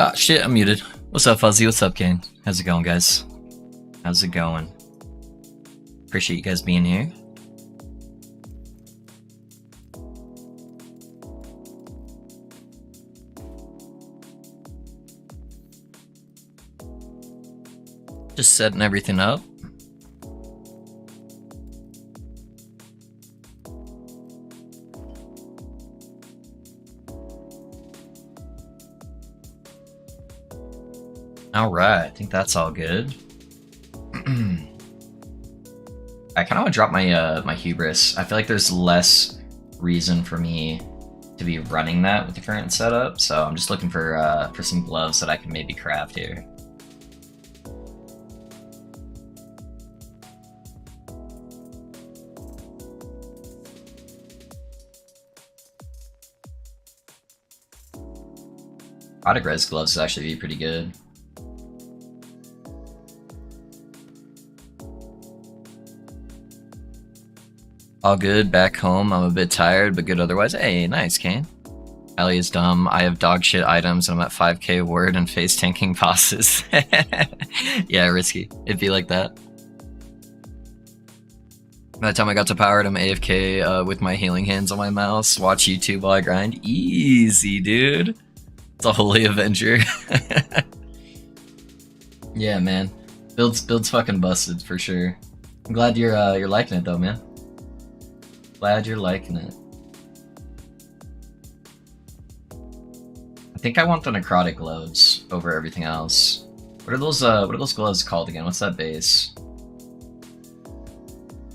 Ah, shit, I'm muted. What's up, Fuzzy? What's up, Kane? How's it going, guys? How's it going? Appreciate you guys being here. Just setting everything up. Alright, I think that's all good. I kind of want to drop my my hubris. I feel like there's less reason for me to be running that with the current setup, so I'm just looking for some gloves that I can maybe craft here. Product res gloves would actually be pretty good. All good, back home. I'm a bit tired, but good otherwise. Hey, nice, Kane. Ellie is dumb. I have dog shit items and I'm at 5k ward and face tanking bosses. Yeah, risky. It'd be like that. By the time I got to powered, I'm AFK with my healing hands on my mouse. Watch YouTube while I grind. Easy, dude. It's a holy avenger. Yeah, man. Build's fucking busted for sure. I'm glad you're liking it though, man. Glad you're liking it. I think I want the necrotic gloves over everything else. What are those gloves called again? What's that base?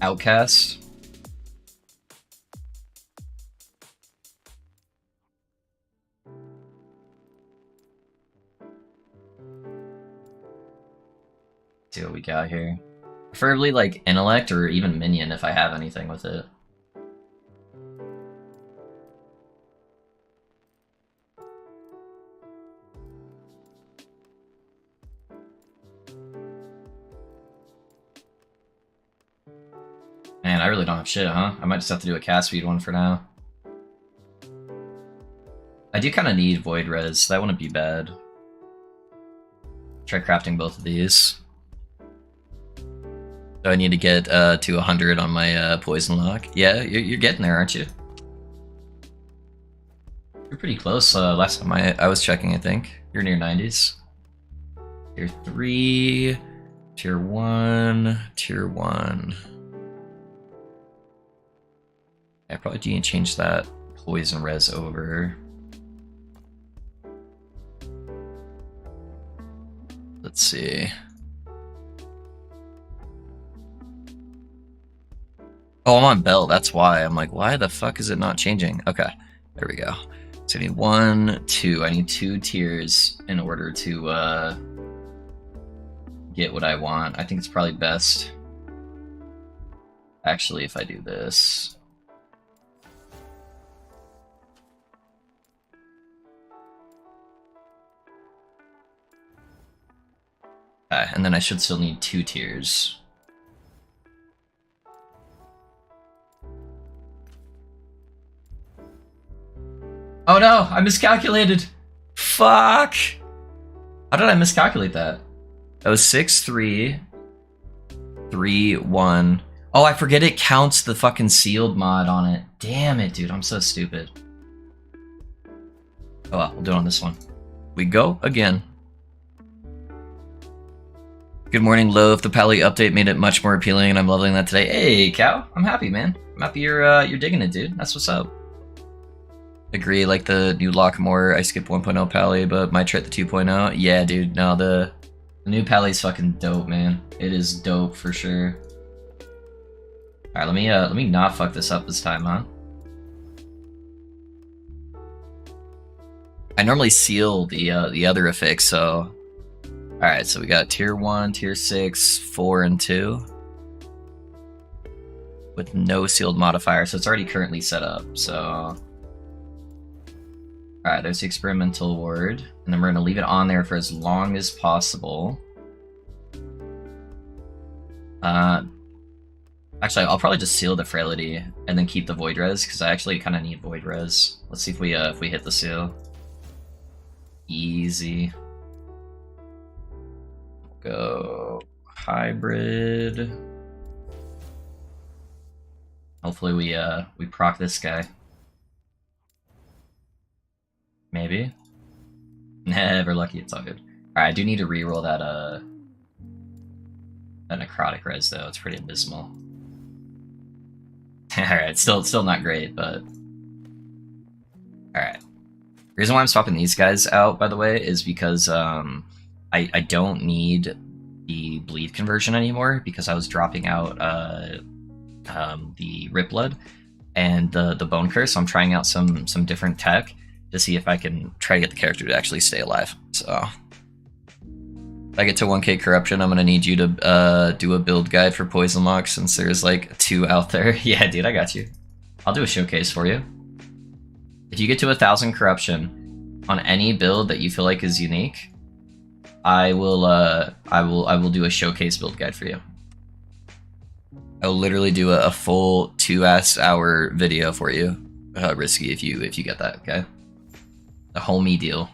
Outcast? See what we got here. Preferably like intellect or even minion if I have anything with it. Man, I really don't have shit, huh? I might just have to do a cast speed one for now. I do kind of need void res, so that wouldn't be bad. Try crafting both of these. So I need to get to 100 on my poison lock. Yeah, you're getting there, aren't you? You're pretty close. Last time I was checking, I think. You're near 90s. Tier 3, Tier 1, Tier 1. I probably need to change that poison res over. Let's see. Oh, I'm on belt, that's why. I'm like, why the fuck is it not changing? Okay, there we go. So I need 1, 2. I need 2 tiers in order to get what I want. I think it's probably best, actually, if I do this. Okay, and then I should still need 2 tiers. Oh no, I miscalculated. Fuck. How did I miscalculate that? That was 6, 3, 3, 1. Oh, I forget it counts the fucking sealed mod on it. Damn it, dude, I'm so stupid. Oh well, we'll do it on this one. We go again. Good morning, Loaf. The Pally update made it much more appealing, and I'm loving that today. Hey, Cow. I'm happy, man. I'm happy you're digging it, dude. That's what's up. Agree, like the new lock more. I skipped 1.0 Pally, but might try the 2.0. Yeah, dude. No, the new Pally's fucking dope, man. It is dope for sure. All right, let me not fuck this up this time, huh? I normally seal the other affix, so. All right, so we got tier 1, tier 6, 4, and 2 with no sealed modifier, so it's already currently set up. So. Alright, there's the experimental ward, and then we're going to leave it on there for as long as possible. Actually, I'll probably just seal the frailty and then keep the void res, because I actually kind of need void res. Let's see if we hit the seal. Easy. Go hybrid. Hopefully we proc this guy. Maybe. Never lucky, it's all good. Alright, I do need to reroll that necrotic res though, it's pretty abysmal. Alright, still not great, but alright. The reason why I'm swapping these guys out, by the way, is because I don't need the bleed conversion anymore because I was dropping out the Rip Blood and the Bone Curse. So I'm trying out some different tech to see if I can try to get the character to actually stay alive. So if I get to 1k corruption, I'm gonna need you to do a build guide for Poison Lock since there's like 2 out there. Yeah, dude, I got you. I'll do a showcase for you. If you get to 1000 corruption on any build that you feel like is unique, I will do a showcase build guide for you. I'll literally do a full 2-hour video for you, Risky, if you get that, okay? A homie deal.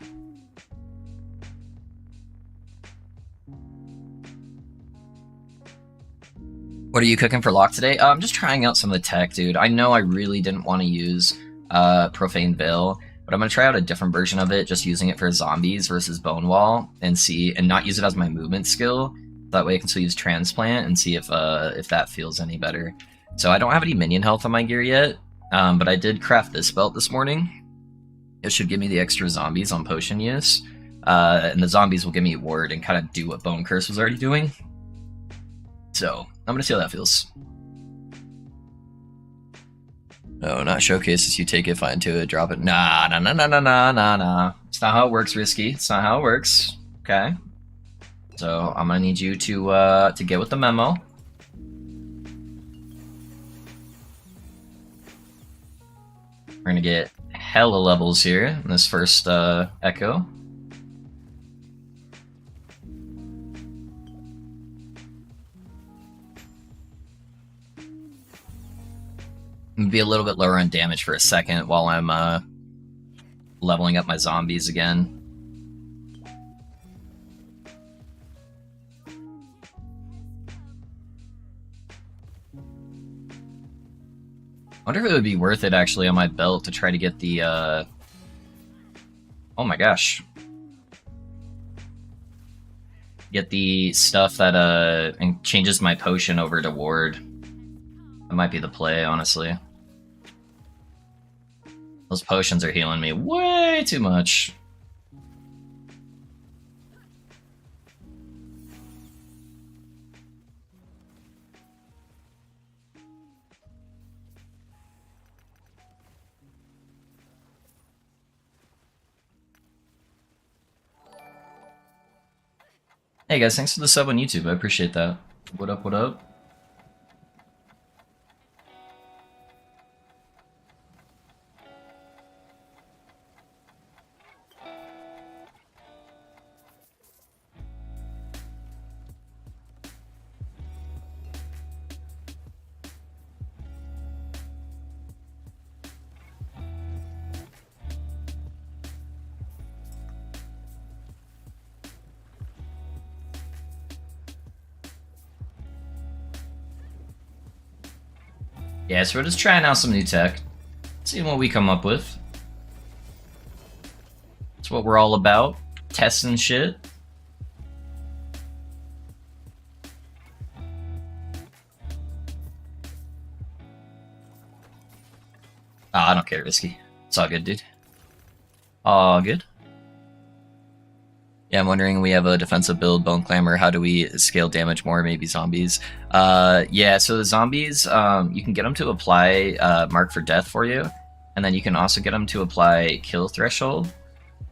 What are you cooking for Lock today? I'm just trying out some of the tech, dude. I know I really didn't want to use Profane Veil, but I'm gonna try out a different version of it, just using it for zombies versus Bone Wall, and not use it as my movement skill. That way I can still use Transplant and see if that feels any better. So I don't have any minion health on my gear yet, but I did craft this belt this morning. It should give me the extra zombies on potion use, and the zombies will give me ward and kind of do what Bone Curse was already doing. So I'm gonna see how that feels. No, not showcases. You take it, find to it, drop it. Nah. It's not how it works, Risky. It's not how it works. Okay. So I'm gonna need you to get with the memo. We're gonna get hella levels here in this first echo. I'm gonna be a little bit lower on damage for a second while I'm leveling up my zombies again. I wonder if it would be worth it actually on my belt to try to get the oh my gosh. Get the stuff that changes my potion over to ward. That might be the play, honestly. Those potions are healing me way too much. Hey guys, thanks for the sub on YouTube. I appreciate that. What up, what up? Yeah, so we're just trying out some new tech. Seeing what we come up with. That's what we're all about. Testing shit. I don't care, Risky. It's all good, dude. All good. Yeah, I'm wondering, we have a defensive build, Bone Clamor, how do we scale damage more, maybe zombies? Yeah, so the zombies, you can get them to apply Mark for Death for you, and then you can also get them to apply Kill Threshold,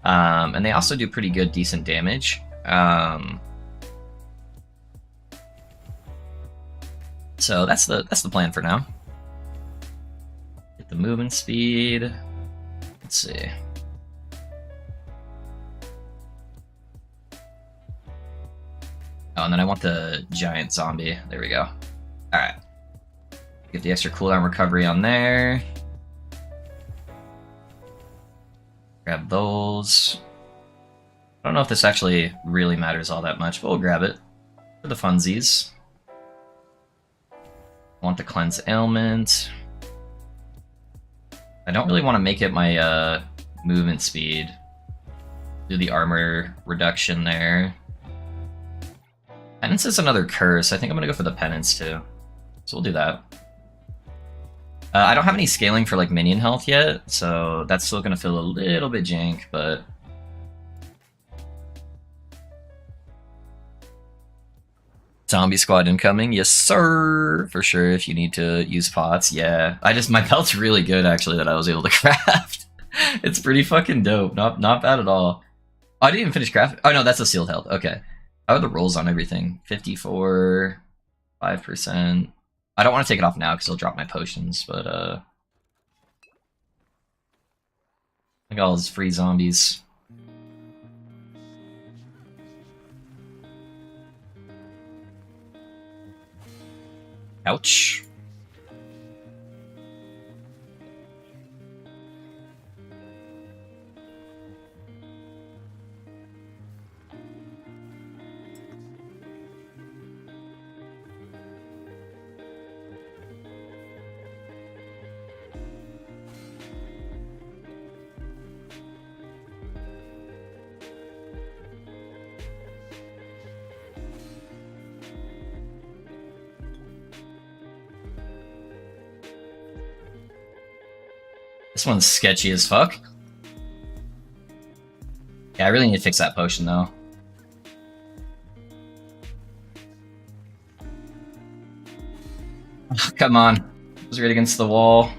and they also do pretty good, decent damage. So that's the plan for now. Get the movement speed. Let's see. Oh, and then I want the giant zombie. There we go. Alright. Get the extra cooldown recovery on there. Grab those. I don't know if this actually really matters all that much, but we'll grab it for the funsies. I want the cleanse ailment. I don't really want to make it my movement speed. Do the armor reduction there. Penance is another curse. I think I'm going to go for the penance too. So we'll do that. I don't have any scaling for like minion health yet, so that's still going to feel a little bit jank, but... Zombie squad incoming, yes sir, for sure. If you need to use pots, yeah. My belt's really good actually that I was able to craft. It's pretty fucking dope. Not bad at all. Oh, I didn't even finish crafting. Oh no, that's a sealed health. Okay. How are the rolls on everything? 54, 5%. I don't want to take it off now because I'll drop my potions, but look at all those free zombies. Ouch. This one's sketchy as fuck. Yeah, I really need to fix that potion though. Come on. It was right against the wall.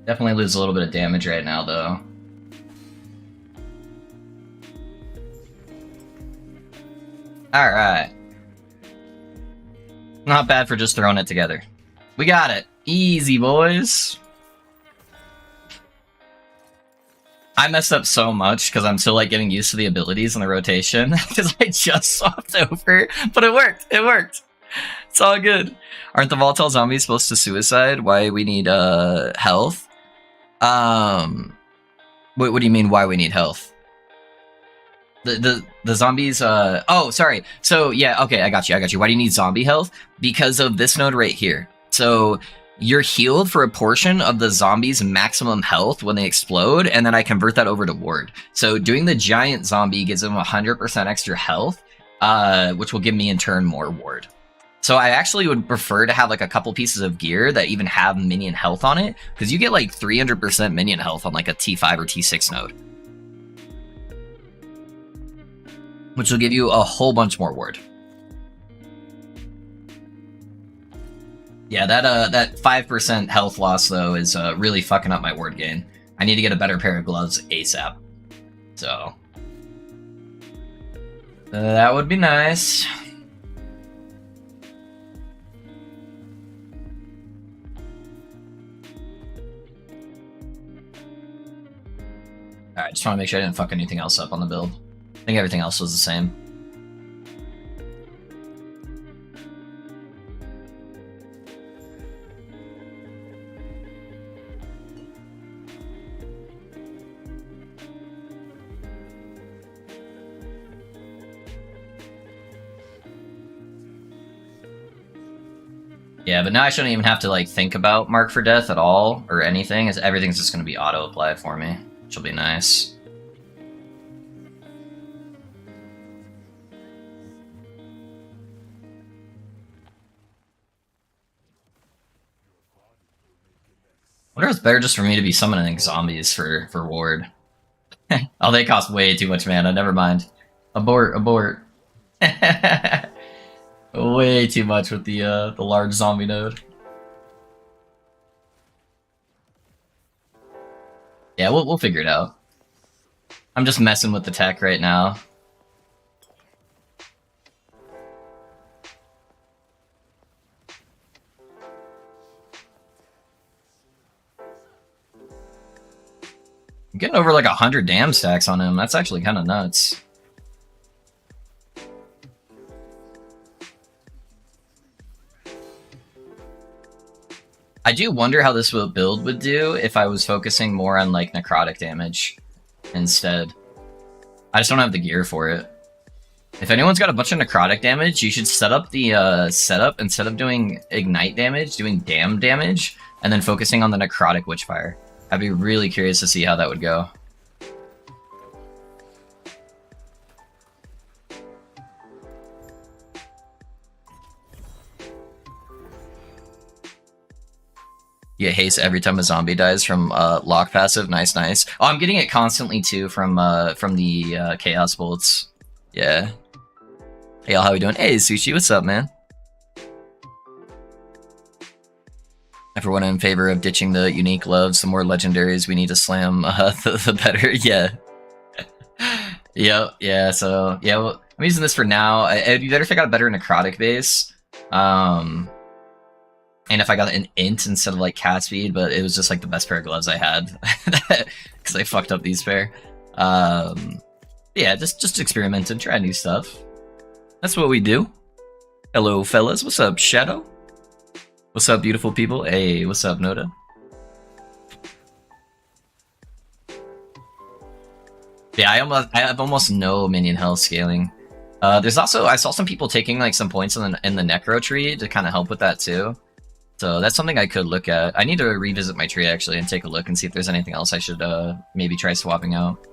Definitely lose a little bit of damage right now, though. Alright. Not bad for just throwing it together. We got it. Easy, boys. I messed up so much because I'm still like getting used to the abilities and the rotation because I just swapped over, but it worked. It worked. It's all good. Aren't the volatile zombies supposed to suicide? Why we need health? What do you mean? Why we need health? The zombies. Oh, sorry. So yeah, okay, I got you. Why do you need zombie health? Because of this node right here. So you're healed for a portion of the zombie's maximum health when they explode, and then I convert that over to ward. So doing the giant zombie gives them 100% extra health, which will give me in turn more ward. So I actually would prefer to have like a couple pieces of gear that even have minion health on it, because you get like 300% minion health on like a T5 or T6 node, which will give you a whole bunch more ward. Yeah, that 5% health loss though is really fucking up my ward gain. I need to get a better pair of gloves ASAP. So that would be nice. Alright, just want to make sure I didn't fuck anything else up on the build. I think everything else was the same. Yeah, but now I shouldn't even have to like think about Mark for Death at all or anything, as everything's just going to be auto-applied for me, which will be nice. I wonder if it's better just for me to be summoning zombies for ward. Oh, they cost way too much mana, never mind. Abort. Way too much with the large zombie node. Yeah, we'll figure it out. I'm just messing with the tech right now. I'm getting over like 100 dam stacks on him. That's actually kind of nuts. I do wonder how this build would do if I was focusing more on like necrotic damage instead. I just don't have the gear for it. If anyone's got a bunch of necrotic damage, you should set up the setup instead of doing ignite damage, doing dam damage, and then focusing on the necrotic witchfire. I'd be really curious to see how that would go. You get haste every time a zombie dies from lock passive. Nice, nice. Oh, I'm getting it constantly too from the chaos bolts. Yeah. Hey, y'all, how we doing? Hey, Sushi, what's up, man? Everyone in favor of ditching the unique loves. The more legendaries we need to slam, the better. Yeah. Yep. Yeah. So yeah, well, I'm using this for now. It'd be better if I got a better necrotic base. And if I got an int instead of like cat speed, but it was just like the best pair of gloves I had because I fucked up these pair. Yeah, just experiment and try new stuff. That's what we do. Hello, fellas. What's up, Shadow? What's up, beautiful people? Hey, what's up, Noda? Yeah, I have almost no minion health scaling. There's also I saw some people taking like some points in the necro tree to kind of help with that too. So that's something I could look at. I need to revisit my tree actually and take a look and see if there's anything else I should maybe try swapping out.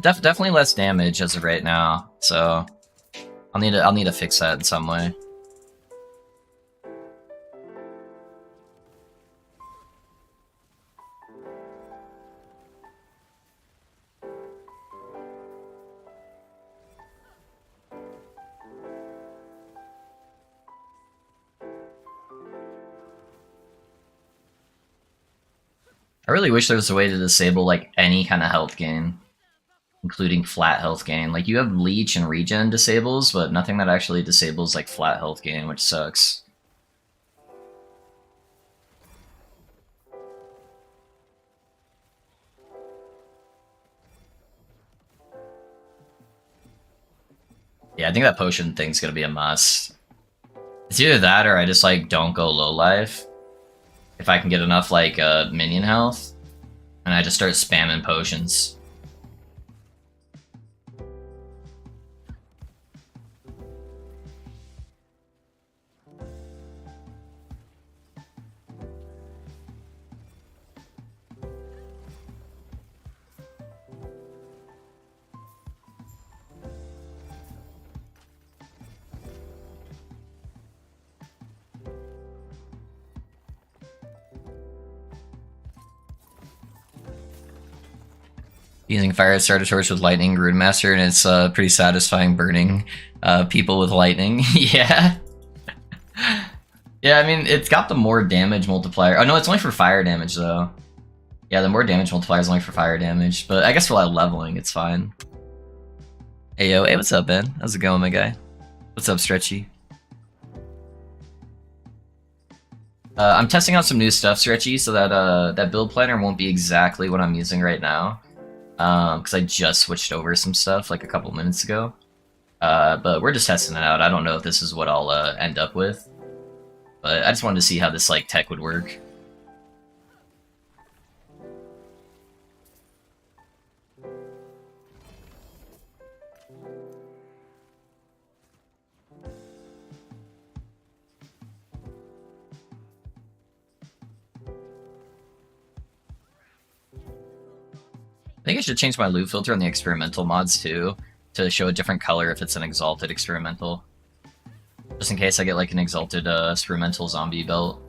Definitely less damage as of right now, so I'll need to fix that in some way. I really wish there was a way to disable like any kind of health gain, including flat health gain. Like you have leech and regen disables, but nothing that actually disables like flat health gain, which sucks. Yeah, I think that potion thing's gonna be a must. It's either that or I just like don't go low life. If I can get enough like minion health, and I just start spamming potions. Using fire to start a torch with lightning, Runemaster, and it's pretty satisfying burning people with lightning. Yeah. Yeah, I mean, it's got the more damage multiplier. Oh no, it's only for fire damage though. Yeah, the more damage multiplier is only for fire damage, but I guess for like leveling, it's fine. Hey yo, hey, what's up, Ben? How's it going, my guy? What's up, Stretchy? I'm testing out some new stuff, Stretchy, so that that build planner won't be exactly what I'm using right now. Because I just switched over some stuff like a couple minutes ago. But we're just testing it out. I don't know if this is what I'll end up with. But I just wanted to see how this like tech would work. I think I should change my loot filter on the experimental mods too, to show a different color if it's an exalted experimental. Just in case I get like an exalted experimental zombie belt.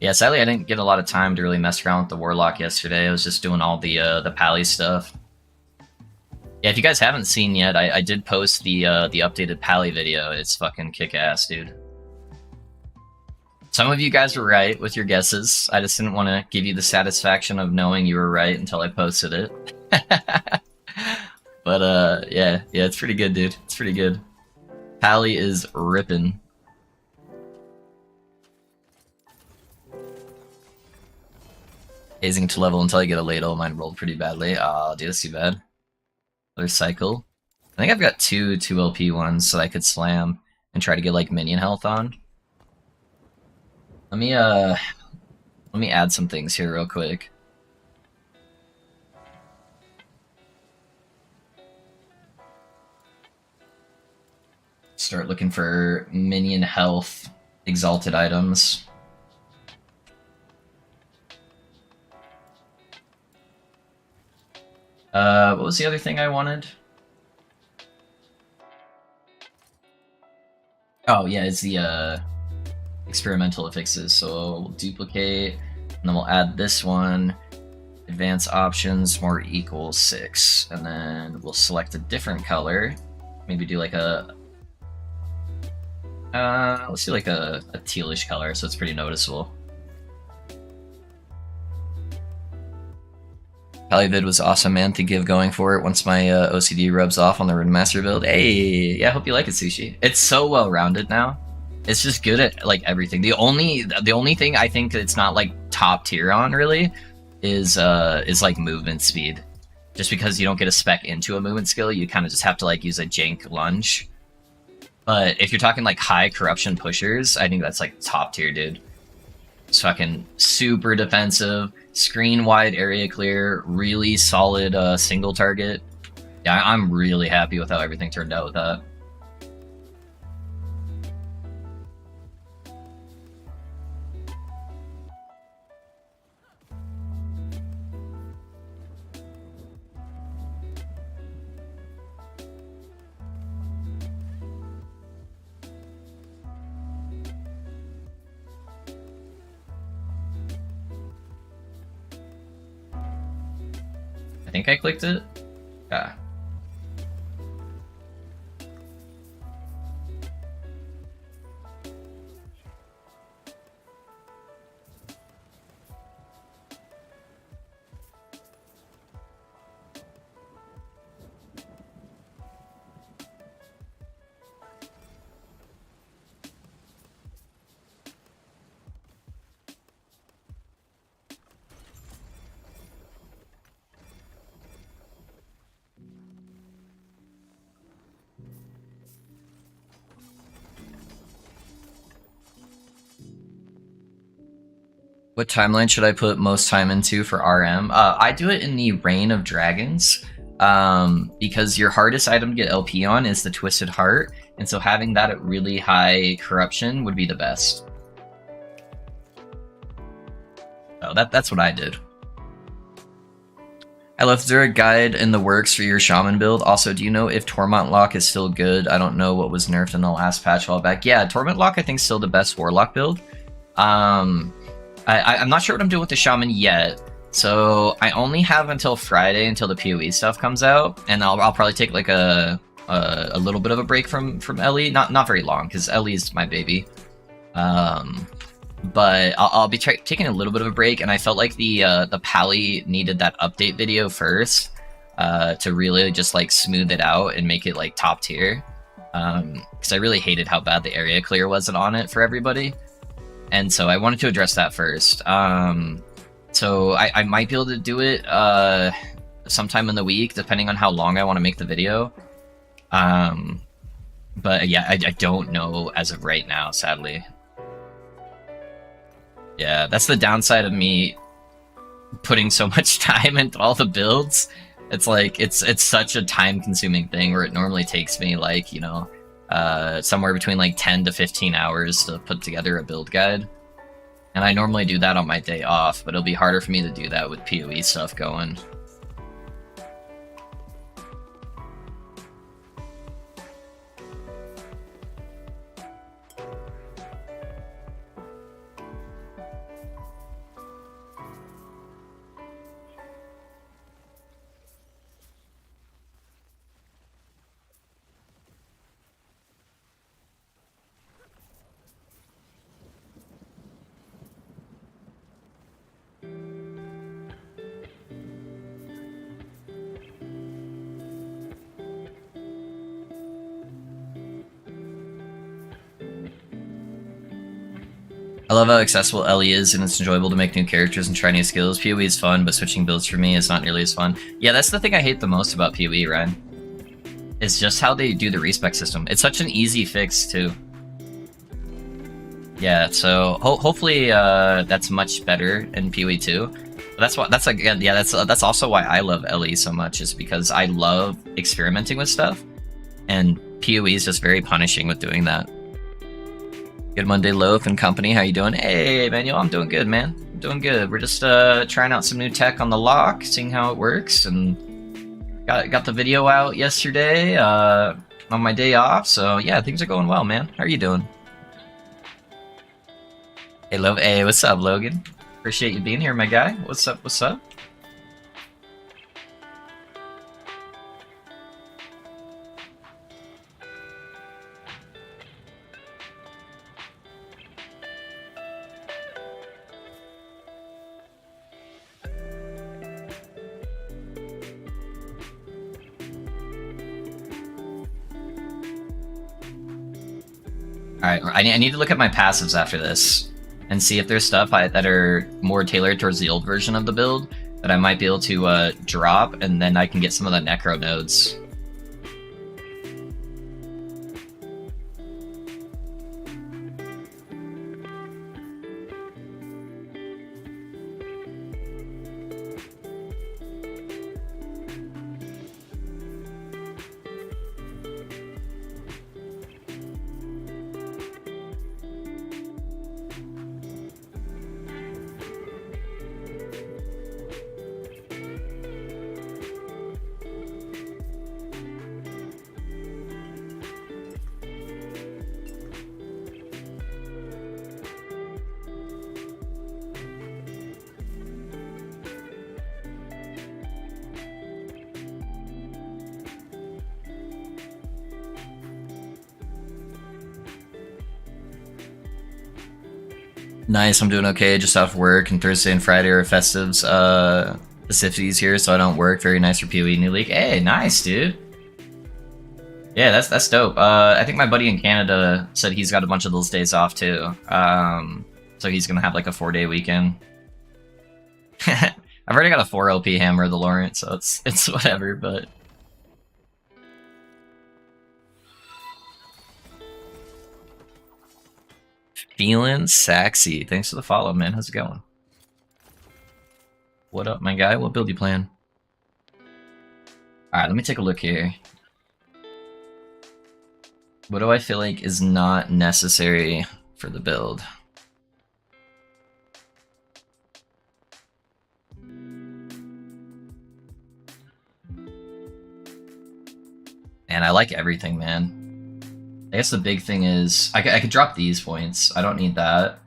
Yeah, sadly I didn't get a lot of time to really mess around with the Warlock yesterday. I was just doing all the Pally stuff. Yeah, if you guys haven't seen yet, I did post the updated Pally video. It's fucking kick-ass, dude. Some of you guys were right with your guesses. I just didn't want to give you the satisfaction of knowing you were right until I posted it. But yeah, it's pretty good, dude. It's pretty good. Pally is ripping. Hazing to level until I get a ladle. Mine rolled pretty badly. Oh, dude, that's too bad. Another cycle. I think I've got two 2LP ones so I could slam and try to get like minion health on. Let me add some things here real quick. Start looking for minion health exalted items. What was the other thing I wanted? Oh yeah, it's the experimental affixes. So we'll duplicate, and then we'll add this one. Advanced options more equals 6, and then we'll select a different color. Maybe do like a let's do like a tealish color, so it's pretty noticeable. Polyvid was awesome, man. Thank you for going for it once my OCD rubs off on the Ringmaster build. Hey, yeah, I hope you like it, Sushi. It's so well-rounded now. It's just good at like everything. The only thing I think it's not like top tier on really is like movement speed. Just because you don't get a spec into a movement skill, you kind of just have to like use a jank lunge. But if you're talking like high corruption pushers, I think that's like top tier, dude. It's fucking super defensive, screen wide area clear, really solid single target. Yeah, I'm really happy with how everything turned out with that. I think I clicked it. Yeah. What timeline should I put most time into for RM? I do it in the Reign of Dragons, because your hardest item to get LP on is the Twisted Heart, and so having that at really high corruption would be the best. So that's what I did. I left there a guide in the works for your shaman build. Also, do you know if Torment Lock is still good? I don't know what was nerfed in the last patch a while back. Yeah, Torment Lock I think is still the best Warlock build. I'm not sure what I'm doing with the shaman yet. So I only have until Friday until the PoE stuff comes out, and I'll probably take like a little bit of a break from Ellie. Not very long because Ellie's my baby. But I'll be taking a little bit of a break, and I felt like the Pally needed that update video first to really just like smooth it out and make it like top tier. Because I really hated how bad the area clear wasn't on it for everybody, and so I wanted to address that first. So I might be able to do it sometime in the week, depending on how long I want to make the video. But yeah, I don't know as of right now, sadly. Yeah, that's the downside of me putting so much time into all the builds. It's like it's such a time-consuming thing where it normally takes me like, you know, somewhere between like 10 to 15 hours to put together a build guide. And I normally do that on my day off, but it'll be harder for me to do that with PoE stuff going. I love how accessible Ellie is, and it's enjoyable to make new characters and try new skills. PoE is fun, but switching builds for me is not nearly as fun. Yeah, that's the thing I hate the most about PoE, Ryan. It's just how they do the respec system. It's such an easy fix, too. Yeah, so hopefully that's much better in PoE too. But that's again, yeah, that's also why I love Ellie so much, is because I love experimenting with stuff, and PoE is just very punishing with doing that. Good Monday, Loaf and company. How you doing? Hey, Manuel, I'm doing good, man. I'm doing good. We're just trying out some new tech on the lock, seeing how it works, and got the video out yesterday on my day off. So yeah, things are going well, man. How are you doing? Hey, Love. Hey, what's up, Logan? Appreciate you being here, my guy. What's up? What's up? Alright, I need to look at my passives after this and see if there's stuff that are more tailored towards the old version of the build that I might be able to drop, and then I can get some of the necro nodes. Nice, I'm doing okay, just off work, and Thursday and Friday are festives, festivities here, so I don't work. Very nice for PoE New League. Hey, nice, dude. Yeah, that's dope. I think my buddy in Canada said he's got a bunch of those days off too. So he's gonna have like a 4-day weekend. I've already got a 4 LP hammer of the Laurent, so it's whatever, but... Feeling sexy. Thanks for the follow, man. How's it going? What up, my guy? What build you playing? Alright, let me take a look here. What do I feel like is not necessary for the build? Man, I like everything, man. I guess the big thing is, I could drop these points. I don't need that.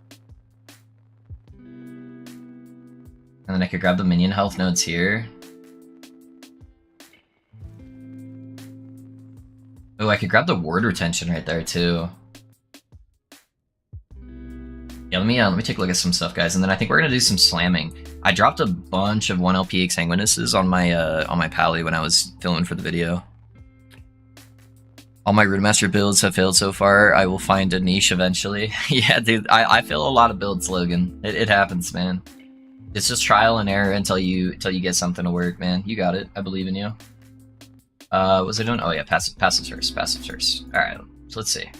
And then I could grab the minion health nodes here. Oh, I could grab the ward retention right there too. Yeah, let me take a look at some stuff, guys, and then I think we're gonna do some slamming. I dropped a bunch of 1LP Exsanguinuses on my pally when I was filming for the video. All my Rudemaster builds have failed so far. I will find a niche eventually. Yeah, dude, I fail a lot of builds, Logan. It happens, man. It's just trial and error until you get something to work, man. You got it. I believe in you. What was I doing? Oh yeah, passive first. All right, so let's see.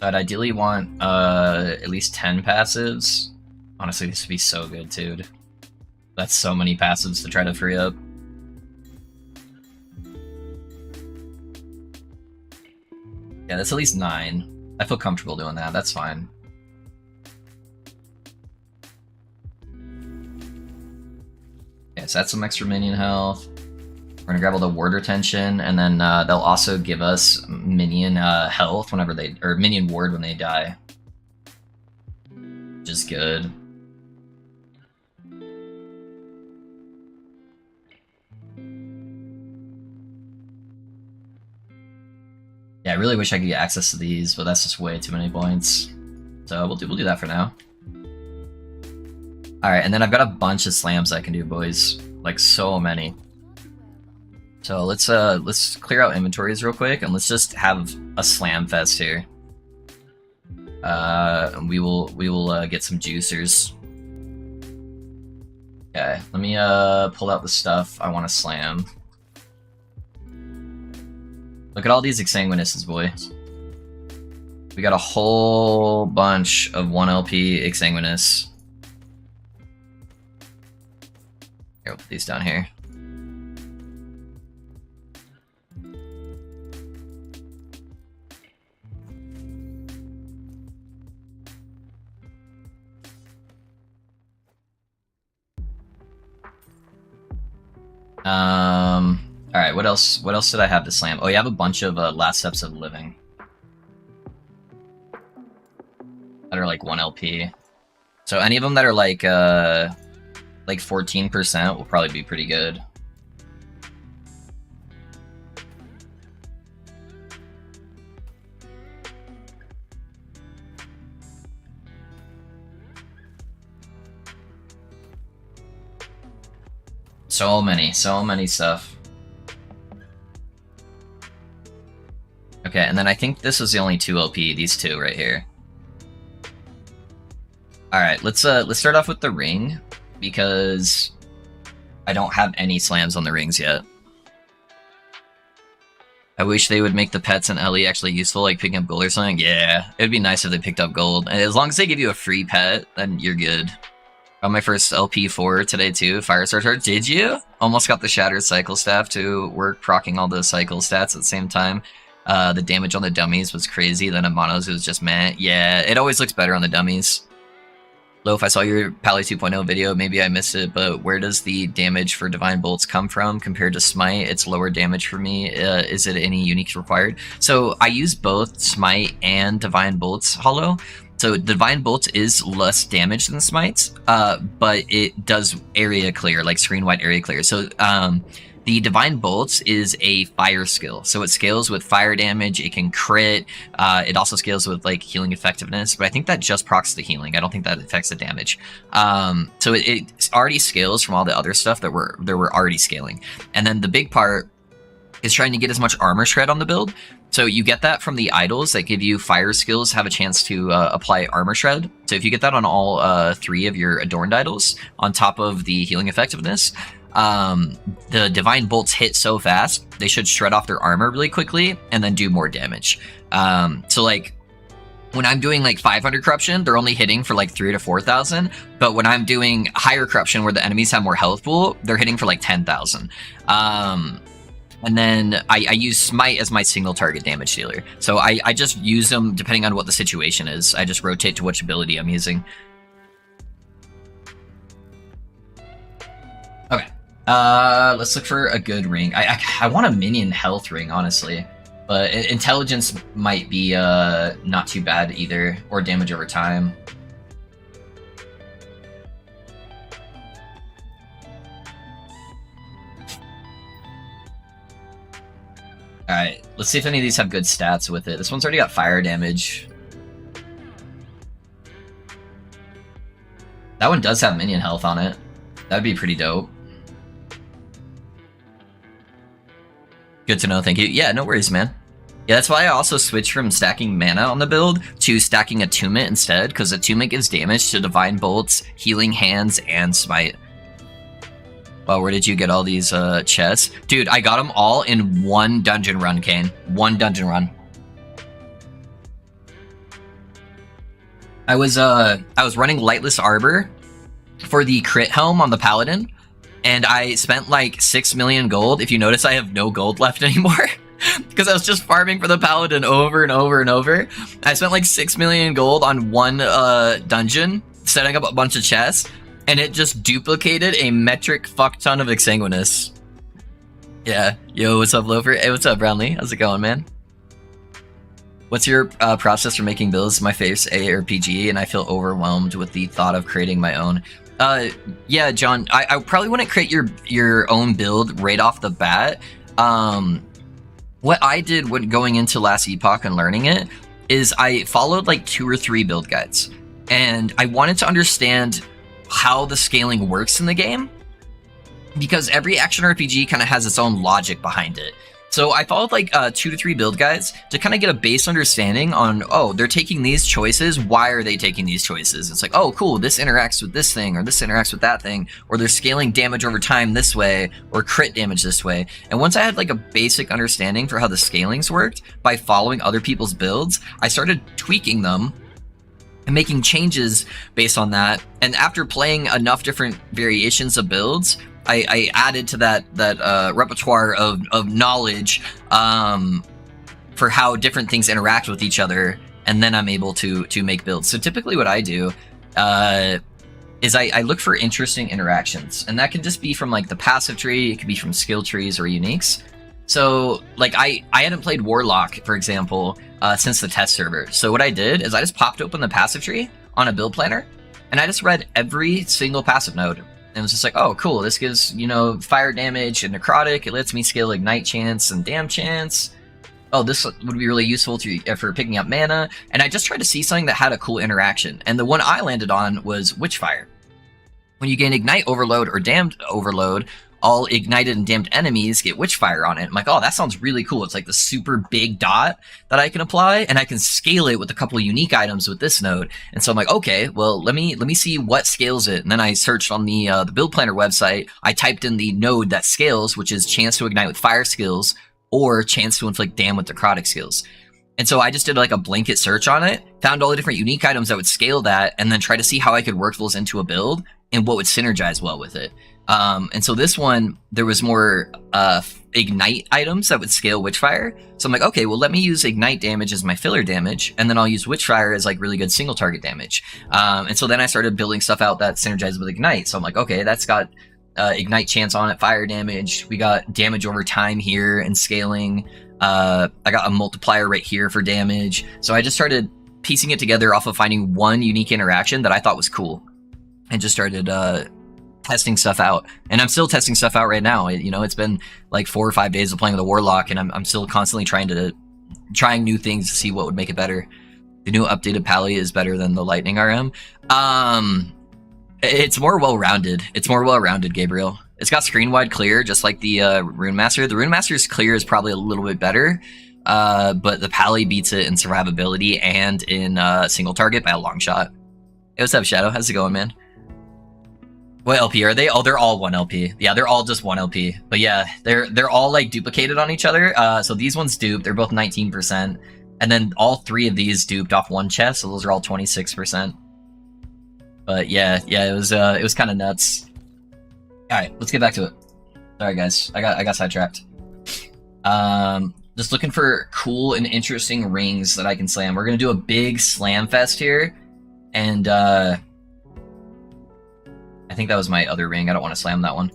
I'd ideally want at least 10 passives. Honestly, this would be so good, dude. That's so many passives to try to free up. Yeah, that's at least 9. I feel comfortable doing that. That's fine. Yeah, so that's some extra minion health. We're gonna grab all the ward retention, and then they'll also give us minion health whenever or minion ward when they die. Which is good. Yeah, I really wish I could get access to these, but that's just way too many points. So we'll do that for now. Alright, and then I've got a bunch of slams I can do, boys. Like, so many. So let's clear out inventories real quick, and let's just have a slam fest here. We will get some juicers. Okay, let me pull out the stuff I want to slam. Look at all these exsanguinuses, boys. We got a whole bunch of 1LP exsanguinus. Here, I'll put these down here. Alright, what else did I have to slam? Oh, you have a bunch of Last Steps of Living. That are like 1 LP. So any of them that are like 14% will probably be pretty good. So many stuff. Okay, and then I think this was the only 2 LP, these two right here. Alright, let's start off with the ring, because I don't have any slams on the rings yet. I wish they would make the pets in LE actually useful, like picking up gold or something. Yeah, it'd be nice if they picked up gold. And as long as they give you a free pet, then you're good. Got my first LP4 today too, Fire Starter. Did you? Almost got the Shattered Cycle Staff to work, proccing all the cycle stats at the same time. The damage on the dummies was crazy, then on monos it was just meh. Yeah, it always looks better on the dummies. Loaf, I saw your Pally 2.0 video, maybe I missed it, but where does the damage for Divine Bolts come from compared to Smite? It's lower damage for me. Is it any unique required? So I use both Smite and Divine Bolts Hollow. So Divine Bolts is less damage than Smites, but it does area clear, like screen-wide area clear. So the Divine Bolts is a fire skill, so it scales with fire damage, it can crit, it also scales with like healing effectiveness, but I think that just procs the healing, I don't think that affects the damage. So it already scales from all the other stuff that we're already scaling. And then the big part is trying to get as much armor shred on the build. So you get that from the idols that give you fire skills, have a chance to apply armor shred. So if you get that on all 3 of your adorned idols, on top of the healing effectiveness, the Divine Bolts hit so fast, they should shred off their armor really quickly and then do more damage. So like, when I'm doing like 500 corruption, they're only hitting for like 3,000 to 4,000. But when I'm doing higher corruption, where the enemies have more health pool, they're hitting for like 10,000. And then I use Smite as my single target damage dealer. So I just use them depending on what the situation is. I just rotate to which ability I'm using. Okay. Let's look for a good ring. I want a minion health ring, honestly. But intelligence might be not too bad either, or damage over time. Alright, let's see if any of these have good stats with it. This one's already got fire damage. That one does have minion health on it. That'd be pretty dope. Good to know, thank you. Yeah, no worries, man. Yeah, that's why I also switched from stacking mana on the build to stacking Attunement instead, because Attunement gives damage to Divine Bolts, Healing Hands, and Smite. Well, where did you get all these chests? Dude, I got them all in one dungeon run, Kane. One dungeon run. I was running Lightless Arbor for the crit helm on the Paladin, and I spent like 6 million gold. If you notice, I have no gold left anymore. Because I was just farming for the Paladin over and over and over. I spent like 6 million gold on one dungeon, setting up a bunch of chests. And it just duplicated a metric fuck ton of exsanguinus. Yeah. Yo, what's up, Loafer? Hey, what's up, Brownlee? How's it going, man? What's your process for making builds? My favorite ARPG, and I feel overwhelmed with the thought of creating my own. Yeah, John, I probably wouldn't create your own build right off the bat. What I did when going into Last Epoch and learning it is I followed like 2 or 3 build guides. And I wanted to understand how the scaling works in the game, because every action RPG kind of has its own logic behind it. So I followed like 2 to 3 build guides to kind of get a base understanding on, oh, they're taking these choices. Why are they taking these choices? It's like, oh, cool, this interacts with this thing, or this interacts with that thing, or they're scaling damage over time this way, or crit damage this way. And once I had like a basic understanding for how the scalings worked by following other people's builds, I started tweaking them and making changes based on that. And after playing enough different variations of builds, I added to that repertoire of knowledge for how different things interact with each other, and then I'm able to make builds. So typically what I do is I look for interesting interactions, and that can just be from like the passive tree, it could be from skill trees or uniques. So like I hadn't played Warlock, for example, since the test server. So what I did is I just popped open the passive tree on a build planner, and I just read every single passive node. And it was just like, oh, cool, this gives, you know, fire damage and necrotic. It lets me scale ignite chance and dam chance. Oh, this would be really useful for picking up mana. And I just tried to see something that had a cool interaction. And the one I landed on was Witchfire. When you gain ignite overload or damned overload, all ignited and damned enemies get Witchfire on it. I'm like, oh, that sounds really cool. It's like the super big dot that I can apply, and I can scale it with a couple of unique items with this node. And so I'm like, okay, well, let me see what scales it. And then I searched on the build planner website. I typed in the node that scales, which is chance to ignite with fire skills or chance to inflict dam with necrotic skills. And so I just did like a blanket search on it, found all the different unique items that would scale that, and then try to see how I could work those into a build and what would synergize well with it. And so this one, there was more ignite items that would scale Witchfire. So I'm like, okay, well, let me use ignite damage as my filler damage, and then I'll use Witchfire as like really good single target damage. And so then I started building stuff out that synergized with ignite. So I'm like, okay, that's got ignite chance on it, fire damage. We got damage over time here and scaling. I got a multiplier right here for damage. So I just started piecing it together off of finding one unique interaction that I thought was cool, and just started testing stuff out. And I'm still testing stuff out right now. You know, it's been like 4 or 5 days of playing the Warlock, and I'm still constantly trying new things to see what would make it better. The new updated Pally is better than the Lightning RM. It's more well-rounded. It's more well-rounded, Gabriel. It's got screen wide clear, just like the Rune Master. The Rune Master's clear is probably a little bit better, but the Pally beats it in survivability and in single target by a long shot. Hey, what's up, Shadow? How's it going, man? What LP are they? Oh, they're all 1 LP. Yeah, they're all just 1 LP. But yeah, they're all like duplicated on each other. So these ones duped. They're both 19%. And then all 3 of these duped off 1 chest. So those are all 26%. But yeah, it was kind of nuts. All right, let's get back to it. Sorry, guys. I got sidetracked. Just looking for cool and interesting rings that I can slam. We're going to do a big slam fest here. And I think that was my other ring. I don't want to slam that one.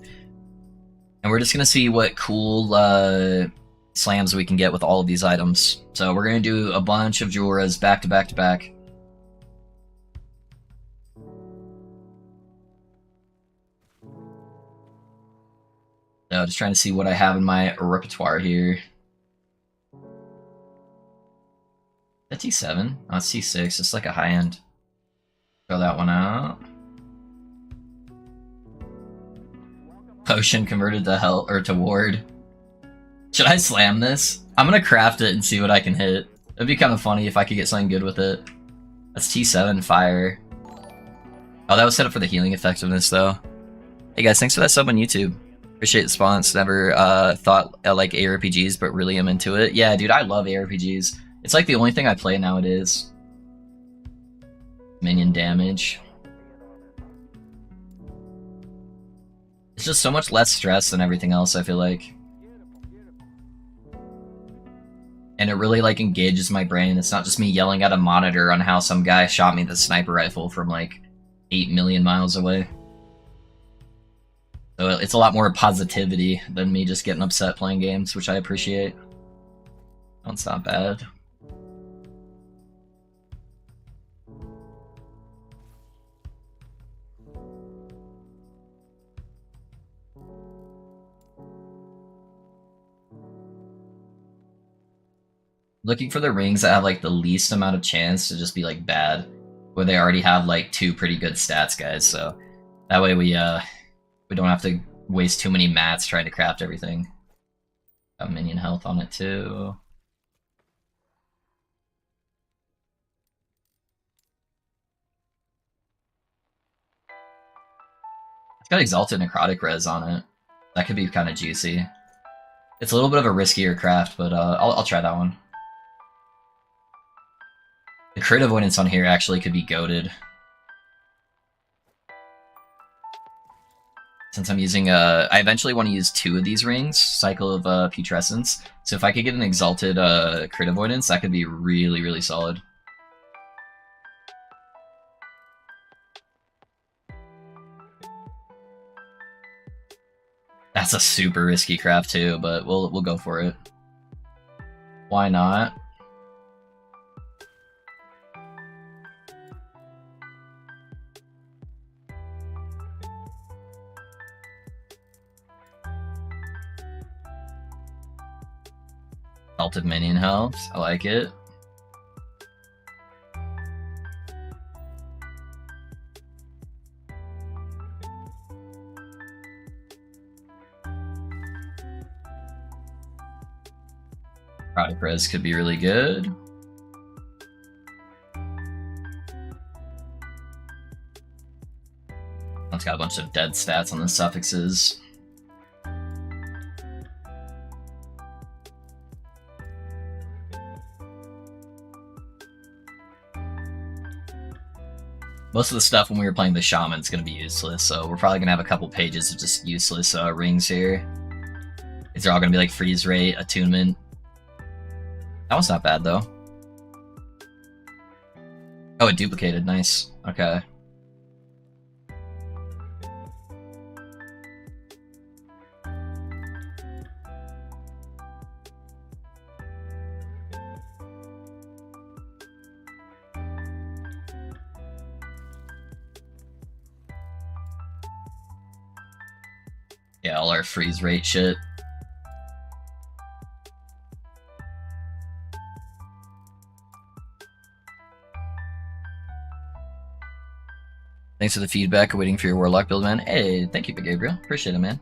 And we're just going to see what cool slams we can get with all of these items. So we're going to do a bunch of Joras back to back to back. So just trying to see what I have in my repertoire here. That T7? Oh, it's T6. It's like a high end. Throw that one out. Potion converted to health or to ward. Should I slam this? I'm gonna craft it and see what I can hit. It'd be kind of funny if I could get something good with it. That's T7 fire. Oh, that was set up for the healing effectiveness though. Hey guys, thanks for that sub on YouTube. Appreciate the spawns. Never thought I like ARPGs, but really am into it. Yeah, dude, I love ARPGs. It's like the only thing I play nowadays. Minion damage. It's just so much less stress than everything else, I feel like. And it really like engages my brain. It's not just me yelling at a monitor on how some guy shot me with a sniper rifle from like 8 million miles away. So it's a lot more positivity than me just getting upset playing games, which I appreciate. That's not bad. Looking for the rings that have like the least amount of chance to just be like bad, where they already have like 2 pretty good stats, guys. So that way we don't have to waste too many mats trying to craft everything. Got minion health on it too. It's got Exalted Necrotic Res on it. That could be kind of juicy. It's a little bit of a riskier craft, but I'll try that one. The crit avoidance on here actually could be goated. Since I'm using I eventually want to use 2 of these rings, Cycle of Putrescence. So if I could get an Exalted crit avoidance, that could be really, really solid. That's a super risky craft too, but we'll go for it. Why not? Exalted minion health, I like it. Product res could be really good. It's got a bunch of dead stats on the suffixes. Most of the stuff when we were playing the Shaman is going to be useless, so we're probably going to have a couple pages of just useless rings here. These are all going to be like freeze rate, attunement. That one's not bad, though. Oh, it duplicated. Nice. Okay. Yeah, all our freeze rate shit. Thanks for the feedback. Waiting for your Warlock build, man. Hey, thank you, Gabriel. Appreciate it, man.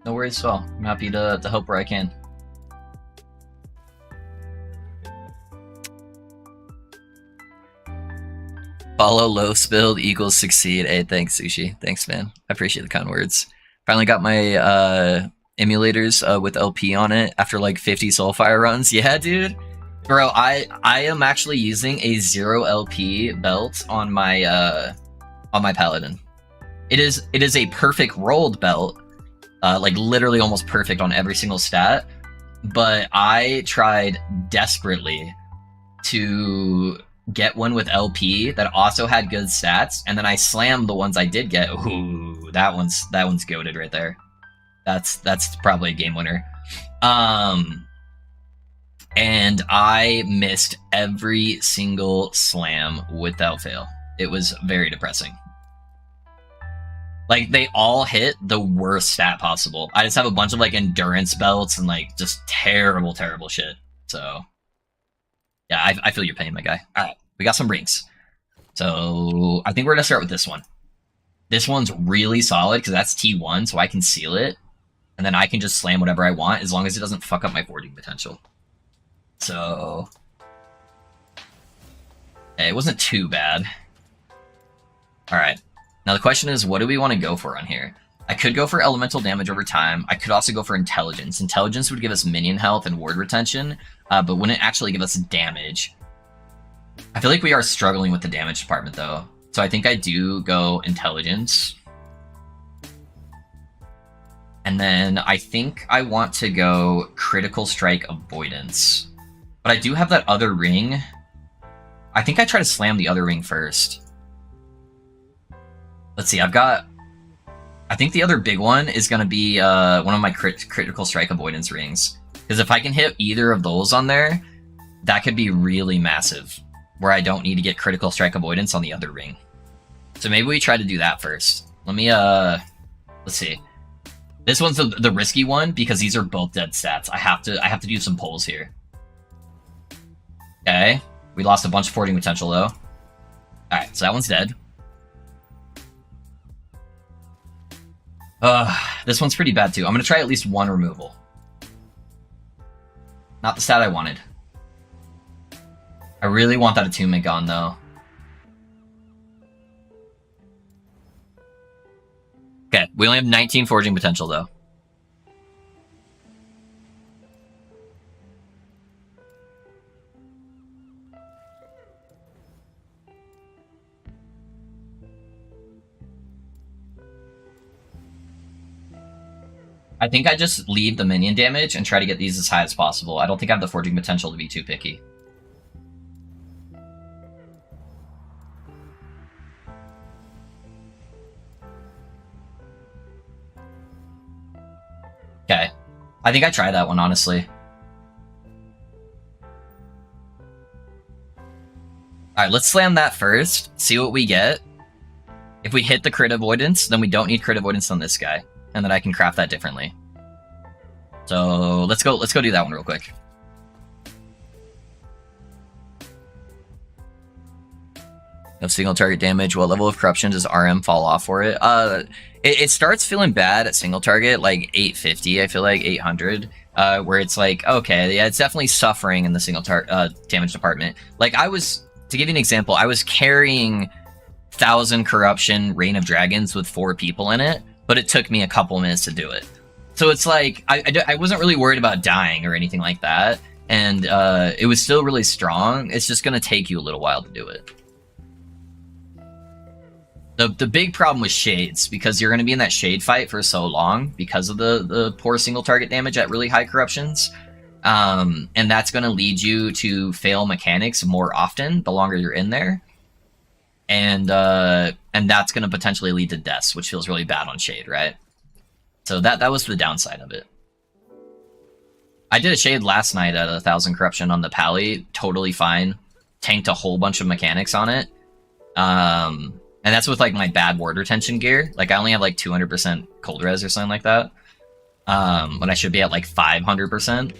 No worries at all. I'm happy to help where I can. Follow Loaf's build equals succeed. Hey, thanks, Sushi. Thanks, man. I appreciate the kind words. Finally got my emulators with LP on it after like 50 Soulfire runs. Yeah, dude. Bro, I am actually using a 0 LP belt on my Paladin. It is a perfect rolled belt, like literally almost perfect on every single stat. But I tried desperately to get one with LP that also had good stats, and then I slammed the ones I did get. Ooh, that one's goated right there. That's probably a game winner. And I missed every single slam without fail. It was very depressing. Like, they all hit the worst stat possible. I just have a bunch of, like, endurance belts and, like, just terrible, terrible shit. So, yeah, I feel your pain, my guy. All right, we got some rings. So, I think we're going to start with this one. This one's really solid because that's T1, so I can seal it. And then I can just slam whatever I want as long as it doesn't fuck up my forging potential. So, it wasn't too bad. All right. Now the question is, what do we want to go for on here? I could go for elemental damage over time. I could also go for intelligence. Intelligence would give us minion health and ward retention, but wouldn't actually give us damage. I feel like we are struggling with the damage department, though. So I think I do go intelligence. And then I think I want to go critical strike avoidance. But I do have that other ring. I think I try to slam the other ring first. Let's see, I think the other big one is going to be one of my critical strike avoidance rings. Because if I can hit either of those on there, that could be really massive. Where I don't need to get critical strike avoidance on the other ring. So maybe we try to do that first. Let me, let's see. This one's the risky one because these are both dead stats. I have to do some pulls here. Okay, we lost a bunch of forging potential though. Alright, so that one's dead. This one's pretty bad too. I'm gonna try at least one removal. Not the stat I wanted. I really want that attunement gone, though. Okay, we only have 19 forging potential, though. I think I just leave the minion damage and try to get these as high as possible. I don't think I have the forging potential to be too picky. Okay. I think I try that one, honestly. Alright, let's slam that first, see what we get. If we hit the crit avoidance, then we don't need crit avoidance on this guy. And then I can craft that differently. So let's go do that one real quick. No single target damage. What level of corruption does RM fall off for it? It starts feeling bad at single target, like 850, I feel like, 800. Where it's like, okay, yeah, it's definitely suffering in the single damage department. Like, to give you an example, I was carrying 1000 corruption Reign of Dragons with 4 people in it, but it took me a couple minutes to do it. So it's like, I wasn't really worried about dying or anything like that, and it was still really strong. It's just going to take you a little while to do it. The big problem with Shades, because you're going to be in that Shade fight for so long because of the poor single target damage at really high corruptions, and that's going to lead you to fail mechanics more often the longer you're in there, and that's going to potentially lead to deaths, which feels really bad on Shade, right? So that was the downside of it. I did a Shade last night at 1000 corruption on the Pally, totally fine, tanked a whole bunch of mechanics on it. And that's with, like, my bad ward retention gear. Like, I only have, like, 200% cold res or something like that. When I should be at, like, 500%.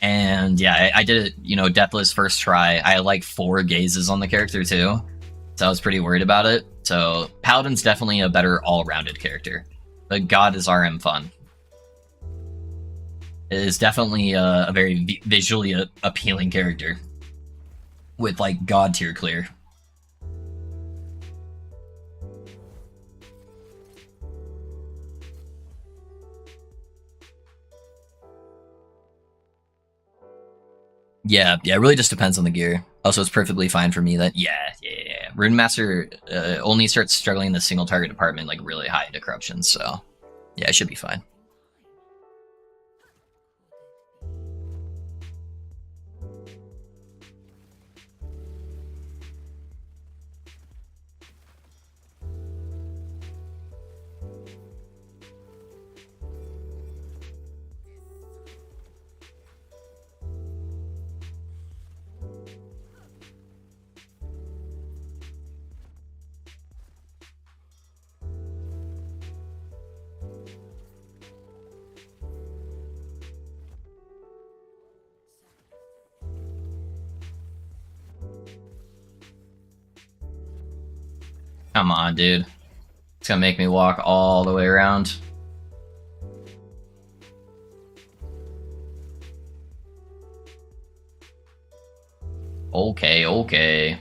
And, yeah, I did it, you know, deathless first try. I had, like, 4 gazes on the character, too. So I was pretty worried about it. So, Paladin's definitely a better all-rounded character. But God is RM fun. It is definitely a very visually appealing character. With, like, God tier clear. Yeah, it really just depends on the gear. Also, it's perfectly fine for me that, yeah. Rune Master only starts struggling in the single target department, like, really high into corruption, so yeah, it should be fine. Come on, dude. It's gonna make me walk all the way around. Okay.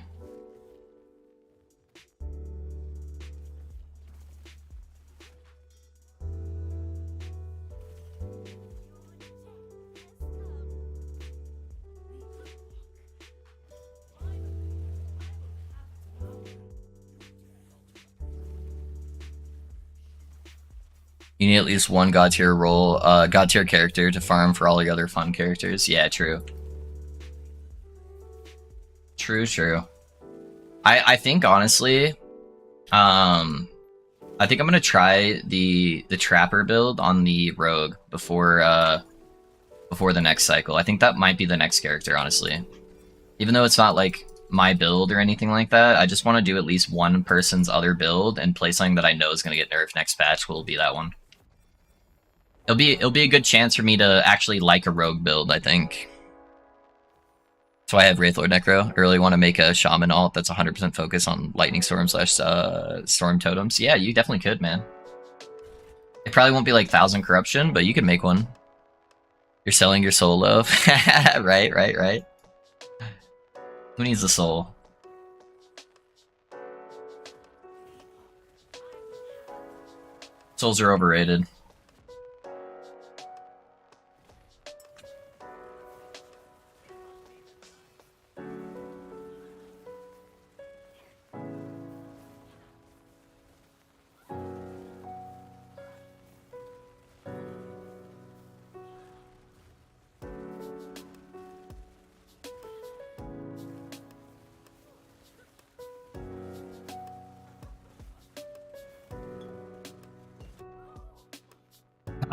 You need at least one god tier role, god tier character to farm for all your other fun characters. Yeah, true. True. I think honestly, I think I'm gonna try the trapper build on the rogue before the next cycle. I think that might be the next character, honestly. Even though it's not like my build or anything like that, I just want to do at least one person's other build and play something that I know is gonna get nerfed next patch. Will be that one. It'll be a good chance for me to actually like a rogue build, I think. So I have Wraithlord Necro. I really want to make a Shaman alt that's 100% focus on Lightning Storm / Storm Totems. Yeah, you definitely could, man. It probably won't be like 1000 Corruption, but you could make one. You're selling your soul, love. Right. Who needs the soul? Souls are overrated.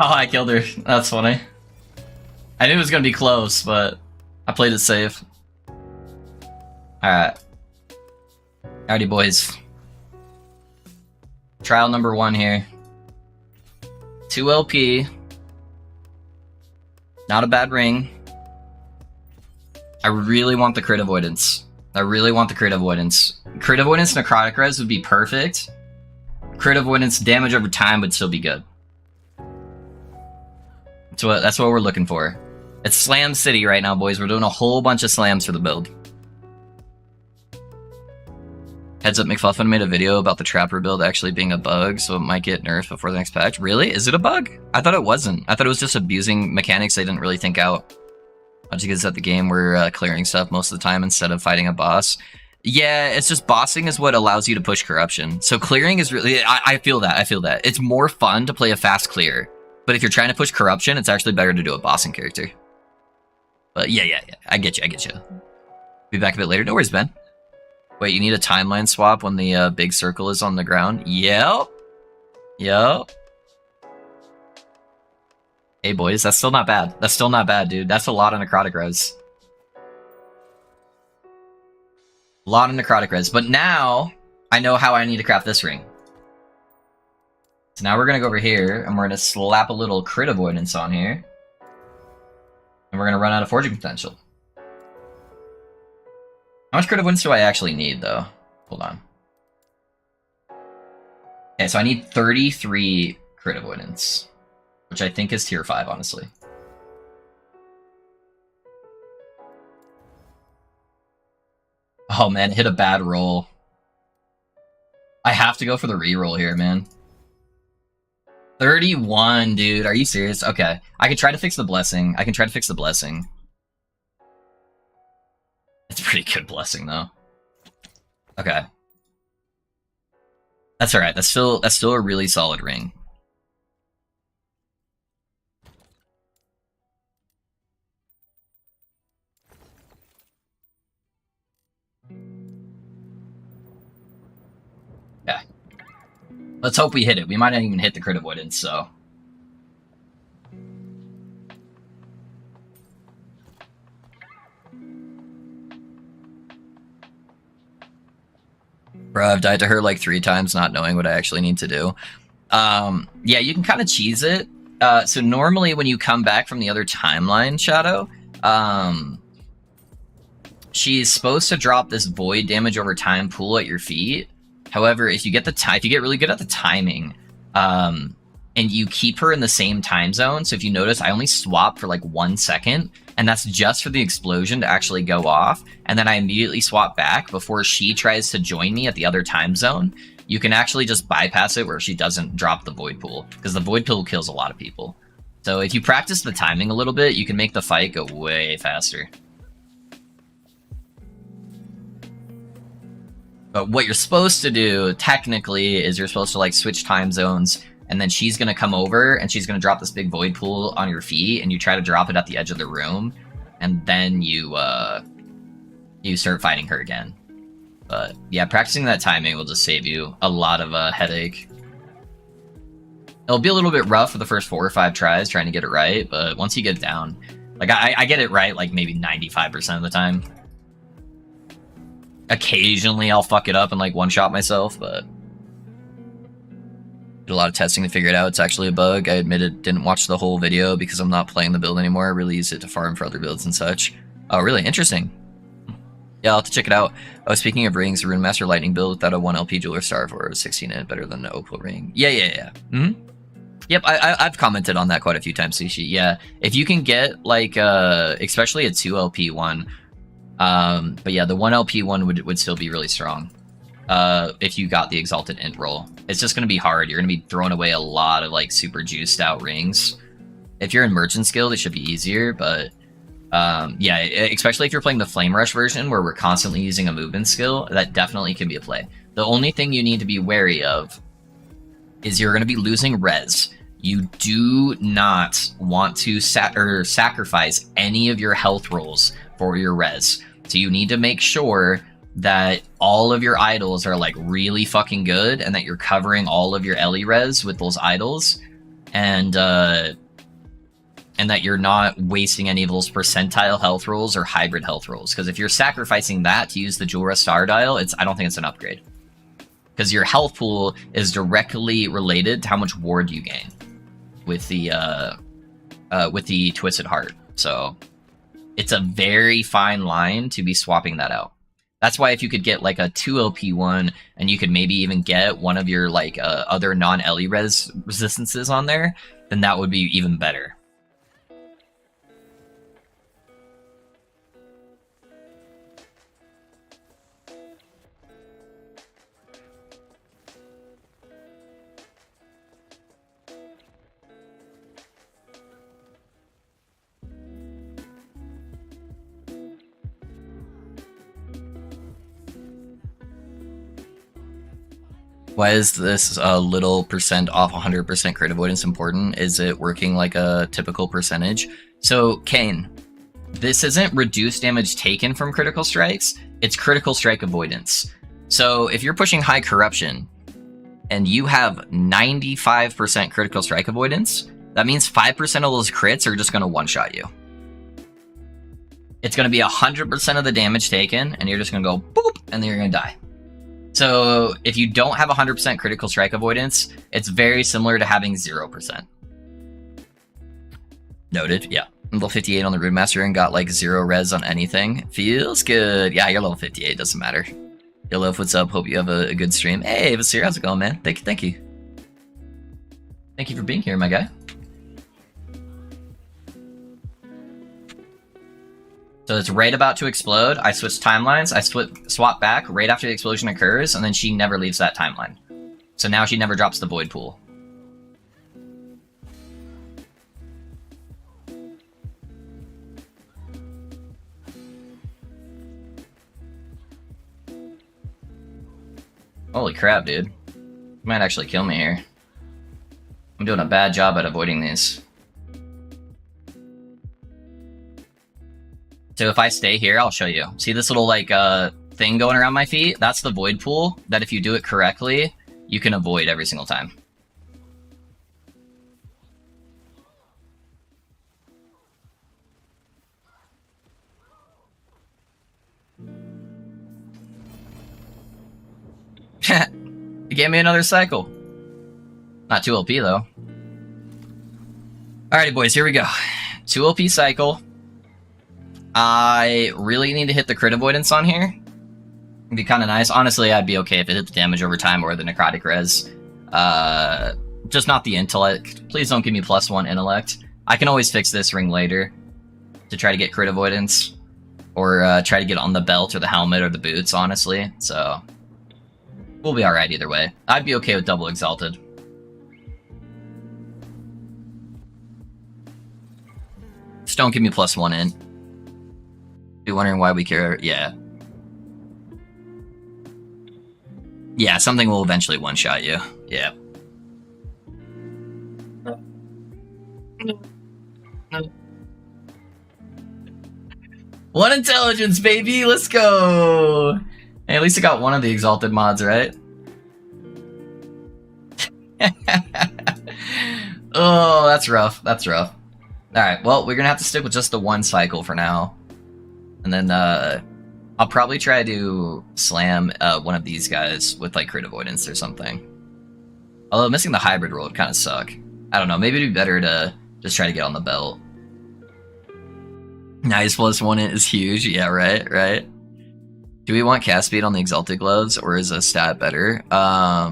Oh, I killed her. That's funny. I knew it was gonna be close, but I played it safe. Alright. Alrighty, boys. Trial number 1 here. 2 LP. Not a bad ring. I really want the crit avoidance. Crit avoidance, necrotic res would be perfect. Crit avoidance, damage over time would still be good. So that's what we're looking for. It's Slam City right now, boys. We're doing a whole bunch of slams for the build. Heads up, McFuffin made a video about the Trapper build actually being a bug, so it might get nerfed before the next patch. Really? Is it a bug? I thought it wasn't. I thought it was just abusing mechanics they didn't really think out. Bunch of kids at the game were clearing stuff most of the time instead of fighting a boss. Yeah, it's just bossing is what allows you to push corruption. So clearing is really... I feel that. It's more fun to play a fast clear. But if you're trying to push corruption, it's actually better to do a bossing character. But yeah. I get you. Be back a bit later. No worries, Ben. Wait, you need a timeline swap when the big circle is on the ground? Yep. Hey, boys, that's still not bad. Dude. That's a lot of necrotic res. But now, I know how I need to craft this ring. So now we're going to go over here, and we're going to slap a little crit avoidance on here. And we're going to run out of forging potential. How much crit avoidance do I actually need, though? Hold on. Okay, so I need 33 crit avoidance. Which I think is tier 5, honestly. Oh, man, hit a bad roll. I have to go for the reroll here, man. 31, dude. Are you serious? Okay. I can try to fix the blessing. It's a pretty good blessing, though. Okay. That's alright. That's still a really solid ring. Yeah. Let's hope we hit it. We might not even hit the crit avoidance, so... Bro, I've died to her like 3 times not knowing what I actually need to do. Yeah, you can kind of cheese it. So normally when you come back from the other timeline, Shadow, she's supposed to drop this void damage over time pool at your feet. However, if you get really good at the timing, and you keep her in the same time zone, so if you notice, I only swap for like 1 second, and that's just for the explosion to actually go off, and then I immediately swap back before she tries to join me at the other time zone. You can actually just bypass it where she doesn't drop the void pool, because the void pool kills a lot of people. So if you practice the timing a little bit, you can make the fight go way faster. But what you're supposed to do, technically, is you're supposed to like switch time zones, and then she's going to come over, and she's going to drop this big void pool on your feet, and you try to drop it at the edge of the room, and then you start fighting her again. But yeah, practicing that timing will just save you a lot of headache. It'll be a little bit rough for the first 4 or 5 tries trying to get it right, but once you get it down, like I get it right like maybe 95% of the time. Occasionally I'll fuck it up and like one-shot myself, but did a lot of testing to figure it out. It's actually a bug. I admit it, didn't watch the whole video because I'm not playing the build anymore. I really use it to farm for other builds and such. Oh, really? Interesting. Yeah, I'll have to check it out. Oh, speaking of rings, the Rune Master Lightning build without a 1 LP Jeweler Star for a 16 hit better than an Opal ring. Yeah. Yep, I've commented on that quite a few times, Sushi. Yeah, if you can get like especially a 2 LP one, but yeah, the 1 LP one would still be really strong. If you got the Exalted Int roll, it's just gonna be hard. You're gonna be throwing away a lot of like super juiced out rings. If you're in Merchant's Guild, it should be easier, but yeah, especially if you're playing the Flame Rush version where we're constantly using a movement skill, that definitely can be a play. The only thing you need to be wary of is you're going to be losing res. You do not want to sacrifice any of your health rolls for your res. So you need to make sure that all of your idols are like really fucking good and that you're covering all of your Ellie res with those idols, and that you're not wasting any of those percentile health rolls or hybrid health rolls. Because if you're sacrificing that to use the Jewel Star Dial, I don't think it's an upgrade. Because your health pool is directly related to how much ward you gain with the Twisted Heart. So it's a very fine line to be swapping that out. That's why if you could get like a 2 LP one, and you could maybe even get one of your like other non-Ellie resistances on there, then that would be even better. Why is this little percent off 100% crit avoidance important? Is it working like a typical percentage? So, Kane, this isn't reduced damage taken from critical strikes, it's critical strike avoidance. So if you're pushing high corruption and you have 95% critical strike avoidance, that means 5% of those crits are just going to one-shot you. It's going to be 100% of the damage taken, and you're just going to go boop, and then you're going to die. So if you don't have 100% critical strike avoidance, it's very similar to having 0%. Noted, yeah. I'm level 58 on the Rune Master and got like 0 res on anything. Feels good. Yeah, you're level 58, doesn't matter. Yo, Love, what's up? Hope you have a good stream. Hey, Vasir, how's it going, man? Thank you. Thank you for being here, my guy. So it's right about to explode. I switch timelines. I swap back right after the explosion occurs, and then she never leaves that timeline. So now she never drops the void pool. Holy crap, dude. You might actually kill me here. I'm doing a bad job at avoiding these. So if I stay here, I'll show you. See this little like thing going around my feet? That's the void pool that if you do it correctly, you can avoid every single time. You gave me another cycle. Not 2 LP though. Alrighty boys, here we go. 2 LP cycle. I really need to hit the crit avoidance on here. It'd be kind of nice. Honestly, I'd be okay if it hit the damage over time or the necrotic res. Just not the intellect. Please don't give me +1 intellect. I can always fix this ring later to try to get crit avoidance. Or try to get on the belt or the helmet or the boots, honestly. So we'll be alright either way. I'd be okay with double exalted. Just don't give me +1 int. You're wondering why we care? Yeah. Yeah, something will eventually one-shot you. Yeah. One intelligence, baby! Let's go! Hey, at least I got one of the exalted mods, right? Oh, that's rough. That's rough. Alright, well, we're gonna have to stick with just the one cycle for now. And then, I'll probably try to slam one of these guys with, like, crit avoidance or something. Although missing the hybrid roll would kind of suck. I don't know, maybe it'd be better to just try to get on the belt. Nice +1 int is huge. Yeah, right. Do we want cast speed on the exalted gloves, or is a stat better? Are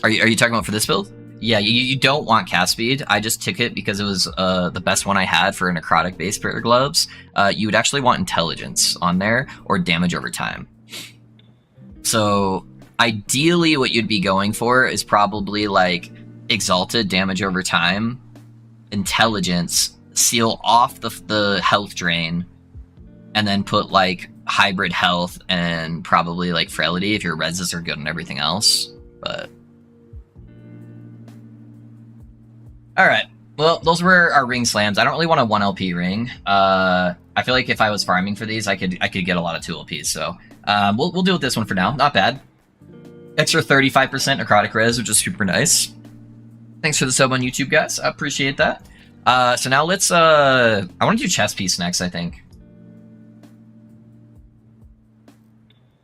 you talking about for this build? Yeah, you don't want cast speed. I just took it because it was the best one I had for necrotic based prayer gloves. You would actually want intelligence on there or damage over time. So ideally, what you'd be going for is probably like exalted damage over time, intelligence, seal off the health drain, and then put like hybrid health and probably like frailty if your reses are good and everything else. But all right. Well, those were our ring slams. I don't really want a 1 LP ring. I feel like if I was farming for these, I could get a lot of 2 LPs. So we'll deal with this one for now. Not bad. Extra 35% necrotic res, which is super nice. Thanks for the sub on YouTube, guys. I appreciate that. So now let's I want to do chest piece next, I think.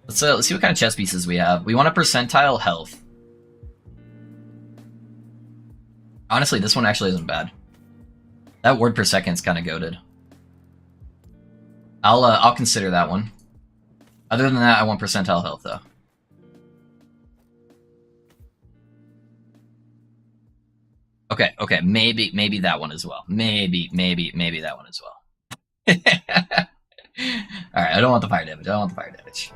Let's see what kind of chest pieces we have. We want a percentile health. Honestly, this one actually isn't bad. That word per second's kind of goated. I'll consider that one. Other than that, I want percentile health though. Okay, maybe that one as well. Maybe that one as well. All right, I don't want the fire damage.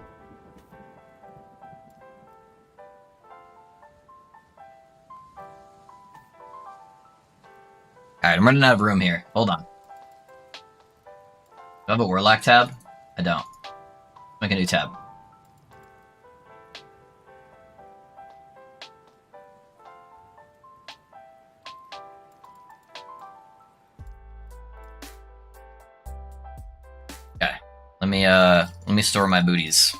Alright, I'm running out of room here. Hold on. Do I have a Warlock tab? I don't. Make a new tab. Okay. Let me store my booties.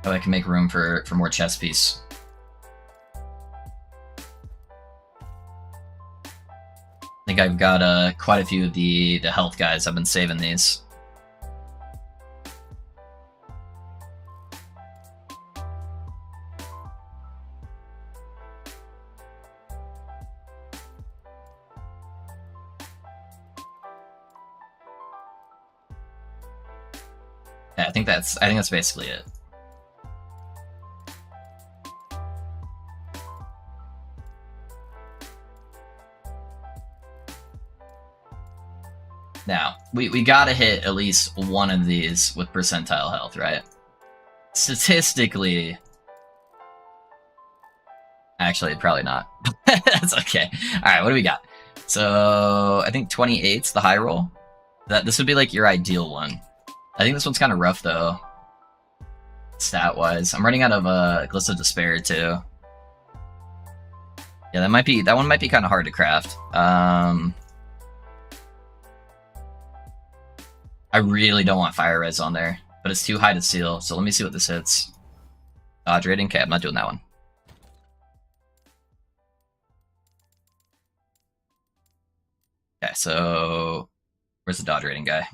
So I can make room for more chest piece. I think I've got quite a few of the health guys. I've been saving these. Yeah, I think that's basically it. Now, we gotta hit at least one of these with percentile health, right? Statistically... Actually, probably not. That's okay. Alright, what do we got? So, I think 28's the high roll. This would be like your ideal one. I think this one's kind of rough, though. Stat-wise. I'm running out of Gliss of Despair, too. Yeah, that one might be kind of hard to craft. I really don't want fire res on there, but it's too high to seal, so let me see what this hits. Dodge rating? Okay, I'm not doing that one. Okay, so... Where's the dodge rating guy?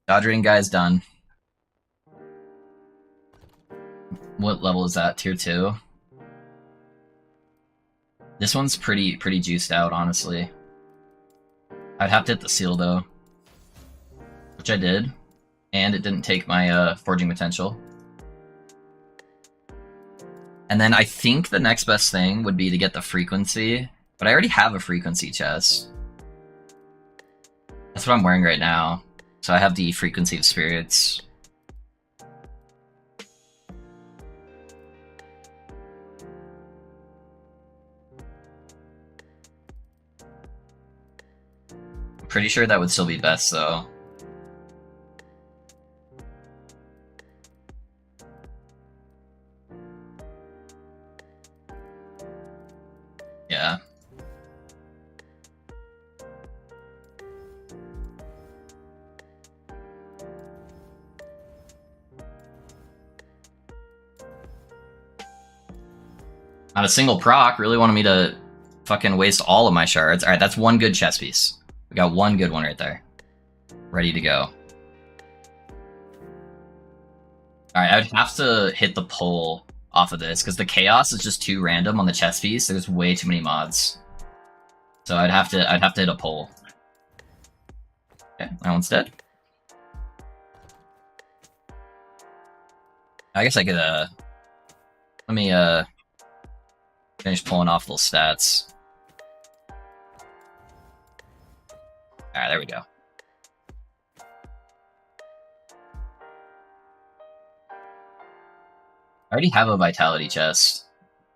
Dodge rating guy is done. What level is that? Tier 2? This one's pretty juiced out, honestly. I'd have to hit the seal, though. Which I did. And it didn't take my forging potential. And then I think the next best thing would be to get the frequency. But I already have a frequency chest. That's what I'm wearing right now. So I have the frequency of spirits. I'm pretty sure that would still be best, though. Yeah. Not a single proc. Really wanted me to fucking waste all of my shards. Alright, that's one good chest piece. We got one good one right there. Ready to go. Alright, I'd have to hit the pull off of this, because the chaos is just too random on the chest piece. There's way too many mods. So I'd have to hit a pull. Okay, that one's dead. I guess I could let me Finish pulling off little stats. Alright, there we go. I already have a vitality chest.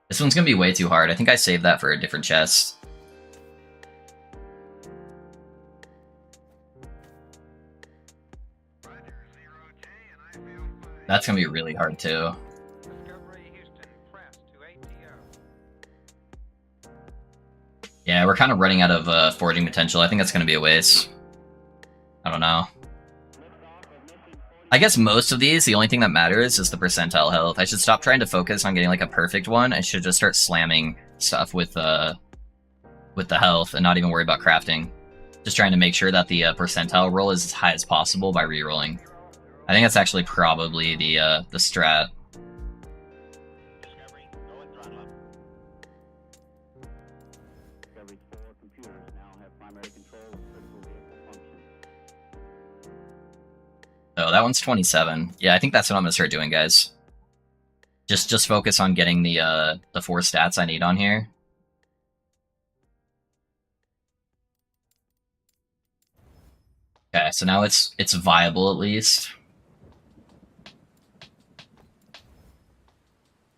This one's gonna be way too hard. I think I saved that for a different chest. That's gonna be really hard too. Yeah, we're kind of running out of forging potential. I think that's gonna be a waste. I don't know. I guess most of these, the only thing that matters is the percentile health. I should stop trying to focus on getting like a perfect one. I should just start slamming stuff with the health and not even worry about crafting. Just trying to make sure that the percentile roll is as high as possible by rerolling. I think that's actually probably the strat. Oh, that one's 27. Yeah, I think that's what I'm gonna start doing, guys. Just focus on getting the 4 stats I need on here. Okay, so now it's viable at least.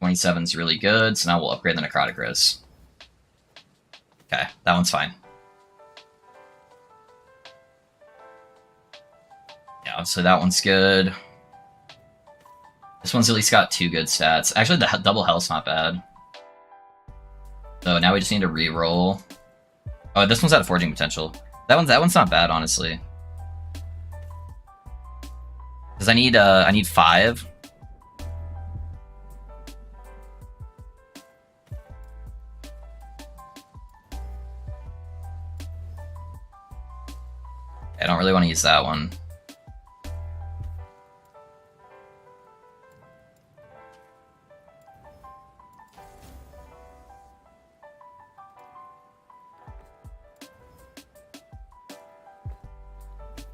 27's really good, so now we'll upgrade the necrotic res. Okay, that one's fine. Yeah, so that one's good. This one's at least got 2 good stats. Actually, the double health's not bad. So now we just need to re-roll. Oh, this one's out of forging potential. That one's not bad, honestly. Because I need 5. I don't really want to use that one.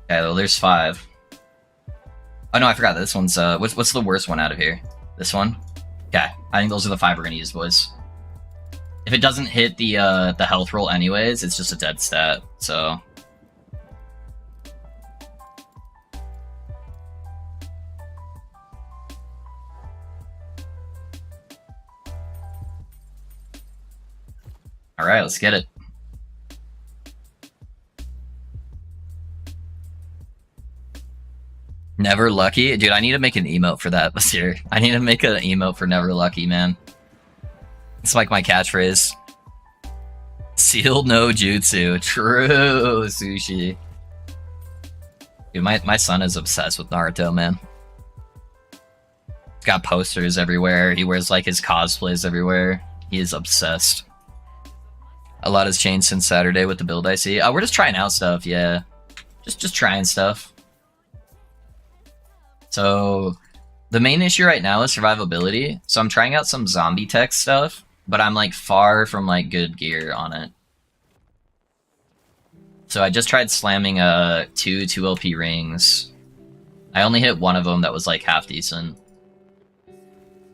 Okay, well, there's 5. Oh no, I forgot that this one's what's the worst one out of here? This one? Okay, I think those are the 5 we're gonna use, boys. If it doesn't hit the health roll anyways, it's just a dead stat, so. Alright, let's get it. Never lucky? Dude, I need to make an emote for that this year. I need to make an emote for never lucky, man. It's like my catchphrase. Sealed no jutsu. True, Sushi. Dude, my son is obsessed with Naruto, man. He's got posters everywhere. He wears like his cosplays everywhere. He is obsessed. A lot has changed since Saturday with the build I see. We're just trying out stuff, yeah. Just trying stuff. So, the main issue right now is survivability. So I'm trying out some zombie tech stuff, but I'm like far from like good gear on it. So I just tried slamming 2 2LP rings. I only hit one of them that was like half decent.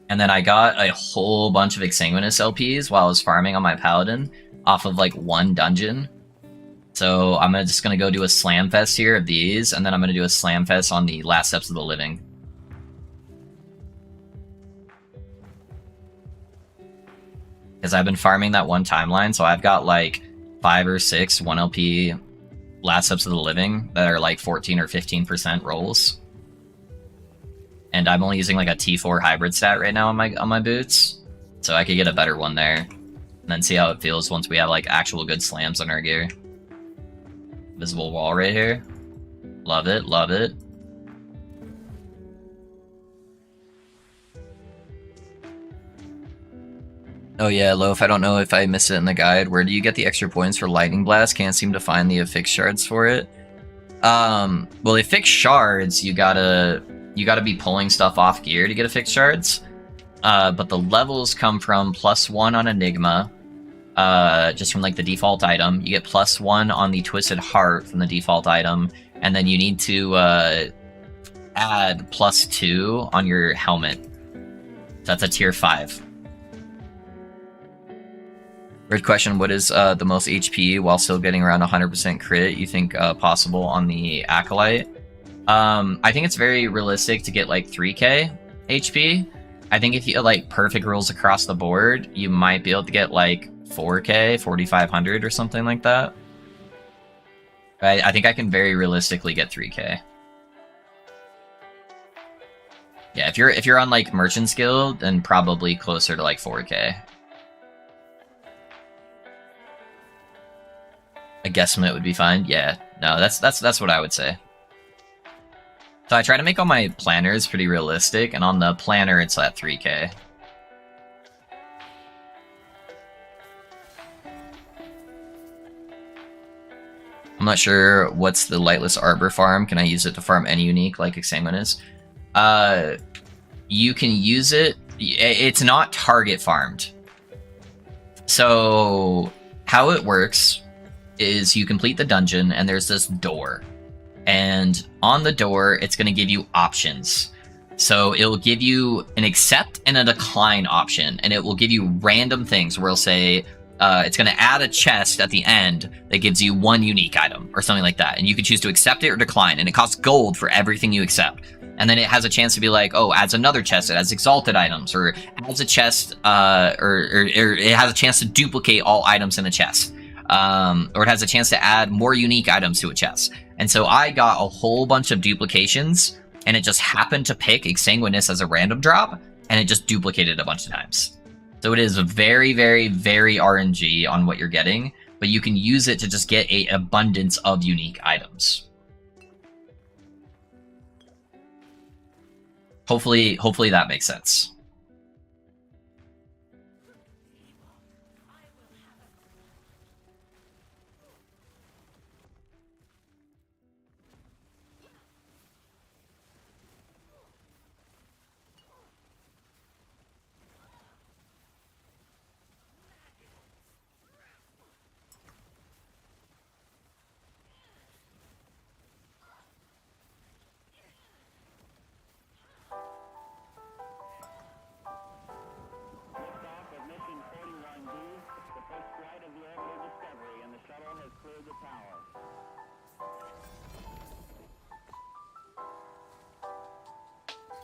And then I got a whole bunch of exsanguinous LPs while I was farming on my paladin off of like 1 dungeon. So I'm just gonna go do a slam fest here of these, and then I'm gonna do a slam fest on the last steps of the living. Because I've been farming that one timeline, so I've got like 5 or 6 1LP last steps of the living that are like 14 or 15% rolls. And I'm only using like a T4 hybrid stat right now on my boots, so I could get a better one there, and then see how it feels once we have like actual good slams on our gear. Visible wall right here. Love it, love it. Oh yeah, Loaf, I don't know if I missed it in the guide. Where do you get the extra points for Lightning Blast? Can't seem to find the affix shards for it. Well, the affix shards, you gotta be pulling stuff off gear to get affix shards. But the levels come from +1 on Enigma, just from like the default item. You get +1 on the Twisted Heart from the default item, and then you need to add +2 on your helmet. So that's a tier 5. Weird question. What is the most HP while still getting around 100% crit you think possible on the Acolyte? I think it's very realistic to get like 3k HP. I think if you like perfect rolls across the board, you might be able to get like 4k, 4500 or something like that. I think I can very realistically get 3k. Yeah, if you're on like Merchant's Guild, then probably closer to like 4k. A guesstimate would be fine. Yeah, no, that's what I would say. So I try to make all my planners pretty realistic, and on the planner it's at 3k. I'm not sure what's the Lightless Arbor farm. Can I use it to farm any unique like Exsanguinous? You can use it. It's not target farmed. So how it works is you complete the dungeon and there's this door. And on the door, it's going to give you options. So it'll give you an accept and a decline option. And it will give you random things where it'll say, it's going to add a chest at the end that gives you one unique item or something like that. And you can choose to accept it or decline. And it costs gold for everything you accept. And then it has a chance to be like, oh, adds another chest. It has exalted items, or adds a chest, or it has a chance to duplicate all items in the chest. Or it has a chance to add more unique items to a chest. And so I got a whole bunch of duplications, and it just happened to pick Exsanguinous as a random drop, and it just duplicated a bunch of times. So it is very, very, very RNG on what you're getting, but you can use it to just get an abundance of unique items. Hopefully that makes sense.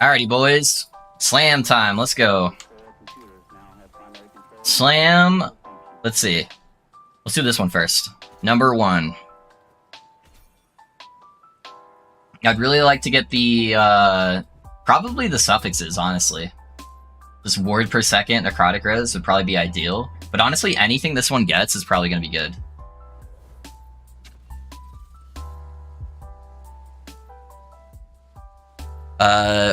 Alrighty, boys. Slam time. Let's go. Slam. Let's see. Let's do this one first. Number 1. I'd really like to get the, probably the suffixes, honestly. This word per second, necrotic res would probably be ideal. But honestly, anything this one gets is probably going to be good.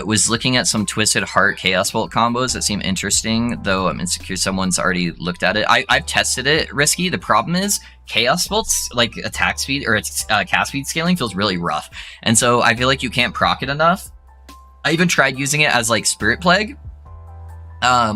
Was looking at some Twisted Heart Chaos Bolt combos that seem interesting, though I'm insecure someone's already looked at it. I've tested it, Risky. The problem is Chaos Bolt's like attack speed or its cast speed scaling feels really rough, and so I feel like you can't proc it enough. I even tried using it as like Spirit Plague,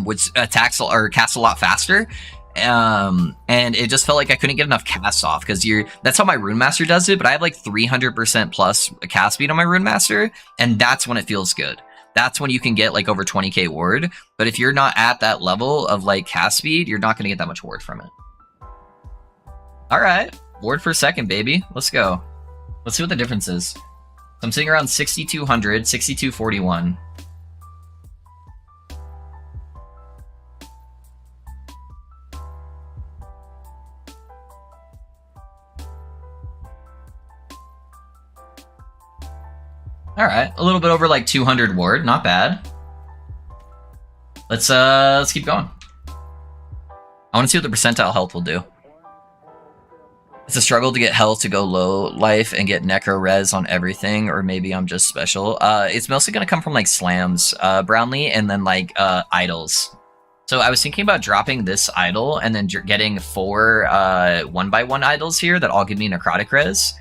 which attacks or casts a lot faster. And it just felt like I couldn't get enough casts off, because that's how my Rune Master does it, but I have like 300% plus cast speed on my Rune Master, and that's when it feels good. That's when you can get like over 20k ward, but if you're not at that level of like cast speed, you're not going to get that much ward from it. Alright, ward per second, baby. Let's go. Let's see what the difference is. So I'm sitting around 6200, 6241. Alright, a little bit over like 200 ward, not bad. Let's keep going. I want to see what the percentile health will do. It's a struggle to get health to go low life and get necro res on everything, or maybe I'm just special. It's mostly going to come from like slams, Brownlee, and then like idols. So I was thinking about dropping this idol and then getting 4 1x1 idols here that all give me necrotic res.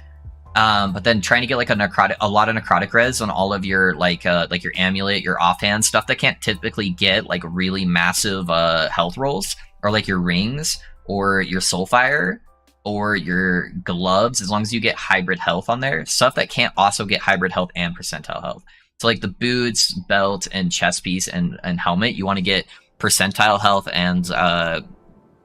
But then trying to get like a lot of necrotic res on all of your like your amulet, your offhand stuff that can't typically get like really massive health rolls, or like your rings or your soulfire or your gloves, as long as you get hybrid health on there. Stuff that can't also get hybrid health and percentile health. So like the boots, belt, and chest piece and helmet, you want to get percentile health and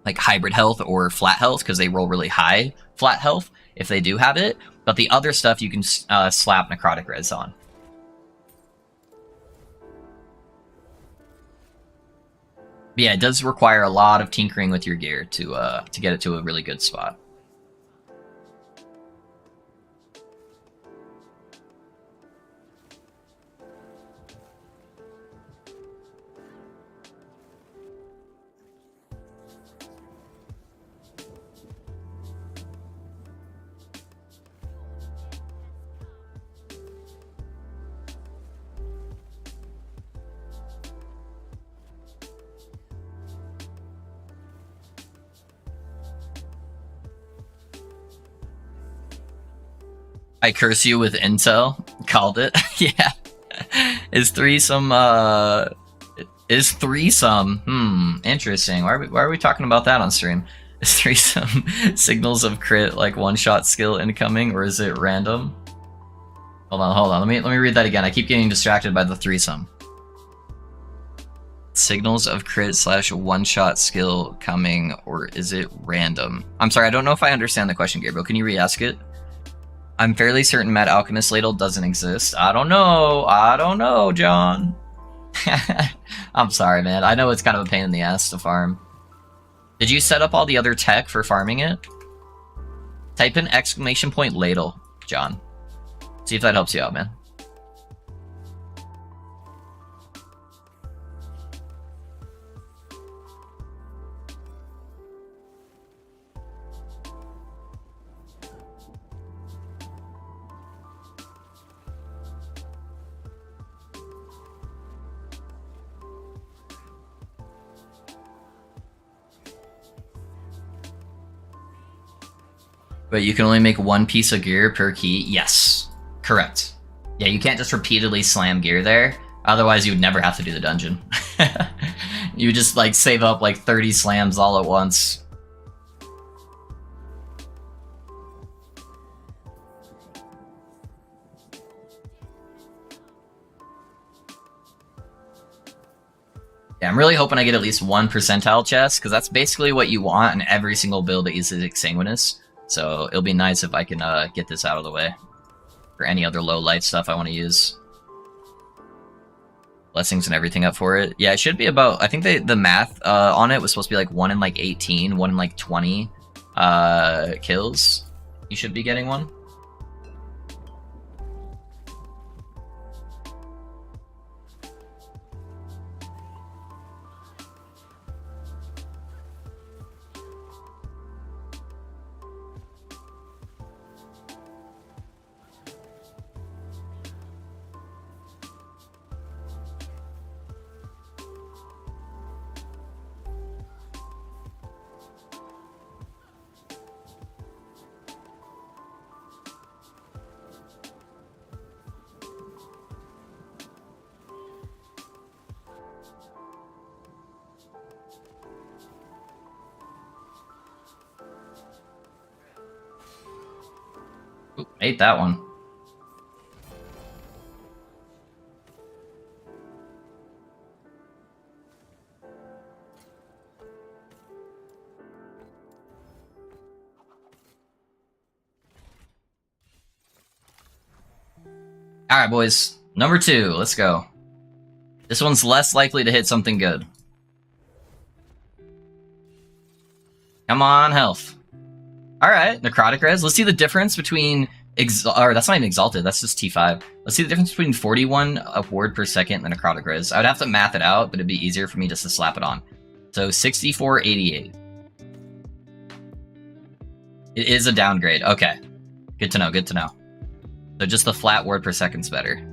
like hybrid health or flat health because they roll really high flat health if they do have it. But the other stuff you can slap necrotic res on. But yeah, it does require a lot of tinkering with your gear to get it to a really good spot. I curse you with intel. Called it. Yeah. Is threesome interesting. Why are we talking about that on stream? Is threesome signals of crit like one-shot skill incoming, or is it random? Hold on. Let me read that again. I keep getting distracted by the threesome. Signals of crit / one-shot skill coming, or is it random? I'm sorry, I don't know if I understand the question, Gabriel. Can you re-ask it? I'm fairly certain Mad Alchemist Ladle doesn't exist. I don't know, John. I'm sorry, man. I know it's kind of a pain in the ass to farm. Did you set up all the other tech for farming it? Type in ! ladle, John. See if that helps you out, man. But you can only make one piece of gear per key. Yes, correct. Yeah, you can't just repeatedly slam gear there. Otherwise, you would never have to do the dungeon. You just like save up like 30 slams all at once. Yeah, I'm really hoping I get at least 1 percentile chest, because that's basically what you want in every single build that uses Exsanguinous. So it'll be nice if I can get this out of the way for any other low life stuff I want to use. Blessings and everything up for it. Yeah, it should be about, I think the math on it was supposed to be like 1 in like 18, 1 in like 20 kills. You should be getting one. Ooh, ate that one. Alright, boys. Number 2. Let's go. This one's less likely to hit something good. Come on, health. Alright, Necrotic Res. Let's see the difference between... or that's not even Exalted, that's just T5. Let's see the difference between 41 ward per second and Necrotic Res. I would have to math it out, but it'd be easier for me just to slap it on. So 6488. It is a downgrade. Okay. Good to know, good to know. So just the flat word per second's better.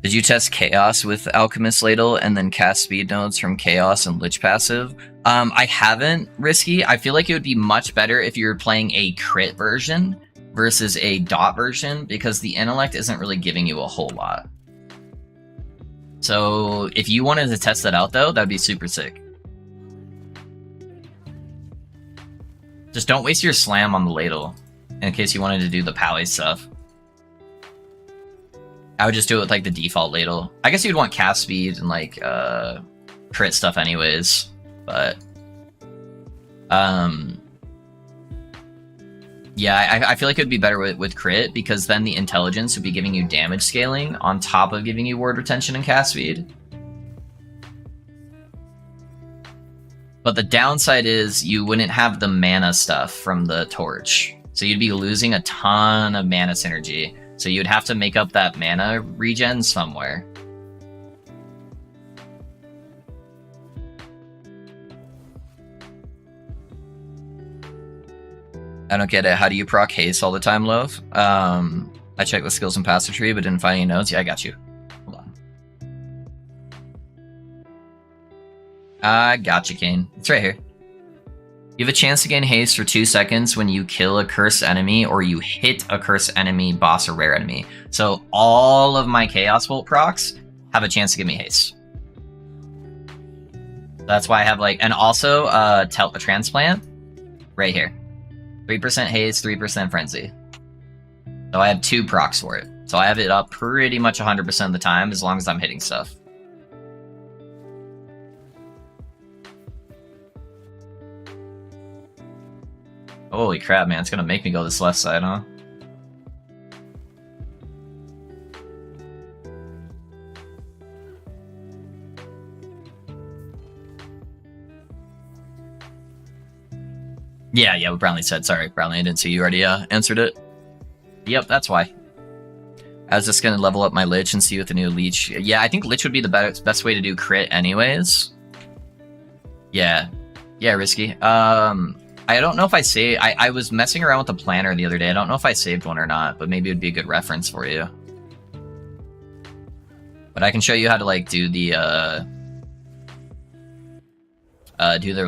Did you test Chaos with Alchemist Ladle and then cast speed nodes from Chaos and Lich passive? I haven't, Risky. I feel like it would be much better if you're playing a crit version versus a dot version, because the intellect isn't really giving you a whole lot. So if you wanted to test that out though, that'd be super sick. Just don't waste your slam on the ladle, in case you wanted to do the pally stuff. I would just do it with like the default ladle. I guess you'd want cast speed and like crit stuff anyways, but yeah, I feel like it would be better with crit, because then the intelligence would be giving you damage scaling on top of giving you ward retention and cast speed. But the downside is you wouldn't have the mana stuff from the torch. So you'd be losing a ton of mana synergy. So you'd have to make up that mana regen somewhere. I don't get it. How do you proc haste all the time, Love? I checked the skills and passive tree, but didn't find any notes. Yeah, I got you. Hold on. I got you, Kane. It's right here. You have a chance to gain haste for 2 seconds when you kill a cursed enemy or you hit a cursed enemy, boss, or rare enemy. So all of my Chaos Bolt procs have a chance to give me haste. That's why I have like, and also a transplant right here. 3% haste, 3% frenzy. So I have 2 procs for it. So I have it up pretty much 100% of the time as long as I'm hitting stuff. Holy crap, man. It's gonna make me go this left side, huh? Yeah, what Brownlee said. Sorry, Brownlee, I didn't see you already answered it. Yep, that's why. I was just gonna level up my Lich and see what the new Leech... Yeah, I think Lich would be the best way to do crit anyways. Yeah, Risky. I don't know if I saved... I was messing around with the planner the other day. I don't know if I saved one or not, but maybe it would be a good reference for you. But I can show you how to, like, do the,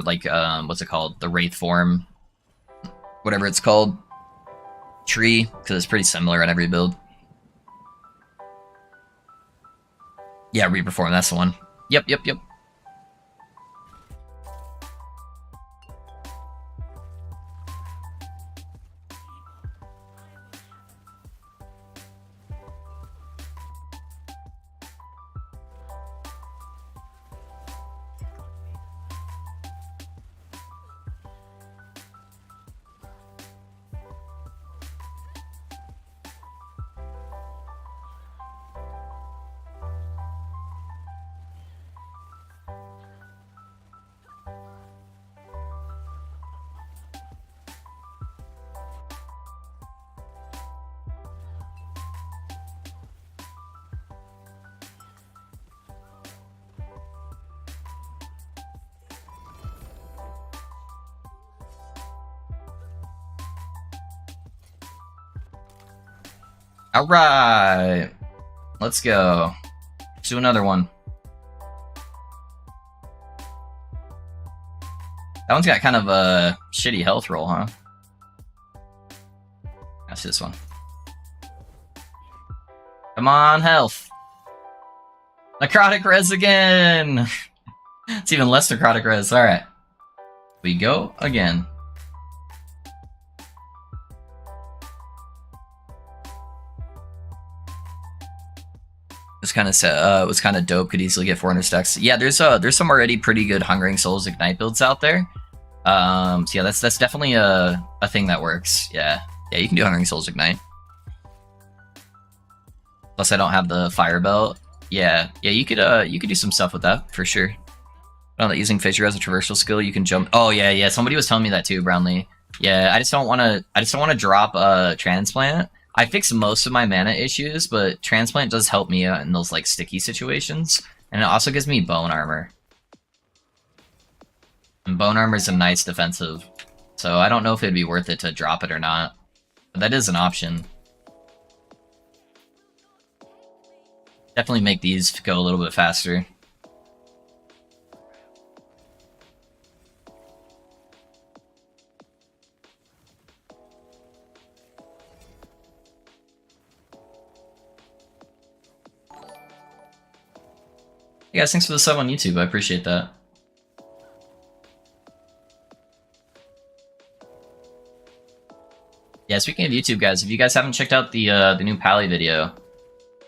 like, what's it called? The Wraith form. Whatever it's called. Tree, because it's pretty similar on every build. Yeah, Reaper form, that's the one. Yep. Alright. Let's go. Let's do another one. That one's got kind of a shitty health roll, huh? That's this one. Come on, health. Necrotic res again! It's even less necrotic res. Alright. We go again. Was kind of dope. Could easily get 400 stacks. Yeah, there's some already pretty good Hungering Souls Ignite builds out there. So yeah, that's definitely a thing that works. Yeah, you can do Hungering Souls Ignite. Plus, I don't have the Fire Belt. Yeah, you could do some stuff with that for sure. I know that using Fissure as a traversal skill, you can jump. Oh yeah. Somebody was telling me that too, Brownlee. Yeah, I just don't want to drop a transplant. I fix most of my mana issues, but transplant does help me out in those like sticky situations, and it also gives me bone armor. And bone armor is a nice defensive, so I don't know if it'd be worth it to drop it or not. But that is an option. Definitely make these go a little bit faster. Hey guys, thanks for the sub on YouTube. I appreciate that. Yeah, speaking of YouTube, guys, if you guys haven't checked out the new Pally video,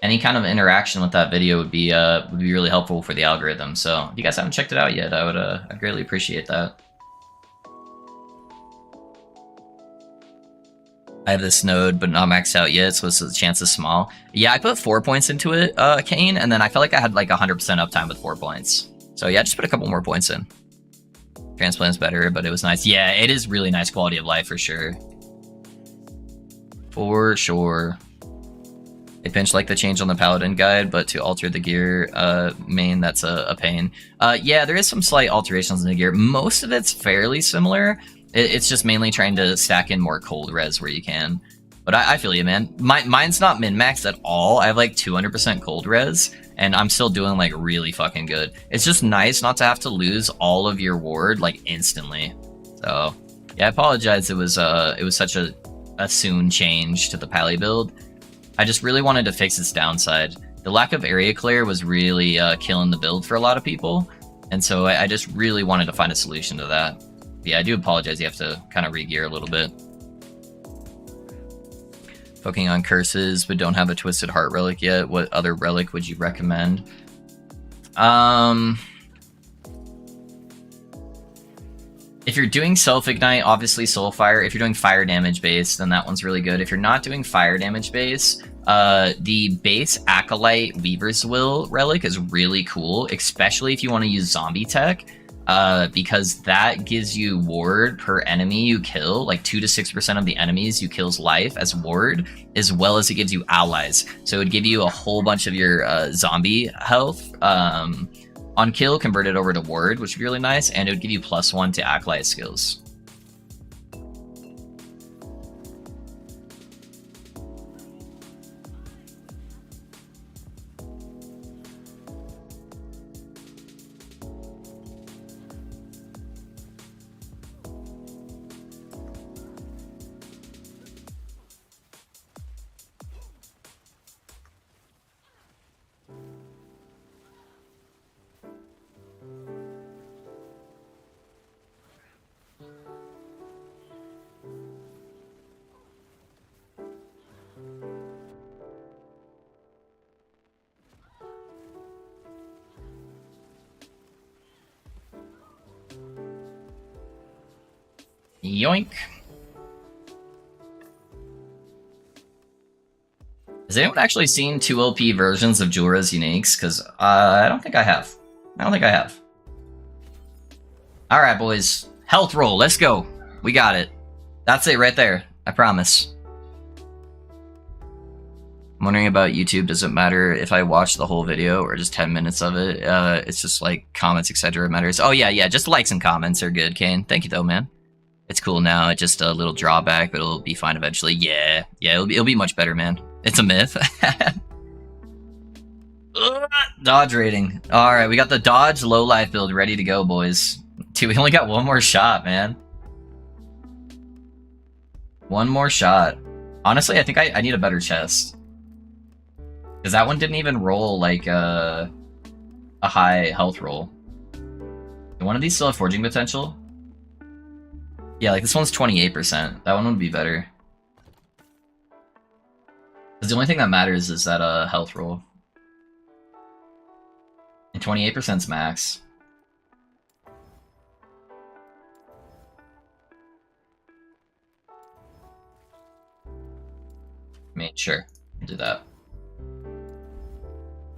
any kind of interaction with that video would be really helpful for the algorithm. So if you guys haven't checked it out yet, I'd greatly appreciate that. I have this node, but not maxed out yet, so the chance is small. Yeah, I put 4 points into it, Kane, and then I felt like I had like 100% uptime with 4 points. So yeah, just put a couple more points in. Transplant's better, but it was nice. Yeah, it is really nice quality of life for sure. For sure. They pinch like the change on the Paladin guide, but to alter the gear main, that's a pain. Yeah, there is some slight alterations in the gear. Most of it's fairly similar. It's just mainly trying to stack in more cold res where you can. But I feel you, man. Mine's not min-maxed at all. I have like 200% cold res, and I'm still doing like really fucking good. It's just nice not to have to lose all of your ward like instantly. So yeah, I apologize. It was such a soon change to the Pally build. I just really wanted to fix its downside. The lack of area clear was really killing the build for a lot of people, and so I just really wanted to find a solution to that. But yeah, I do apologize. You have to kind of re-gear a little bit. Focusing on curses, but don't have a Twisted Heart relic yet. What other relic would you recommend? If you're doing Self-Ignite, obviously Soulfire. If you're doing fire damage base, then that one's really good. If you're not doing fire damage base, the base Acolyte Weaver's Will relic is really cool, especially if you want to use zombie tech, because that gives you ward per enemy you kill, like 2 to 6% of the enemies you kill's life as ward, as well as it gives you allies. So it would give you a whole bunch of your zombie health on kill converted over to ward, which would be really nice, and it would give you +1 to Acolyte skills. Yoink. Has anyone actually seen 2 LP versions of Jorah's Uniques? Because I don't think I have. Alright, boys. Health roll. Let's go. We got it. That's it right there. I promise. I'm wondering about YouTube. Does it matter if I watch the whole video or just 10 minutes of it? It's just like comments, etc. matters. Oh, yeah. Just likes and comments are good, Kane. Thank you, though, man. It's cool now. It's just a little drawback, but it'll be fine eventually. Yeah, it'll be much better, man. It's a myth. Dodge rating. All right, we got the dodge low life build ready to go, boys. Dude, we only got one more shot, man. One more shot. Honestly, I think I need a better chest, because that one didn't even roll like a high health roll. Do one of these still have forging potential? Yeah, like this one's 28%. That one would be better. Because the only thing that matters is that health roll. And 28%'s max. I mean, sure. I'll do that.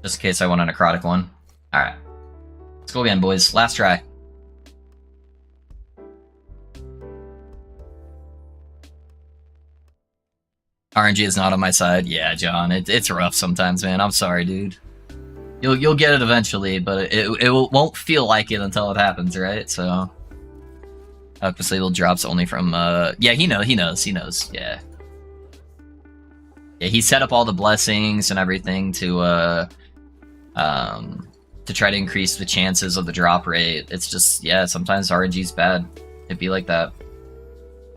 Just in case I want a necrotic one. Alright. Let's go again, boys. Last try. RNG is not on my side. Yeah, John, it's rough sometimes, man. I'm sorry, dude. You'll get it eventually, but it won't feel like it until it happens, right? So, disable drops only from yeah, he knows. Yeah, he set up all the blessings and everything to try to increase the chances of the drop rate. It's just, yeah, sometimes RNG's bad. It'd be like that.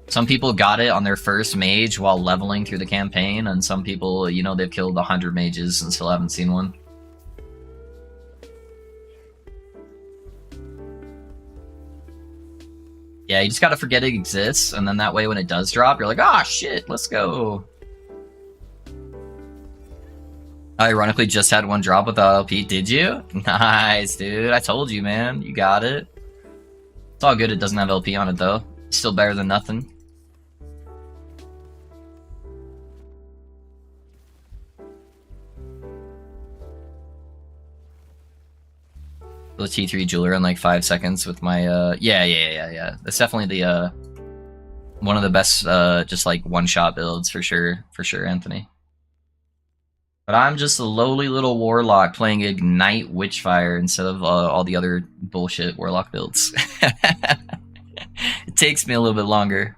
Some people got it on their first mage while leveling through the campaign, and some people, you know, they've killed 100 mages and still haven't seen one. Yeah, you just gotta forget it exists, and then that way when it does drop, you're like, ah, shit, let's go. I ironically just had one drop without LP. Did you? Nice, dude. I told you, man. You got it. It's all good. It doesn't have LP on it, though. Still better than nothing. The T3 jeweler in like 5 seconds with my yeah. That's definitely the one of the best just like one-shot builds for sure, Anthony. But I'm just a lowly little warlock playing Ignite Witchfire instead of all the other bullshit warlock builds. It takes me a little bit longer.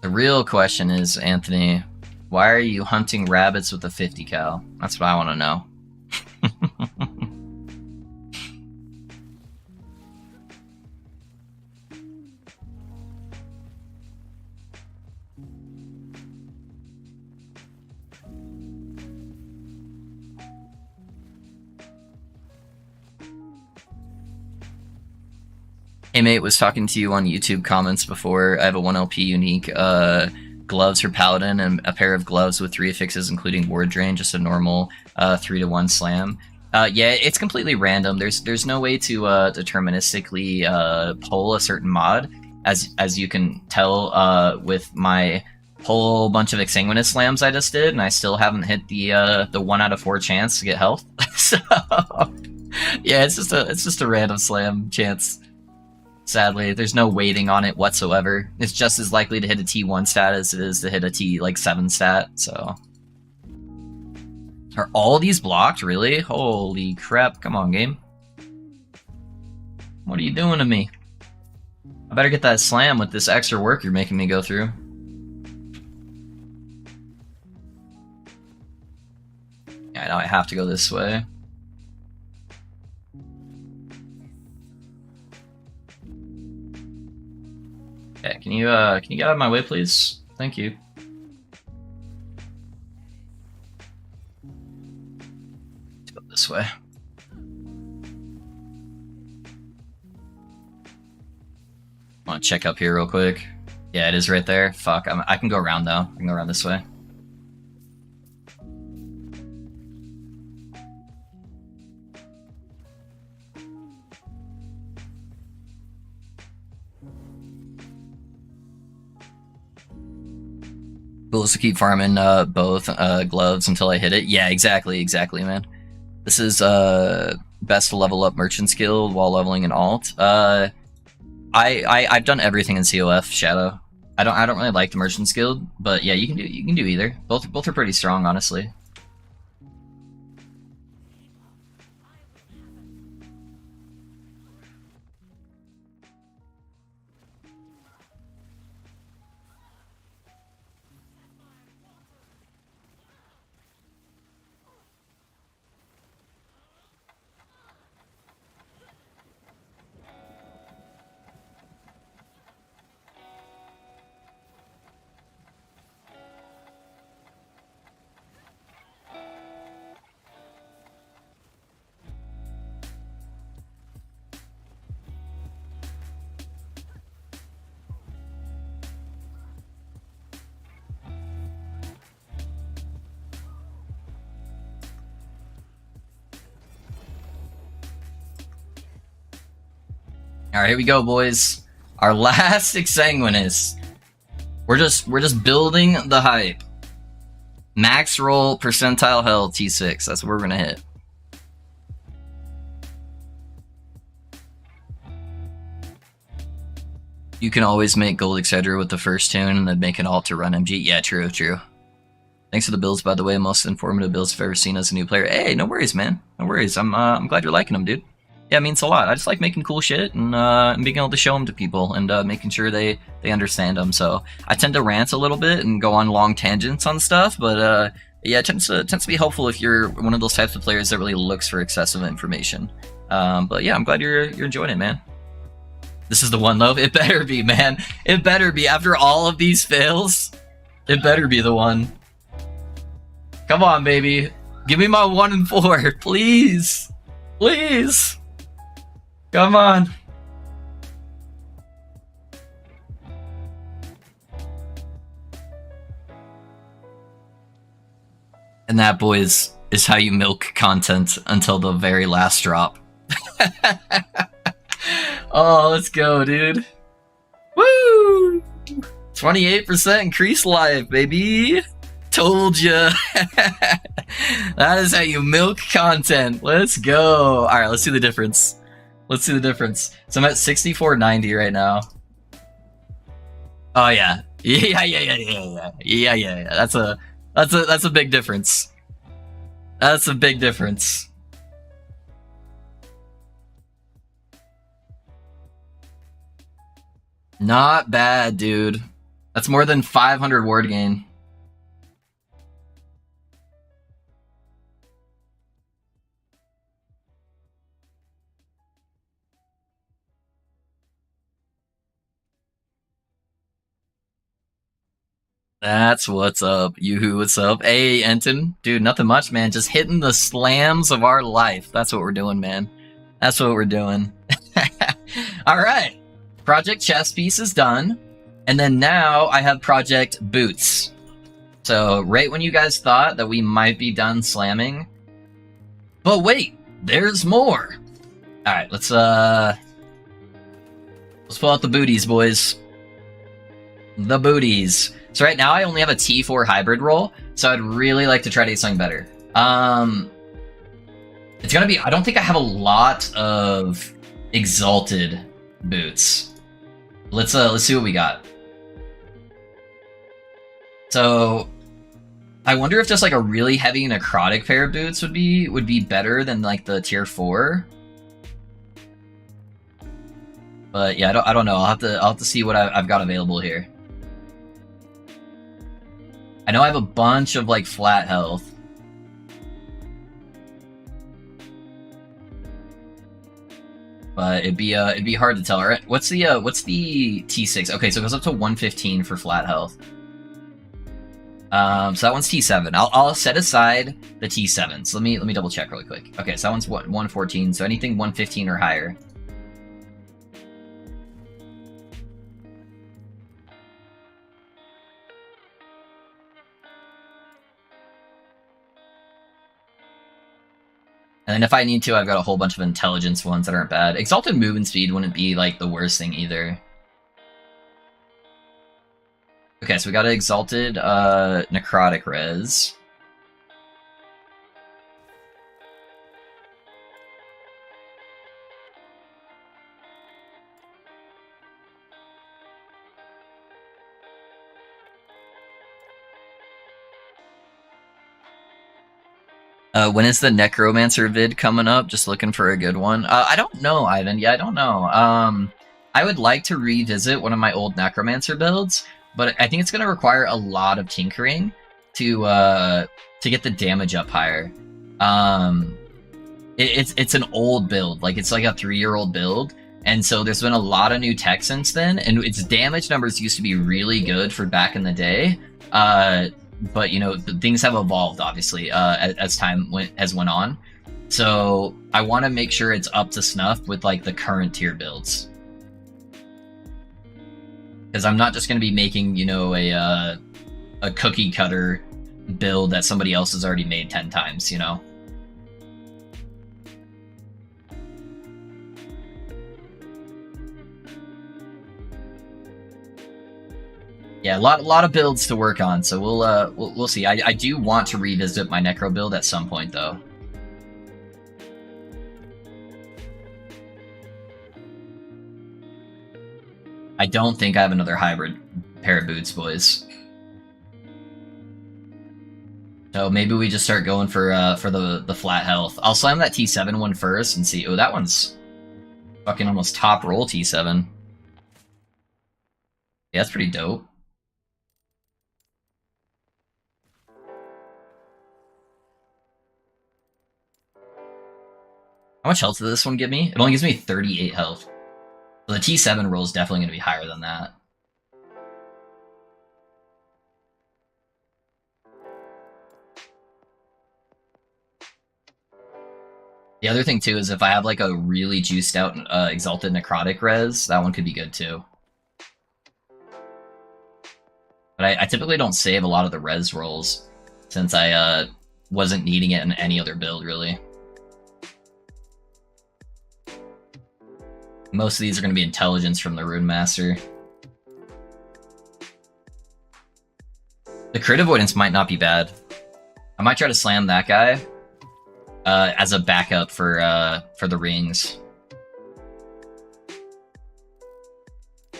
The real question is, Anthony, why are you hunting rabbits with a 50 cal? That's what I want to know. Hey mate, was talking to you on YouTube comments before. I have a 1LP unique gloves for Paladin and a pair of gloves with 3 affixes including Ward Drain, just a normal 3-to-1 slam. Yeah, it's completely random. There's no way to deterministically pull a certain mod, as you can tell with my whole bunch of Exsanguinous slams I just did, and I still haven't hit the 1 out of 4 chance to get health. So yeah, it's just a random slam chance. Sadly, there's no weighting on it whatsoever. It's just as likely to hit a T1 stat as it is to hit a T7 stat, so. Are all these blocked, really? Holy crap, come on, game. What are you doing to me? I better get that slam with this extra work you're making me go through. Yeah, now I have to go this way. Yeah, can you get out of my way, please? Thank you. Let's go this way. I want to check up here real quick. Yeah, it is right there. Fuck, I can go around though. I can go around this way. Cool is to keep farming both gloves until I hit it. Yeah, exactly, man. This is best to level up merchant skill while leveling an alt. I've done everything in COF Shadow. I don't really like the merchant skill, but yeah, you can do either. Both are pretty strong, honestly. Alright, here we go, boys. Our last Exsanguinous. We're just building the hype. Max roll percentile health T6. That's what we're gonna hit. You can always make gold Excedra with the first tune and then make an alt to run MG. Yeah, true. Thanks for the builds, by the way. Most informative builds I've ever seen as a new player. Hey, no worries, man. No worries. I'm glad you're liking them, dude. Yeah, it means a lot. I just like making cool shit and being able to show them to people and making sure they understand them. So I tend to rant a little bit and go on long tangents on stuff, but yeah, it tends to be helpful if you're one of those types of players that really looks for excessive information. But yeah, I'm glad you're enjoying it, man. This is the one, Love. It better be, man. It better be. After all of these fails, it better be the one. Come on, baby. Give me my 1 and 4, please. Please. Come on. And that, boys, is how you milk content until the very last drop. Oh, let's go, dude. Woo! 28% increased life, baby. Told ya. That is how you milk content. Let's go. All right, let's see the difference. Let's see the difference. So I'm at 64.90 right now. Oh yeah. Yeah. That's a big difference. That's a big difference. Not bad, dude. That's more than 500 ward gain. That's what's up. Yoo-hoo, what's up? Hey, Enton. Dude, nothing much, man. Just hitting the slams of our life. That's what we're doing, man. That's what we're doing. Alright. Project chess piece is done. And then now I have project boots. So right when you guys thought that we might be done slamming. But wait, there's more. Alright, let's pull out the booties, boys. The booties. So right now I only have a T4 hybrid roll, so I'd really like to try to get something better. It's gonna be, I don't think I have a lot of exalted boots. Let's see what we got. So I wonder if just like a really heavy necrotic pair of boots would be better than like the tier 4. But yeah, I don't know. I'll have to see what I've got available here. I know I have a bunch of like flat health. But it'd be hard to tell. All right, what's the T6? Okay, so it goes up to 115 for flat health. So that one's T7. I'll set aside the T7. So let me double check really quick. Okay, so that one's 114. So anything 115 or higher. And then if I need to, I've got a whole bunch of intelligence ones that aren't bad. Exalted movement speed wouldn't be like the worst thing either. Okay, so we got an exalted necrotic res. When is the Necromancer vid coming up? Just looking for a good one. I don't know, Ivan. Yeah, I don't know. I would like to revisit one of my old Necromancer builds, but I think it's going to require a lot of tinkering to get the damage up higher. It's an old build. Like, it's like a 3-year-old build, and so there's been a lot of new tech since then, and its damage numbers used to be really good for back in the day. But you know, things have evolved obviously as time has went on. So I want to make sure it's up to snuff with like the current tier builds, because I'm not just going to be making, you know, a cookie cutter build that somebody else has already made 10 times. You know. Yeah, a lot of builds to work on, so we'll see. I do want to revisit my Necro build at some point, though. I don't think I have another hybrid pair of boots, boys. So maybe we just start going for the flat health. I'll slam that T7 one first and see. Oh, that one's fucking almost top roll T7. Yeah, that's pretty dope. How much health does this one give me? It only gives me 38 health. So the T7 roll is definitely going to be higher than that. The other thing too is if I have like a really juiced out exalted necrotic res, that one could be good too. But I typically don't save a lot of the res rolls since I wasn't needing it in any other build really. Most of these are going to be intelligence from the Rune Master. The crit avoidance might not be bad. I might try to slam that guy as a backup for the rings.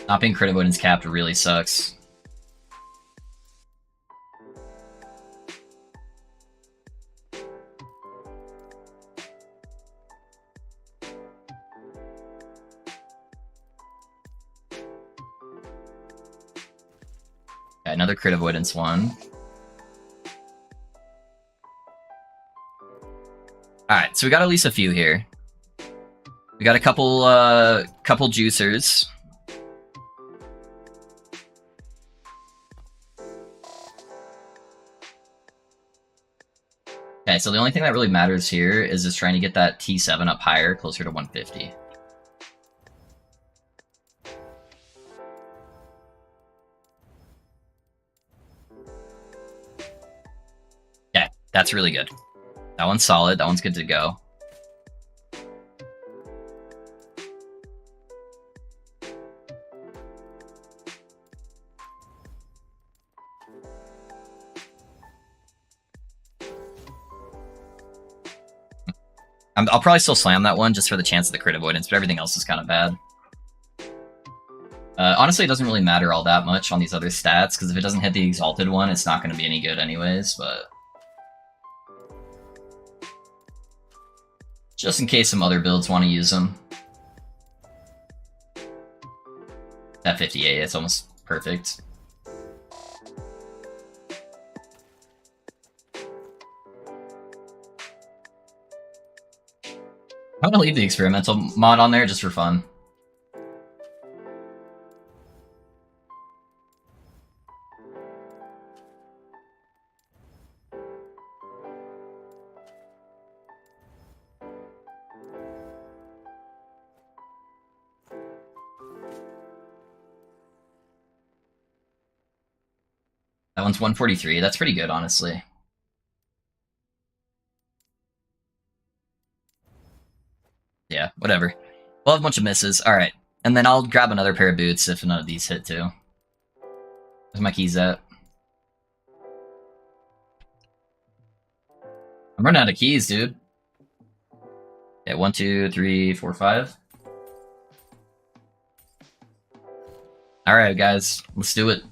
Not being crit avoidance capped really sucks. Okay, another crit avoidance one. Alright, so we got at least a few here. We got a couple juicers. Okay, so the only thing that really matters here is just trying to get that T7 up higher, closer to 150. Okay, that's really good. That one's solid. That one's good to go. I'll probably still slam that one just for the chance of the crit avoidance, but everything else is kind of bad. Honestly, it doesn't really matter all that much on these other stats, because if it doesn't hit the exalted one, it's not going to be any good anyways, but... just in case some other builds want to use them. That 58, it's almost perfect. I'm gonna leave the experimental mod on there just for fun. That one's 143. That's pretty good, honestly. Yeah, whatever. We'll have a bunch of misses. Alright. And then I'll grab another pair of boots if none of these hit, too. Where's my keys at? I'm running out of keys, dude. Yeah, 1, 2, 3, 4, 5. Alright, guys. Let's do it.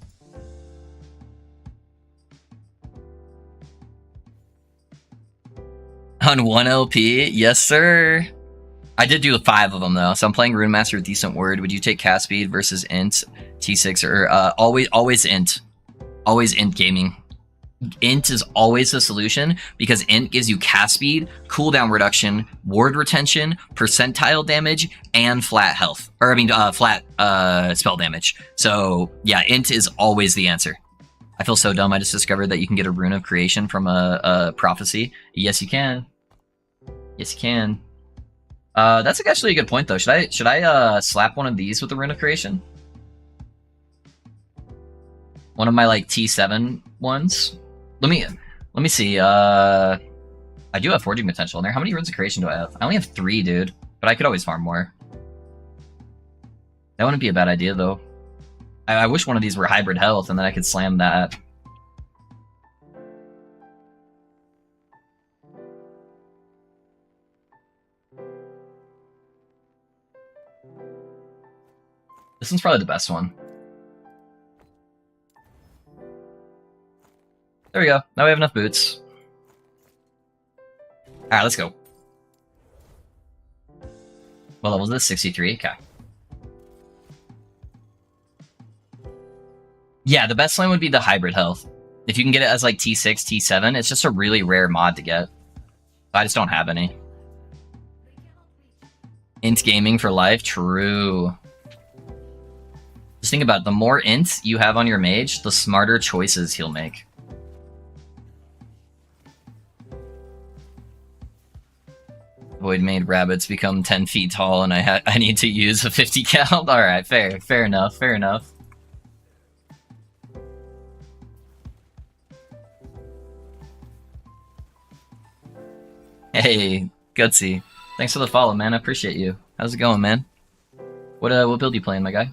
On 1 LP? Yes, sir. I did do 5 of them, though. So I'm playing Rune Master with Decent Word. Would you take cast speed versus int, T6, or always int? Always int gaming. Int is always the solution because int gives you cast speed, cooldown reduction, ward retention, percentile damage, and flat health. Or, I mean, flat spell damage. So, yeah, int is always the answer. I feel so dumb. I just discovered that you can get a Rune of Creation from a prophecy. Yes, you can. Yes, you can. That's actually a good point, though. Should I slap one of these with the Rune of Creation? One of my, like, T7 ones? Let me see. I do have forging potential in there. How many Runes of Creation do I have? I only have 3, dude. But I could always farm more. That wouldn't be a bad idea, though. I wish one of these were hybrid health, and then I could slam that. This one's probably the best one. There we go. Now we have enough boots. Alright, let's go. What level is this? 63? Okay. Yeah, the best line would be the hybrid health. If you can get it as like T6, T7, it's just a really rare mod to get. I just don't have any. Int gaming for life? True. Just think about it. The more int you have on your mage, the smarter choices he'll make. Void made rabbits become 10 feet tall, and I need to use a 50 cal. All right, fair enough, fair enough. Hey, Gutsy, thanks for the follow, man. I appreciate you. How's it going, man? What build you playing, my guy?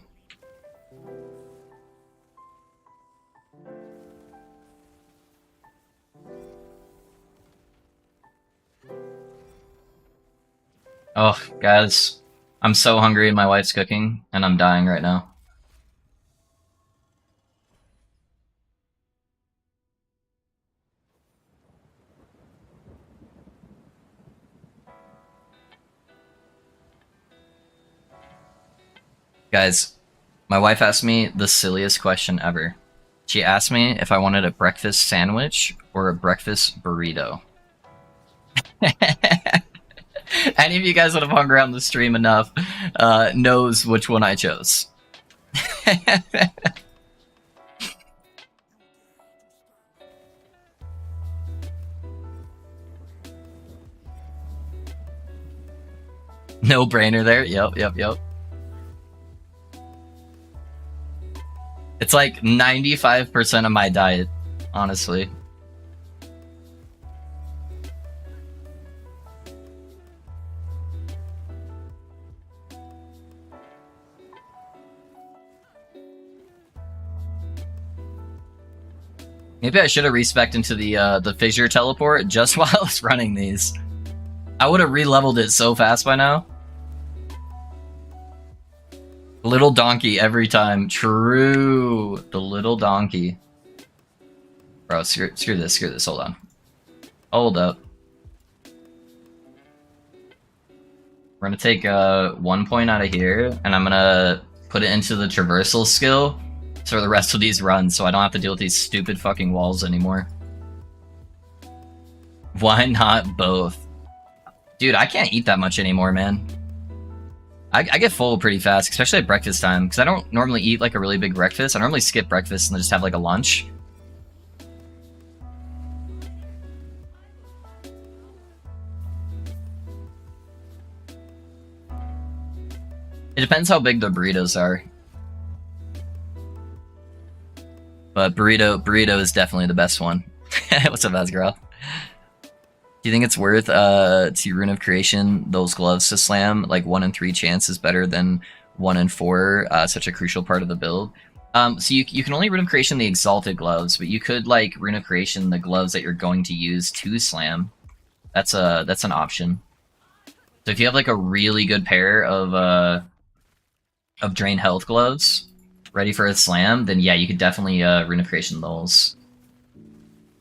Oh, guys, I'm so hungry and my wife's cooking, and I'm dying right now. Guys, my wife asked me the silliest question ever. She asked me if I wanted a breakfast sandwich or a breakfast burrito. Any of you guys that have hung around the stream enough knows which one I chose. No brainer there. Yep. It's like 95% of my diet, honestly. Maybe I should have respec'd into the fissure teleport just while I was running these. I would have re-leveled it so fast by now. Little donkey every time. True. The little donkey. Bro, screw this. Hold on. Hold up. We're gonna take 1 point out of here, and I'm gonna put it into the traversal skill so the rest of these run, so I don't have to deal with these stupid fucking walls anymore. Why not both? Dude, I can't eat that much anymore, man. I get full pretty fast, especially at breakfast time, because I don't normally eat like a really big breakfast. I normally skip breakfast and just have like a lunch. It depends how big the burritos are. But burrito is definitely the best one. What's up, Asgirl? Do you think it's worth to Rune of Creation those gloves to slam? Like 1 in 3 chance is better than 1 in 4, such a crucial part of the build. So you can only Rune of Creation the Exalted gloves, but you could like Rune of Creation the gloves that you're going to use to slam. That's an option. So if you have like a really good pair of Drain Health gloves ready for a slam, then yeah, you could definitely Rune of Creation those.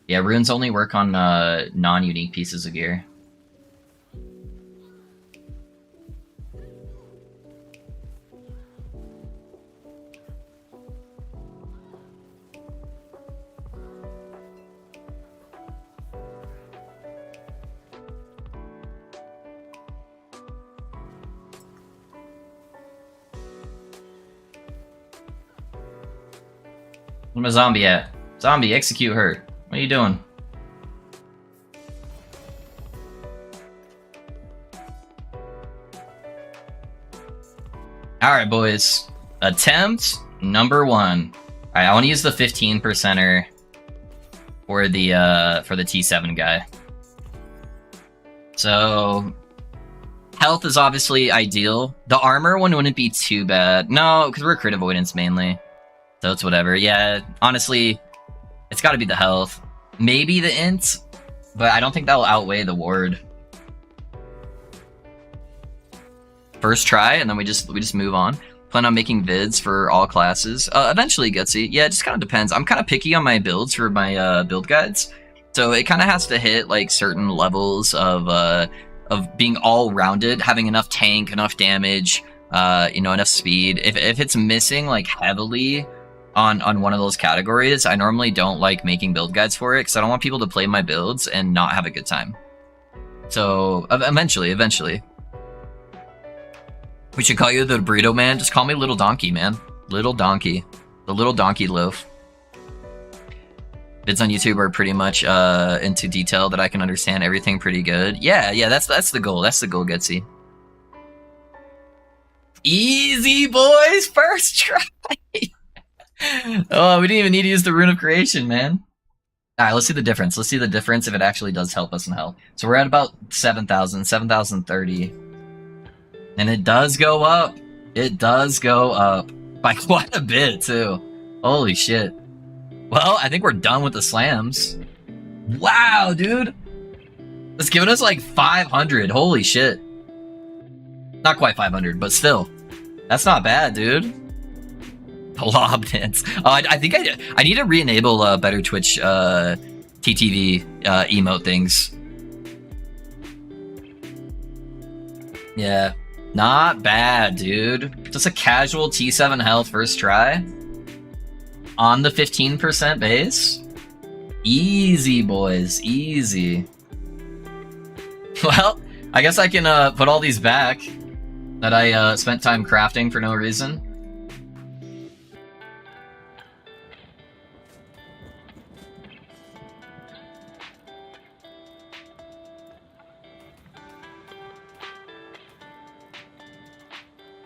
Yeah, runes only work on non-unique pieces of gear. Where's my zombie at? Zombie, execute her. What are you doing? Alright, boys. Attempt number 1. Alright, I want to use the 15%er for the T7 guy. So health is obviously ideal. The armor one wouldn't be too bad. No, because we're crit avoidance mainly. So it's whatever. Yeah, honestly, it's got to be the health. Maybe the int, but I don't think that will outweigh the ward. First try, and then we just move on. Plan on making vids for all classes. Eventually, Gutsy. Yeah, it just kind of depends. I'm kind of picky on my builds for my build guides, so it kind of has to hit like certain levels of being all rounded, having enough tank, enough damage, enough speed. If it's missing like heavily on one of those categories, I normally don't like making build guides for it because I don't want people to play my builds and not have a good time. So eventually. We should call you the burrito man. Just call me Little Donkey, man. Little Donkey. The Little Donkey loaf. Vids on YouTube are pretty much into detail that I can understand everything pretty good. Yeah, that's the goal. That's the goal, Getsy. Easy, boys! First try! Oh, we didn't even need to use the Rune of Creation, man. Alright, let's see the difference. Let's see the difference if it actually does help us in health. So we're at about 7,000, 7,030. And it does go up. It does go up. By quite a bit, too. Holy shit. Well, I think we're done with the slams. Wow, dude! It's giving us like 500. Holy shit. Not quite 500, but still. That's not bad, dude. Blob dance. I think I need to re-enable better Twitch TTV emote things. Yeah. Not bad, dude. Just a casual T7 health first try. On the 15% base. Easy, boys. Easy. Well, I guess I can put all these back that I spent time crafting for no reason.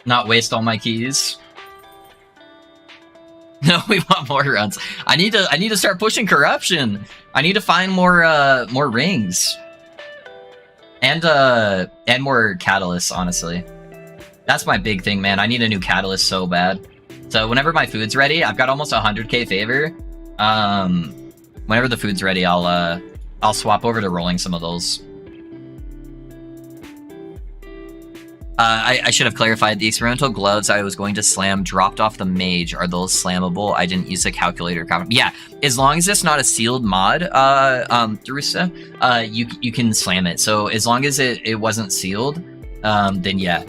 Not waste all my keys. No, we want more runs. I need to start pushing corruption. I need to find more rings. And more catalysts, honestly. That's my big thing, man. I need a new catalyst so bad. So whenever my food's ready, I've got almost 100k favor. Whenever the food's ready, I'll swap over to rolling some of those. I should have clarified, the experimental gloves I was going to slam dropped off the mage. Are those slammable? I didn't use a calculator. Yeah, as long as it's not a sealed mod, Darusa, you can slam it. So as long as it wasn't sealed, then yeah.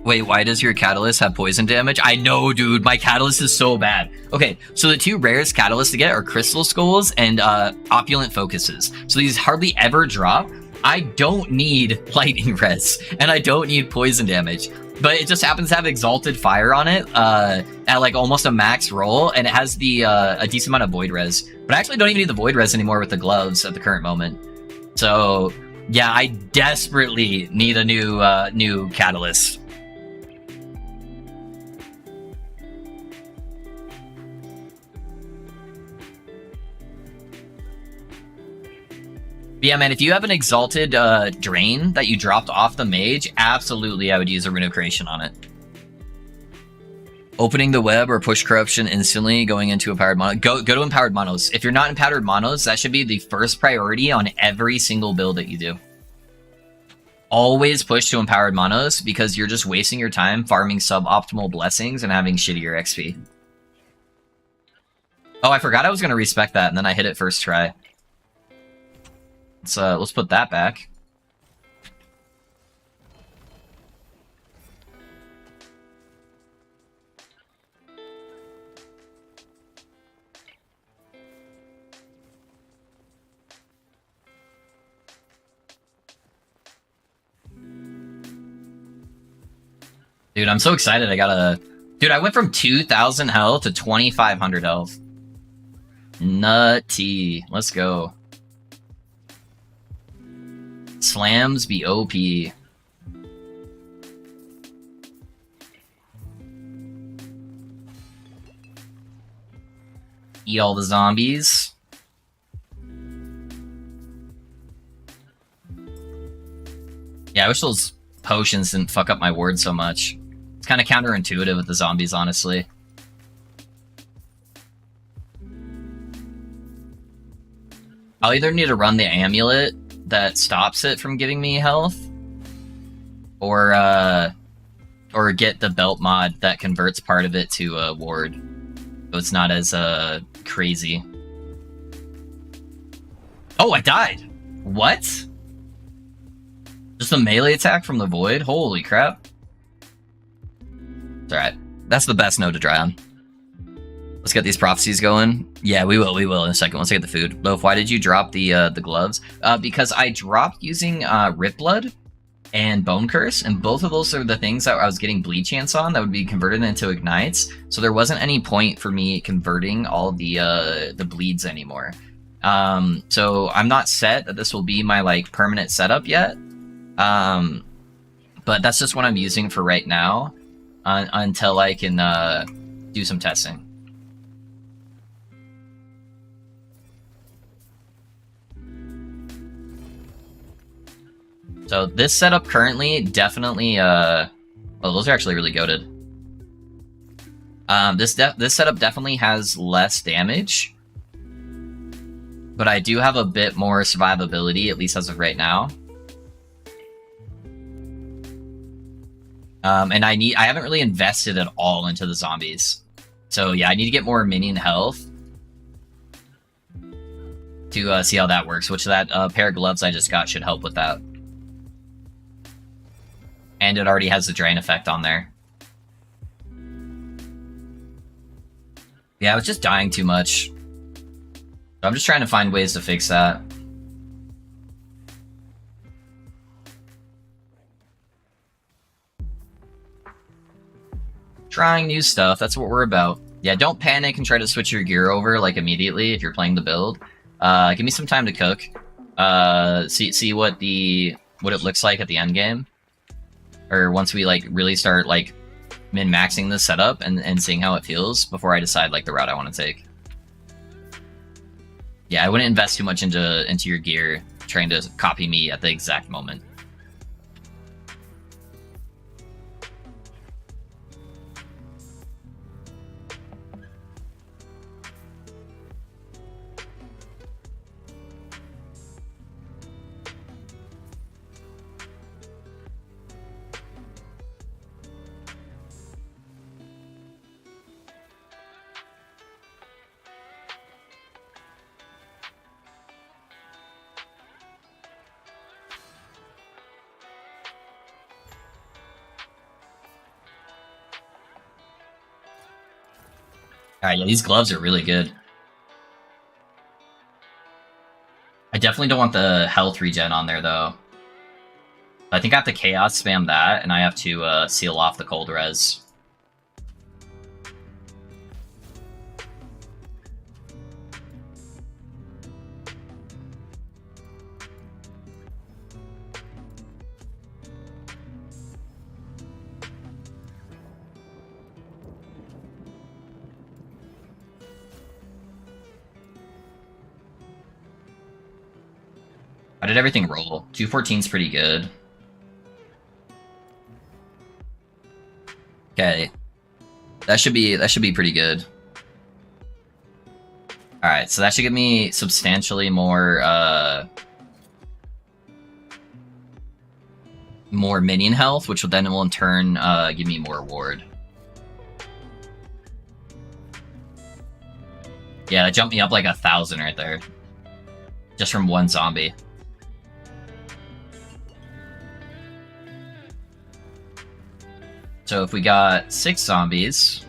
Wait, why does your catalyst have poison damage? I know, dude, my catalyst is so bad. Okay, so the two rarest catalysts to get are Crystal Skulls and Opulent Focuses. So these hardly ever drop. I don't need lightning res, and I don't need poison damage. But it just happens to have Exalted Fire on it at like almost a max roll, and it has the a decent amount of Void Res. But I actually don't even need the Void Res anymore with the gloves at the current moment. So yeah, I desperately need a new catalyst. But yeah, man, if you have an Exalted Drain that you dropped off the mage, absolutely I would use a Rune of Creation on it. Opening the web or push corruption instantly, going into Empowered Monos. Go to Empowered Monos. If you're not Empowered Monos, that should be the first priority on every single build that you do. Always push to Empowered Monos, because you're just wasting your time farming suboptimal blessings and having shittier XP. Oh, I forgot I was going to respec that, and then I hit it first try. Let's put that back. Dude, I'm so excited. Dude, I went from 2,000 health to 2,500 health. Nutty. Let's go. Slams be OP. Eat all the zombies. Yeah, I wish those potions didn't fuck up my ward so much. It's kind of counterintuitive with the zombies, honestly. I'll either need to run the amulet that stops it from giving me health, or get the belt mod that converts part of it to a ward, so it's not as crazy. Oh, I died! What? Just a melee attack from the void? Holy crap. It's alright. That's the best node to try on. Let's get these prophecies going. Yeah, we will in a second. Once I get the food. Loaf, why did you drop the gloves? Because I dropped using Rip Blood. and Bone Curse, and both of those are the things that I was getting Bleed Chance on that would be converted into Ignites, so there wasn't any point for me converting all the bleeds anymore. So I'm not set that this will be my like permanent setup yet, but that's just what I'm using for right now until I can do some testing. So this setup currently definitely, oh, those are actually really goated. This setup definitely has less damage, but I do have a bit more survivability, at least as of right now. And I haven't really invested at all into the zombies. So yeah, I need to get more minion health to see how that works, which that pair of gloves I just got should help with that. And it already has the drain effect on there. Yeah, I was just dying too much. I'm just trying to find ways to fix that. Trying new stuff, that's what we're about. Yeah, don't panic and try to switch your gear over like immediately if you're playing the build. Give me some time to cook. See what it looks like at the end game. Or once we like really start like min-maxing the setup and seeing how it feels before I decide like the route I want to take. Yeah, I wouldn't invest too much into your gear trying to copy me at the exact moment. Alright, yeah, these gloves are really good. I definitely don't want the health regen on there, though. I think I have to Chaos spam that, and I have to seal off the cold res. How did everything roll? 214's pretty good. Okay. That should be pretty good. Alright, so that should give me substantially more more minion health, which will then will in turn give me more reward. Yeah, that jumped me up like 1,000 right there. Just from one zombie. So if we got 6 zombies...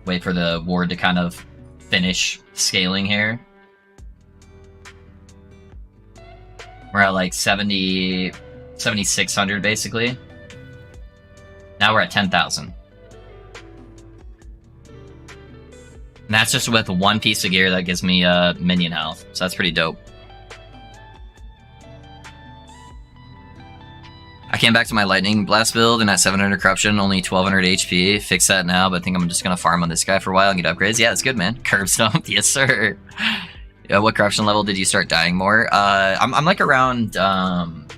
Wait for the ward to kind of finish scaling here. We're at like 7,600 basically. Now we're at 10,000. And that's just with one piece of gear that gives me minion health. So that's pretty dope. I came back to my Lightning Blast build and at 700 corruption, only 1200 HP. Fix that now, but I think I'm just gonna farm on this guy for a while and get upgrades. Yeah, that's good, man. Curb stomp, yes sir. Yeah, what corruption level did you start dying more? I'm like around I'm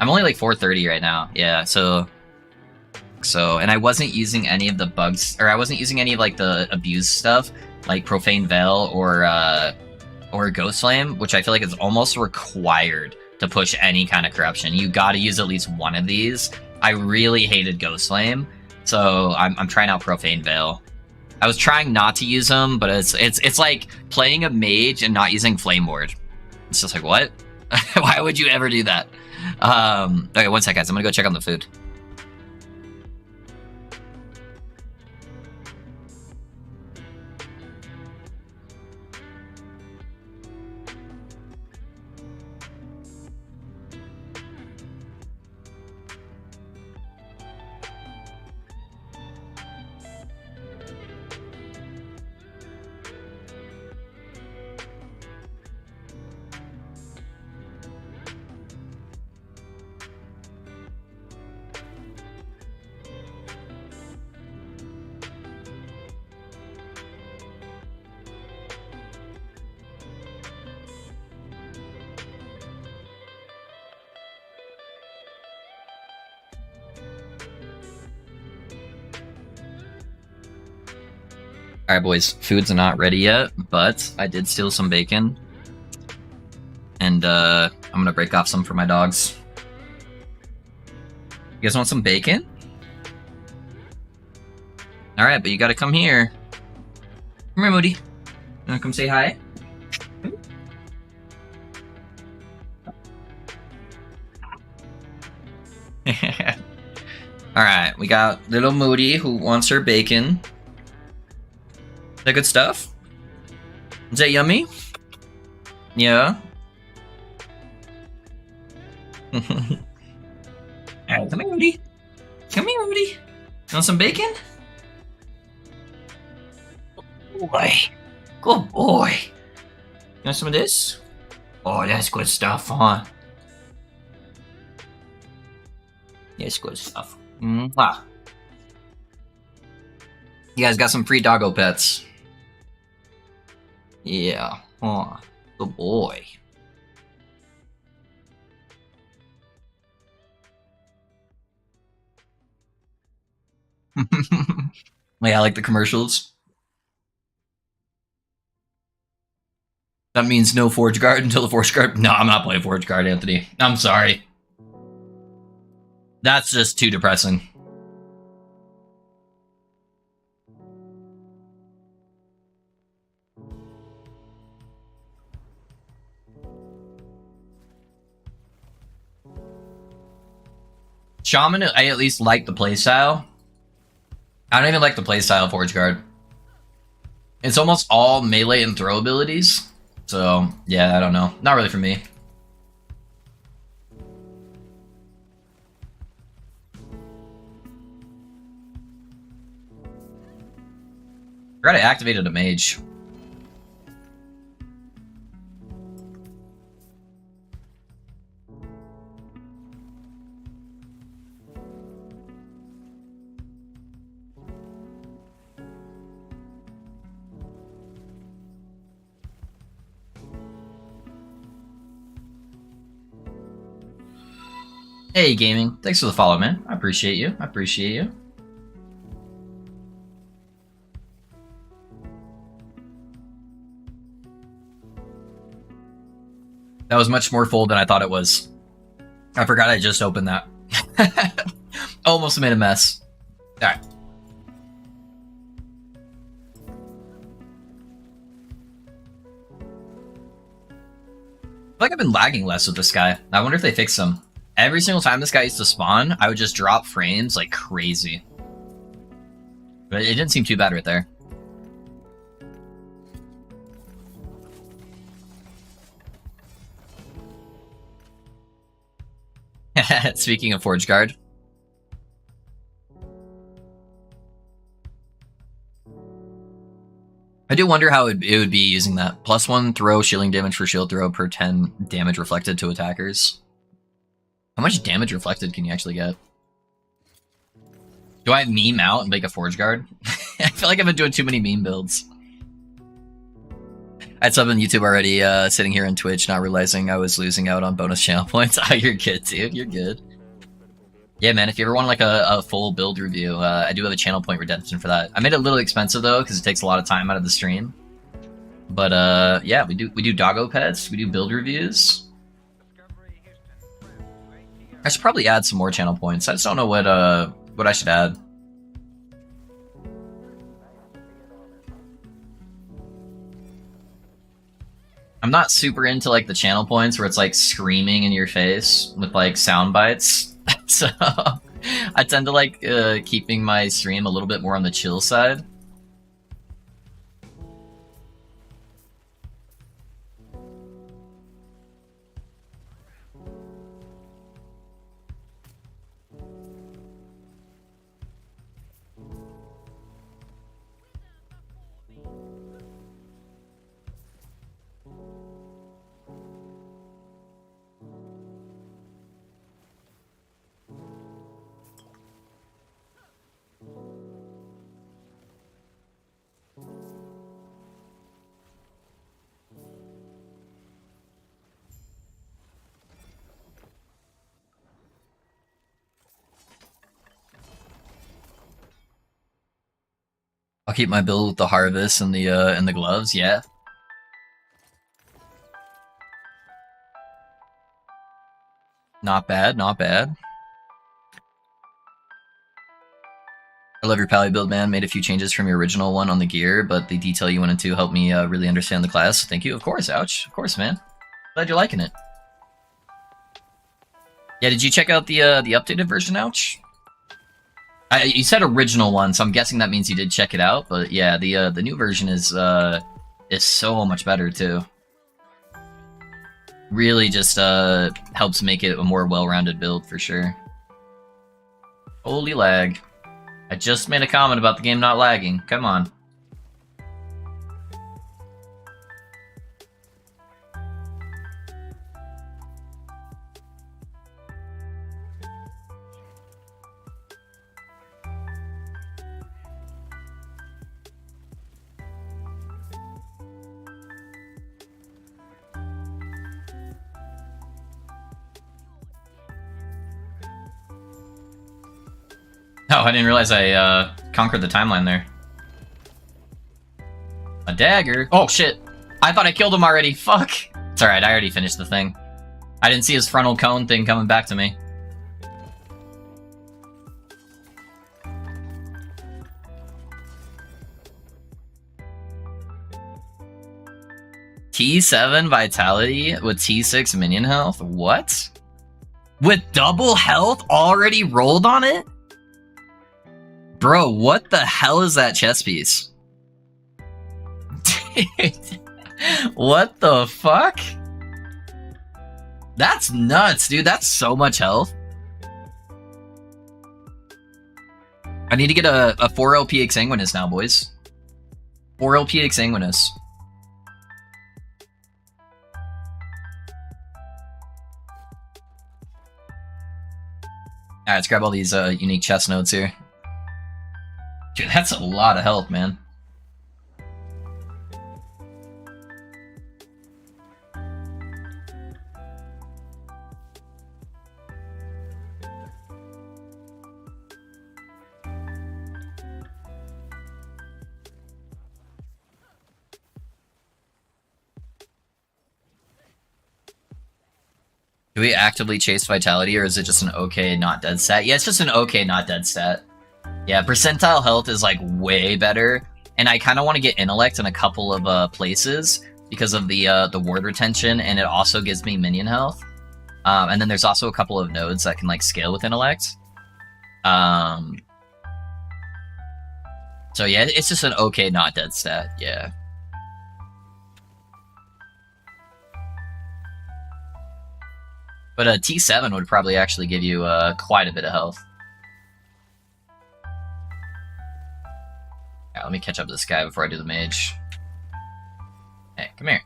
only like 430 right now. Yeah, so and I wasn't using any of the bugs, or I wasn't using any of like the abuse stuff, like Profane Veil or Ghost Flame, which I feel like is almost required to push any kind of corruption. You gotta use at least one of these. I really hated Ghost Flame, so I'm trying out Profane Veil. I was trying not to use them, but it's like playing a mage and not using Flame Ward. It's just like, what? Why would you ever do that? Okay, one sec, guys. I'm gonna go check on the food. Alright, boys. Food's not ready yet, but I did steal some bacon. And, I'm gonna break off some for my dogs. You guys want some bacon? Alright, but you gotta come here. Come here, Moody. You wanna come say hi? Alright, we got little Moody who wants her bacon. Is that good stuff? Is that yummy? Yeah. Alright, come here, Moody. Come here, Moody. You want some bacon? Good boy. Good boy. You want some of this? Oh, that's good stuff, huh? That's good stuff. Mwah. You guys got some free doggo pets. Yeah. Huh. Good boy. Yeah, I like the commercials. That means no Forge Guard until the Forge Guard. No, I'm not playing Forge Guard, Anthony. I'm sorry. That's just too depressing. Shaman, I at least like the playstyle. I don't even like the playstyle of Forge Guard. It's almost all melee and throw abilities. So, yeah, I don't know. Not really for me. I forgot I activated a mage. Hey, gaming. Thanks for the follow, man. I appreciate you. I appreciate you. That was much more full than I thought it was. I forgot I just opened that. Almost made a mess. Alright. I feel like I've been lagging less with this guy. I wonder if they fixed him. Every single time this guy used to spawn, I would just drop frames like crazy. But it didn't seem too bad right there. Speaking of Forge Guard. I do wonder how it would be using that. +1 throw shielding damage for shield throw per 10 damage reflected to attackers. How much damage reflected can you actually get? Do I meme out and make a Forge Guard? I feel like I've been doing too many meme builds. I had sub on YouTube already, sitting here on Twitch, not realizing I was losing out on bonus channel points. Oh, you're good, dude. You're good. Yeah, man, if you ever want like a full build review, I do have a channel point redemption for that. I made it a little expensive though, because it takes a lot of time out of the stream. But yeah, we do doggo pets, we do build reviews. I should probably add some more channel points. I just don't know what I should add. I'm not super into like the channel points where it's like screaming in your face with like sound bites. So I tend to like keeping my stream a little bit more on the chill side. I'll keep my build with the harvest and the gloves. Yeah. Not bad. Not bad. I love your Pally build, man. Made a few changes from your original one on the gear, but the detail you went into helped me really understand the class. Thank you. Of course, Ouch. Of course, man. Glad you're liking it. Yeah, did you check out the updated version, Ouch? You said original one, so I'm guessing that means you did check it out. But yeah, the new version is so much better too. Really just helps make it a more well-rounded build for sure. Holy lag. I just made a comment about the game not lagging. Come on. Oh, I didn't realize I conquered the timeline there. A dagger? Oh, shit. I thought I killed him already. Fuck. It's alright, I already finished the thing. I didn't see his frontal cone thing coming back to me. T7 vitality with T6 minion health? What? With double health already rolled on it? Bro, what the hell is that chess piece? Dude, what the fuck? That's nuts, dude. That's so much health. I need to get a 4 LP Exsanguinous now, boys. 4 LP Exsanguinous. Alright, let's grab all these unique chest notes here. Dude, that's a lot of health, man. Do we actively chase vitality, or is it just an okay, not dead stat? Yeah, it's just an okay, not dead stat. Yeah, percentile health is like way better, and I kind of want to get intellect in a couple of places because of the ward retention, and it also gives me minion health. And then there's also a couple of nodes that can like scale with intellect. So yeah, it's just an okay, not dead stat. Yeah. But a T7 would probably actually give you quite a bit of health. Yeah, let me catch up to this guy before I do the mage. Hey, come here.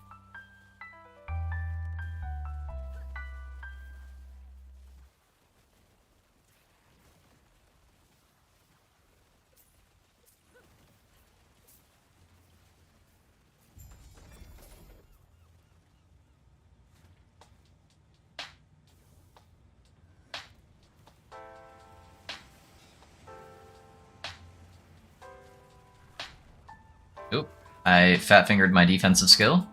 Oop, I fat-fingered my defensive skill.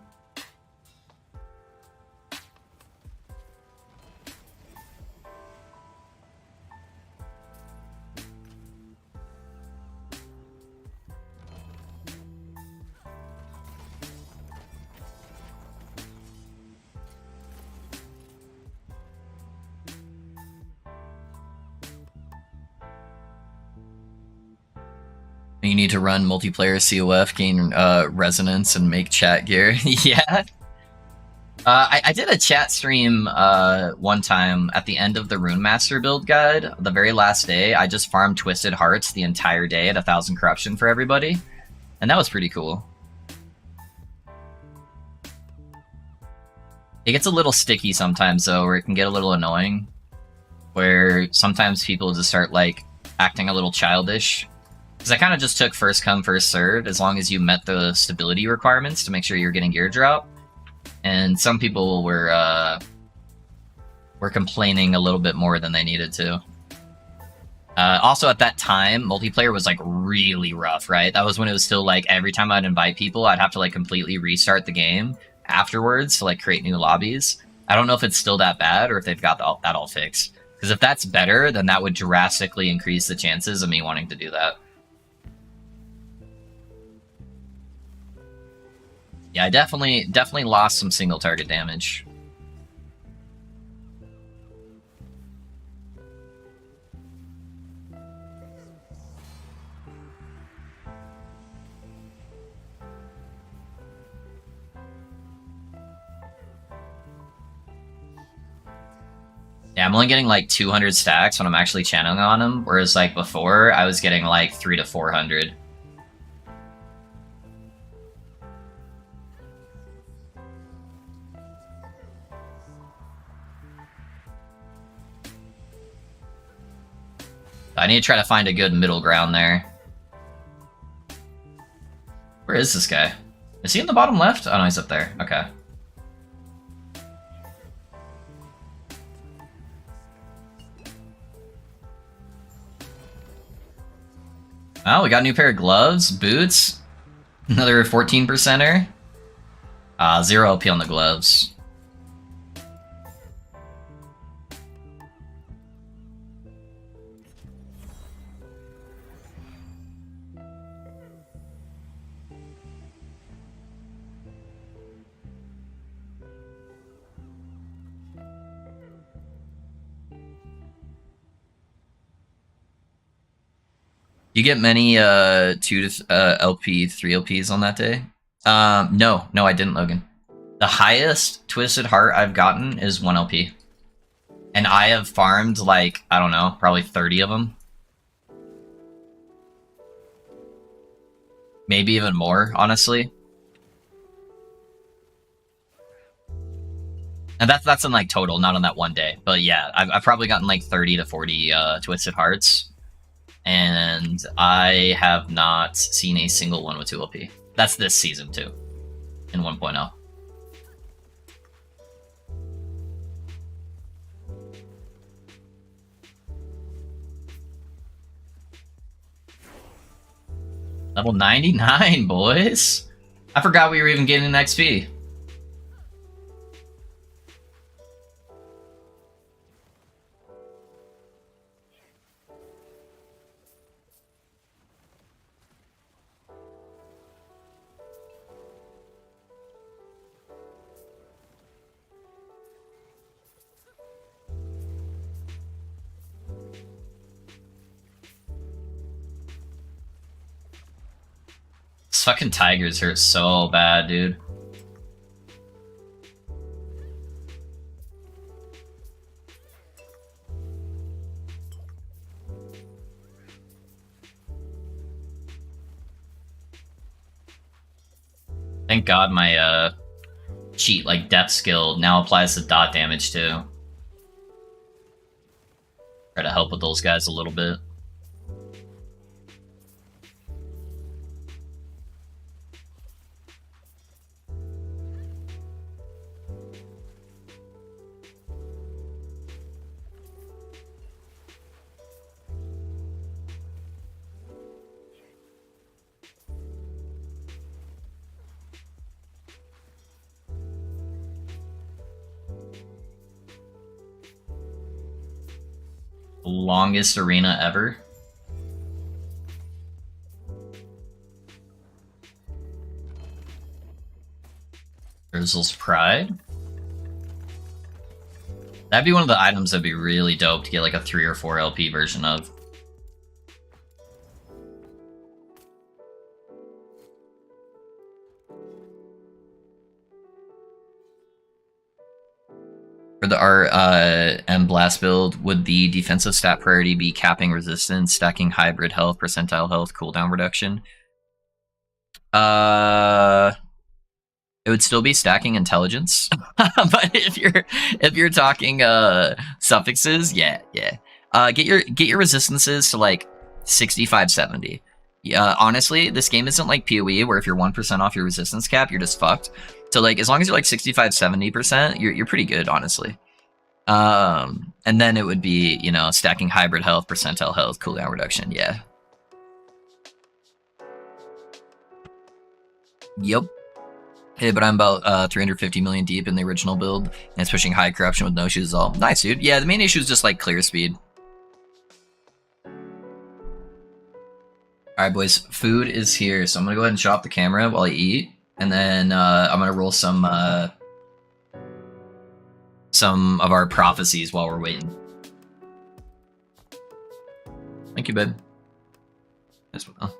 You need to run multiplayer COF, gain resonance, and make chat gear. Yeah. I did a chat stream one time at the end of the Rune Master build guide. The very last day, I just farmed Twisted Hearts the entire day at 1,000 corruption for everybody. And that was pretty cool. It gets a little sticky sometimes, though, where it can get a little annoying. Where sometimes people just start, like, acting a little childish. Because I kind of just took first come, first served, as long as you met the stability requirements to make sure you're getting gear drop. And some people were complaining a little bit more than they needed to. Also, at that time, multiplayer was like really rough, right? That was when it was still like every time I'd invite people, I'd have to like completely restart the game afterwards to like create new lobbies. I don't know if it's still that bad or if they've got that all fixed. Because if that's better, then that would drastically increase the chances of me wanting to do that. Yeah, I definitely lost some single target damage. Yeah, I'm only getting like 200 stacks when I'm actually channeling on them, whereas like before, I was getting like 300 to 400. I need to try to find a good middle ground there. Where is this guy? Is he in the bottom left? Oh no, he's up there. Okay. Oh, we got a new pair of gloves, boots, another 14%er. 0 LP on the gloves. You get many 2 LP, 3 LPs on that day? No, I didn't, Logan. The highest Twisted Heart I've gotten is 1 LP. And I have farmed like, I don't know, probably 30 of them. Maybe even more, honestly. And that's in like total, not on that one day. But yeah, I've probably gotten like 30 to 40 Twisted Hearts. And I have not seen a single one with 2 LP. That's this season too, in 1.0. Level 99, boys! I forgot we were even getting an XP. These fucking tigers hurt so bad, dude. Thank God my cheat, like depth skill, now applies to dot damage too. Try to help with those guys a little bit. Longest arena ever. Urzel's Pride. That'd be one of the items that'd be really dope to get like a 3 or 4 LP version of. For the RM Blast build, would the defensive stat priority be capping resistance, stacking hybrid health, percentile health, cooldown reduction? It would still be stacking intelligence, but if you're talking suffixes, yeah. Get your resistances to like 65, 70. Honestly, this game isn't like PoE where if you're 1% off your resistance cap, you're just fucked. So like as long as you're like 65, 70%, you're pretty good, honestly. And then it would be, you know, stacking hybrid health, percentile health, cooldown reduction. Yeah. Yep. Hey, but I'm about 350 million deep in the original build, and it's pushing high corruption with no issues at all. Nice, dude. Yeah, the main issue is just like clear speed. All right, boys. Food is here, so I'm gonna go ahead and shut off the camera while I eat, and then I'm gonna roll some of our prophecies while we're waiting. Thank you, babe. As well.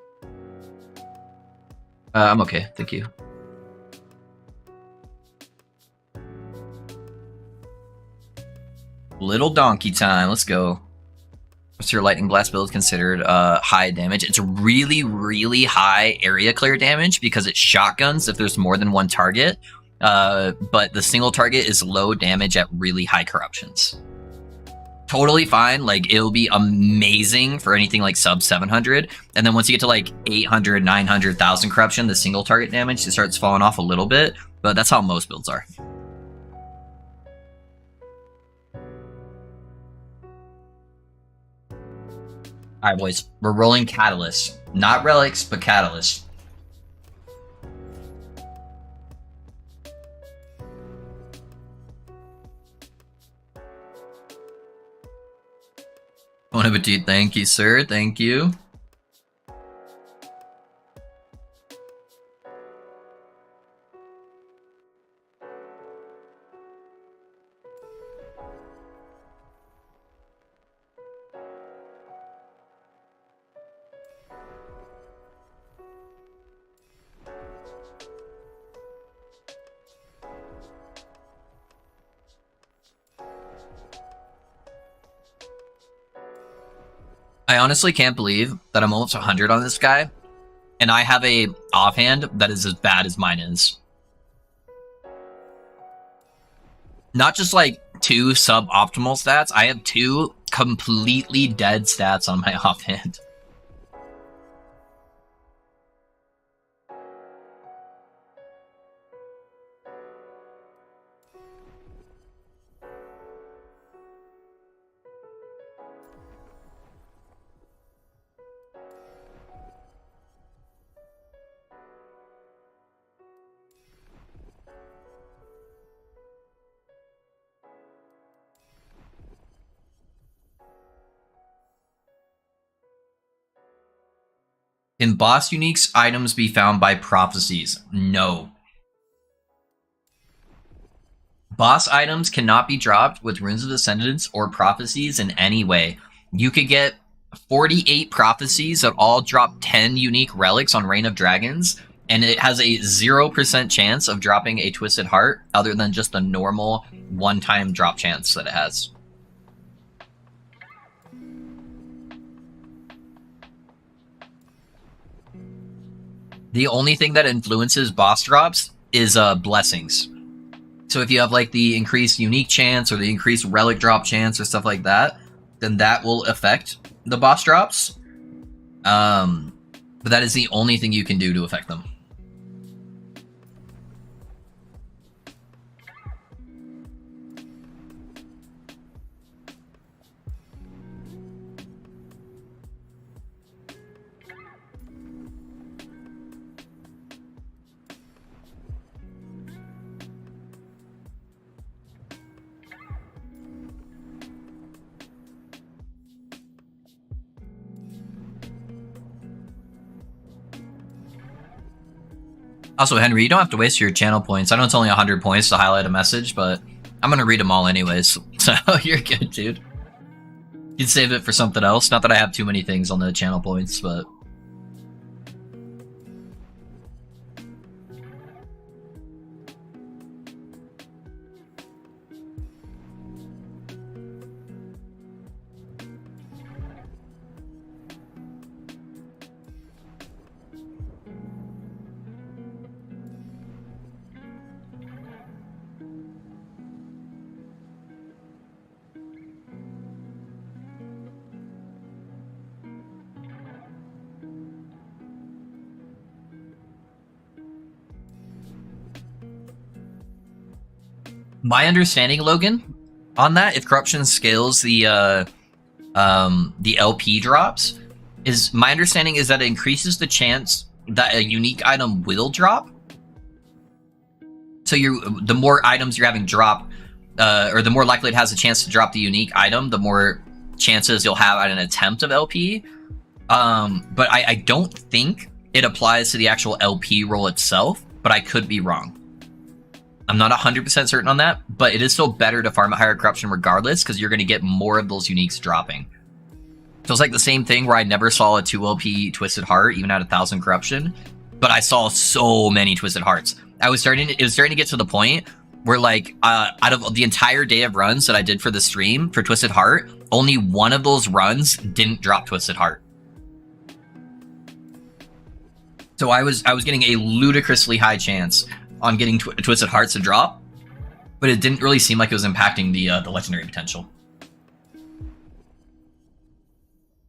I'm okay. Thank you. Little donkey time. Let's go. What's your lightning blast build considered high damage? It's really, really high area clear damage because it shotguns if there's more than one target. But the single target is low damage at really high corruptions. Totally fine. Like, it'll be amazing for anything like sub 700. And then once you get to like 800, 900, 1,000 corruption, the single target damage, it starts falling off a little bit. But that's how most builds are. All right, boys. We're rolling Catalyst. Not Relics, but Catalyst. Bon appetit. Thank you, sir. Thank you. I honestly can't believe that I'm almost 100 on this guy, and I have a offhand that is as bad as mine is. Not just like 2 suboptimal stats, I have 2 completely dead stats on my offhand. Can boss uniques items be found by prophecies? No. Boss items cannot be dropped with Runes of Descendants or prophecies in any way. You could get 48 prophecies that all drop 10 unique relics on Reign of Dragons, and it has a 0% chance of dropping a Twisted Heart other than just the normal one-time drop chance that it has. The only thing that influences boss drops is blessings. So if you have like the increased unique chance or the increased relic drop chance or stuff like that, then that will affect the boss drops. But that is the only thing you can do to affect them. Also, Henry, you don't have to waste your channel points. I know it's only 100 points to highlight a message, but I'm going to read them all anyways. So you're good, dude. You'd save it for something else. Not that I have too many things on the channel points, but... My understanding, Logan, On that, if corruption scales the LP drops, is my understanding is that it increases the chance that a unique item will drop. So the more items you're having drop, or the more likely it has a chance to drop the unique item, the more chances you'll have at an attempt of LP. But I don't think it applies to the actual LP roll itself, but I could be wrong. I'm not 100% certain on that, but it is still better to farm a higher corruption regardless, because you're going to get more of those uniques dropping. So it's like the same thing where I never saw a 2 LP Twisted Heart, even at 1,000 corruption, but I saw so many Twisted Hearts. It was starting to get to the point where, like, out of the entire day of runs that I did for the stream for Twisted Heart, only one of those runs didn't drop Twisted Heart. So I was getting a ludicrously high chance on getting Twisted Hearts to drop, but it didn't really seem like it was impacting the legendary potential.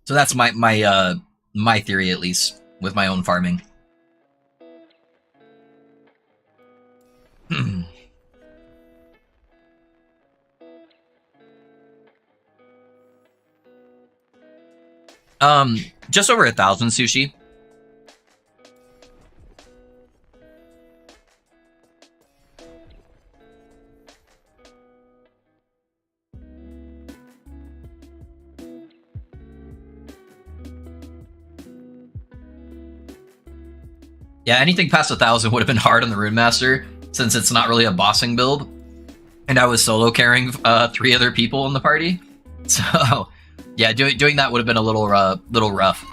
So that's my theory, at least, with my own farming. Just over 1,000 sushi. Yeah, anything past 1,000 would have been hard on the Rune Master, since it's not really a bossing build. And I was solo carrying 3 other people in the party. So, yeah, doing that would have been a little rough.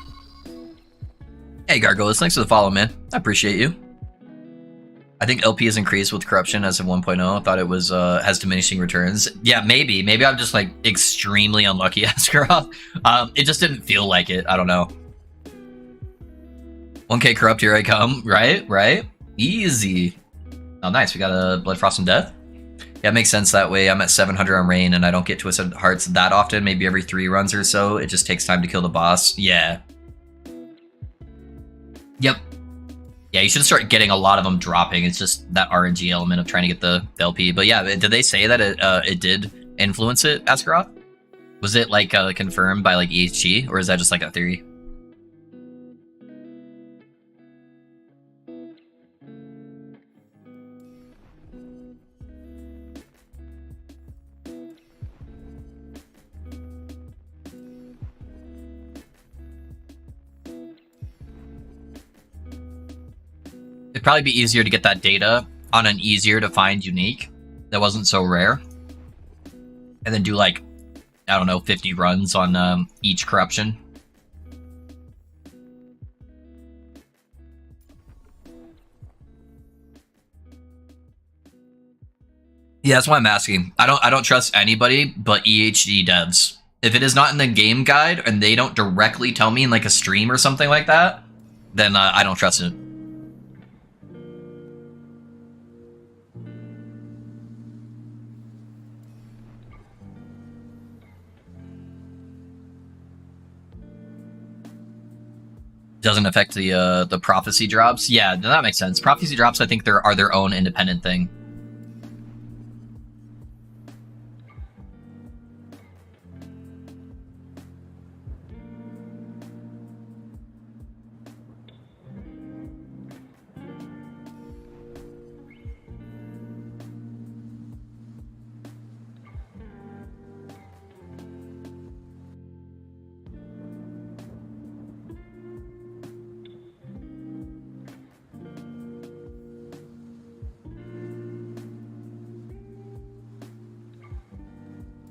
Hey, Gargoyles, thanks for the follow, man. I appreciate you. I think LP has increased with corruption as of 1.0. I thought it was has diminishing returns. Yeah, maybe. Maybe I'm just, like, extremely unlucky, Askarov. It just didn't feel like it. I don't know. 1k corrupt, here I come. Right? Easy. Oh, nice. We got a Blood Frost and Death. Yeah, it makes sense that way. I'm at 700 on Rain, and I don't get Twisted Hearts that often. Maybe every 3 runs or so. It just takes time to kill the boss. Yeah. Yep. Yeah, you should start getting a lot of them dropping. It's just that RNG element of trying to get the LP. But yeah, did they say that it did influence it, Askarov? Was it, like, confirmed by, like, EHG, or is that just, like, a theory? It'd probably be easier to get that data on an easier to find unique that wasn't so rare. And then do, like, I don't know, 50 runs on each corruption. Yeah, that's why I'm asking. I don't trust anybody but EHD devs. If it is not in the game guide and they don't directly tell me in, like, a stream or something like that, then I don't trust it. Doesn't affect the prophecy drops. Yeah, that makes sense. Prophecy drops, I think, are their own independent thing.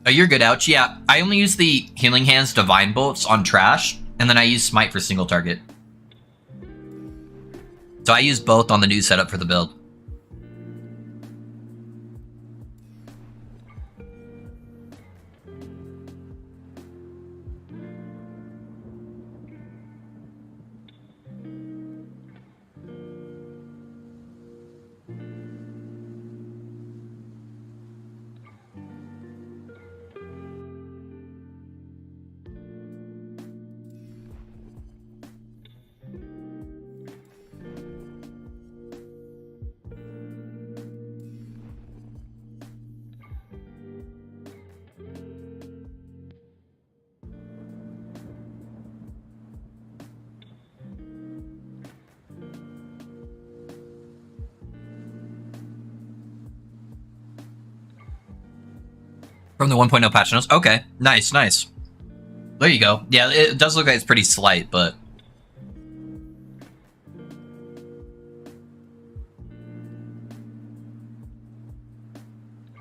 Oh, you're good, Ouch. Yeah, I only use the Healing Hands Divine Bolts on trash, and then I use Smite for single target. So I use both on the new setup for the build. From the 1.0 patch notes? Okay, nice, nice. There you go. Yeah, it does look like it's pretty slight, but...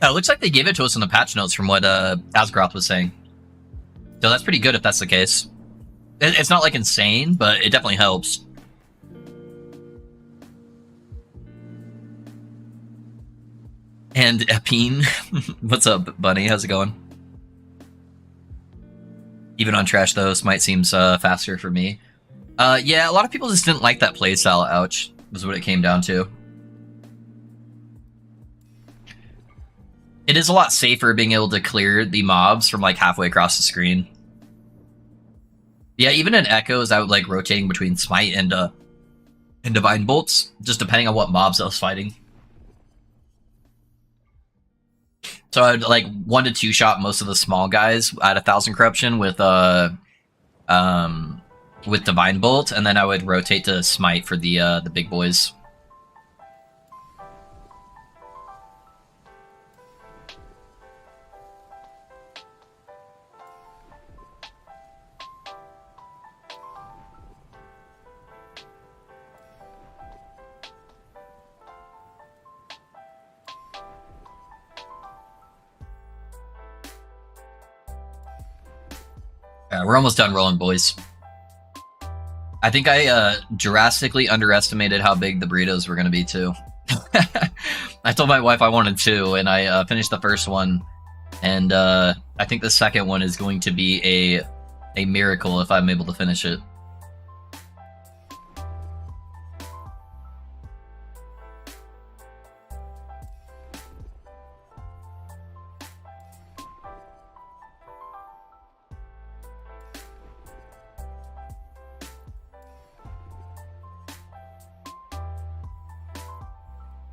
it looks like they gave it to us in the patch notes from what Asgroth was saying. So that's pretty good if that's the case. It's not like insane, but it definitely helps. And Epine, what's up, Bunny? How's it going? Even on trash, though, Smite seems faster for me. Yeah, a lot of people just didn't like that playstyle. Ouch, was what it came down to. It is a lot safer being able to clear the mobs from like halfway across the screen. Yeah, even in Echoes, I would like rotating between Smite and Divine Bolts, just depending on what mobs I was fighting. So I'd like 1 to 2 shot most of the small guys at 1,000 corruption with Divine Bolt, and then I would rotate to Smite for the big boys. We're almost done rolling, boys. I think I drastically underestimated how big the burritos were going to be, too. I told my wife I wanted 2, and I finished the first one. And I think the second one is going to be a miracle if I'm able to finish it.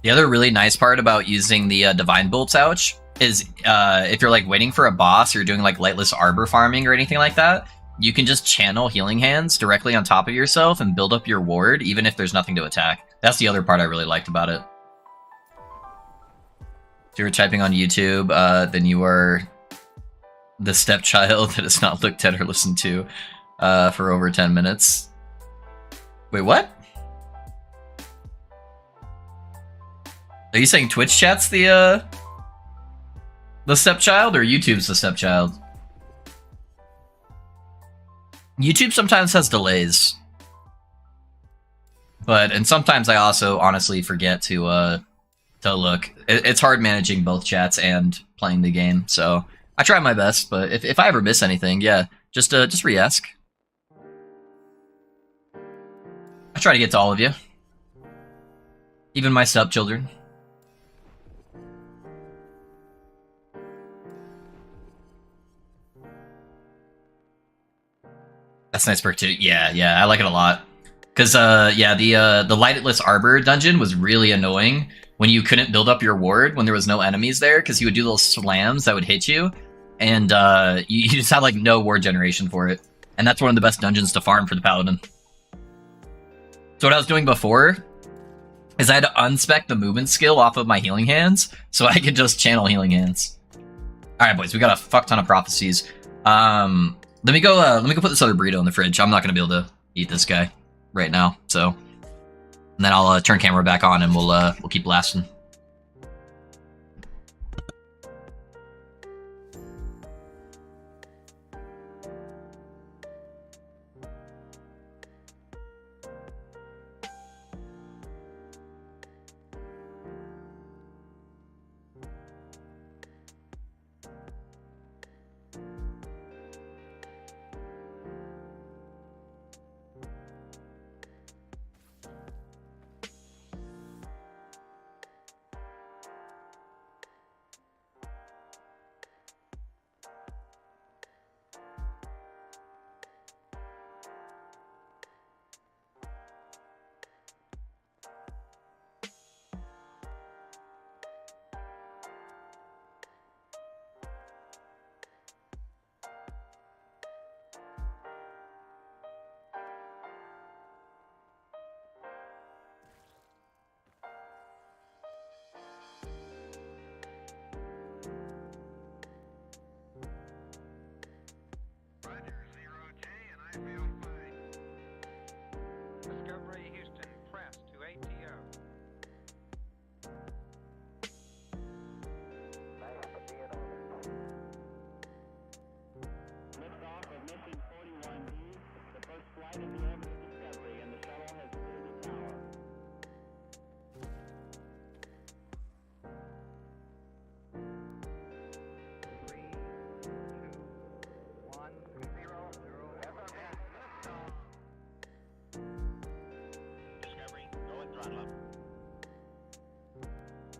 The other really nice part about using the Divine Bolts, ouch, is if you're like waiting for a boss or doing like lightless arbor farming or anything like that, you can just channel Healing Hands directly on top of yourself and build up your ward even if there's nothing to attack. That's the other part I really liked about it. If you're typing on YouTube, then you are the stepchild that has not looked at or listened to for over 10 minutes. Wait, what? Are you saying Twitch chat's the stepchild, or YouTube's the stepchild? YouTube sometimes has delays, and sometimes I also honestly forget to look. It's hard managing both chats and playing the game, so I try my best. But if I ever miss anything, yeah, just re-ask. I try to get to all of you, even my stepchildren. That's a nice perk too. Yeah, I like it a lot. Because yeah, the lightless arbor dungeon was really annoying when you couldn't build up your ward when there was no enemies there, because you would do little slams that would hit you, and you just had like no ward generation for it. And that's one of the best dungeons to farm for the paladin. So what I was doing before is I had to unspec the movement skill off of my Healing Hands so I could just channel Healing Hands. All right, boys, we got a fuck ton of prophecies. Let me go put this other burrito in the fridge. I'm not gonna be able to eat this guy right now, so. And then I'll turn camera back on and we'll keep blasting.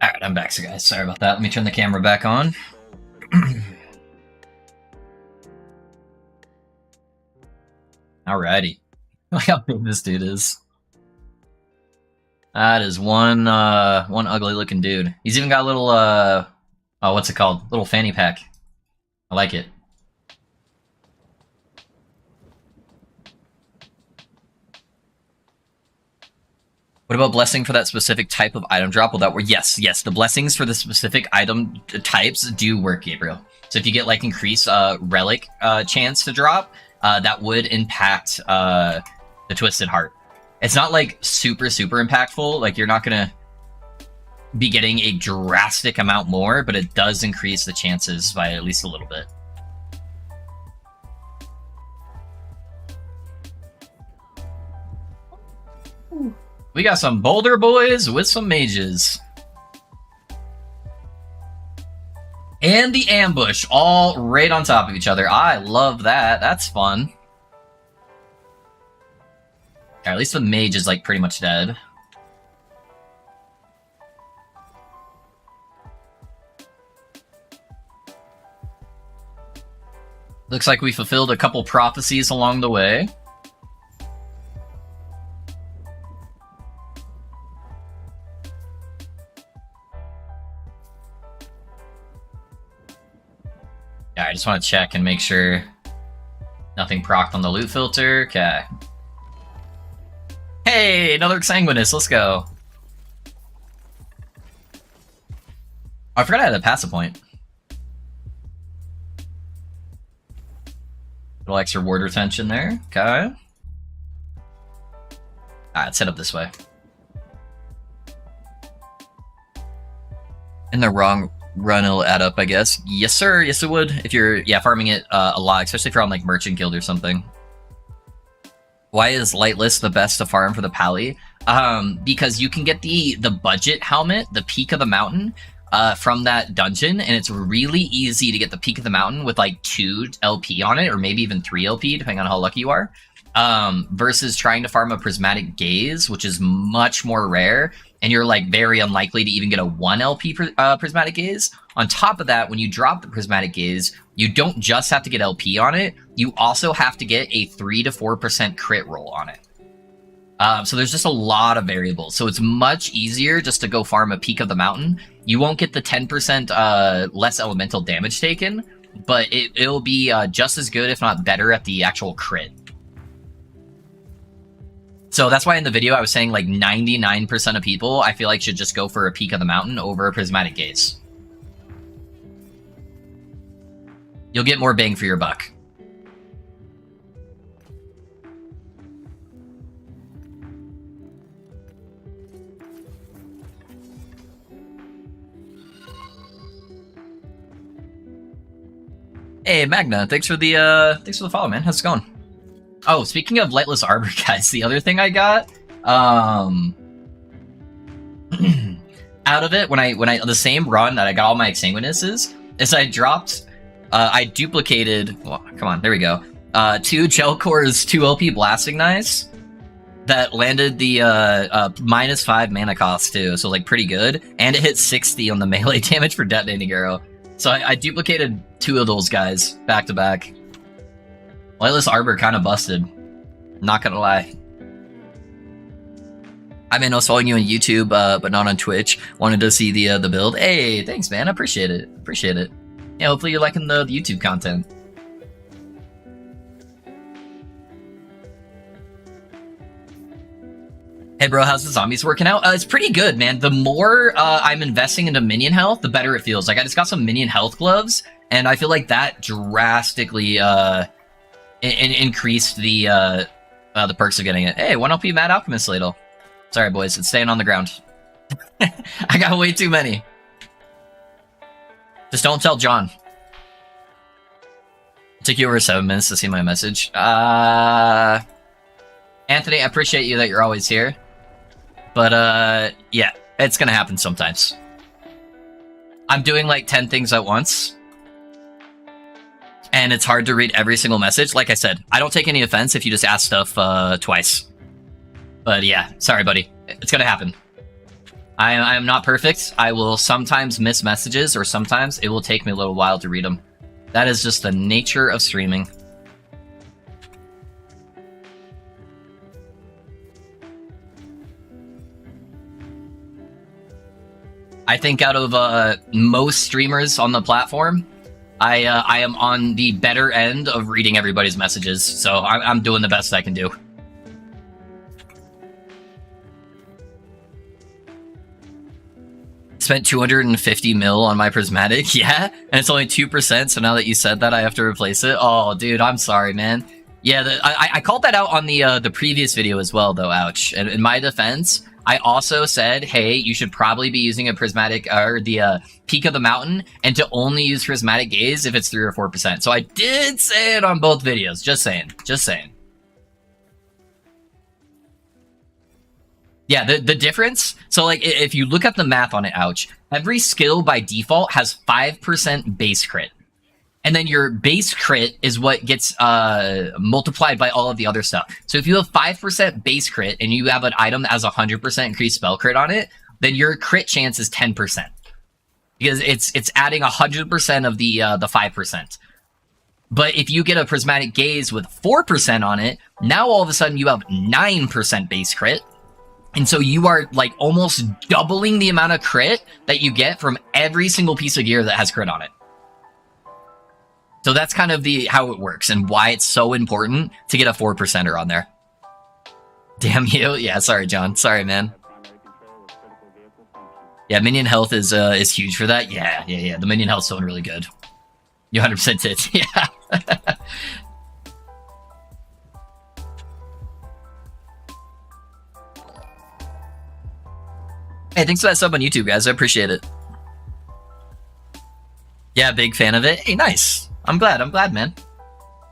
Alright, I'm back, so guys. Sorry about that. Let me turn the camera back on. Alrighty. Look how big this dude is. That is one ugly looking dude. He's even got a little, oh, what's it called? Little fanny pack. I like it. What about blessing for that specific type of item drop? Will that work? Yes, the blessings for the specific item types do work, Gabriel. So if you get like increased relic chance to drop, that would impact the Twisted Heart. It's not like super impactful. Like you're not gonna be getting a drastic amount more, but it does increase the chances by at least a little bit. We got some boulder boys with some mages. And the ambush, all right on top of each other. I love that. That's fun. Okay, at least the mage is like pretty much dead. Looks like we fulfilled a couple prophecies along the way. Yeah, I just want to check and make sure nothing procced on the loot filter. Okay. Hey, another Sanguinus. Let's go. Oh, I forgot I had a passive point. Little extra ward retention there. Okay. Alright, let's head up this way. In the wrong run, it'll add up, I guess. Yes, sir. Yes, it would. If you're, farming it a lot, especially if you're on, like, Merchant Guild or something. Why is Lightless the best to farm for the Pally? Because you can get the budget helmet, the Peak of the Mountain, from that dungeon, and it's really easy to get the Peak of the Mountain with, like, 2 LP on it, or maybe even 3 LP, depending on how lucky you are, versus trying to farm a Prismatic Gaze, which is much more rare, and you're like very unlikely to even get a 1 LP Prismatic Gaze. On top of that, when you drop the Prismatic Gaze, you don't just have to get LP on it, you also have to get a 3 to 4% crit roll on it. So there's just a lot of variables. So it's much easier just to go farm a Peak of the Mountain. You won't get the 10% less elemental damage taken, but it'll be just as good, if not better, at the actual crit. So that's why in the video I was saying like 99% of people I feel like should just go for a Peak of the Mountain over a Prismatic Gaze. You'll get more bang for your buck. Hey Magna, thanks for the follow, man. How's it going? Oh, speaking of Lightless Arbor, guys, the other thing I got, out of it, when I the same run that I got all my Exsanguinuses, is I dropped, I duplicated, well, come on, there we go, 2 Gelcor's 2 LP Blasting Knives that landed the -5 mana cost too, so like pretty good, and it hit 60 on the melee damage for Detonating Arrow. So I duplicated 2 of those guys back to back. Lightless Arbor kind of busted. Not gonna lie. I mean, I was following you on YouTube, but not on Twitch. Wanted to see the build. Hey, thanks, man. I appreciate it. Appreciate it. Yeah, hopefully you're liking the YouTube content. Hey, bro, how's the zombies working out? It's pretty good, man. The more I'm investing into minion health, the better it feels. Like, I just got some minion health gloves, and I feel like that drastically increased the The perks of getting it. Hey, 1 LP Mad Alchemist Ladle. Sorry, boys, it's staying on the ground. I got way too many. Just don't tell John. It took you over 7 minutes to see my message. Anthony, I appreciate you that you're always here. But, yeah, it's gonna happen sometimes. I'm doing like 10 things at once. And it's hard to read every single message. Like I said, I don't take any offense if you just ask stuff twice. But yeah, sorry, buddy. It's gonna happen. I am not perfect. I will sometimes miss messages, or sometimes it will take me a little while to read them. That is just the nature of streaming. I think out of most streamers on the platform, I am on the better end of reading everybody's messages, so I'm doing the best I can do. Spent 250 mil on my prismatic, yeah, and it's only 2%, so now that you said that, I have to replace it. Oh, dude, I'm sorry, man. Yeah, I called that out on the previous video as well, though, ouch. And in my defense, I also said, hey, you should probably be using a prismatic, or the peak of the mountain, and to only use prismatic gaze if it's 3 or 4%. So I did say it on both videos, just saying, just saying. Yeah, the difference, so like if you look at the math on it, ouch, every skill by default has 5% base crit. And then your base crit is what gets multiplied by all of the other stuff. So if you have 5% base crit and you have an item that has 100% increased spell crit on it, then your crit chance is 10%. Because it's adding 100% of the 5%. But if you get a prismatic gaze with 4% on it, now all of a sudden you have 9% base crit. And so you are like almost doubling the amount of crit that you get from every single piece of gear that has crit on it. So that's kind of how it works and why it's so important to get a 4%er on there. Damn you. Yeah, sorry, John. Sorry, man. Yeah, minion health is huge for that. Yeah. The minion health's doing really good. You 100% did. Yeah. Hey, thanks for that sub on YouTube, guys. I appreciate it. Yeah, big fan of it. Hey, nice. I'm glad, man.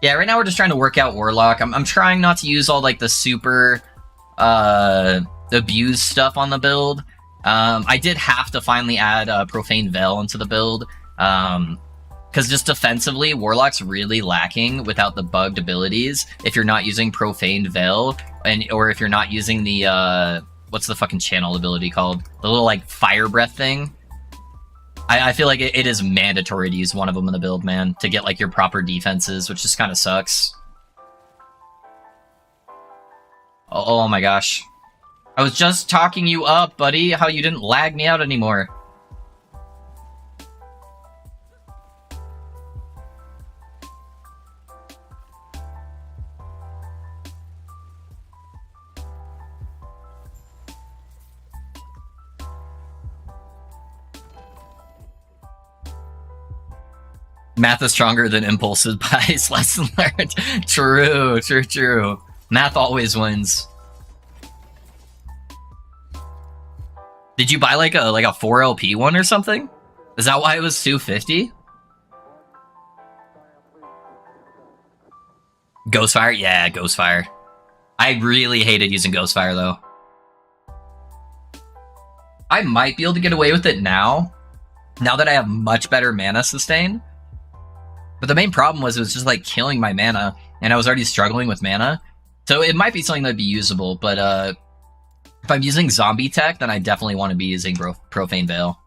Yeah, right now we're just trying to work out Warlock. I'm trying not to use all, like, the super, abused stuff on the build. I did have to finally add Profane Veil into the build. Because just defensively, Warlock's really lacking without the bugged abilities if you're not using Profane Veil, or if you're not using the, what's the fucking channel ability called? The little, like, fire breath thing. I feel like it is mandatory to use one of them in the build, man, to get, like, your proper defenses, which just kind of sucks. Oh my gosh. I was just talking you up, buddy, how you didn't lag me out anymore. Math is stronger than impulsive buys. Lesson learned. True. Math always wins. Did you buy like a 4 LP one or something? Is that why it was 250? Ghostfire? Yeah, Ghostfire. I really hated using Ghostfire though. I might be able to get away with it now that I have much better mana sustain. But the main problem was it was just like killing my mana, and I was already struggling with mana. So it might be something that'd be usable, but if I'm using zombie tech, then I definitely want to be using Profane Veil.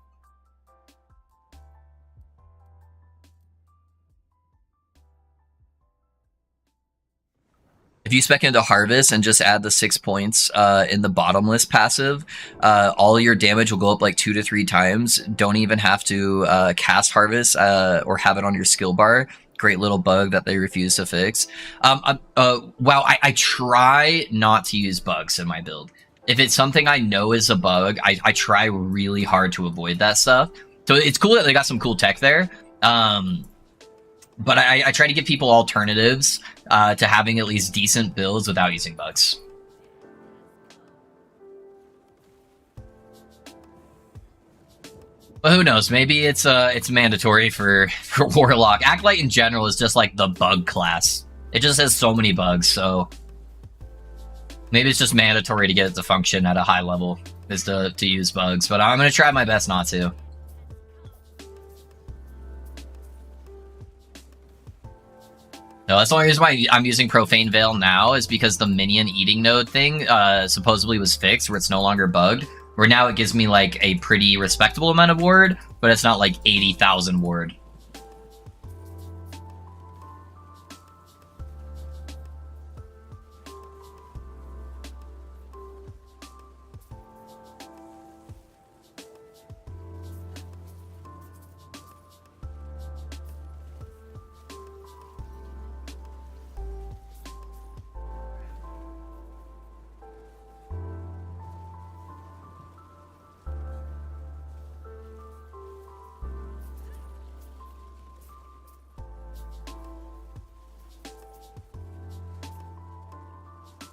If you spec into Harvest and just add the 6 points in the bottomless passive, all your damage will go up like 2 to 3 times. Don't even have to cast Harvest or have it on your skill bar. Great little bug that they refuse to fix. Wow, I try not to use bugs in my build. If it's something I know is a bug, I try really hard to avoid that stuff. So it's cool that they got some cool tech there. But I try to give people alternatives to having at least decent builds without using bugs. But who knows? Maybe it's mandatory for Warlock. Acolyte in general is just like the bug class. It just has so many bugs, so maybe it's just mandatory to get it to function at a high level is to use bugs. But I'm gonna try my best not to. No, that's the only reason why I'm using Profane Veil now is because the minion eating node thing supposedly was fixed, where it's no longer bugged. Where now it gives me like a pretty respectable amount of ward, but it's not like 80,000 ward.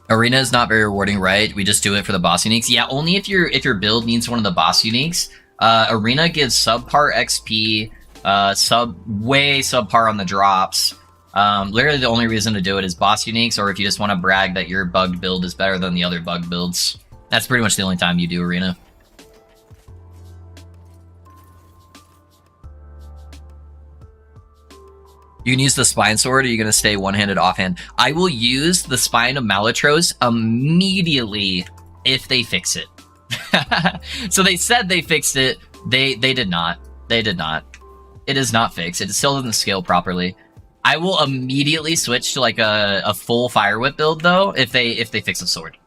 Arena is not very rewarding, right? We just do it for the boss uniques. Yeah, only if your build needs one of the boss uniques. Arena gives subpar XP, way subpar on the drops. Literally the only reason to do it is boss uniques, or if you just want to brag that your bugged build is better than the other bugged builds. That's pretty much the only time you do Arena. You can use the Spine Sword, or you're going to stay one-handed offhand. I will use the Spine of Malatros immediately if they fix it. So they said they fixed it. They did not. They did not. It is not fixed. It still doesn't scale properly. I will immediately switch to like a full Fire Whip build, though, if they fix the sword.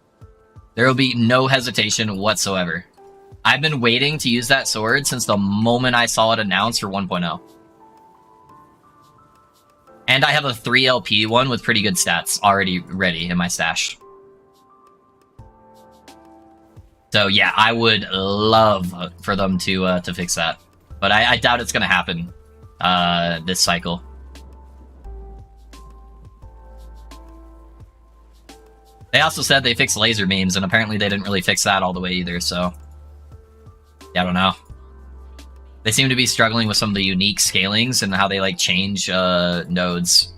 There will be no hesitation whatsoever. I've been waiting to use that sword since the moment I saw it announced for 1.0. And I have a 3 LP one with pretty good stats already ready in my stash. So yeah, I would love for them to fix that. But I doubt it's going to happen this cycle. They also said they fixed laser beams, and apparently they didn't really fix that all the way either, so... Yeah, I don't know. They seem to be struggling with some of the unique scalings and how they like change nodes.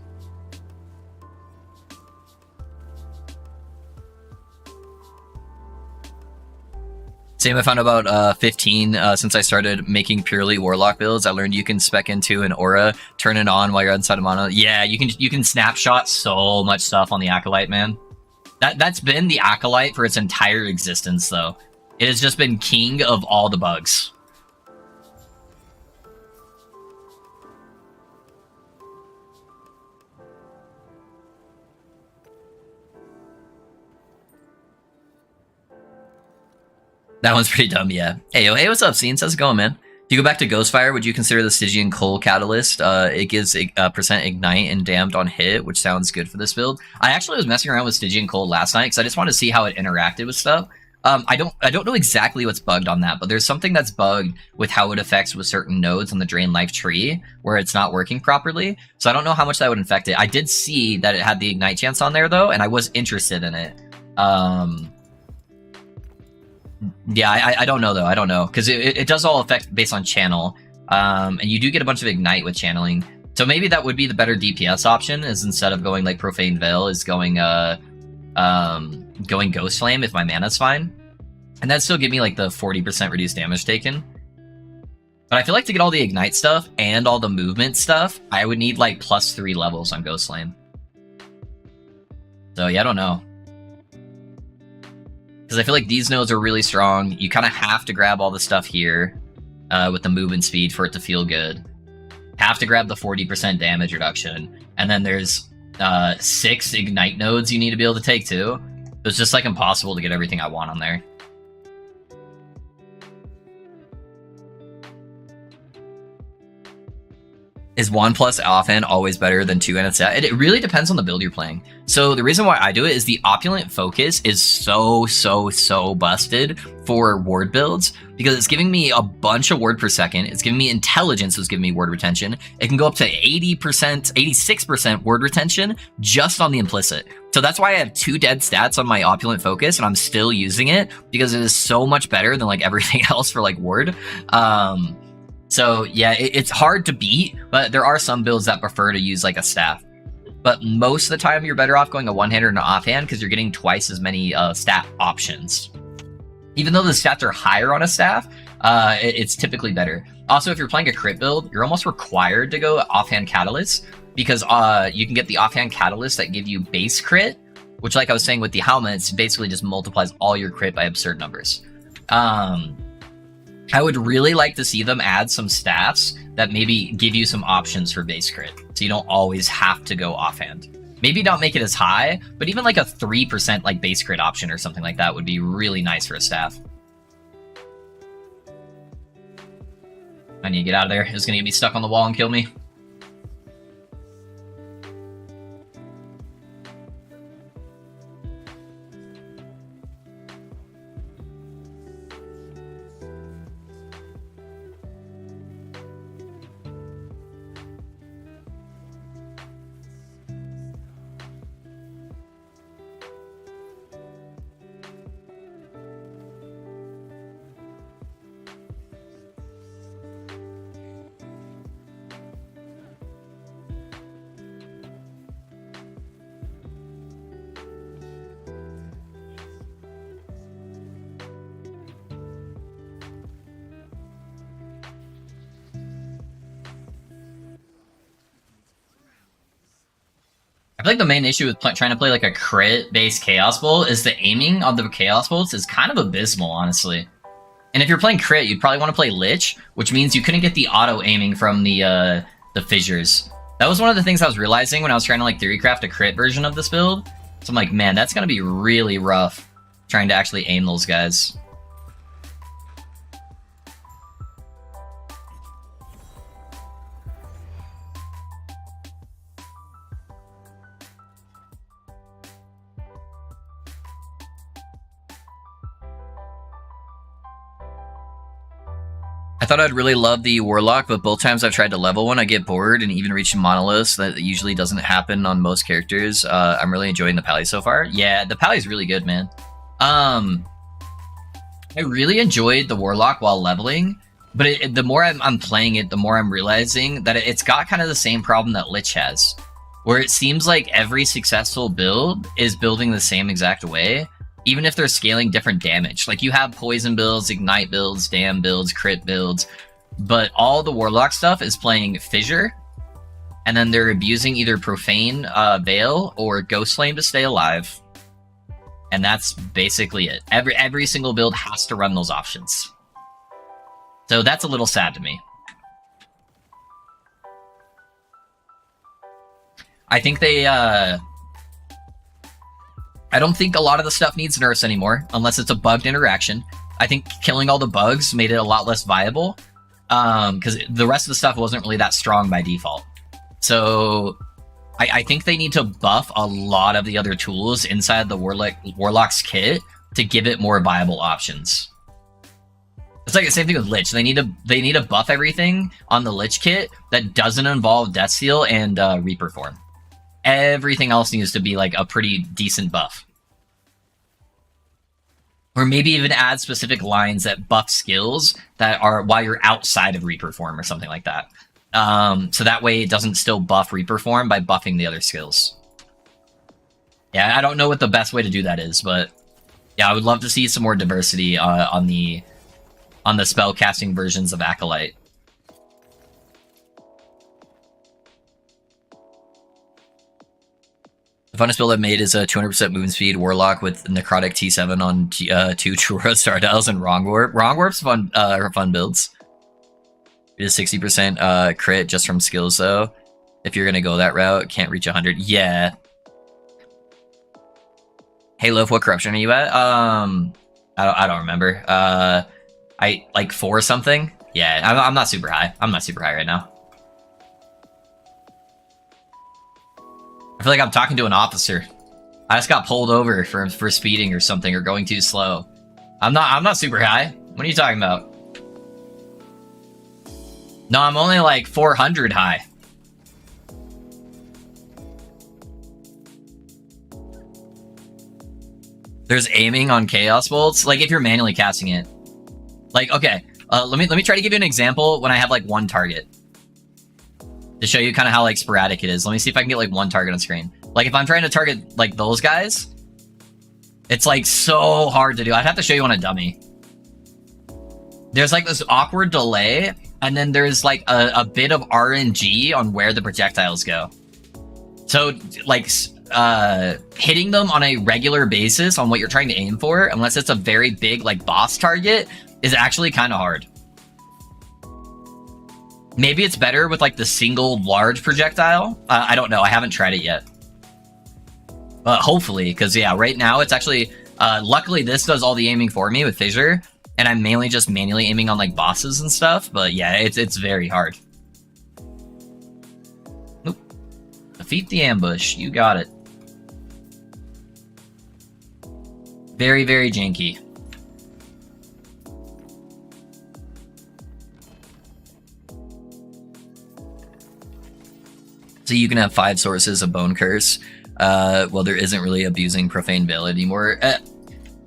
Same I found about 15 since I started making purely Warlock builds. I learned you can spec into an aura, turn it on while you're inside a mono. Yeah, you can snapshot so much stuff on the Acolyte, man. That's been the Acolyte for its entire existence, though. It has just been king of all the bugs. That one's pretty dumb, yeah. Hey, yo, hey, what's up, Scenes? How's it going, man? If you go back to Ghostfire, would you consider the Stygian Coal Catalyst? It gives percent ignite and damned on hit, which sounds good for this build. I actually was messing around with Stygian Coal last night because I just wanted to see how it interacted with stuff. I don't know exactly what's bugged on that, but there's something that's bugged with how it affects with certain nodes on the Drain Life tree, where it's not working properly. So I don't know how much that would infect it. I did see that it had the ignite chance on there, though, and I was interested in it. Yeah, I don't know, though. I don't know. Because it does all affect based on channel. And you do get a bunch of ignite with channeling. So maybe that would be the better DPS option, is instead of going like Profane Veil, is going Ghost Flame if my mana's fine. And that'd still give me like the 40% reduced damage taken. But I feel like to get all the ignite stuff and all the movement stuff, I would need like +3 levels on Ghost Flame. So yeah, I don't know. Because I feel like these nodes are really strong. You kind of have to grab all the stuff here with the movement speed for it to feel good. Have to grab the 40% damage reduction. And then there's 6 ignite nodes you need to be able to take too. So it's just like impossible to get everything I want on there. Is 1 plus offhand always better than 2 and a set? It really depends on the build you're playing. So the reason why I do it is the opulent focus is so busted for ward builds because it's giving me a bunch of ward per second. It's giving me intelligence, was giving me ward retention. It can go up to 80%, 86% ward retention just on the implicit. So that's why I have 2 dead stats on my opulent focus and I'm still using it because it is so much better than like everything else for like ward. So yeah, it's hard to beat, but there are some builds that prefer to use like a staff. But most of the time, you're better off going a one-hand or an offhand because you're getting twice as many stat options. Even though the stats are higher on a staff, it's typically better. Also, if you're playing a crit build, you're almost required to go offhand catalyst because you can get the offhand catalyst that give you base crit, which like I was saying with the helmets, basically just multiplies all your crit by absurd numbers. I would really like to see them add some staffs that maybe give you some options for base crit, so you don't always have to go offhand. Maybe not make it as high, but even like a 3% like base crit option or something like that would be really nice for a staff. I need to get out of there. It's gonna get me stuck on the wall and kill me. I feel like the main issue with trying to play like a crit-based Chaos Bolt is the aiming on the Chaos Bolts is kind of abysmal, honestly. And if you're playing crit, you'd probably want to play Lich, which means you couldn't get the auto-aiming from the fissures. That was one of the things I was realizing when I was trying to like Theorycraft a crit version of this build. So I'm like, man, that's going to be really rough trying to actually aim those guys. I thought I'd really love the Warlock, but both times I've tried to level one, I get bored and even reach Monoliths. That usually doesn't happen on most characters. I'm really enjoying the Pally so far. Yeah, the Pally's really good, man. I really enjoyed the Warlock while leveling, but the more I'm playing it, the more I'm realizing that it's got kind of the same problem that Lich has, where it seems like every successful build is building the same exact way, even if they're scaling different damage. Like you have poison builds, ignite builds, dam builds, crit builds, but all the Warlock stuff is playing Fissure, and then they're abusing either Profane Veil or Ghost Flame to stay alive. And that's basically it. Every single build has to run those options. So that's a little sad to me. I think they, I don't think a lot of the stuff needs nerfs anymore, unless it's a bugged interaction. I think killing all the bugs made it a lot less viable, because the rest of the stuff wasn't really that strong by default. So I think they need to buff a lot of the other tools inside the Warlock's kit to give it more viable options. It's like the same thing with Lich. They need to buff everything on the Lich kit that doesn't involve Death Seal and Reaper Form. Everything else needs to be like a pretty decent buff. Or maybe even add specific lines that buff skills that are while you're outside of Reaper Form or something like that. So that way it doesn't still buff Reaper Form by buffing the other skills. Yeah, I don't know what the best way to do that is, but yeah, I would love to see some more diversity on the spell casting versions of Acolyte. The funnest build I've made is a 200% movement speed Warlock with Necrotic T7 on 2 Churro Star Dials and Wrong Warp. Wrong Warp's fun builds. It is 60% crit just from skills though. If you're gonna go that route, can't reach 100. Yeah. Hey Loaf, what corruption are you at? I don't remember. I like 4 something. Yeah, I'm not super high. I'm not super high right now. I feel like I'm talking to an officer. I just got pulled over for speeding or something or going too slow. I'm not super high. What are you talking about? No, I'm only like 400 high. There's aiming on chaos bolts, like if you're manually casting it. Like, okay, let me try to give you an example when I have like one target to show you kind of how like sporadic it is. Let me see if I can get like one target on screen. Like if I'm trying to target like those guys, it's like so hard to do. I'd have to show you on a dummy. There's like this awkward delay, and then there's like a bit of RNG on where the projectiles go. So like hitting them on a regular basis on what you're trying to aim for, unless it's a very big like boss target, is actually kind of hard. Maybe it's better with like the single large projectile. I don't know. I haven't tried it yet. But hopefully, because yeah, right now it's actually luckily this does all the aiming for me with Fissure, and I'm mainly just manually aiming on like bosses and stuff. But yeah, it's very hard. Oop. Defeat the ambush. You got it. Very, very janky. So you can have 5 sources of Bone Curse. Well, there isn't really abusing Profane Veil anymore.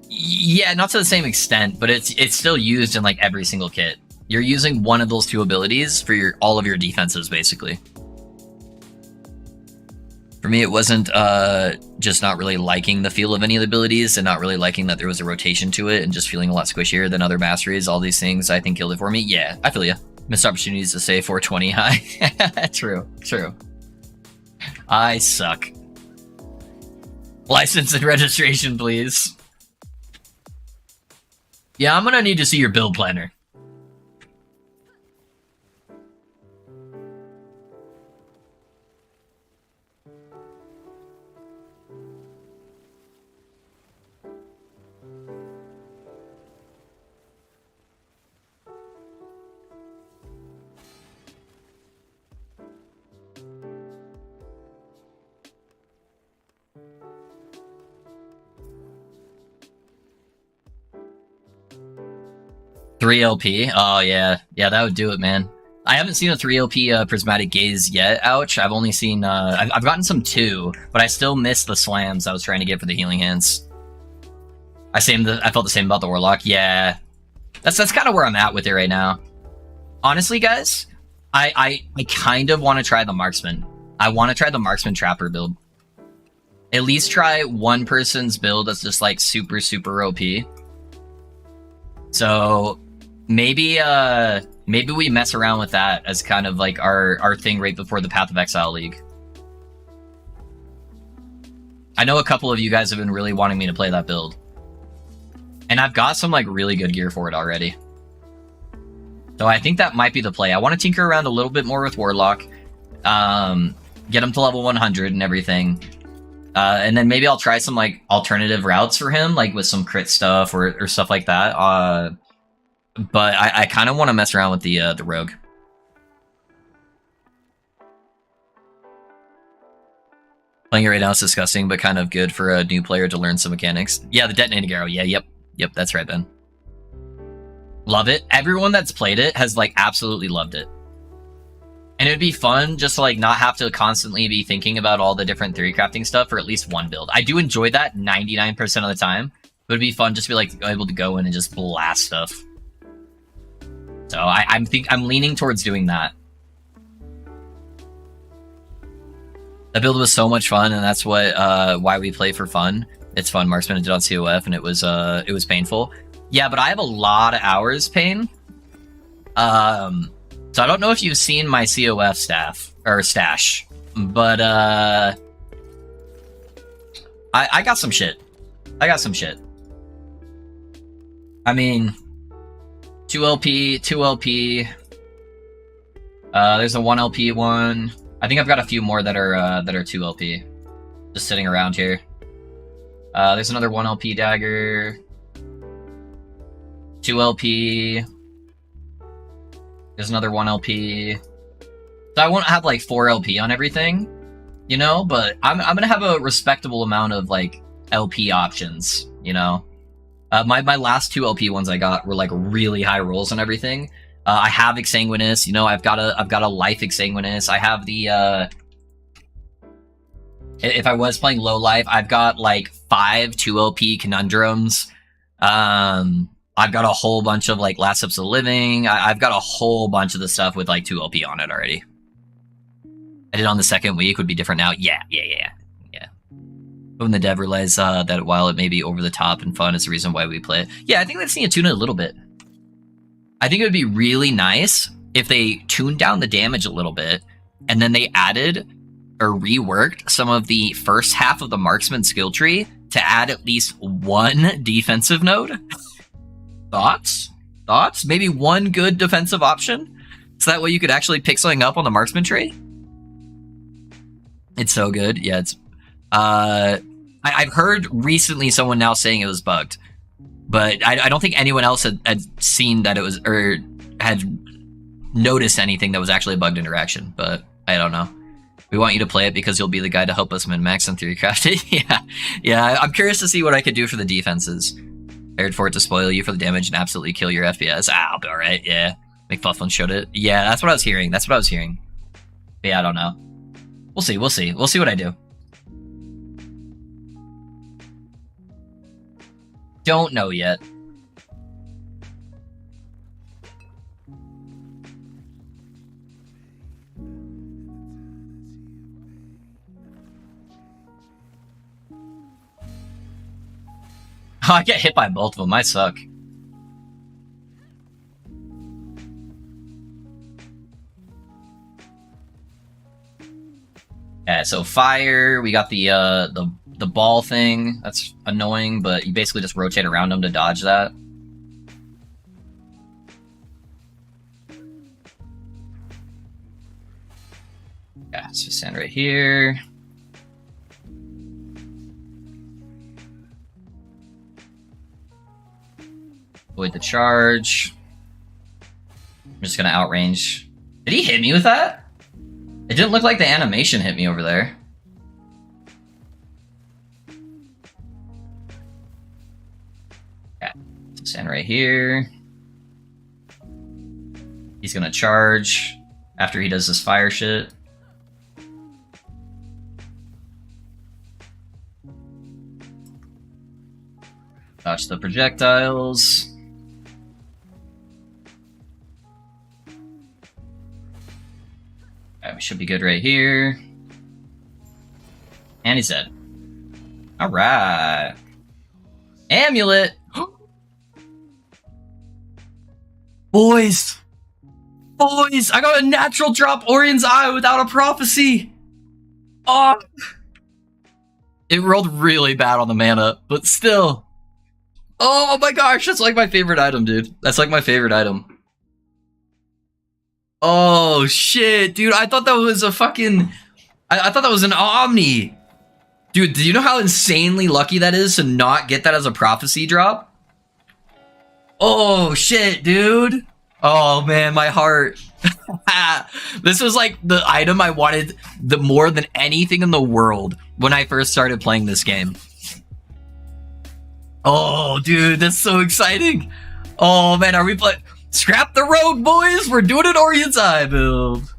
Yeah, not to the same extent, but it's still used in like every single kit. You're using one of those 2 abilities for all of your defenses, basically. For me, it wasn't just not really liking the feel of any of the abilities and not really liking that there was a rotation to it and just feeling a lot squishier than other masteries. All these things, I think, killed it for me. Yeah, I feel ya. Missed opportunities to say 420 high. True, true. I suck. License and registration, please. Yeah, I'm gonna need to see your build planner. Three LP? Oh yeah, yeah, that would do it, man. I haven't seen a 3 LP Prismatic Gaze yet. Ouch! I've only seen I've gotten some 2, but I still miss the slams I was trying to get for the healing hands. I felt the same about the Warlock. Yeah, that's kind of where I'm at with it right now. Honestly, guys, I kind of want to try the Marksman. I want to try the Marksman Trapper build. At least try one person's build that's just like super OP. So maybe we mess around with that as kind of like our thing right before the Path of Exile League. I know a couple of you guys have been really wanting me to play that build. And I've got some like really good gear for it already. So I think that might be the play. I want to tinker around a little bit more with Warlock. Get him to level 100 and everything. And then maybe I'll try some like alternative routes for him, like with some crit stuff or stuff like that. But I kind of want to mess around with the rogue. Playing it right now is disgusting, but kind of good for a new player to learn some mechanics. Yeah, the detonating arrow. Yeah, yep, that's right, Ben. Love it. Everyone that's played it has like absolutely loved it. And it'd be fun just to like not have to constantly be thinking about all the different theory crafting stuff for at least one build. I do enjoy that 99% of the time, but it'd be fun just to be like able to go in and just blast stuff. So I'm leaning towards doing that. That build was so much fun, and that's what why we play for fun. It's fun. Marksman did on COF, and it was painful. Yeah, but I have a lot of hours, Pain. So I don't know if you've seen my COF stash, but I got some shit. I got some shit. I mean, 2 LP, 2 LP. There's a 1 LP one. I think I've got a few more that are 2 LP, just sitting around here. There's another 1 LP dagger. 2 LP. There's another 1 LP. So I won't have like 4 LP on everything, you know. But I'm gonna have a respectable amount of like LP options, you know. My last two LP ones I got were like really high rolls and everything. I have Exsanguinous, you know. I've got a Life Exsanguinous. I have the if I was playing low life, I've got like 5 2LP conundrums. I've got a whole bunch of like Last Steps of Living. I've got a whole bunch of the stuff with like 2LP on it already. I did on the second week would be different now. Yeah. When the dev realized that while it may be over the top and fun, is the reason why we play it. Yeah, I think let's need to tune it a little bit. I think it would be really nice if they tuned down the damage a little bit and then they added or reworked some of the first half of the marksman skill tree to add at least one defensive node. Thoughts? Maybe one good defensive option? So that way you could actually pick something up on the marksman tree? It's so good. Yeah, it's... I've heard recently someone now saying it was bugged. But I don't think anyone else had seen that it was... or had noticed anything that was actually a bugged interaction. But I don't know. We want you to play it because you'll be the guy to help us min-max on Theorycrafting. Yeah. I'm curious to see what I could do for the defenses. Prepared for it to spoil you for the damage and absolutely kill your FPS. I'll be alright, yeah. McFufflin showed it. Yeah, that's what I was hearing. But yeah, I don't know. We'll see. We'll see what I do. Don't know yet. Oh, I get hit by both of them. I suck. Yeah, so fire. We got the ball thing. That's annoying, but you basically just rotate around them to dodge that. Yeah, let's just stand right here. Avoid the charge. I'm just gonna outrange. Did he hit me with that? It didn't look like the animation hit me over there. Yeah, stand right here. He's gonna charge after he does this fire shit. Dodge the projectiles. Okay, we should be good right here. And he's dead. Alright. Amulet! Boys! I got a natural drop Orion's Eye without a prophecy! Oh! It rolled really bad on the mana, but still. Oh my gosh, that's like my favorite item, dude. That's like my favorite item. Oh shit, dude, I thought that was a fucking... I thought that was an Omni. Dude, do you know how insanely lucky that is to not get that as a prophecy drop? Oh shit, dude. Oh man, my heart. This was like the item I wanted the more than anything in the world when I first started playing this game. Oh, dude, that's so exciting. Oh man, are we playing... Scrap the rogue, boys! We're doing an Orion's Eye build!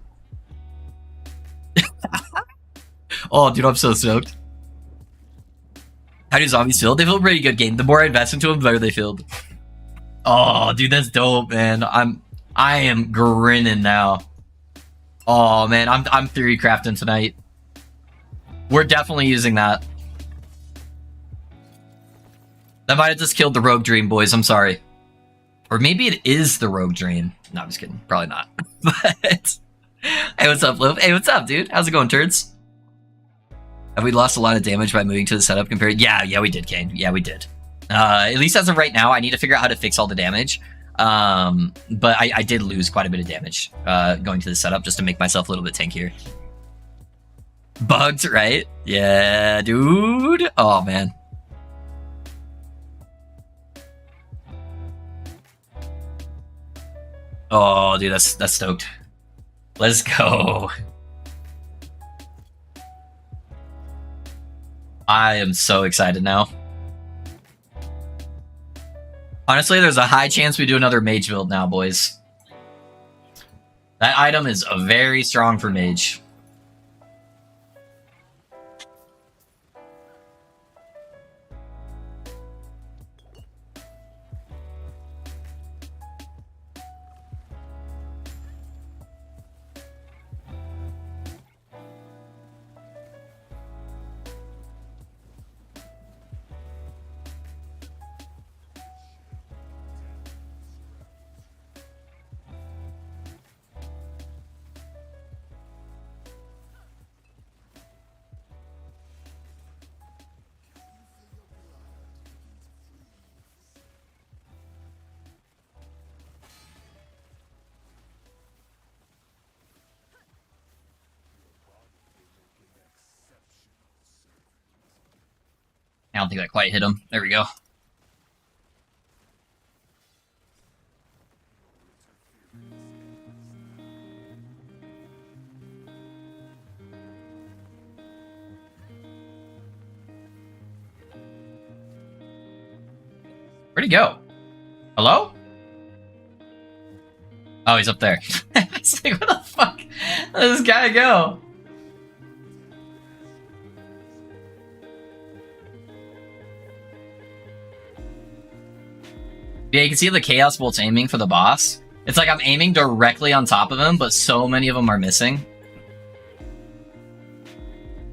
Oh, dude, I'm so stoked. How do zombies feel? They feel pretty good game. The more I invest into them, the better they feel. Oh, dude, that's dope, man. I am grinning now. Oh man, I'm Theorycrafting tonight. We're definitely using that. That might have just killed the Rogue Dream, boys. I'm sorry. Or maybe it is the Rogue Dream. No, I'm just kidding. Probably not. But hey, what's up, Liv? Hey, what's up, dude? How's it going, turds? Have we lost a lot of damage by moving to the setup compared? Yeah, we did, Kane. Yeah, we did. At least as of right now, I need to figure out how to fix all the damage. But I did lose quite a bit of damage going to the setup just to make myself a little bit tankier. Bugged, right? Yeah, dude. Oh, man. Oh, dude, that's stoked. Let's go. I am so excited now. Honestly, there's a high chance we do another mage build now, boys. That item is very strong for mage. I don't think that quite hit him. There we go. Where'd he go? Hello? Oh, he's up there. It's like, where the fuck did this guy go? Yeah, you can see the Chaos Bolt's aiming for the boss. It's like I'm aiming directly on top of him, but so many of them are missing.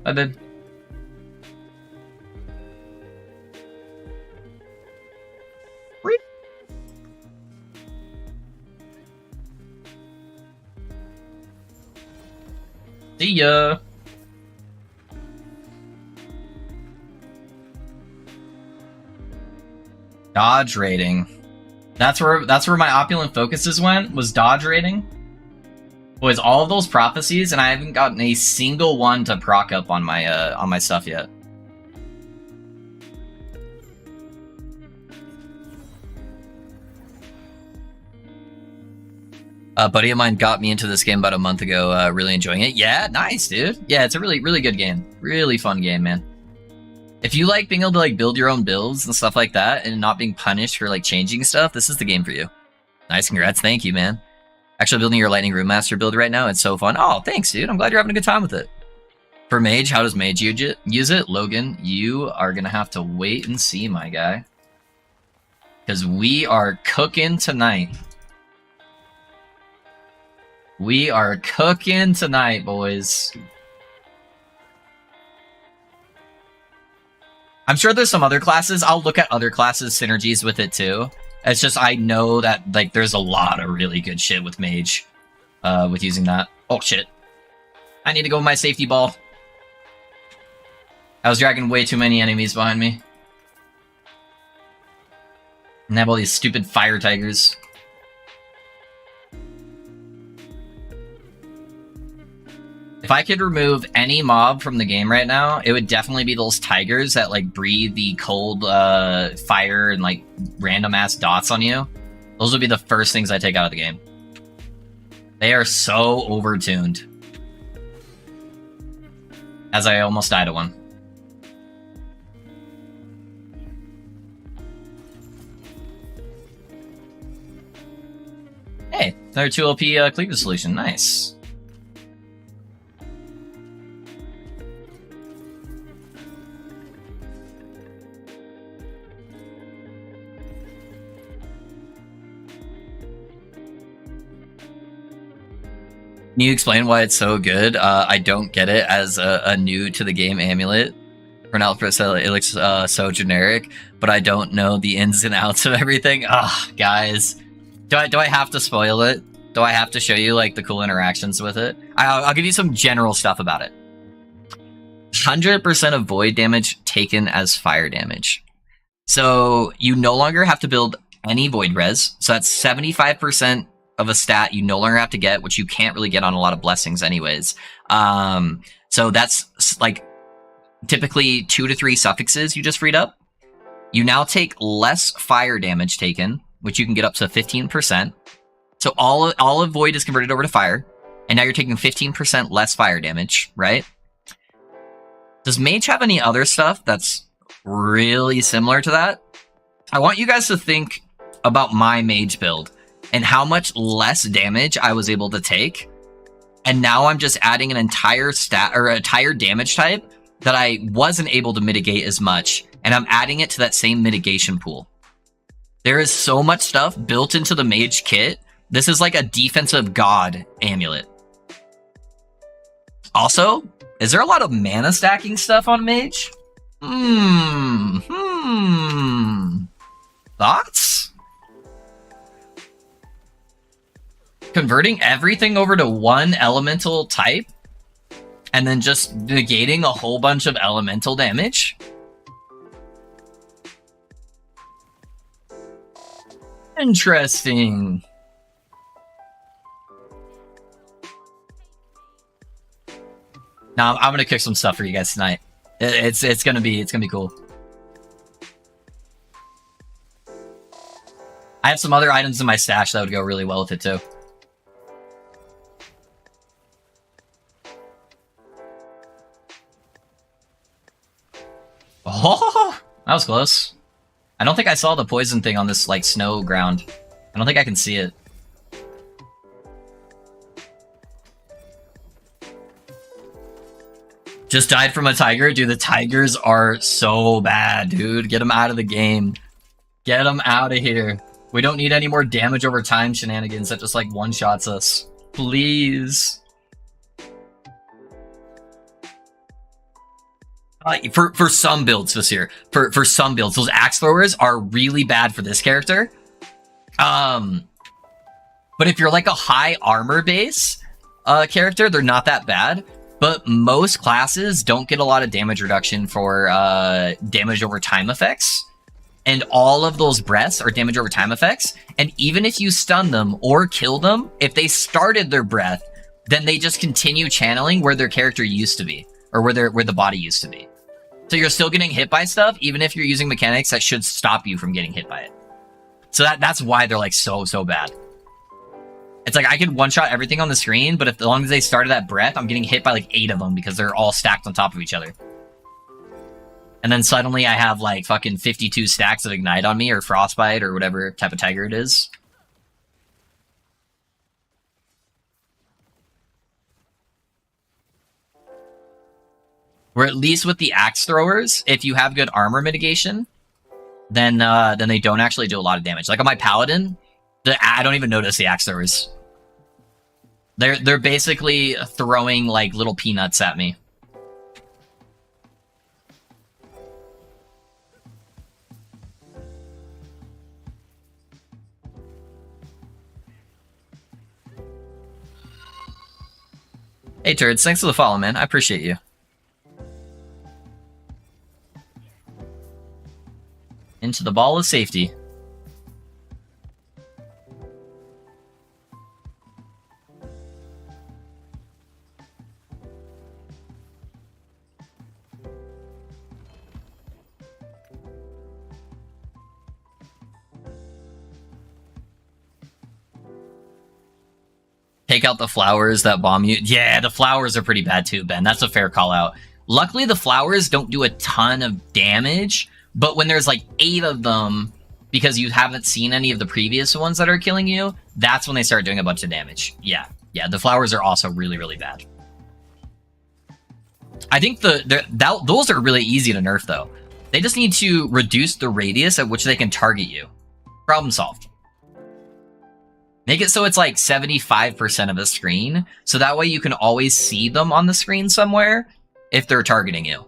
Bye, babe. See ya. Dodge rating. That's where my opulent focuses went, was dodge rating. Boys, all of those prophecies, and I haven't gotten a single one to proc up on my stuff yet. A buddy of mine got me into this game about a month ago, really enjoying it. Yeah, nice, dude. Yeah, it's a really, really good game. Really fun game, man. If you like being able to like build your own builds and stuff like that and not being punished for like changing stuff, this is the game for you. Nice, congrats. Thank you, man. Actually building your Lightning Room Master build right now. It's so fun. Oh, thanks, dude. I'm glad you're having a good time with it. For Mage, how does Mage use it? Logan, you are going to have to wait and see, my guy. Because we are cooking tonight. We are cooking tonight, boys. I'm sure there's some other classes. I'll look at other classes' synergies with it too. It's just I know that like there's a lot of really good shit with Mage, with using that. Oh shit! I need to go with my safety ball. I was dragging way too many enemies behind me, and I have all these stupid fire tigers. If I could remove any mob from the game right now, it would definitely be those tigers that like breathe the cold fire and like random ass dots on you. Those would be the first things I take out of the game. They are so overtuned. As I almost died to one. Hey, another 2 LP cleavage solution. Nice. Can you explain why it's so good? I don't get it as a new to the game amulet. For now, it looks so generic, but I don't know the ins and outs of everything. Ah, guys, do I have to spoil it? Do I have to show you like the cool interactions with it? I'll give you some general stuff about it. 100% of void damage taken as fire damage. So you no longer have to build any void res. So that's 75% of a stat you no longer have to get, which you can't really get on a lot of blessings anyways. So that's like typically 2 to 3 suffixes you just freed up. You now take less fire damage taken, which you can get up to 15%. So all of void is converted over to fire, and now you're taking 15% less fire damage, right? Does Mage have any other stuff that's really similar to that? I want you guys to think about my Mage build and how much less damage I was able to take. And now I'm just adding an entire stat or entire damage type that I wasn't able to mitigate as much. And I'm adding it to that same mitigation pool. There is so much stuff built into the Mage kit. This is like a defensive god amulet. Also, is there a lot of mana stacking stuff on Mage? Thoughts? Converting everything over to one elemental type and then just negating a whole bunch of elemental damage? Interesting. Now I'm gonna cook some stuff for you guys tonight. It's gonna be cool. I have some other items in my stash that would go really well with it too. Oh, that was close. I don't think I saw the poison thing on this like snow ground. I don't think I can see it. Just died from a tiger? Dude, the tigers are so bad, dude. Get them out of the game. Get them out of here. We don't need any more damage over time shenanigans that just like one-shots us. Please. For some builds this year, for some builds, those axe throwers are really bad for this character. But if you're like a high armor base character, they're not that bad. But most classes don't get a lot of damage reduction for damage over time effects. And all of those breaths are damage over time effects. And even if you stun them or kill them, if they started their breath, then they just continue channeling where their character used to be. Or where the body used to be. So you're still getting hit by stuff, even if you're using mechanics that should stop you from getting hit by it. So that's why they're like so bad. It's like I could one-shot everything on the screen, but as long as they started that breath, I'm getting hit by like 8 of them because they're all stacked on top of each other. And then suddenly I have like fucking 52 stacks of Ignite on me, or Frostbite, or whatever type of tiger it is. Or at least with the axe throwers, if you have good armor mitigation, then they don't actually do a lot of damage. Like on my paladin, I don't even notice the axe throwers. They're basically throwing like little peanuts at me. Hey Turds, thanks for the follow, man. I appreciate you. Into the ball of safety. Take out the flowers that bomb you. Yeah, the flowers are pretty bad too, Ben. That's a fair call out. Luckily, the flowers don't do a ton of damage, but when there's like 8 of them, because you haven't seen any of the previous ones that are killing you, that's when they start doing a bunch of damage. Yeah, the flowers are also really bad. I think those are really easy to nerf though. They just need to reduce the radius at which they can target you. Problem solved. Make it so it's like 75% of the screen, so that way you can always see them on the screen somewhere if they're targeting you.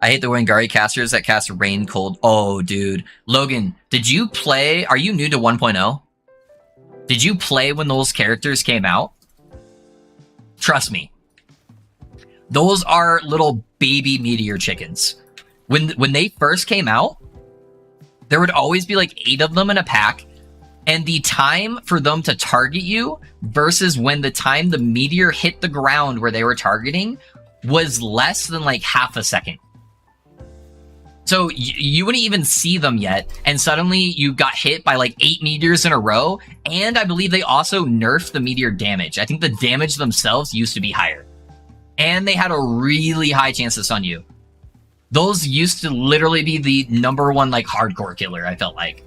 I hate the Wingari casters that cast Rain Cold. Oh, dude. Logan, did you play... Are you new to 1.0? Did you play when those characters came out? Trust me. Those are little baby meteor chickens. When they first came out, there would always be like 8 of them in a pack, and the time for them to target you versus when the time the meteor hit the ground where they were targeting was less than like half a second. So you wouldn't even see them yet, and suddenly you got hit by like 8 meteors in a row, and I believe they also nerfed the meteor damage. I think the damage themselves used to be higher. and they had a really high chance to stun you. Those used to literally be the #1 like hardcore killer, I felt like.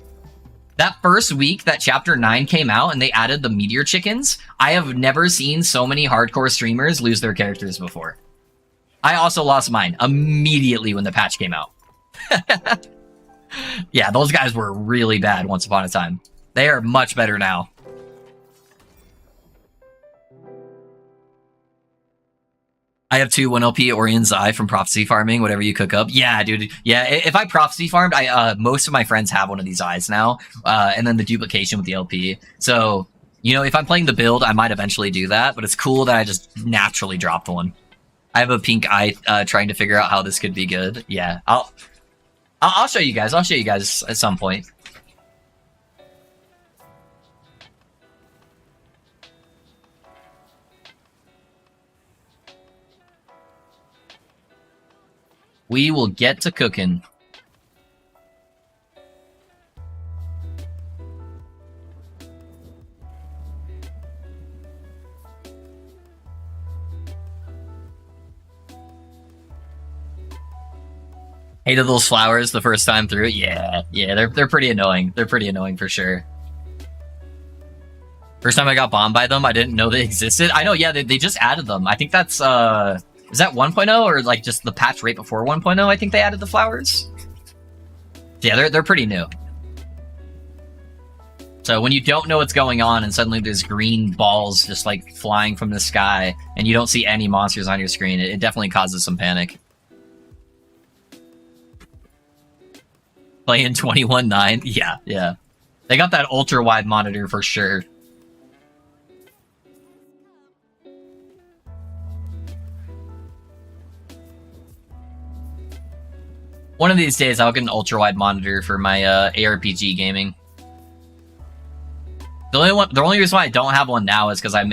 That first week that Chapter 9 came out and they added the meteor chickens, I have never seen so many hardcore streamers lose their characters before. I also lost mine immediately when the patch came out. Yeah, those guys were really bad once upon a time. They are much better now. I have 2 1LP Orion's Eye from prophecy farming, whatever you cook up. Yeah, dude. Yeah, if I prophecy farmed, most of my friends have one of these eyes now. And then the duplication with the LP. So, you know, if I'm playing the build, I might eventually do that. But it's cool that I just naturally dropped one. I have a pink eye trying to figure out how this could be good. Yeah, I'll show you guys. I'll show you guys at some point. We will get to cooking. Hated those flowers the first time through. Yeah, they're pretty annoying. They're pretty annoying for sure. First time I got bombed by them, I didn't know they existed. I know, yeah, they just added them. I think that's is that 1.0 or like just the patch right before 1.0? I think they added the flowers. Yeah, they're pretty new. So when you don't know what's going on and suddenly there's green balls just like flying from the sky and you don't see any monsters on your screen, it definitely causes some panic. Playing 21.9? Yeah. They got that ultra wide monitor for sure. One of these days, I'll get an ultra-wide monitor for my ARPG gaming. The only reason why I don't have one now is because I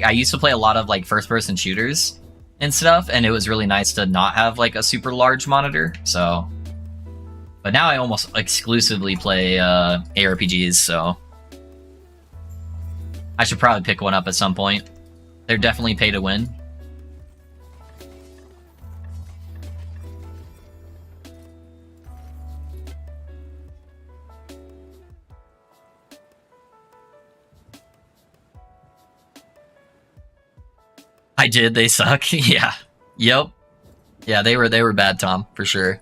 used to play a lot of like first-person shooters and stuff, and it was really nice to not have like a super large monitor. So, but now I almost exclusively play ARPGs. So, I should probably pick one up at some point. They're definitely pay to win. I did. They suck. Yeah. Yep. Yeah, they were bad, Tom, for sure.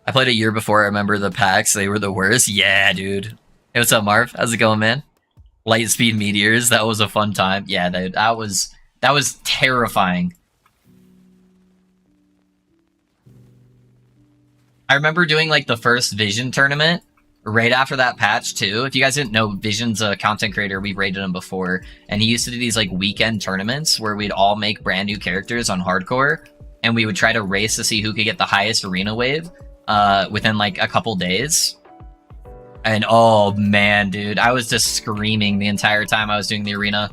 I played a year before. I remember the packs. They were the worst. Yeah, dude. Hey, what's up, Marv? How's it going, man? Lightspeed meteors. That was a fun time. Yeah, dude, that was terrifying. I remember doing like the first Vision tournament right after that patch too. If you guys didn't know, Vision's a content creator. We rated him before, and he used to do these like weekend tournaments where we'd all make brand new characters on hardcore, and we would try to race to see who could get the highest arena wave within like a couple days. And oh man, dude, I was just screaming the entire time I was doing the arena,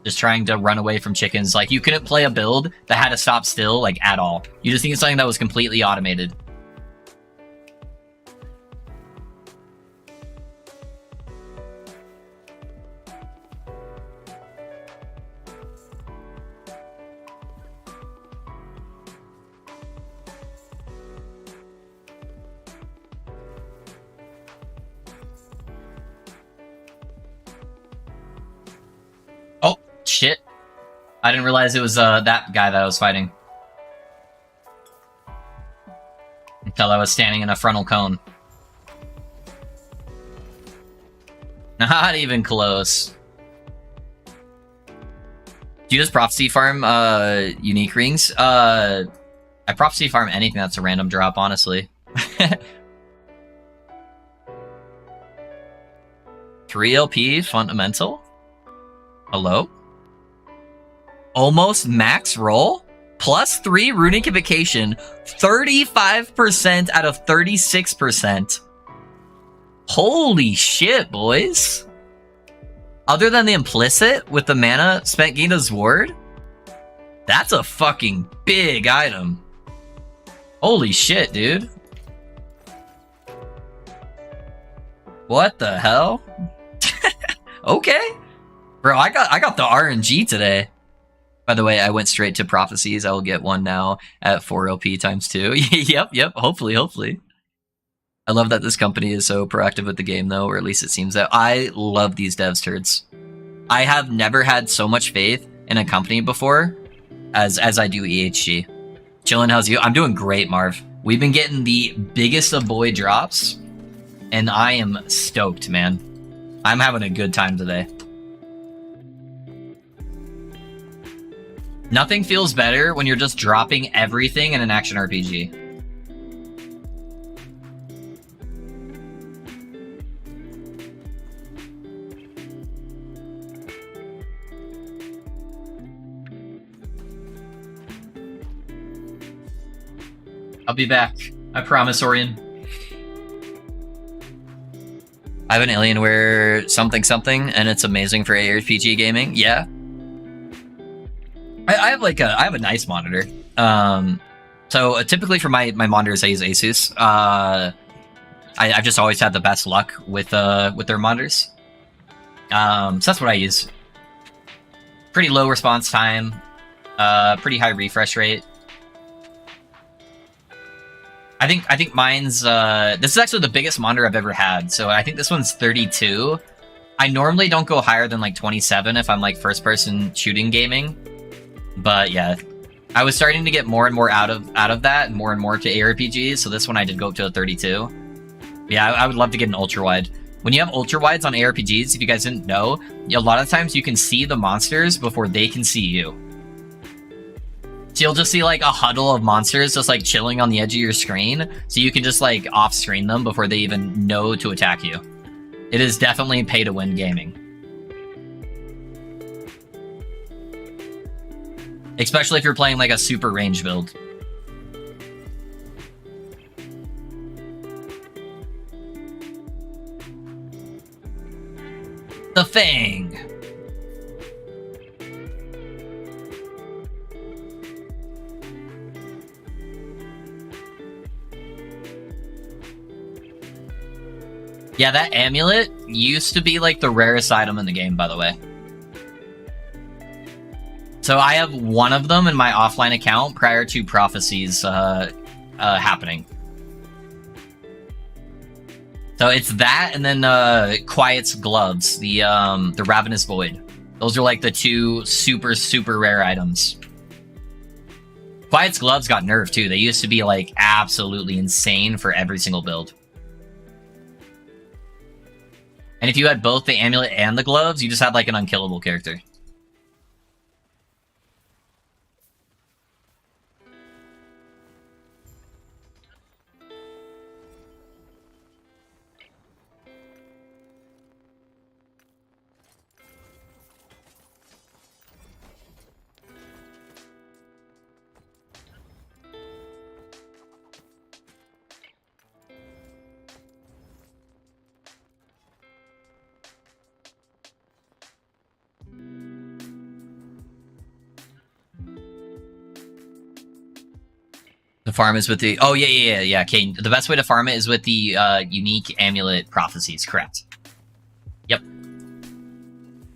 just trying to run away from chickens. Like, you couldn't play a build that had to stop still like at all. You just needed something that was completely automated. Shit. I didn't realize it was that guy that I was fighting. Until I was standing in a frontal cone. Not even close. Do you just prophecy farm unique rings? I prophecy farm anything that's a random drop, honestly. 3 LP fundamental? Hello? Almost max roll? Plus 3 runic invocation, 35% out of 36%. Holy shit, boys. Other than the implicit with the mana spent gained as ward, that's a fucking big item. Holy shit, dude. What the hell? Okay. Bro, I got the RNG today. By the way, I went straight to prophecies. I will get one now at 4 LP times 2. Yep. Hopefully. I love that this company is so proactive with the game, though, or at least it seems that. I love these devs turds. I have never had so much faith in a company before as I do EHG. Chillin', how's you? I'm doing great, Marv. We've been getting the biggest of boy drops, and I am stoked, man. I'm having a good time today. Nothing feels better when you're just dropping everything in an action RPG. I'll be back. I promise, Orion. I have an Alienware something, and it's amazing for ARPG gaming. Yeah. I have a nice monitor. So typically for my monitors, I use Asus. I've just always had the best luck with their monitors. So that's what I use. Pretty low response time, pretty high refresh rate. I think mine's this is actually the biggest monitor I've ever had. So I think this one's 32. I normally don't go higher than like 27 if I'm like first person shooting gaming. But yeah, I was starting to get more and more out of that and more to ARPGs. So this one I did go up to a 32. Yeah, I would love to get an ultra wide. When you have ultra wides on ARPGs, if you guys didn't know, a lot of times you can see the monsters before they can see you. So you'll just see like a huddle of monsters just like chilling on the edge of your screen. So you can just like off screen them before they even know to attack you. It is definitely pay to win gaming. Especially if you're playing like a super range build. The Fang. Yeah, that amulet used to be like the rarest item in the game, by the way. So I have one of them in my offline account prior to prophecies happening. So it's that, and then Quiet's gloves, the Ravenous Void. Those are like the two super rare items. Quiet's gloves got nerfed too. They used to be like absolutely insane for every single build. And if you had both the amulet and the gloves, you just had like an unkillable character. The farm is with the... Oh, yeah. Okay, the best way to farm it is with the unique amulet prophecies, correct. Yep.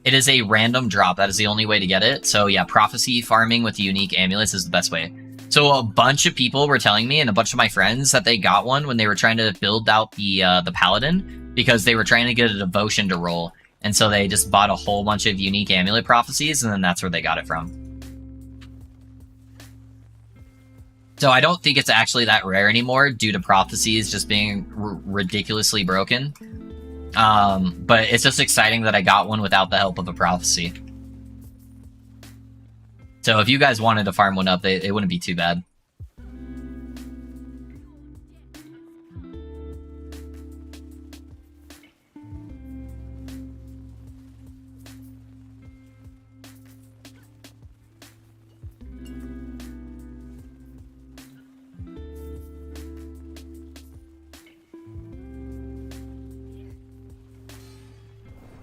It is a random drop. That is the only way to get it. So yeah, prophecy farming with the unique amulets is the best way. So a bunch of people were telling me, and a bunch of my friends, that they got one when they were trying to build out the paladin, because they were trying to get a devotion to roll. And so they just bought a whole bunch of unique amulet prophecies, and then that's where they got it from. So I don't think it's actually that rare anymore due to prophecies just being ridiculously broken. But it's just exciting that I got one without the help of a prophecy. So if you guys wanted to farm one up, it wouldn't be too bad.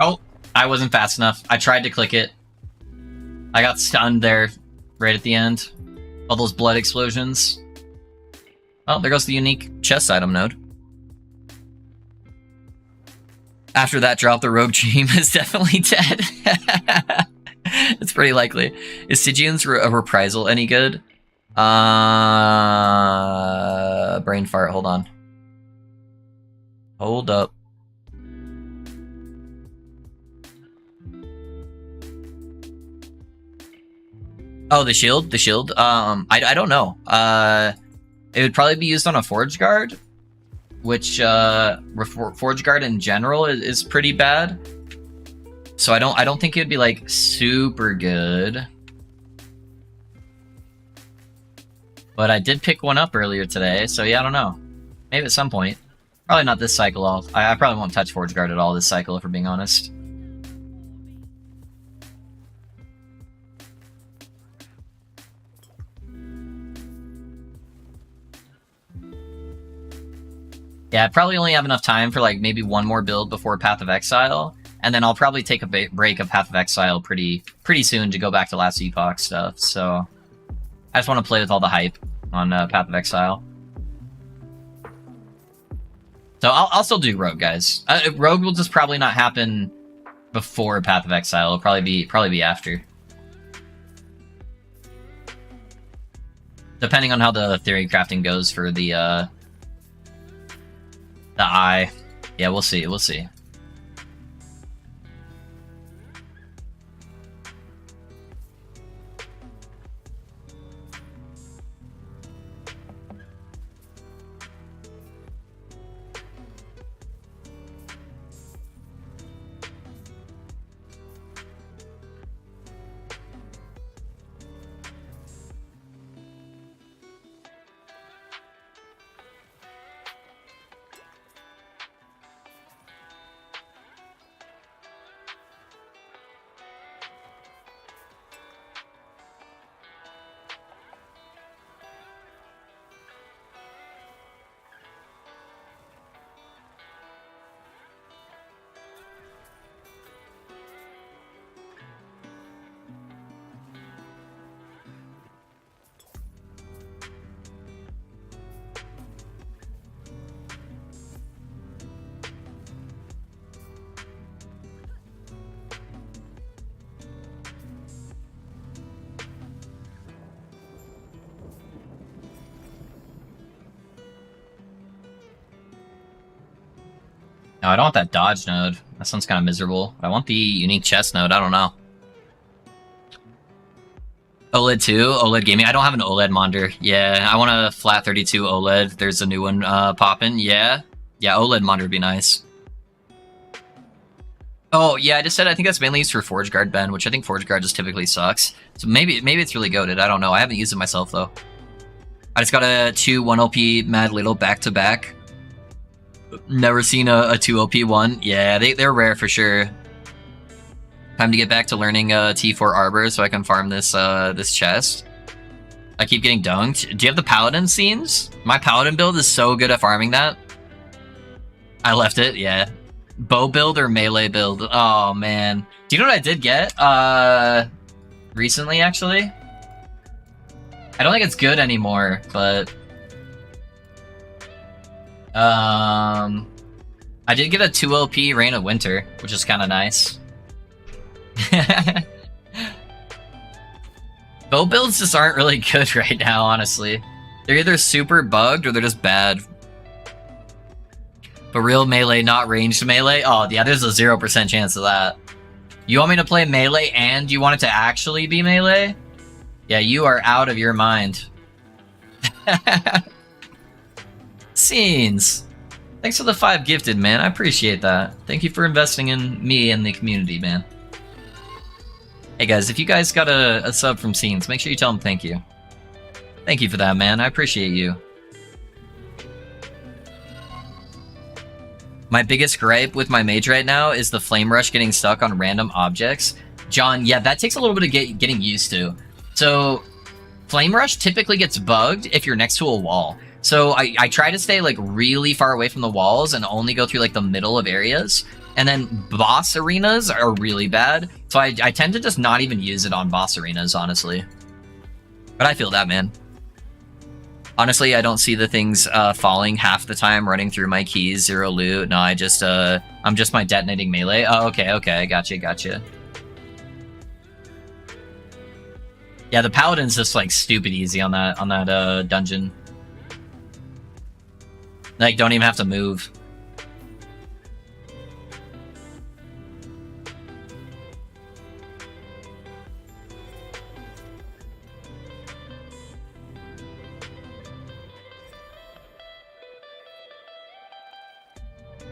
Oh, I wasn't fast enough. I tried to click it. I got stunned there right at the end. All those blood explosions. Oh, there goes the unique chest item node. After that drop, the rogue dream is definitely dead. It's pretty likely. Is Stygian's reprisal any good? Brain fart, hold on. Hold up. Oh, the shield? The shield? I don't know. It would probably be used on a Forge Guard, which, Forge Guard in general is pretty bad. So I don't think it would be, like, super good. But I did pick one up earlier today, so yeah, I don't know. Maybe at some point. Probably not this cycle. I probably won't touch Forge Guard at all this cycle, if we're being honest. Yeah, I probably only have enough time for like maybe one more build before Path of Exile, and then I'll probably take a break of Path of Exile pretty soon to go back to Last Epoch stuff. So I just want to play with all the hype on Path of Exile. So I'll still do Rogue, guys. Rogue will just probably not happen before Path of Exile. It'll probably be after, depending on how the theory crafting goes for the eye. Yeah, we'll see. We'll see. No, I don't want that dodge node. That sounds kind of miserable. I want the unique chest node. I don't know. OLED 2? OLED gaming? I don't have an OLED monitor. Yeah, I want a flat 32 OLED. There's a new one popping. Yeah. Yeah, OLED monitor would be nice. Oh, yeah, I just said I think that's mainly used for Forge Guard, Ben, which I think Forge Guard just typically sucks. So maybe it's really goated. I don't know. I haven't used it myself, though. I just got a 2 1OP Mad Ladle back-to-back. Never seen a 2 OP one. Yeah, they're rare for sure. Time to get back to learning T4 Arbor so I can farm this this chest. I keep getting dunked. Do you have the Paladin scenes? My Paladin build is so good at farming that. I left it, yeah. Bow build or melee build? Oh, man. Do you know what I did get? Recently, actually? I don't think it's good anymore, but... I did get a 2 LP Reign of Winter, which is kind of nice. Bow builds just aren't really good right now, honestly. They're either super bugged or they're just bad. But real melee, not ranged melee? Oh, yeah, there's a 0% chance of that. You want me to play melee and you want it to actually be melee? Yeah, you are out of your mind. Scenes. Thanks for the 5 gifted, man. I appreciate that. Thank you for investing in me and the community, man. Hey guys, if you guys got a sub from Scenes, make sure you tell them thank you. Thank you for that, man. I appreciate you. My biggest gripe with my mage right now is the flame rush getting stuck on random objects. John, yeah, that takes a little bit of getting used to. So, flame rush typically gets bugged if you're next to a wall. So I try to stay like really far away from the walls and only go through like the middle of areas. And then boss arenas are really bad. So I tend to just not even use it on boss arenas, honestly. But I feel that, man. Honestly, I don't see the things falling half the time running through my keys, 0 loot. No, I'm just my detonating melee. Oh, okay, I gotcha. Yeah, the paladin's just like stupid easy on that dungeon. Like, don't even have to move.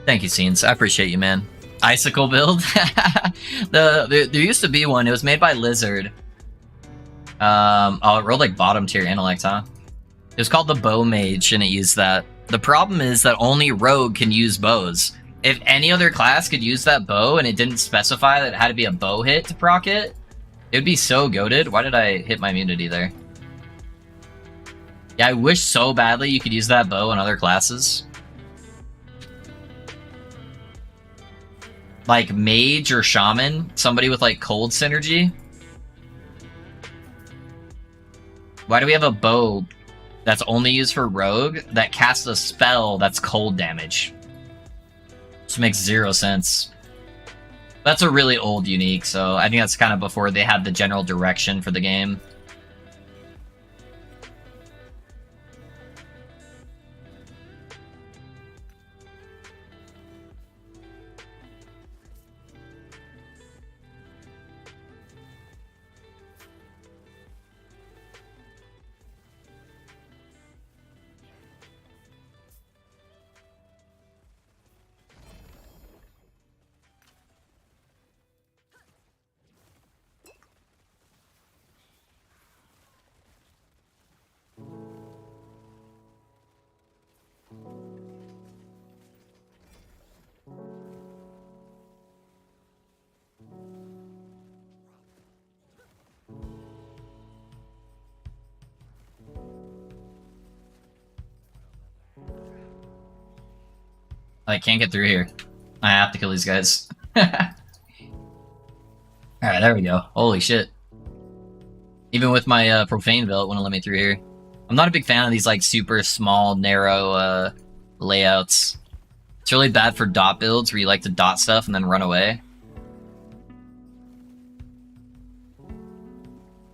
Thank you, Scenes. I appreciate you, man. Icicle build? There used to be one. It was made by Lizard. Oh, it rolled like bottom tier intellect, huh? It was called the Bow Mage, and it used that. The problem is that only Rogue can use bows. If any other class could use that bow and it didn't specify that it had to be a bow hit to proc it, it would be so goated. Why did I hit my immunity there? Yeah, I wish so badly you could use that bow in other classes. Like Mage or Shaman, somebody with like cold synergy. Why do we have a bow that's only used for Rogue that casts a spell that's cold damage? This makes zero sense. That's a really old unique, so I think that's kind of before they had the general direction for the game. I can't get through here. I have to kill these guys. Alright, there we go. Holy shit. Even with my profane belt, it wouldn't let me through here. I'm not a big fan of these like super small, narrow layouts. It's really bad for dot builds where you like to dot stuff and then run away.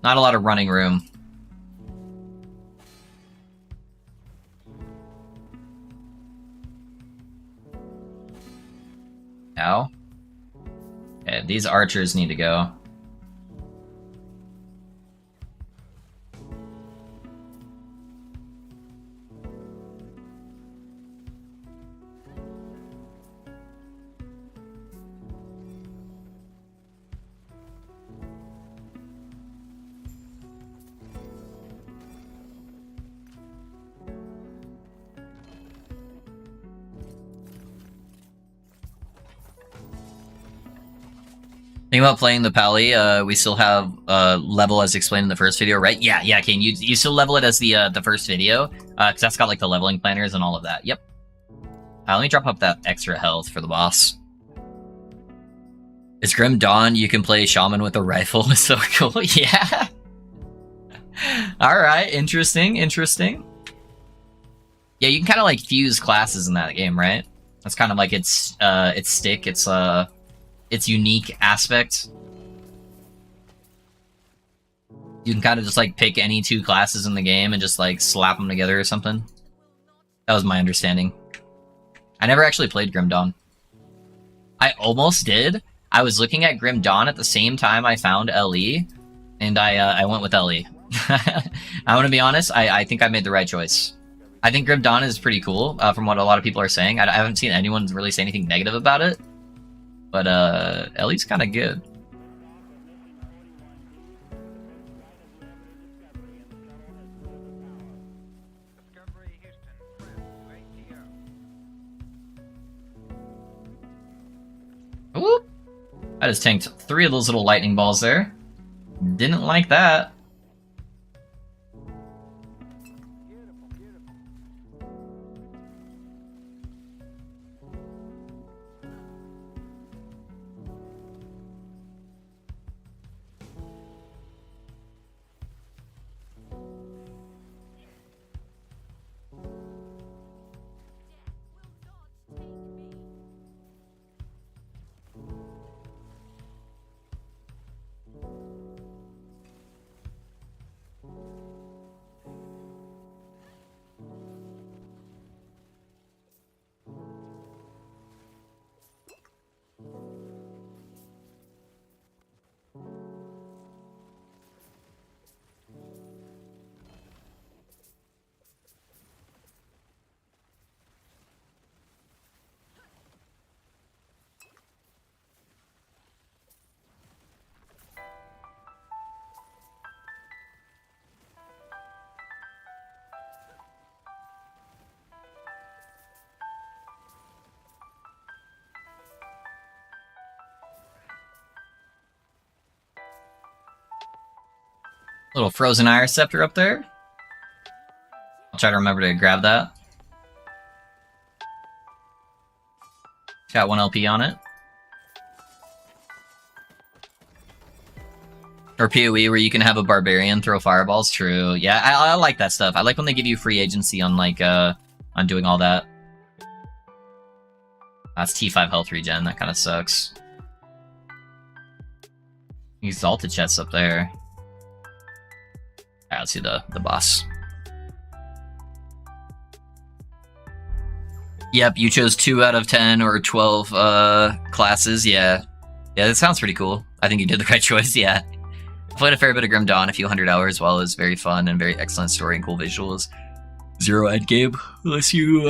Not a lot of running room. Ow. Okay, these archers need to go. Think about playing the Pally, we still have level as explained in the first video, right? Yeah, Kane, you still level it as the first video, because that's got like the leveling planners and all of that. Yep. Let me drop up that extra health for the boss. It's Grim Dawn, you can play Shaman with a rifle, it's so cool, yeah. Alright, interesting. Yeah, you can kind of like fuse classes in that game, right? That's kind of like its stick, its unique aspect. You can kind of just like pick any two classes in the game and just like slap them together or something. That was my understanding. I never actually played Grim Dawn. I almost did. I was looking at Grim Dawn at the same time I found LE, and I went with LE. I want to be honest, I think I made the right choice. I think Grim Dawn is pretty cool, from what a lot of people are saying. I haven't seen anyone really say anything negative about it. But LE's kind of good. Whoop! I just tanked 3 of those little lightning balls there. Didn't like that. Little frozen iron scepter up there. I'll try to remember to grab that. Got 1 LP on it. Or PoE where you can have a barbarian throw fireballs. True. Yeah, I like that stuff. I like when they give you free agency on like on doing all that. That's T5 health regen. That kind of sucks. Exalted chests up there. Alright, let's see the boss. Yep, you chose 2 out of 10 or 12 classes. Yeah, that sounds pretty cool. I think you did the right choice. Yeah, I played a fair bit of Grim Dawn, a few 100 hours, while it was very fun and very excellent story and cool visuals. 0 endgame, unless you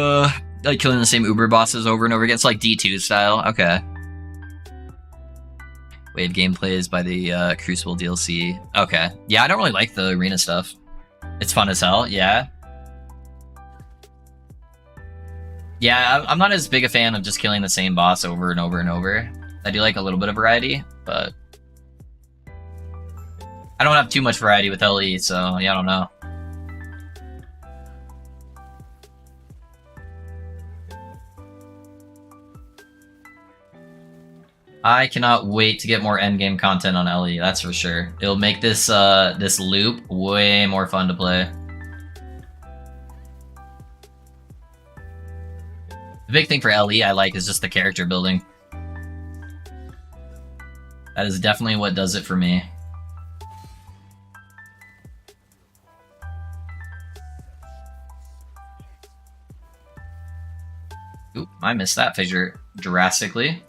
like killing the same Uber bosses over and over again. It's like D2 style. Okay. Wave gameplays by the Crucible DLC. Okay. Yeah, I don't really like the arena stuff. It's fun as hell. Yeah. Yeah, I'm not as big a fan of just killing the same boss over and over and over. I do like a little bit of variety, but I don't have too much variety with LE, so yeah, I don't know. I cannot wait to get more endgame content on LE, that's for sure. It'll make this this loop way more fun to play. The big thing for LE I like is just the character building. That is definitely what does it for me. Oop, I missed that fissure drastically.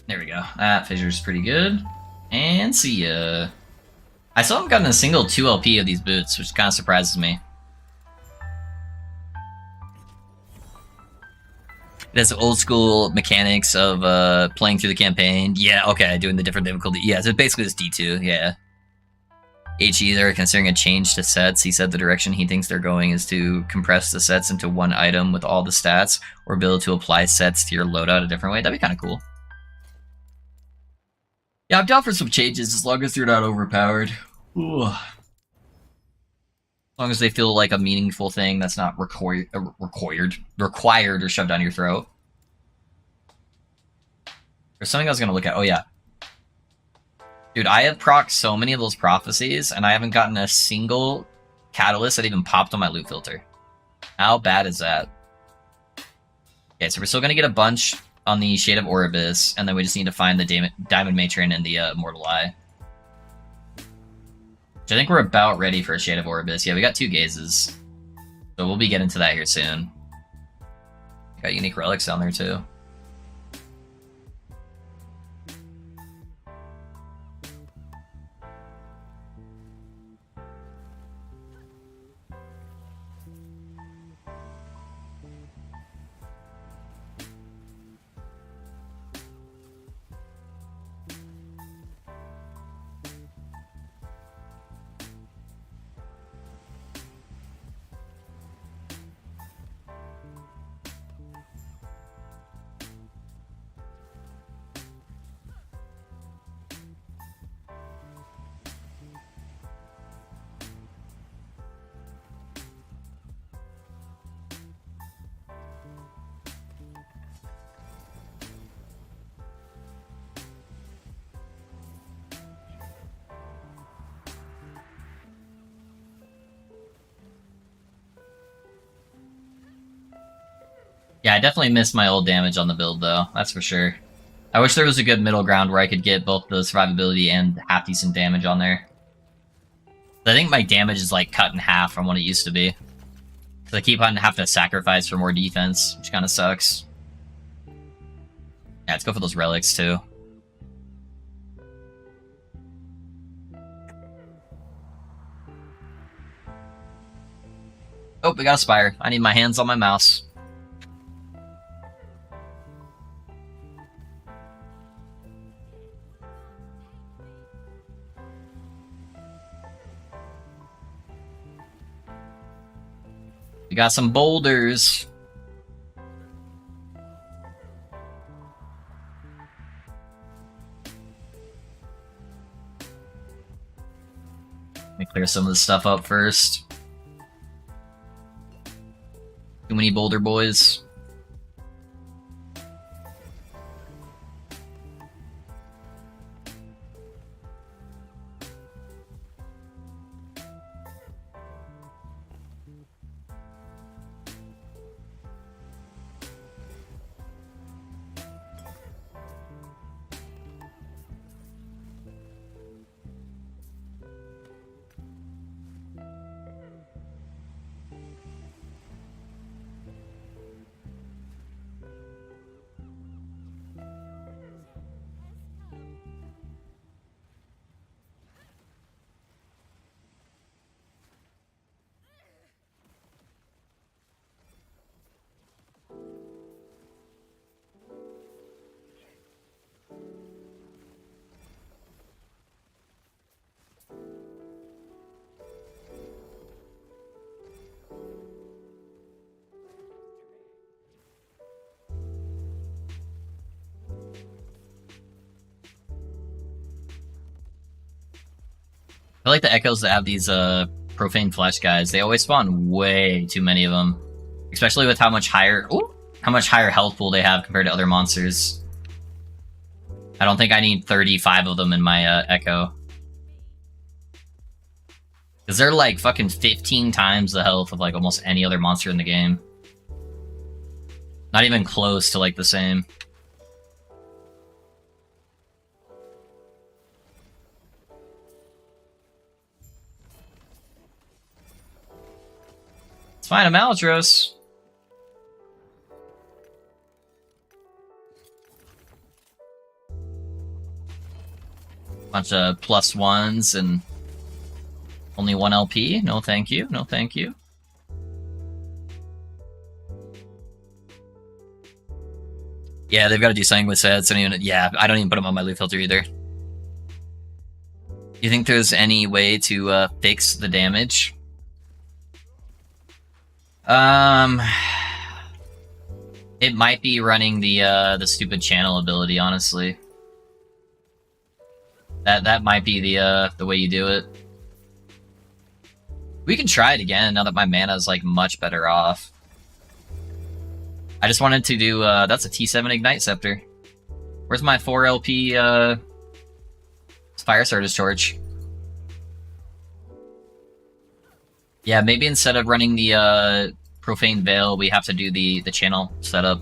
There we go. That fissure's pretty good. And see ya. I still haven't gotten a single 2 LP of these boots, which kind of surprises me. It has old school mechanics of playing through the campaign. Yeah, okay, doing the different difficulty. Yeah, so basically it's D2, yeah. HE, they're considering a change to sets. He said the direction he thinks they're going is to compress the sets into one item with all the stats, or be able to apply sets to your loadout a different way. That'd be kind of cool. Yeah, I'm down for some changes as long as they're not overpowered. Ooh. As long as they feel like a meaningful thing that's not required or shoved down your throat. There's something I was going to look at. Oh, yeah. Dude, I have procced so many of those prophecies, and I haven't gotten a single catalyst that even popped on my loot filter. How bad is that? Okay, so we're still going to get a bunch on the Shade of Oribus, and then we just need to find the Diamond Matron and the Immortal Eye. Which I think we're about ready for a Shade of Oribus. Yeah, we got 2 gazes. So we'll be getting to that here soon. Got unique relics down there too. Yeah, I definitely missed my old damage on the build, though. That's for sure. I wish there was a good middle ground where I could get both the survivability and half-decent damage on there. I think my damage is, like, cut in half from what it used to be. So I keep on having to sacrifice for more defense, which kind of sucks. Yeah, let's go for those relics too. Oh, we got a Spire. I need my hands on my mouse. We got some boulders. Let me clear some of this stuff up first. Too many boulder boys. I like the echoes that have these profane flesh guys. They always spawn way too many of them, especially with how much higher health pool they have compared to other monsters. I don't think I need 35 of them in my echo, because they're like fucking 15 times the health of like almost any other monster in the game. Not even close to like the same. It's fine, I'm Albatros. Bunch of +1s and only 1 LP. No thank you, no thank you. Yeah, they've got to do something with sets. Yeah, I don't even put them on my loot filter either. You think there's any way to fix the damage? It might be running the stupid channel ability, honestly. That might be the way you do it. We can try it again now that my mana is like much better off. I just wanted to do that's a T7 Ignite Scepter. Where's my 4 LP Fire Starter's Torch? Yeah, maybe instead of running the Profane Veil, we have to do the channel setup.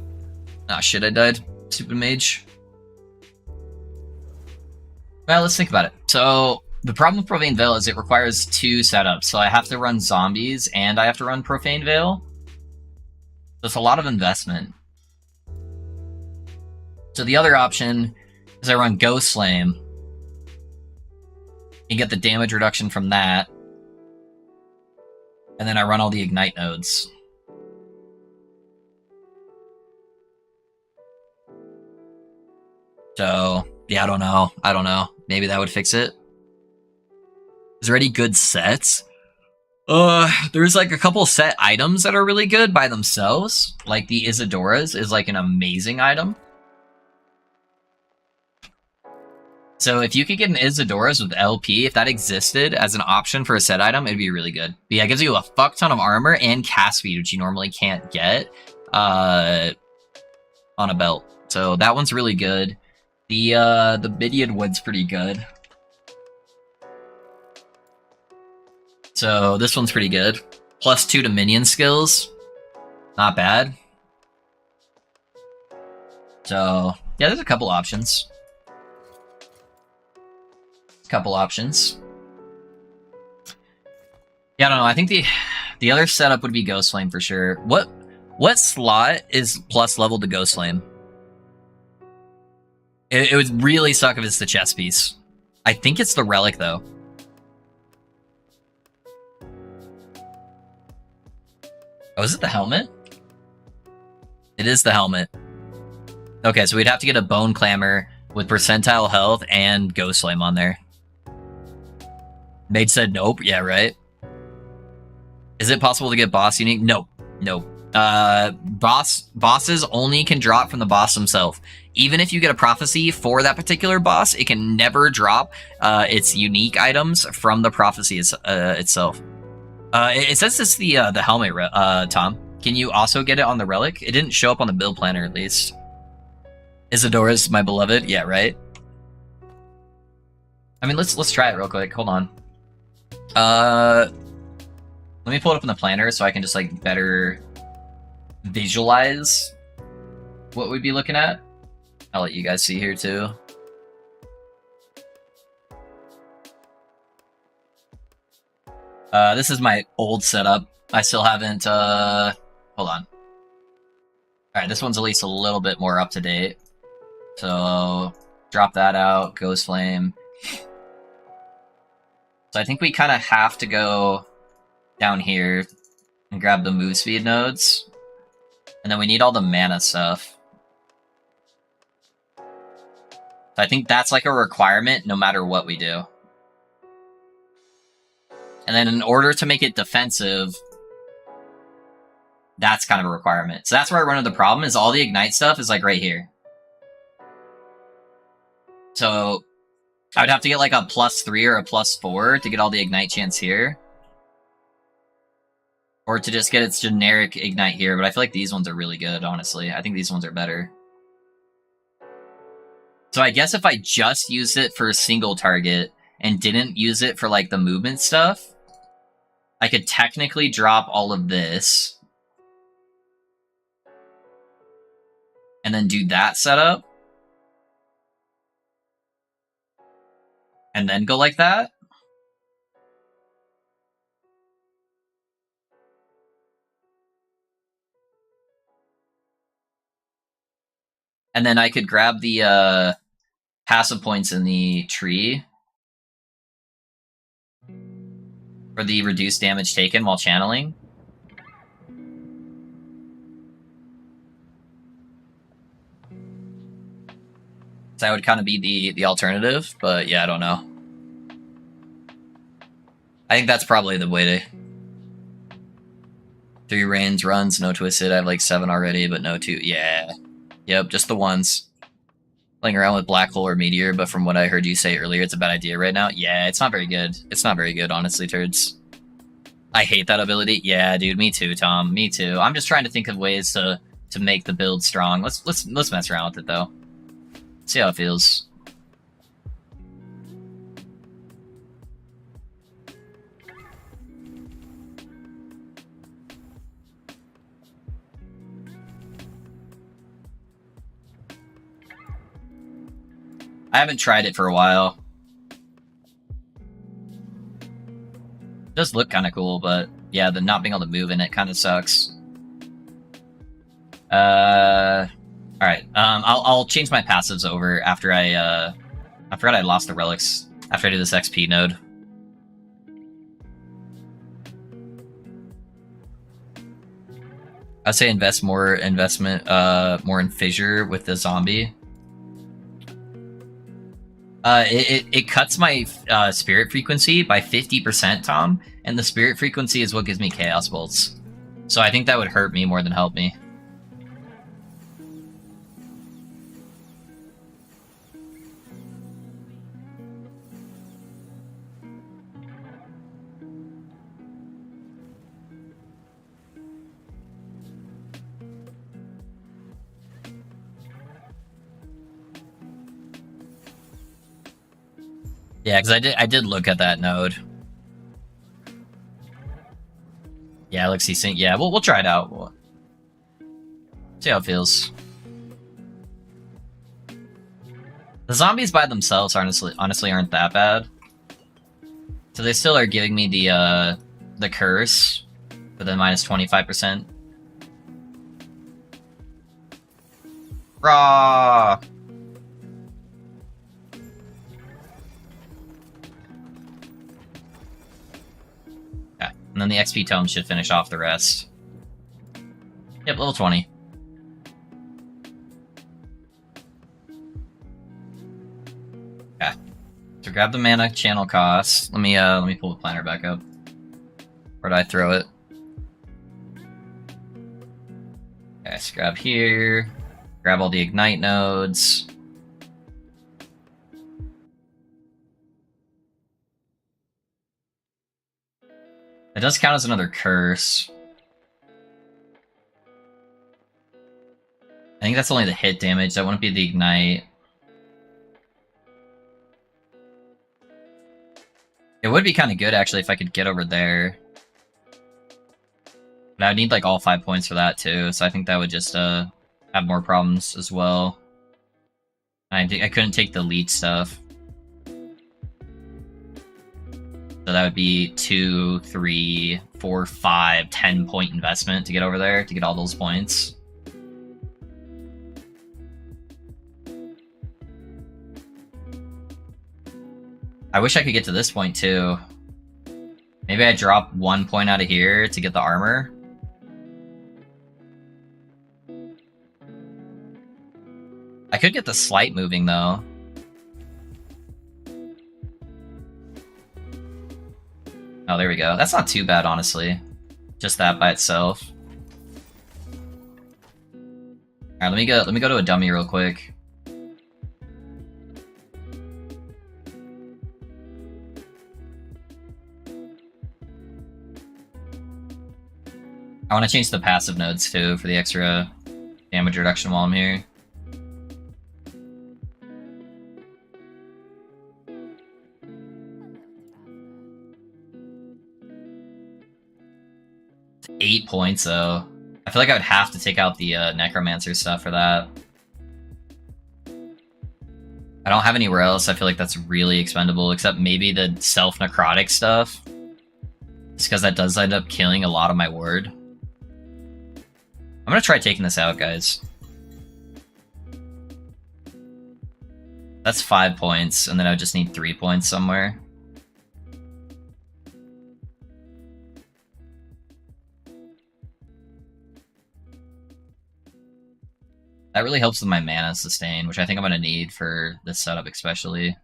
Ah, shit, I died. Stupid mage. Well, let's think about it. So, the problem with Profane Veil is it requires 2 setups. So I have to run zombies and I have to run Profane Veil. So it's a lot of investment. So the other option is I run Ghost Flame. You get the damage reduction from that. And then I run all the Ignite nodes. So, yeah, I don't know. Maybe that would fix it. Is there any good sets? There's like a couple set items that are really good by themselves. Like the Isadora's is like an amazing item. So if you could get an Isadora's with LP, if that existed as an option for a set item, it'd be really good. But yeah, it gives you a fuck ton of armor and cast speed, which you normally can't get on a belt. So that one's really good. The Bidiad Wood's pretty good. So this one's pretty good. +2 to minion skills. Not bad. So yeah, there's a couple options. Yeah, I don't know. I think the The other setup would be Ghost Flame for sure. What slot is plus level to Ghost Flame? It would really suck if it's the chess piece. I think it's the relic though. Oh, is it the helmet? It is the helmet. Okay, so we'd have to get a Bone Clamor with percentile health and Ghost Flame on there. Mage said nope. Yeah, right. Is it possible to get boss unique? Nope. Nope. Bosses only can drop from the boss himself. Even if you get a prophecy for that particular boss, it can never drop its unique items from the prophecy itself. It says it's the helmet, Tom. Can you also get it on the relic? It didn't show up on the build planner, at least. Isadora's my beloved. Yeah, right. I mean, let's try it real quick. Hold on. Let me pull it up in the planner so I can just like better visualize what we'd be looking at. I'll let you guys see here too. This is my old setup. I still haven't, hold on. Alright, this one's at least a little bit more up to date. So, drop that out, Ghost Flame. So I think we kind of have to go down here and grab the move speed nodes. And then we need all the mana stuff. So I think that's like a requirement no matter what we do. And then in order to make it defensive, that's kind of a requirement. So that's where I run into the problem, is all the Ignite stuff is like right here. So I would have to get like a +3 or a +4 to get all the Ignite chance here. Or to just get its generic Ignite here, but I feel like these ones are really good, honestly. I think these ones are better. So I guess if I just used it for a single target and didn't use it for like the movement stuff, I could technically drop all of this and then do that setup and then go like that. And then I could grab the passive points in the tree for the reduced damage taken while channeling. So that would kind of be the alternative, but yeah, I don't know. I think that's probably the way to... 3 Rains runs, no Twisted. I have like 7 already, but no 2. Yeah. Yep, just the ones. Playing around with Black Hole or Meteor, but from what I heard you say earlier, it's a bad idea right now. Yeah, it's not very good. It's not very good, honestly, turds. I hate that ability. Yeah, dude, me too, Tom. Me too. I'm just trying to think of ways to make the build strong. Let's mess around with it though. See how it feels. I haven't tried it for a while. It does look kind of cool, but yeah, the not being able to move in it kind of sucks. Alright, I'll change my passives over after I forgot I lost the relics after I do this XP node. I'd say invest more in Fissure with the zombie. It cuts my spirit frequency by 50%, Tom, and the spirit frequency is what gives me Chaos Bolts. So I think that would hurt me more than help me. Yeah, because I did look at that node. Yeah, let's see. Yeah, we'll try it out. We'll see how it feels. The zombies by themselves honestly aren't that bad. So they still are giving me the curse. But then minus 25%. Raw! Yeah, and then the XP tome should finish off the rest. Yep, level 20. Yeah. So grab the mana channel cost. Let me pull the planner back up. Where'd I throw it? Okay, so grab here. Grab all the ignite nodes. It does count as another curse. I think that's only the hit damage. That wouldn't be the ignite. It would be kind of good, actually, if I could get over there. But I would need, like, all 5 points for that, too. So I think that would just, have more problems as well. I couldn't take the lead stuff. So that would be 2, 3, 4, 5, 10-point investment to get over there, to get all those points. I wish I could get to this point, too. Maybe I drop 1 point out of here to get the armor. I could get the slight moving, though. Oh, there we go. That's not too bad, honestly. Just that by itself. Alright, let me go to a dummy real quick. I want to change the passive nodes too for the extra damage reduction while I'm here. It's 8 points though. I feel like I would have to take out the necromancer stuff for that. I don't have anywhere else. I feel like that's really expendable, except maybe the self-necrotic stuff. Just because that does end up killing a lot of my ward. I'm gonna try taking this out, guys. That's 5 points, and then I would just need 3 points somewhere. That really helps with my mana sustain, which I think I'm gonna need for this setup especially.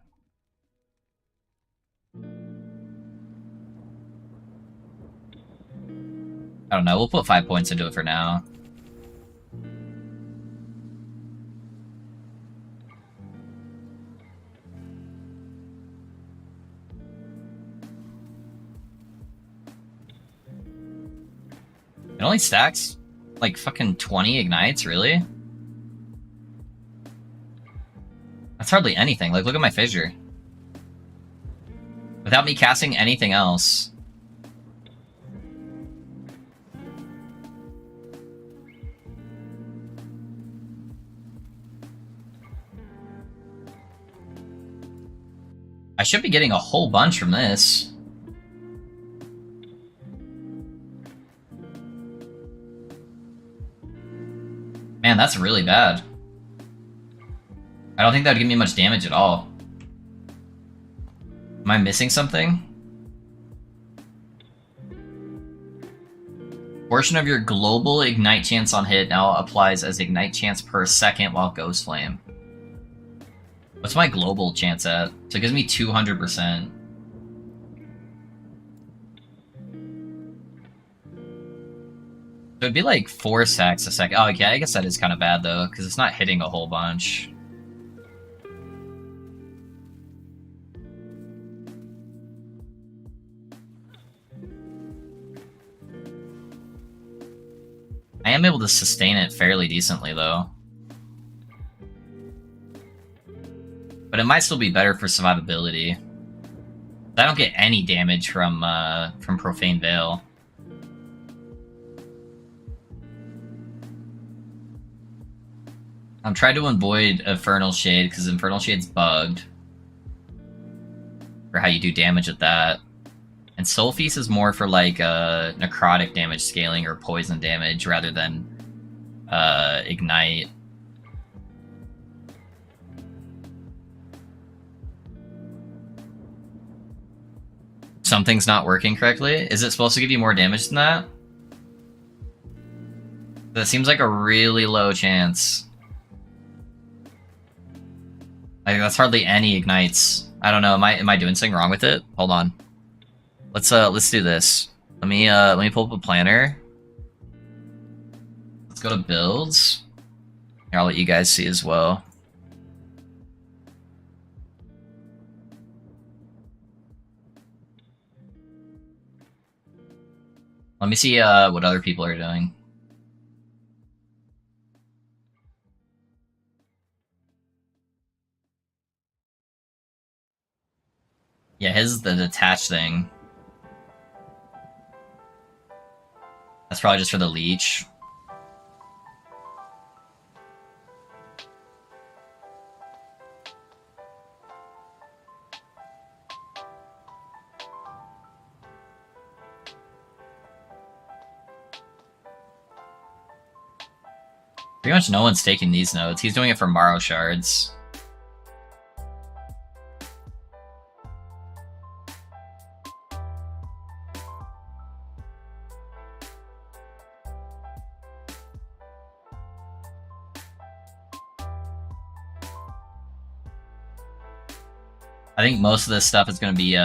I don't know, we'll put 5 points into it for now. It only stacks like fucking 20 ignites, really? That's hardly anything. Like, look at my fissure. Without me casting anything else. I should be getting a whole bunch from this. Man, that's really bad. I don't think that would give me much damage at all. Am I missing something? Portion of your global ignite chance on hit now applies as ignite chance per second while Ghost Flame. What's my global chance at? So it gives me 200%. So it'd be like 4 stacks a second. Oh, yeah, I guess that is kind of bad, though, because it's not hitting a whole bunch. I am able to sustain it fairly decently, though. But it might still be better for survivability. I don't get any damage from Profane Veil. I'm trying to avoid Infernal Shade, because Infernal Shade's bugged. For how you do damage with that. And Soul Feast is more for like necrotic damage scaling or poison damage rather than Ignite. Something's not working correctly? Is it supposed to give you more damage than that? That seems like a really low chance. Like, that's hardly any ignites. I don't know. Am I doing something wrong with it? Hold on. Let's do this. Let me pull up a planner. Let's go to builds. Here, I'll let you guys see as well. Let me see what other people are doing. Yeah, his is the detached thing. That's probably just for the leech. Pretty much no one's taking these nodes. He's doing it for Morrow Shards. I think most of this stuff is going to be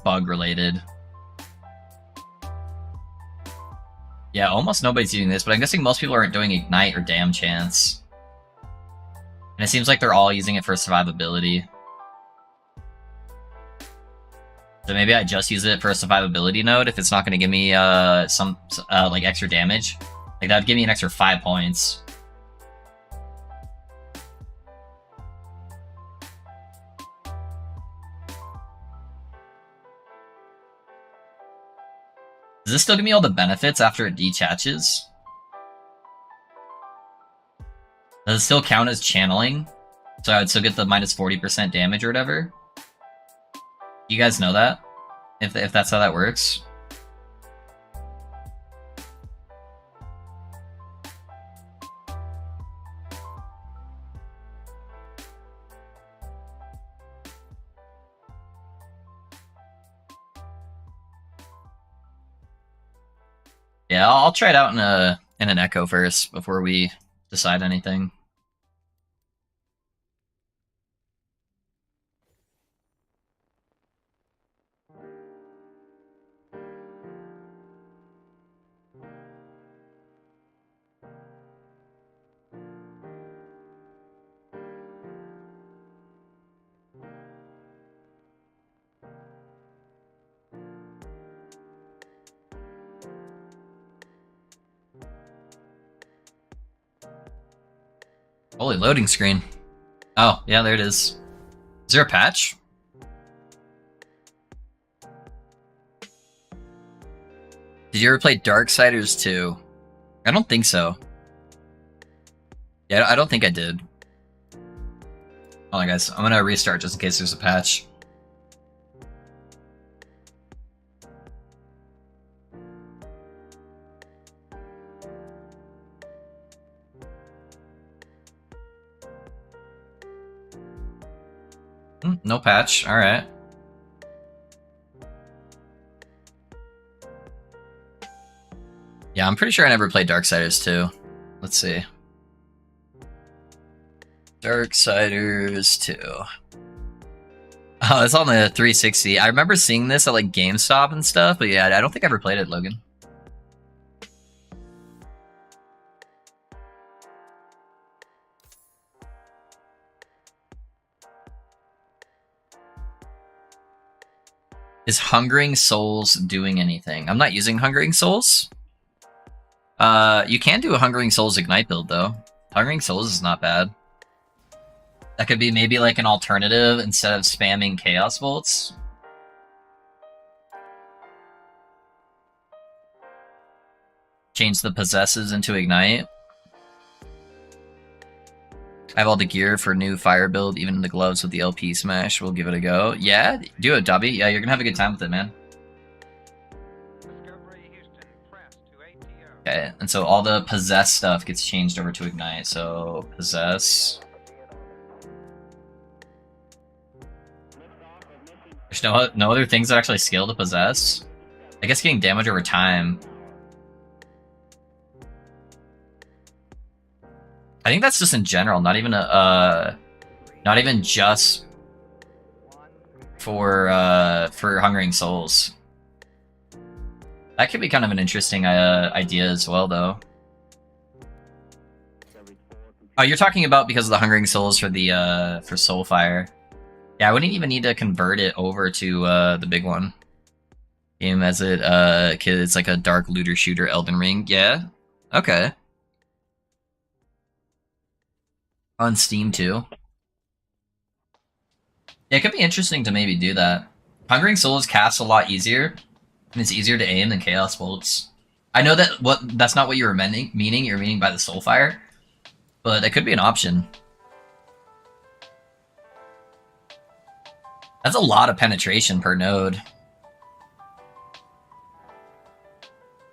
bug related. Yeah, almost nobody's using this, but I'm guessing most people aren't doing Ignite or Damn Chance. And it seems like they're all using it for survivability. So maybe I just use it for a survivability node if it's not going to give me some like extra damage. Like that would give me an extra 5 points. Does this still give me all the benefits after it detaches? Does it still count as channeling? So I would still get the minus 40% damage or whatever? You guys know that? If that's how that works? Yeah, I'll try it out in an echo first before we decide anything. Holy loading screen. Oh, yeah, there it is. Is there a patch? Did you ever play Darksiders 2? I don't think so. Yeah, I don't think I did. Hold on, guys. I'm gonna restart just in case there's a patch. No patch. Alright. Yeah, I'm pretty sure I never played Darksiders 2. Let's see. Darksiders 2. Oh, it's on the 360. I remember seeing this at like GameStop and stuff, but yeah, I don't think I ever played it, Logan. Is Hungering Souls doing anything? I'm not using Hungering Souls. You can do a Hungering Souls Ignite build, though. Hungering Souls is not bad. That could be maybe like an alternative instead of spamming Chaos Bolts. Change the Possesses into Ignite. I have all the gear for new fire build, even the gloves with the LP smash. We'll give it a go. Yeah, do it, Dubby. Yeah, you're gonna have a good time with it, man. Okay, and so all the possess stuff gets changed over to ignite. So possess. There's no other things that actually scale to possess. I guess getting damage over time. I think that's just in general, not even not even just for Hungering Souls. That could be kind of an interesting idea as well, though. Oh, you're talking about because of the Hungering Souls for the for Soulfire. Yeah, I wouldn't even need to convert it over to the big one. Game as it it's like a dark looter shooter Elden Ring. Yeah. Okay. On Steam too. Yeah, it could be interesting to maybe do that. Hungering Souls casts a lot easier, and it's easier to aim than Chaos Bolts. I know that's not what you were meaning. You're meaning by the Soulfire, but it could be an option. That's a lot of penetration per node.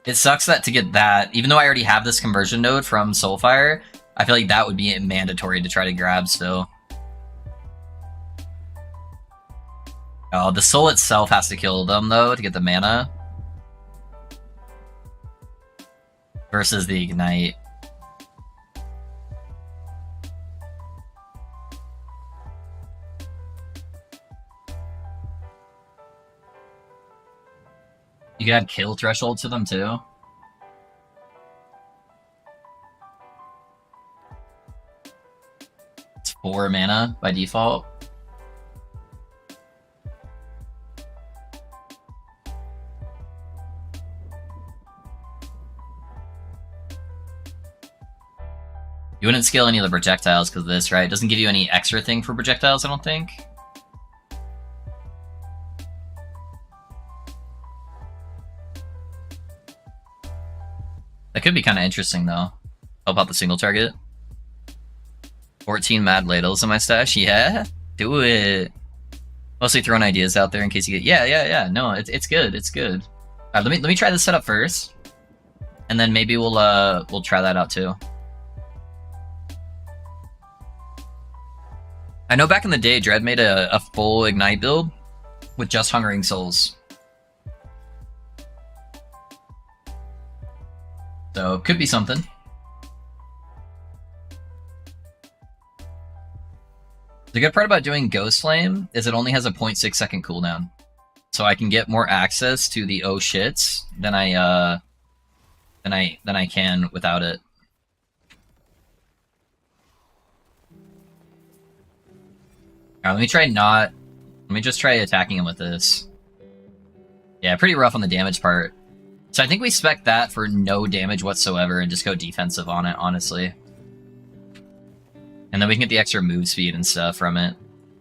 It sucks that to get that, even though I already have this conversion node from Soulfire, I feel like that would be mandatory to try to grab still. Oh, the soul itself has to kill them, though, to get the mana. Versus the ignite. You can add kill threshold to them, too. It's 4 mana by default. You wouldn't scale any of the projectiles because of this, right? It doesn't give you any extra thing for projectiles, I don't think. That could be kind of interesting, though. Help out the single target. 14 mad ladles in my stash. Yeah, do it. Mostly throwing ideas out there in case you get. Yeah. No, it's good. It's good. All right, let me try this setup first, and then maybe we'll try that out too. I know back in the day, Dread made a full Ignite build with just Hungering Souls. So, could be something. The good part about doing Ghost Flame is it only has a 0.6 second cooldown. So I can get more access to the oh shits than I can without it. Alright, let me just try attacking him with this. Yeah, pretty rough on the damage part. So I think we spec that for no damage whatsoever and just go defensive on it, honestly. And then we can get the extra move speed and stuff from it.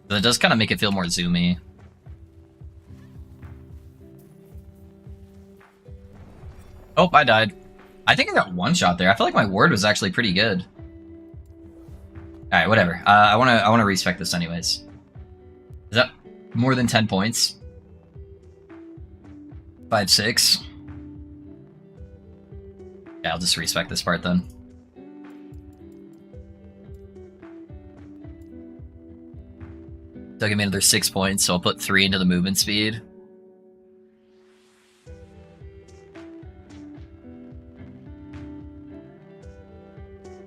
But it does kind of make it feel more zoomy. Oh, I died. I think I got one shot there. I feel like my ward was actually pretty good. Alright, whatever. I wanna respec this anyways. Is that more than 10 points? 5-6. Yeah, I'll just respec this part then. They'll give me another 6 points, so I'll put 3 into the movement speed.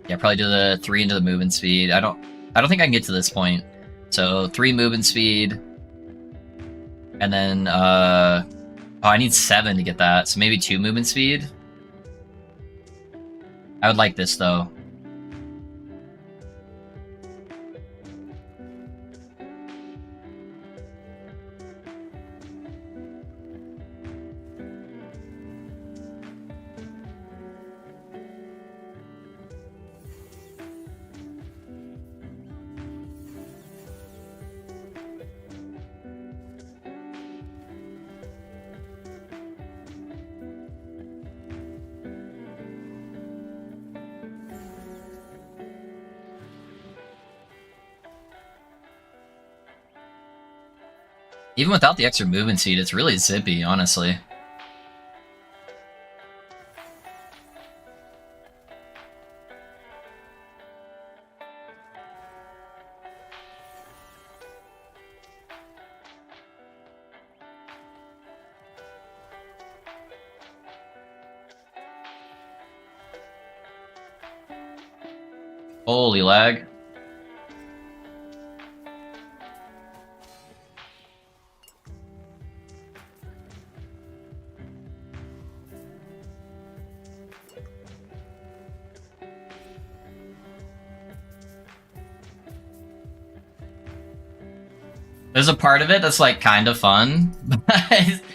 Yeah, probably do the 3 into the movement speed. I don't think I can get to this point. So 3 movement speed. And then oh, I need 7 to get that. So maybe 2 movement speed. I would like this though. Even without the extra movement speed, it's really zippy, honestly. Holy lag. There's a part of it that's like kind of fun, but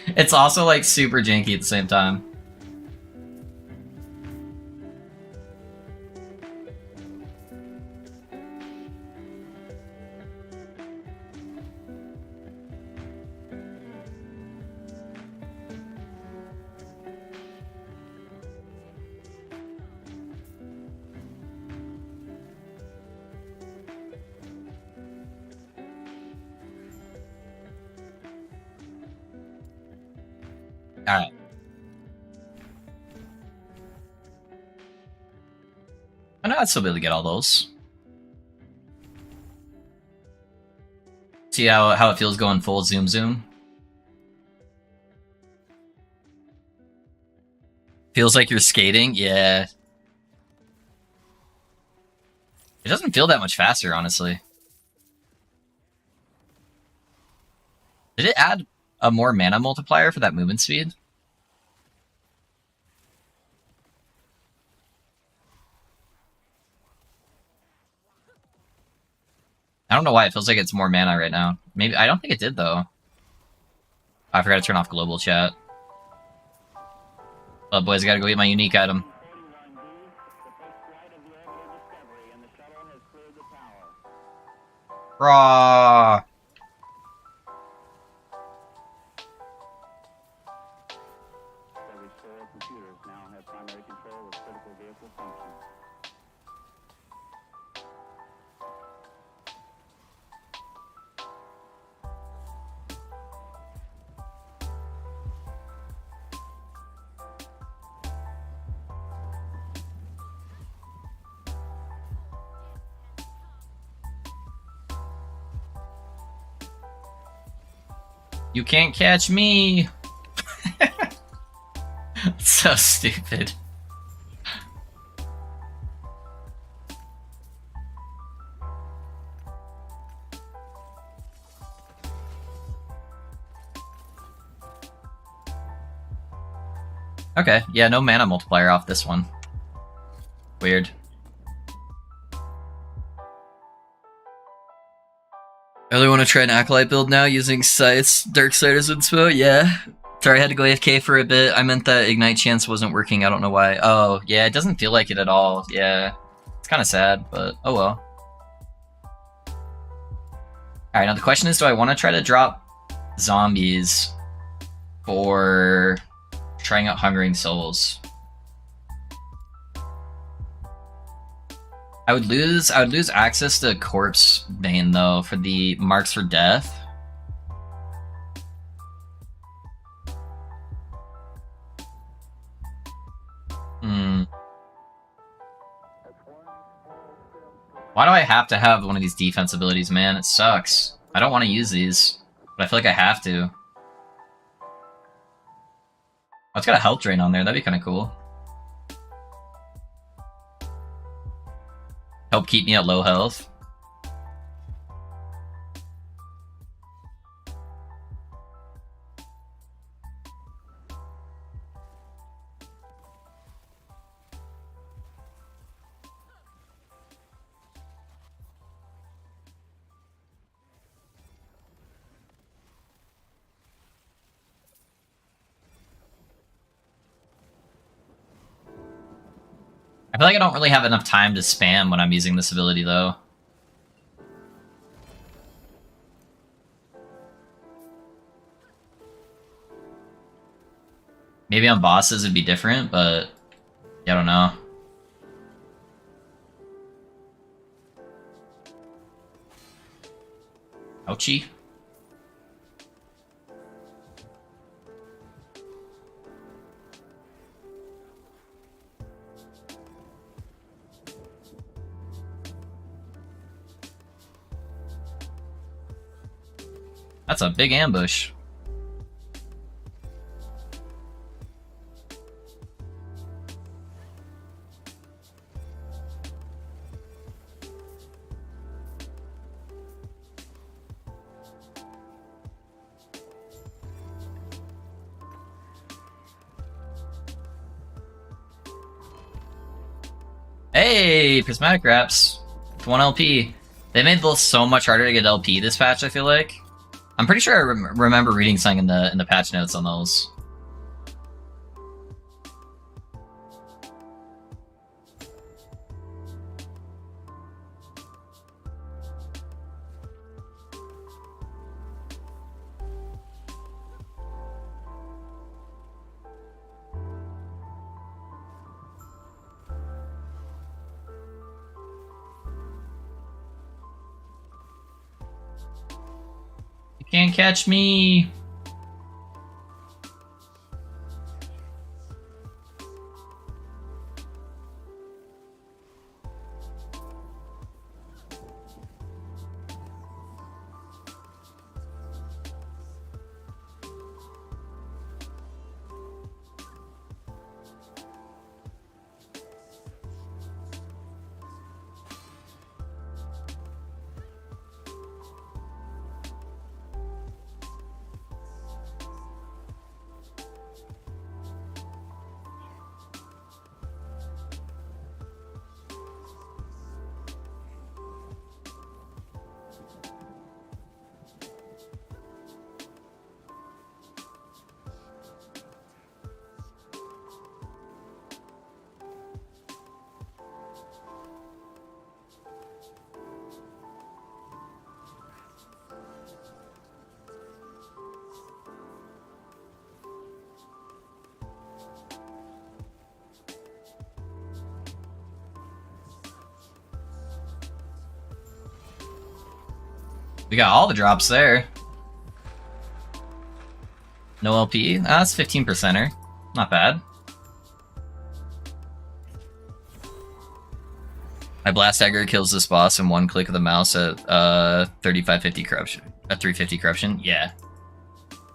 it's also like super janky at the same time. Alright. I know I'd still be able to get all those. See how it feels going full zoom zoom? Feels like you're skating? Yeah. It doesn't feel that much faster, honestly. Did it add a more mana multiplier for that movement speed? I don't know why it feels like it's more mana right now. Maybe I don't think it did though. I forgot to turn off global chat. Oh boys, I gotta go get my unique item. Raw. You can't catch me! So stupid. Okay, yeah, no mana multiplier off this one. Weird. I really want to try an Acolyte build now using Scythe's Darksiders inspo. Yeah. Sorry, I had to go AFK for a bit. I meant that Ignite chance wasn't working. I don't know why. Oh, yeah, it doesn't feel like it at all. Yeah. It's kind of sad, but oh well. Alright, now the question is, do I want to try to drop zombies for trying out Hungering Souls? I would lose access to Corpse Bane though for the Marks for Death. Why do I have to have one of these defense abilities, man? It sucks. I don't want to use these, but I feel like I have to. Oh, it's got a health drain on there. That'd be kind of cool. Help keep me at low health. I feel like I don't really have enough time to spam when I'm using this ability, though. Maybe on bosses it'd be different, but yeah, I don't know. Ouchie. That's a big ambush. Hey, prismatic wraps. It's 1 LP. They made those so much harder to get LP this patch, I feel like. I'm pretty sure I remember reading something in the patch notes on those. You can't catch me. We got all the drops there. No LP. That's 15%er. Not bad. My blast dagger kills this boss in one click of the mouse at 3550 corruption. At 350 corruption. Yeah.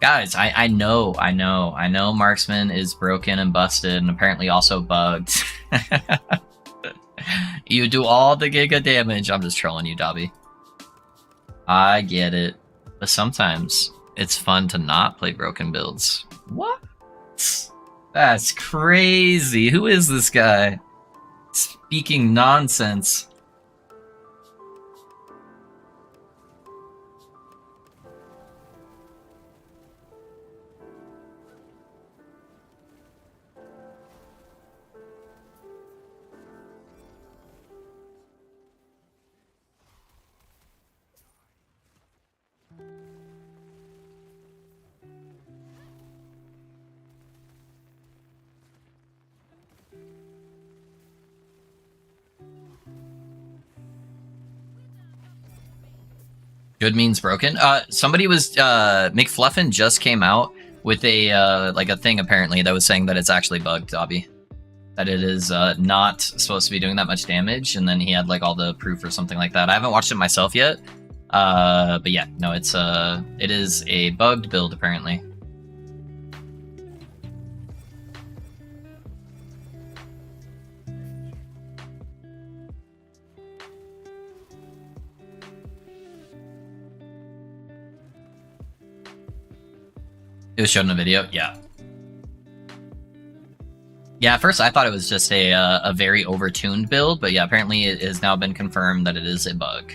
Guys, I know Marksman is broken and busted and apparently also bugged. You do all the giga damage. I'm just trolling you, Dobby. I get it. But sometimes it's fun to not play broken builds. What? That's crazy. Who is this guy? Speaking nonsense. Good means broken. Somebody was McFluffin just came out with a like a thing apparently that was saying that it's actually bugged, Dobby. That it is not supposed to be doing that much damage, and then he had like all the proof or something like that. I haven't watched it myself yet, but yeah, no, it is a bugged build apparently. It was shown in a video, yeah. Yeah, at first I thought it was just a very overtuned build, but yeah, apparently it has now been confirmed that it is a bug.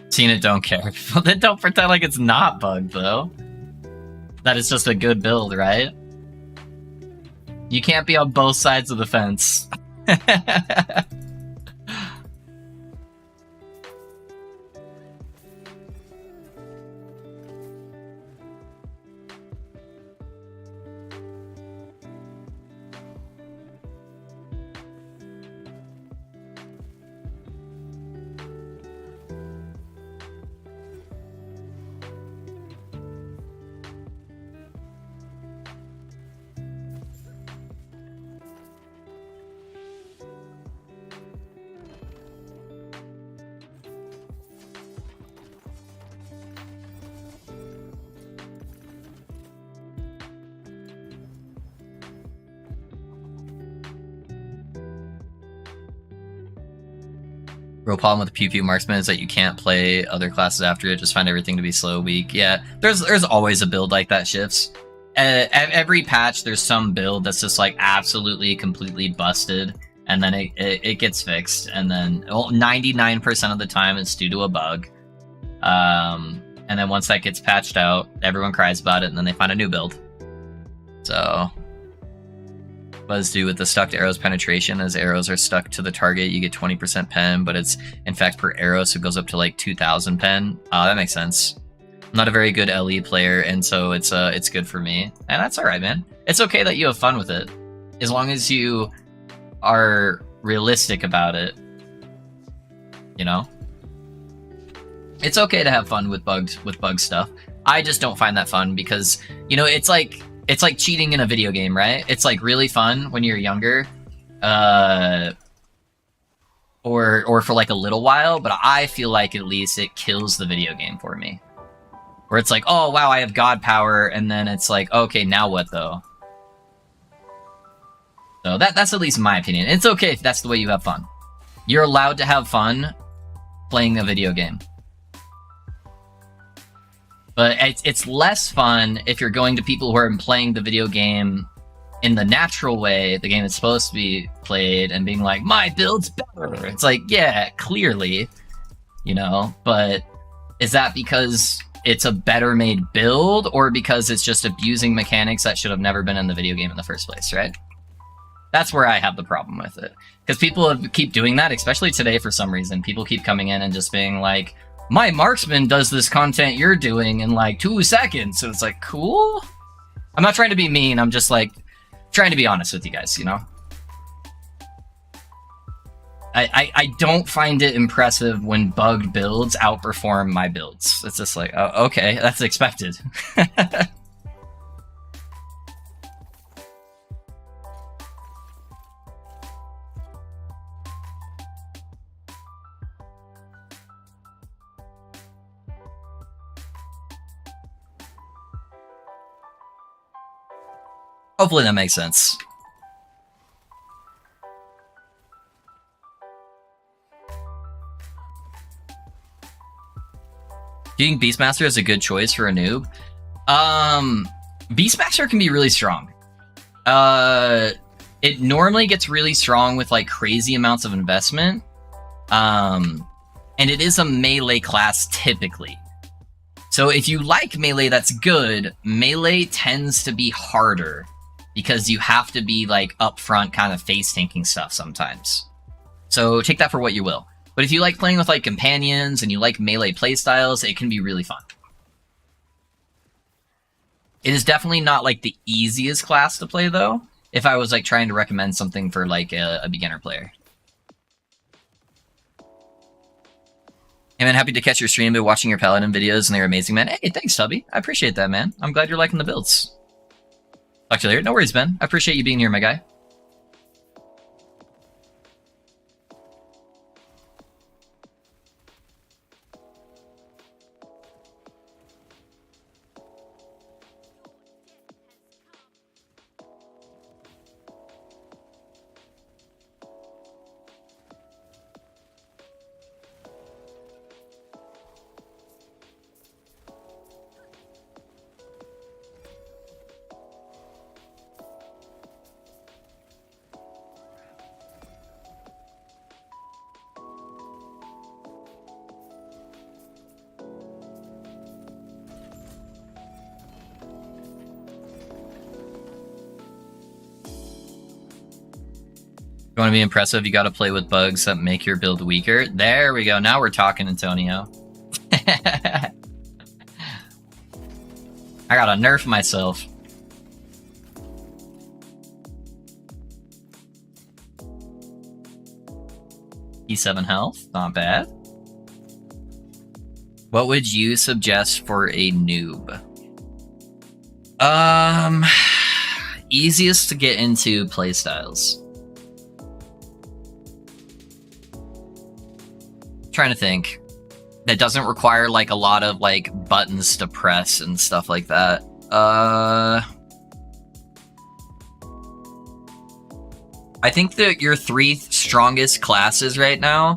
Seen it, don't care. Well, then don't pretend like it's not bugged, though. That is just a good build, right? You can't be on both sides of the fence. Real problem with the Pew Pew Marksman is that you can't play other classes after it. Just find everything to be slow, weak. Yeah, there's always a build like that shifts. Every patch, there's some build that's just like absolutely, completely busted, and then it gets fixed, and then 99% of the time it's due to a bug. And then once that gets patched out, everyone cries about it, and then they find a new build. So, what does do with the stuck to arrows penetration? As arrows are stuck to the target, you get 20% pen, but it's in fact per arrow, so it goes up to like 2,000 pen. That makes sense. I'm not a very good LE player, and so it's good for me, and that's all right, man. It's okay that you have fun with it, as long as you are realistic about it. You know, it's okay to have fun with bug stuff. I just don't find that fun because, you know, it's like cheating in a video game, right? It's like really fun when you're younger, or for like a little while, but I feel like at least it kills the video game for me. Where it's like, oh wow, I have god power, and then it's like, okay, now what though? So that's at least my opinion. It's okay if that's the way you have fun. You're allowed to have fun playing a video game. But it's less fun if you're going to people who are playing the video game in the natural way, the game is supposed to be played, and being like, my build's better. It's like, yeah, clearly, you know, but is that because it's a better made build, or because it's just abusing mechanics that should have never been in the video game in the first place, right? That's where I have the problem with it. Because people keep doing that, especially today for some reason. People keep coming in and just being like, my marksman does this content you're doing in like 2 seconds. So it's like, cool? I'm not trying to be mean. I'm just like trying to be honest with you guys, you know? I don't find it impressive when bugged builds outperform my builds. It's just like, oh, okay, that's expected. Hopefully that makes sense. Do you think Beastmaster is a good choice for a noob? Beastmaster can be really strong. It normally gets really strong with like crazy amounts of investment. And it is a melee class typically. So if you like melee, that's good. Melee tends to be harder because you have to be like upfront kind of face tanking stuff sometimes. So take that for what you will. But if you like playing with like companions and you like melee playstyles, it can be really fun. It is definitely not like the easiest class to play though, if I was like trying to recommend something for like a beginner player. Hey man, happy to catch your stream. Been watching your Paladin videos and they're amazing, man. Hey, thanks, Tubby. I appreciate that, man. I'm glad you're liking the builds. Talk to you later. No worries, Ben. I appreciate you being here, my guy. You want to be impressive, you got to play with bugs that make your build weaker. There we go. Now we're talking, Antonio. I gotta nerf myself. E7 health, not bad. What would you suggest for a noob? Easiest to get into playstyles. Trying to think. That doesn't require like a lot of like buttons to press and stuff like that. I think that your 3 strongest classes right now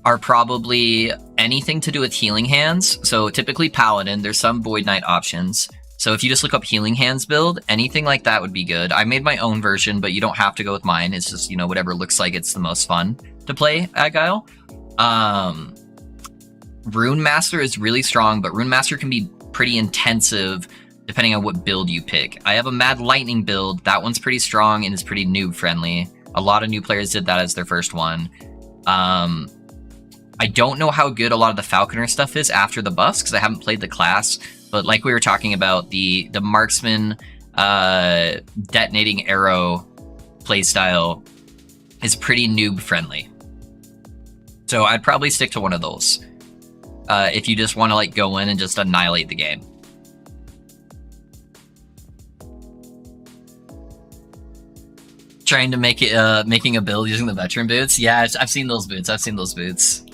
are probably anything to do with healing hands. So typically Paladin, there's some Void Knight options. So if you just look up healing hands build, anything like that would be good. I made my own version, but you don't have to go with mine. It's just, you know, whatever looks like it's the most fun to play Agile. Rune Master is really strong, but Rune Master can be pretty intensive depending on what build you pick. I have a Mad Lightning build. That one's pretty strong and is pretty noob friendly. A lot of new players did that as their first one. I don't know how good a lot of the Falconer stuff is after the buffs because I haven't played the class. But like we were talking about, the marksman detonating arrow playstyle is pretty noob friendly. So I'd probably stick to one of those if you just want to like go in and just annihilate the game. Trying to make it making a build using the veteran boots. Yeah, I've seen those boots. I've seen those boots.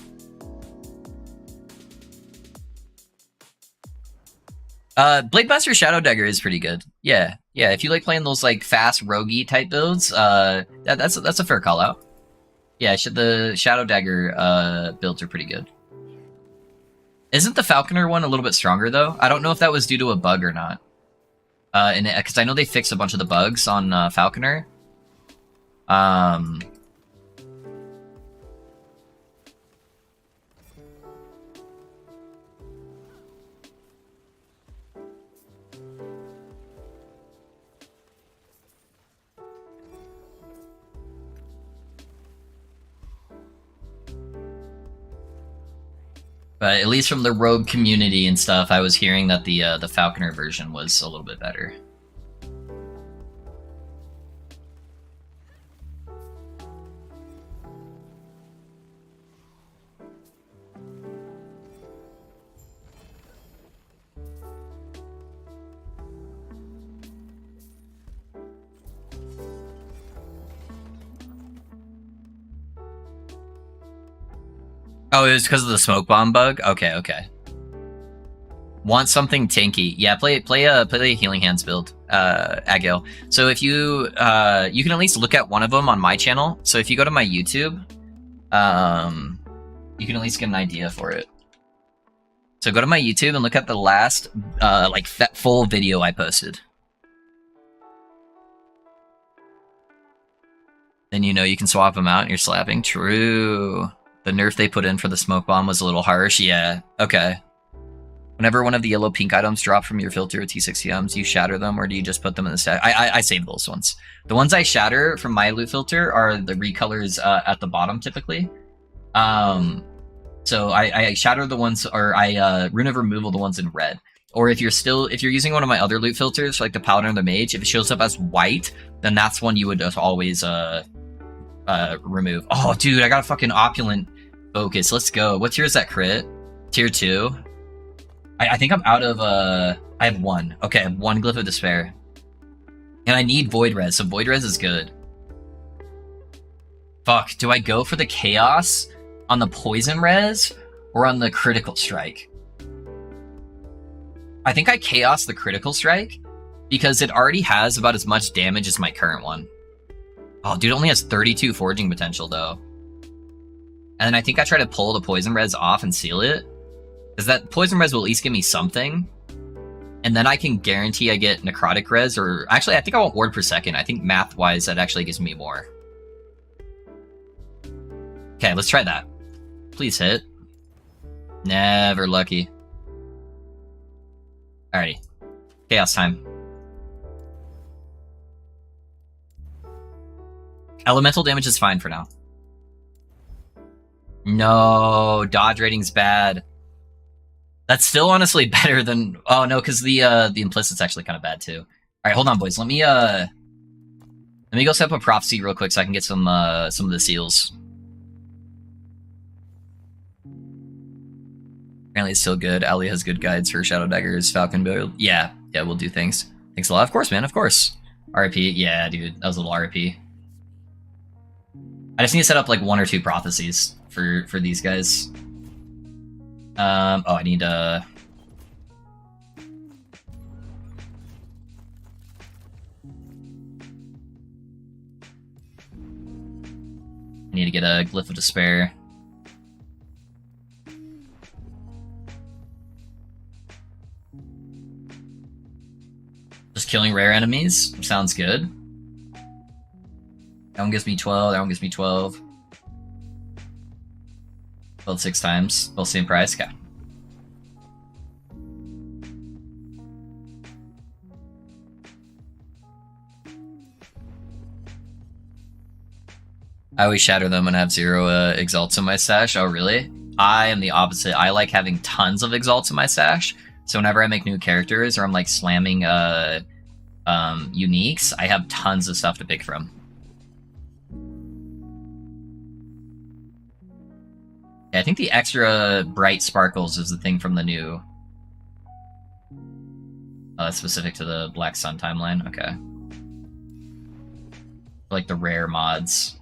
Blademaster Shadow Dagger is pretty good. Yeah, yeah. If you like playing those like fast roguey type builds, that's a fair call out. Yeah, the Shadow Dagger builds are pretty good. Isn't the Falconer one a little bit stronger though? I don't know if that was due to a bug or not. Because I know they fixed a bunch of the bugs on Falconer. But at least from the rogue community and stuff, I was hearing that the Falconer version was a little bit better. Oh, it was because of the smoke bomb bug? Okay, okay. Want something tanky. Yeah, play the healing hands build, Agil. So if you you can at least look at one of them on my channel. So if you go to my YouTube, you can at least get an idea for it. So go to my YouTube and look at the last like full video I posted. Then you know you can swap them out and you're slapping. True. The nerf they put in for the smoke bomb was a little harsh. Yeah, okay. Whenever one of the yellow pink items drop from your filter at T60Ms, you shatter them, or do you just put them in the stack? I save those ones. The ones I shatter from my loot filter are the recolors at the bottom, typically. So I shatter the ones, or I rune of removal the ones in red. Or if you're using one of my other loot filters, like the Paladin or the Mage, if it shows up as white, then that's one you would just always remove. Oh, dude, I got a fucking opulent focus. Let's go. What's yours at crit? Tier 2? I think I'm out of, I have one. Okay, I have one Glyph of Despair. And I need Void Res, so Void Res is good. Fuck, do I go for the Chaos on the Poison Res, or on the Critical Strike? I think I Chaos the Critical Strike, because it already has about as much damage as my current one. Oh, dude, it only has 32 forging potential, though. And then I think I try to pull the Poison Res off and seal it. Because that Poison Res will at least give me something. And then I can guarantee I get Necrotic Res, or... Actually, I think I want Ward per second. I think math-wise, that actually gives me more. Okay, let's try that. Please hit. Never lucky. Alrighty. Chaos time. Elemental damage is fine for now. No, dodge rating's bad. That's still honestly better than... Oh, no, because the implicit's actually kind of bad, too. Alright, hold on, boys. Let me go set up a prophecy real quick so I can get some of the seals. Apparently it's still good. Ali has good guides for Shadow Daggers, Falcon build. Yeah, we'll do things. Thanks a lot. Of course, man, of course. RIP. Yeah, dude, that was a little RIP. I just need to set up like 1 or 2 prophecies for these guys. Oh, I need I need to get a Glyph of Despair. Just killing rare enemies? Sounds good. That one gives me 12, that one gives me 12. Build 6 times, both same price, okay. I always shatter them and have 0 exalts in my stash. Oh, really? I am the opposite. I like having tons of exalts in my stash. So whenever I make new characters or I'm like slamming uniques, I have tons of stuff to pick from. Yeah, I think the extra bright sparkles is the thing from the new. Specific to the Black Sun timeline. Okay. Like the rare mods.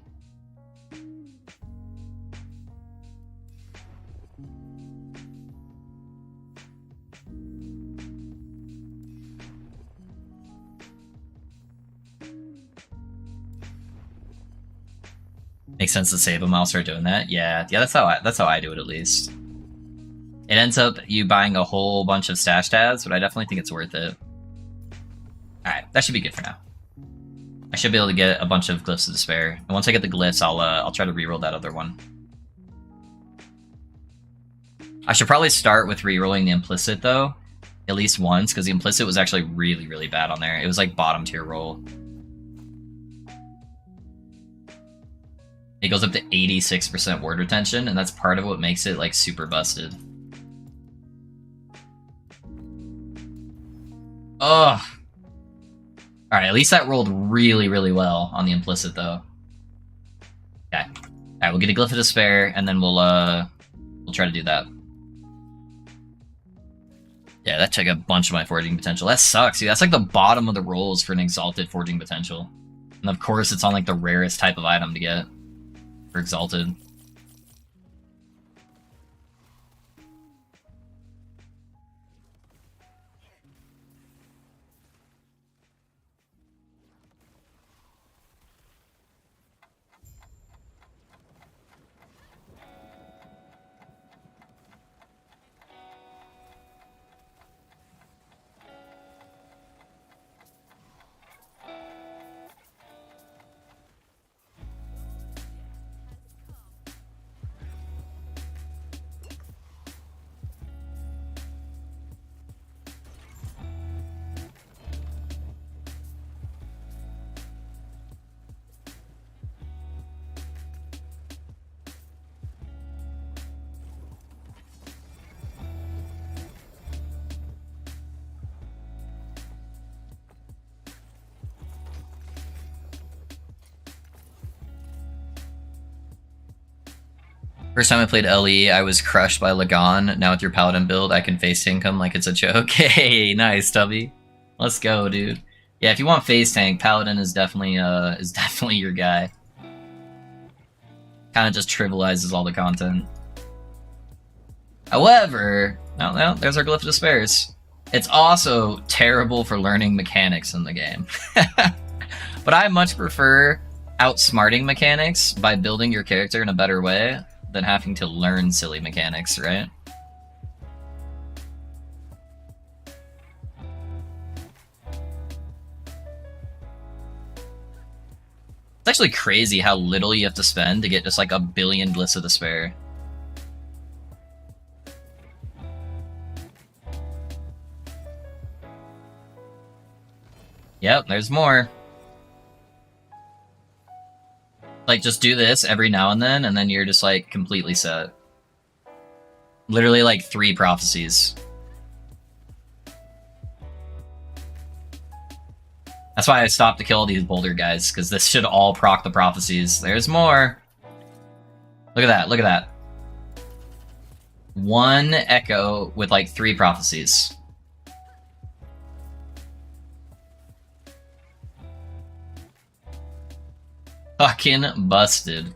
Makes sense to save them. I'll start doing that. Yeah, that's how I do it at least. It ends up you buying a whole bunch of stash tabs, but I definitely think it's worth it. All right, that should be good for now. I should be able to get a bunch of glyphs of despair, and once I get the glyphs, I'll try to reroll that other one. I should probably start with rerolling the implicit though, at least once, because the implicit was actually really, really bad on there. It was like bottom tier roll. It goes up to 86% ward retention, and that's part of what makes it like super busted. Ugh. Alright, at least that rolled really, really well on the implicit though. Okay. Alright, we'll get a Glyph of Despair, and then we'll try to do that. Yeah, that took a bunch of my forging potential. That sucks, dude. That's like the bottom of the rolls for an exalted forging potential. And of course it's on like the rarest type of item to get for exalted. First time I played LE, I was crushed by Lagon. Now with your Paladin build, I can face tank him like it's a joke. Hey, nice, Tubby. Let's go, dude. Yeah, if you want face tank, Paladin is definitely your guy. Kind of just trivializes all the content. However, no, there's our Glyph of Despairs. It's also terrible for learning mechanics in the game. But I much prefer outsmarting mechanics by building your character in a better way than having to learn silly mechanics, right? It's actually crazy how little you have to spend to get just like a billion Glyphs of Despair. Yep, there's more. Like, just do this every now and then you're just, like, completely set. Literally, like, 3 prophecies. That's why I stopped to kill all these boulder guys, because this should all proc the prophecies. There's more! Look at that, look at that. 1 echo with, like, 3 prophecies. Fucking busted.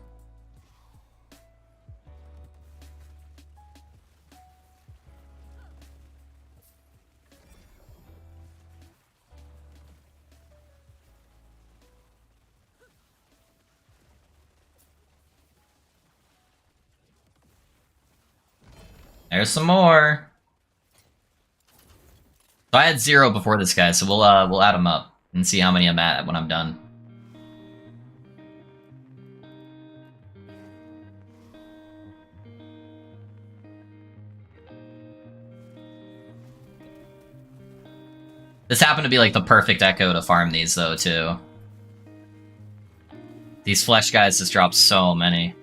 There's some more. So I had 0 before this guy, so we'll add them up and see how many I'm at when I'm done. This happened to be like the perfect echo to farm these though too. These flesh guys just drop so many.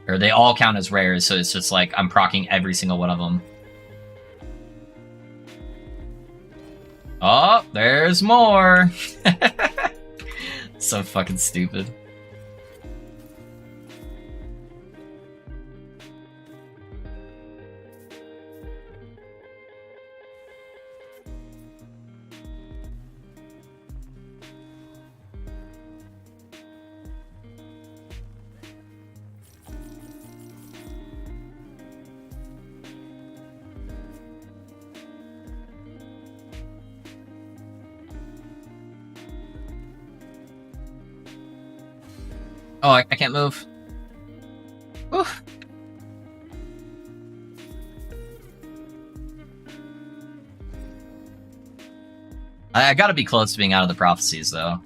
Or they all count as rares, so it's just like I'm proccing every single one of them. Oh, there's more! So fucking stupid. Oh, I can't move. Oof. I gotta be close to being out of the prophecies, though.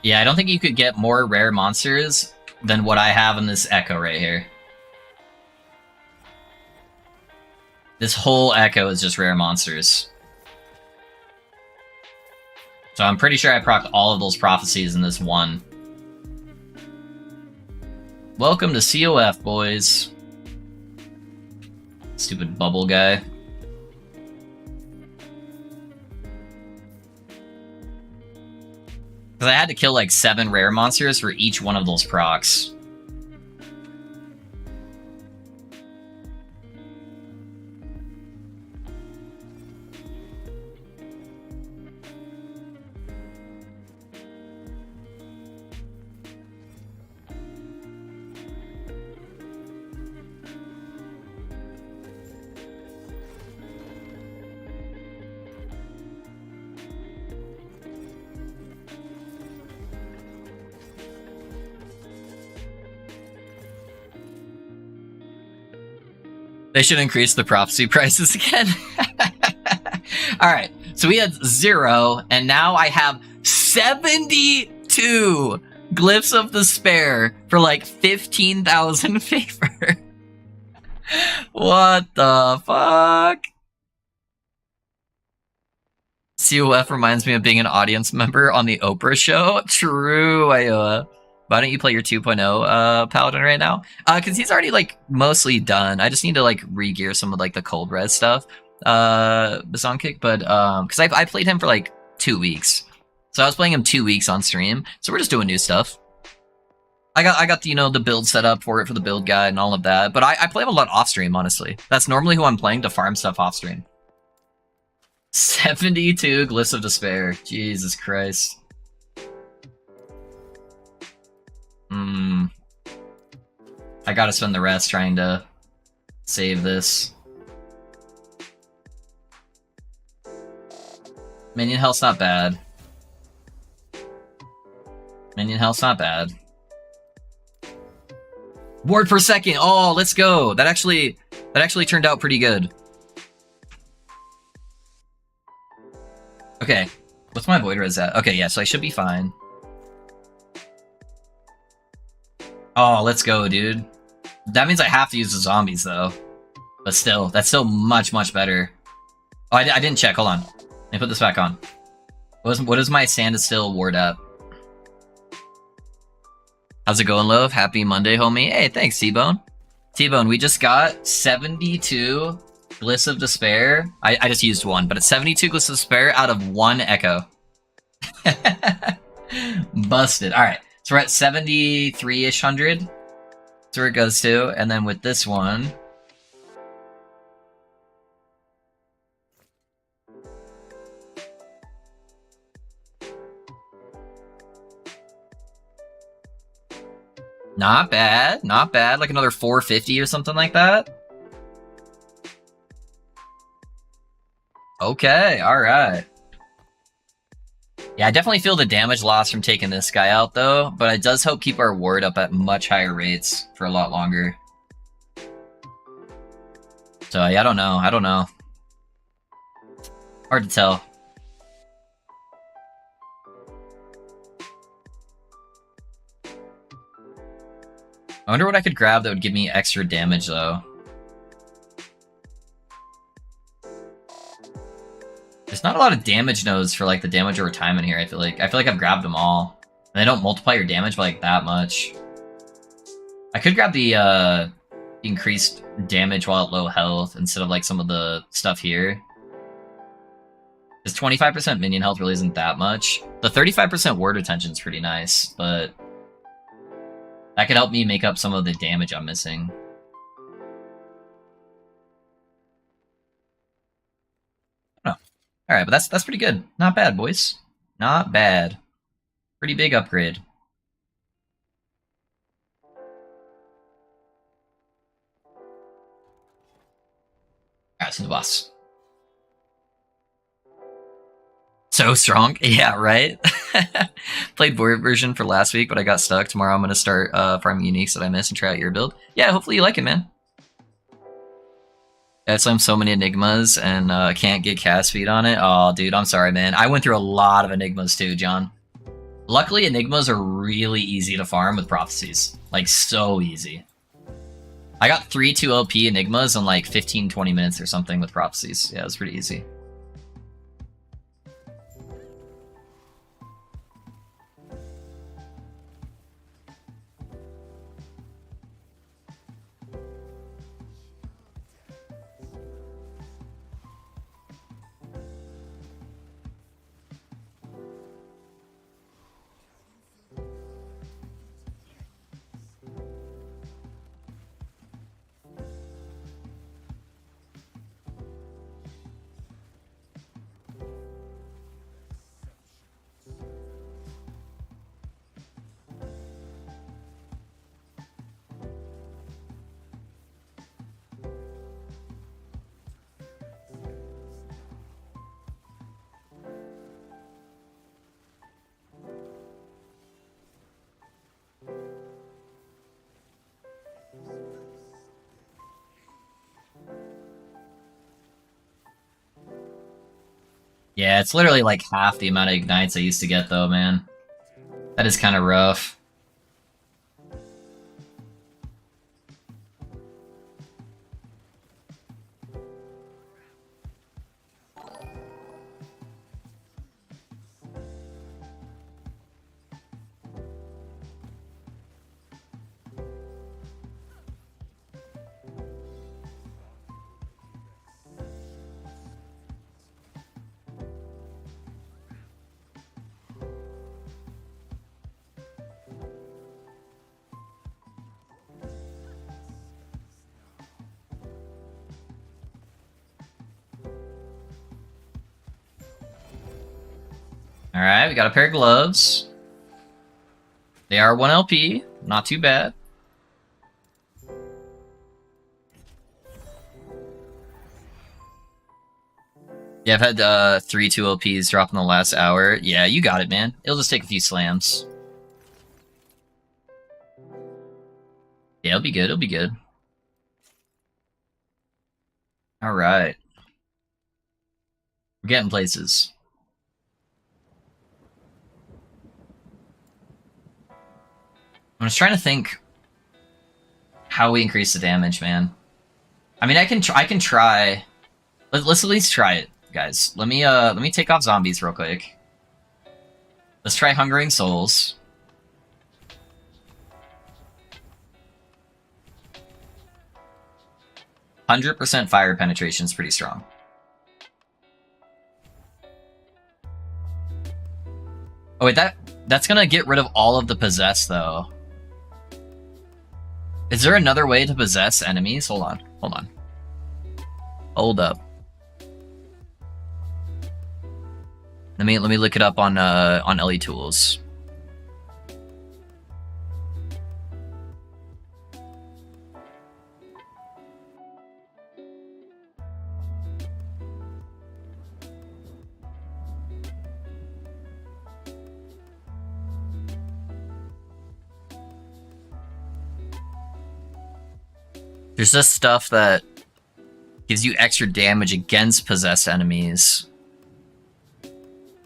Yeah, I don't think you could get more rare monsters than what I have in this Echo right here. This whole Echo is just rare monsters. So I'm pretty sure I procced all of those prophecies in this one. Welcome to COF, boys. Stupid bubble guy. Because I had to kill like 7 rare monsters for each one of those procs. They should increase the prophecy prices again. Alright, so we had 0, and now I have 72 Glyphs of Despair for like 15,000 favor. What the fuck? COF reminds me of being an audience member on the Oprah show. True, Iowa. Why don't you play your 2.0 Paladin right now? Because he's already, like, mostly done. I just need to, like, re-gear some of, like, the cold res stuff. Bazon Kick, but, because I played him for, like, 2 weeks. So I was playing him 2 weeks on stream. So we're just doing new stuff. I got you know, the build set up for it, for the build guide and all of that. But I play him a lot off-stream, honestly. That's normally who I'm playing to farm stuff off-stream. 72 Glyphs of Despair. Jesus Christ. I gotta spend the rest trying to save this. Minion health's not bad. Minion health's not bad. Ward per second! Oh, let's go! That actually turned out pretty good. Okay. What's my void res at? Okay, yeah, so I should be fine. Oh, let's go, dude. That means I have to use the zombies, though. But still, that's still much, much better. Oh, I didn't check. Hold on. Let me put this back on. What is my standstill ward at? How's it going, Love? Happy Monday, homie. Hey, thanks, T-Bone. T-Bone, we just got 72 Glyphs of Despair. I just used one, but it's 72 Glyphs of Despair out of 1 Echo. Busted. Alright, so we're at 73-ish hundred. That's where it goes to. And then with this one... Not bad, not bad. Like another 450 or something like that. Okay, alright. Yeah, I definitely feel the damage loss from taking this guy out, though, but it does help keep our ward up at much higher rates for a lot longer. So, yeah, I don't know. Hard to tell. I wonder what I could grab that would give me extra damage, though. There's not a lot of damage nodes for, like, the damage over time in here, I feel like. I feel like I've grabbed them all. And they don't multiply your damage by, like, that much. I could grab the, increased damage while at low health instead of, like, some of the stuff here. Because 25% minion health really isn't that much. The 35% ward retention is pretty nice, but... that could help me make up some of the damage I'm missing. Oh. Alright, but that's pretty good. Not bad, boys. Not bad. Pretty big upgrade. Alright, so the boss. So strong. Yeah, right? Played board version for last week, but I got stuck. Tomorrow I'm going to start farming uniques that I missed and try out your build. Yeah, hopefully you like it, man. Yeah, so I'm so many enigmas and can't get cast speed on it. Oh, dude, I'm sorry, man. I went through a lot of enigmas too, John. Luckily, enigmas are really easy to farm with prophecies. Like, so easy. I got 3 2LP enigmas in like 15-20 minutes or something with prophecies. Yeah, it was pretty easy. Yeah, it's literally like half the amount of ignites I used to get, though, man. That is kind of rough. Alright, we got a pair of gloves. They are 1 LP, not too bad. Yeah, I've had 3 2LPs drop in the last hour. Yeah, you got it, man. It'll just take a few slams. Yeah, it'll be good, it'll be good. Alright. We're getting places. I'm just trying to think how we increase the damage, man. I mean, I can try. Let's at least try it, guys. Let me take off zombies real quick. Let's try Hungering Souls. 100% fire penetration is pretty strong. Oh wait, that's gonna get rid of all of the possess though. Is there another way to possess enemies? Hold on. Hold up. Let me look it up on LE Tools. There's just stuff that gives you extra damage against possessed enemies.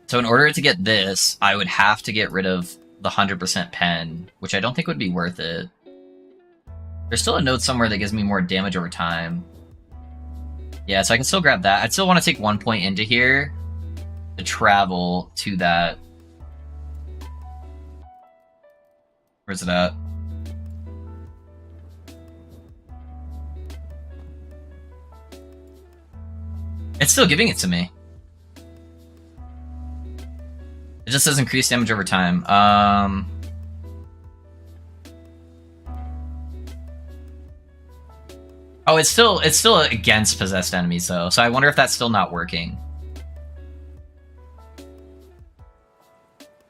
So in order to get this, I would have to get rid of the 100% pen, which I don't think would be worth it. There's still a note somewhere that gives me more damage over time. Yeah, so I can still grab that. I'd still want to take 1 point into here to travel to that. Where's it at? It's still giving it to me. It just says increased damage over time. Oh, it's still against possessed enemies though. So I wonder if that's still not working.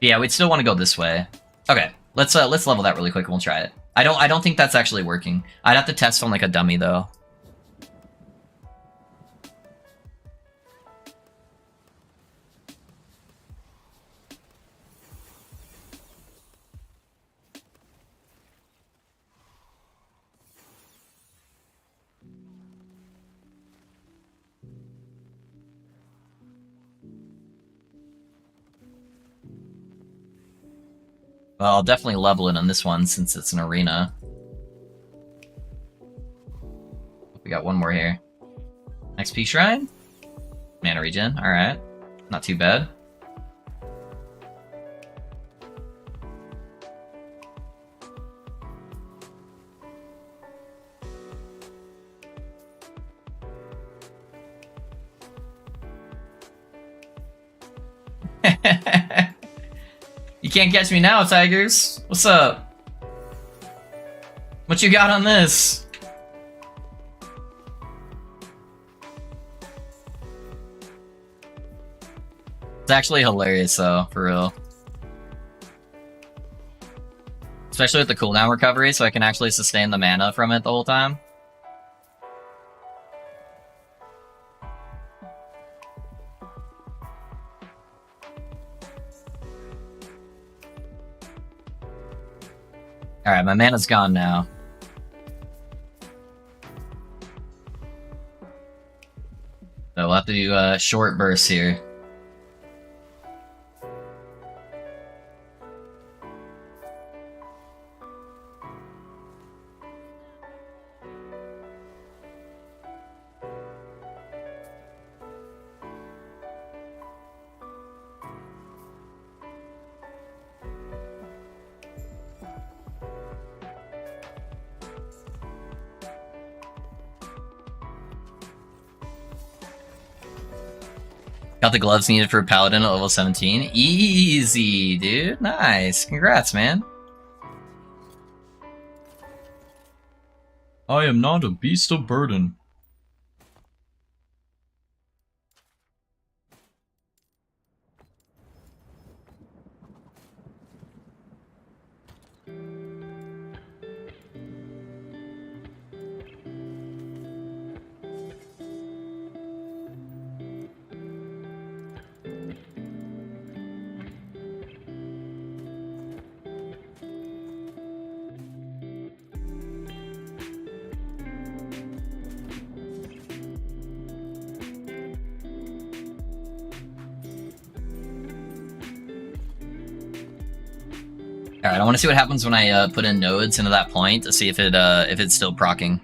Yeah, we'd still want to go this way. Okay, let's level that really quick and we'll try it. I don't think that's actually working. I'd have to test on like a dummy though. Well, I'll definitely level it on this one since it's an arena. We got one more here. XP Shrine? Mana regen, alright. Not too bad. You can't catch me now, Tigers. What's up? What you got on this? It's actually hilarious though, for real. Especially with the cooldown recovery, so I can actually sustain the mana from it the whole time. Alright, my mana's gone now. So we'll have to do short bursts here. Got the gloves needed for Paladin at level 17. Easy, dude. Nice. Congrats, man. I am not a beast of burden. Alright, I want to see what happens when I put in nodes into that point to see if it's still proccing.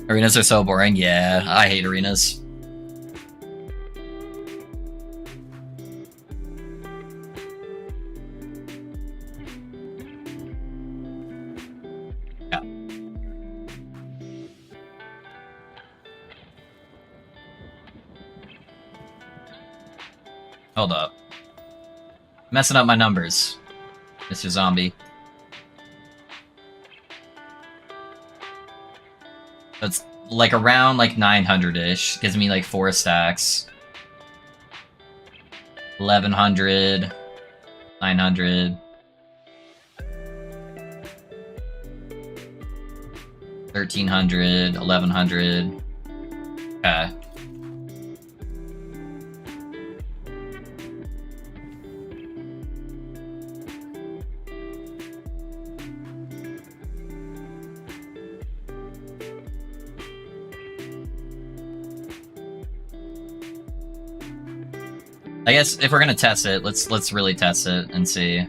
Arenas are so boring. Yeah, I hate arenas. Yeah. Hold up. Messing up my numbers, Mr. Zombie. That's like around like 900-ish. Gives me like 4 stacks. 1100, 900, 1300, 1100. Okay. I guess if we're gonna test it, let's really test it and see.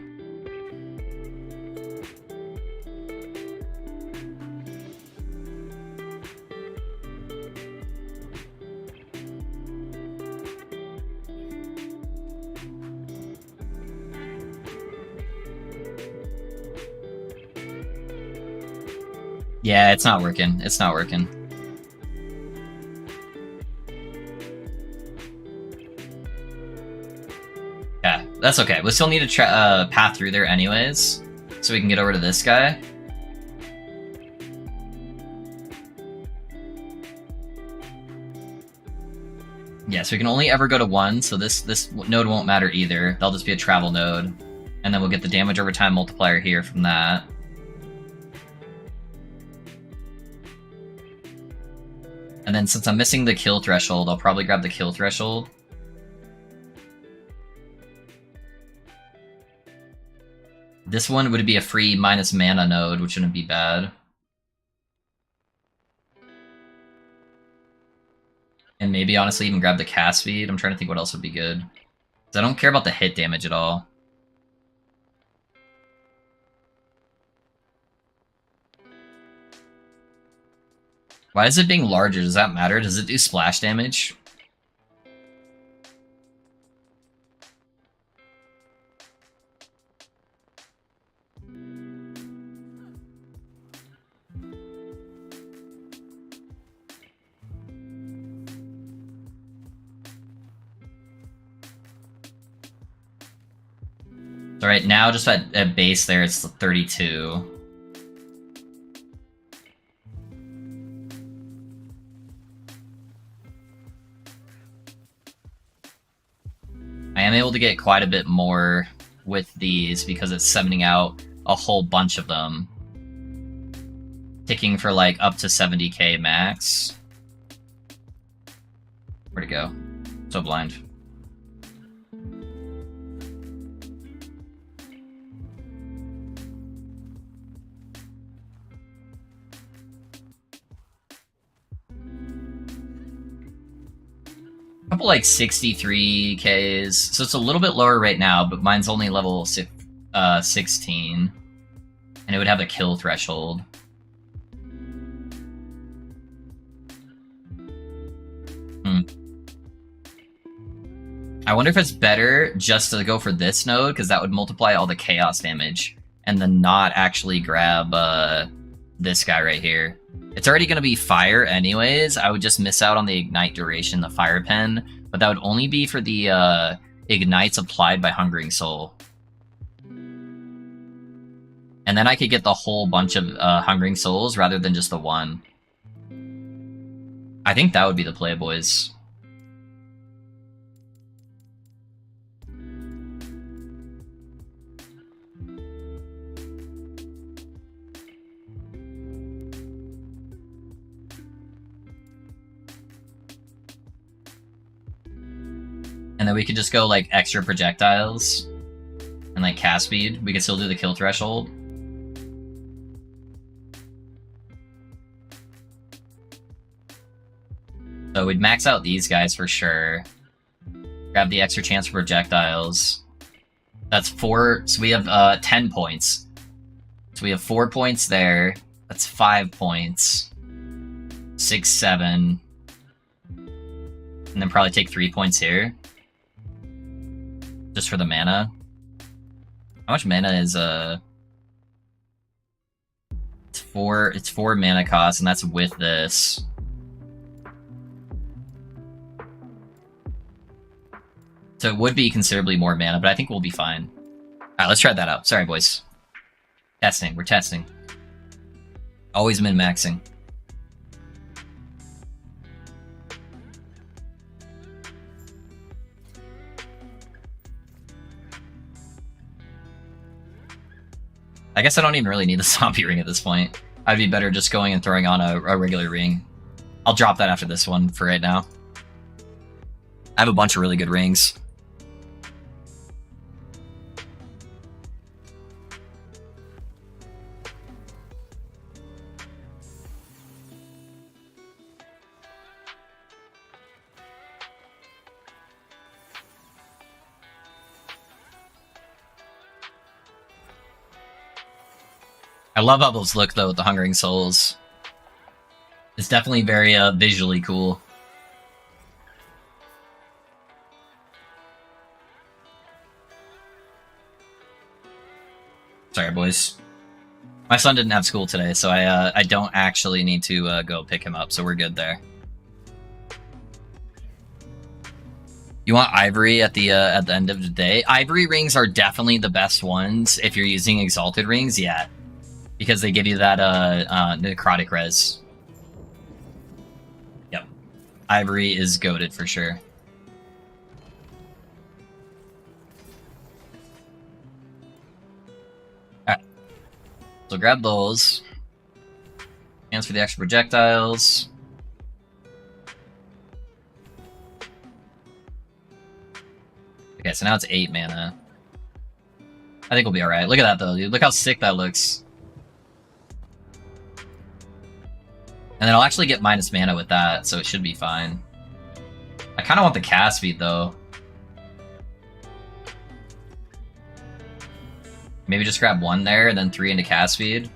Yeah, it's not working. It's not working. Yeah, that's okay. We still need to path through there anyways, so we can get over to this guy. Yeah, so we can only ever go to 1, so this node won't matter either. That'll just be a travel node. And then we'll get the damage over time multiplier here from that. And then since I'm missing the kill threshold, I'll probably grab the kill threshold. This one would be a free minus mana node, which wouldn't be bad. And maybe honestly even grab the cast speed. I'm trying to think what else would be good. Because I don't care about the hit damage at all. Why is it being larger? Does that matter? Does it do splash damage? So right now, just at base there, it's 32. I am able to get quite a bit more with these because it's summoning out a whole bunch of them. Ticking for like up to 70k max. Where'd it go? So blind. Couple like 63Ks, so it's a little bit lower right now, but mine's only level 16, and it would have a kill threshold. I wonder if it's better just to go for this node, because that would multiply all the chaos damage, and then not actually grab this guy right here. It's already going to be fire anyways. I would just miss out on the ignite duration, the fire pen, but that would only be for the ignites applied by Hungering Soul. And then I could get the whole bunch of Hungering Souls rather than just the one. I think that would be the play, boys. And then we could just go like extra projectiles and like cast speed. We could still do the kill threshold. So we'd max out these guys for sure. Grab the extra chance for projectiles. That's 4, so we have 10 points. So we have 4 points there. That's 5 points. 6, 7. And then probably take 3 points here. Just for the mana. How much mana is it's 4 mana cost, and that's with this. So it would be considerably more mana, but I think we'll be fine. Alright, let's try that out. Sorry, boys. Testing. We're testing. Always min-maxing. I guess I don't even really need the zombie ring at this point. I'd be better just going and throwing on a regular ring. I'll drop that after this one for right now. I have a bunch of really good rings. I love how those look, though, with the Hungering Souls. It's definitely very visually cool. Sorry, boys. My son didn't have school today, so I don't actually need to go pick him up, so we're good there. You want ivory at the end of the day? Ivory rings are definitely the best ones if you're using exalted rings, yeah. Because they give you that necrotic res. Yep. Ivory is goated for sure. Alright. So grab those. Hands for the extra projectiles. Okay, so now it's 8 mana. I think we'll be alright. Look at that though, dude. Look how sick that looks. And then I'll actually get minus mana with that, so it should be fine. I kind of want the cast speed, though. Maybe just grab 1 there, and then 3 into cast speed.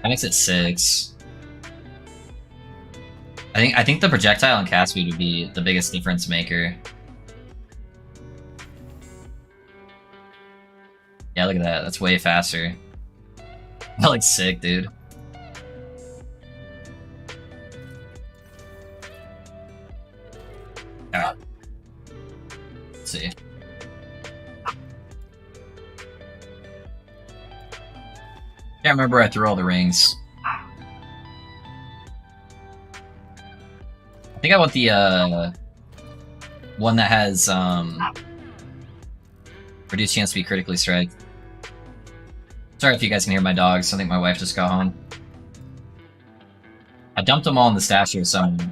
That makes it 6. I think the projectile and cast speed would be the biggest difference maker. Yeah, look at that. That's way faster. That looks sick, dude. Alright. Let's see. Can't remember where I threw all the rings. I think I want the one that has reduced chance to be critically strike. Sorry if you guys can hear my dogs. I think my wife just got home. I dumped them all in the stash here somewhere.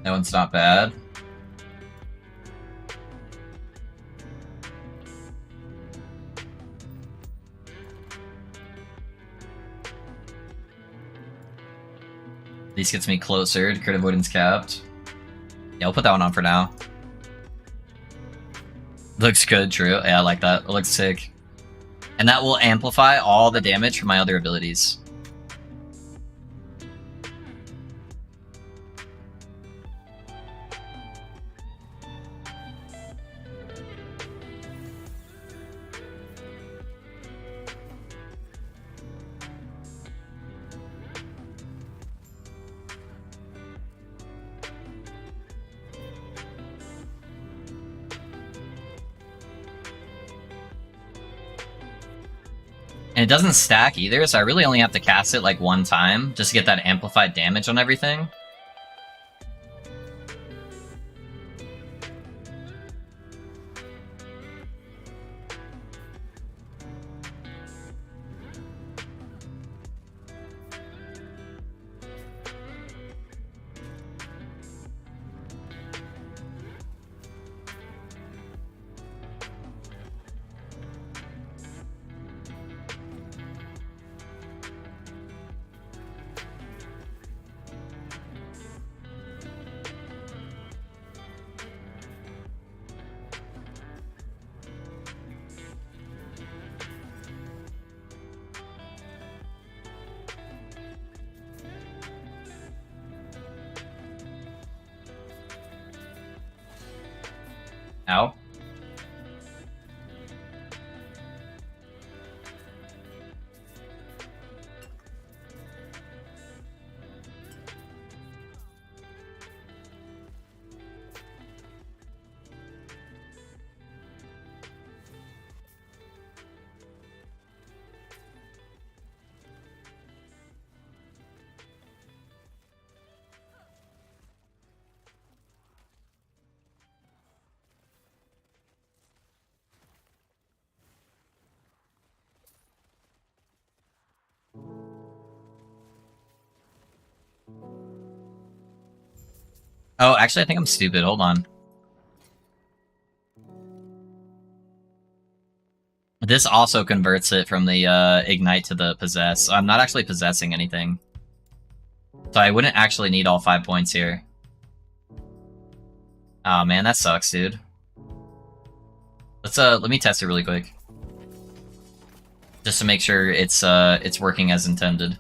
That one's not bad. This gets me closer to crit avoidance capped. Yeah, I'll put that one on for now. Looks good, true. Yeah, I like that. It looks sick. And that will amplify all the damage from my other abilities. And it doesn't stack either, so I really only have to cast it like 1 time just to get that amplified damage on everything. Ow. Oh, actually, I think I'm stupid. Hold on. This also converts it from the ignite to the possess. So I'm not actually possessing anything. So I wouldn't actually need all 5 points here. Oh man, that sucks, dude. Let me test it really quick. Just to make sure it's working as intended.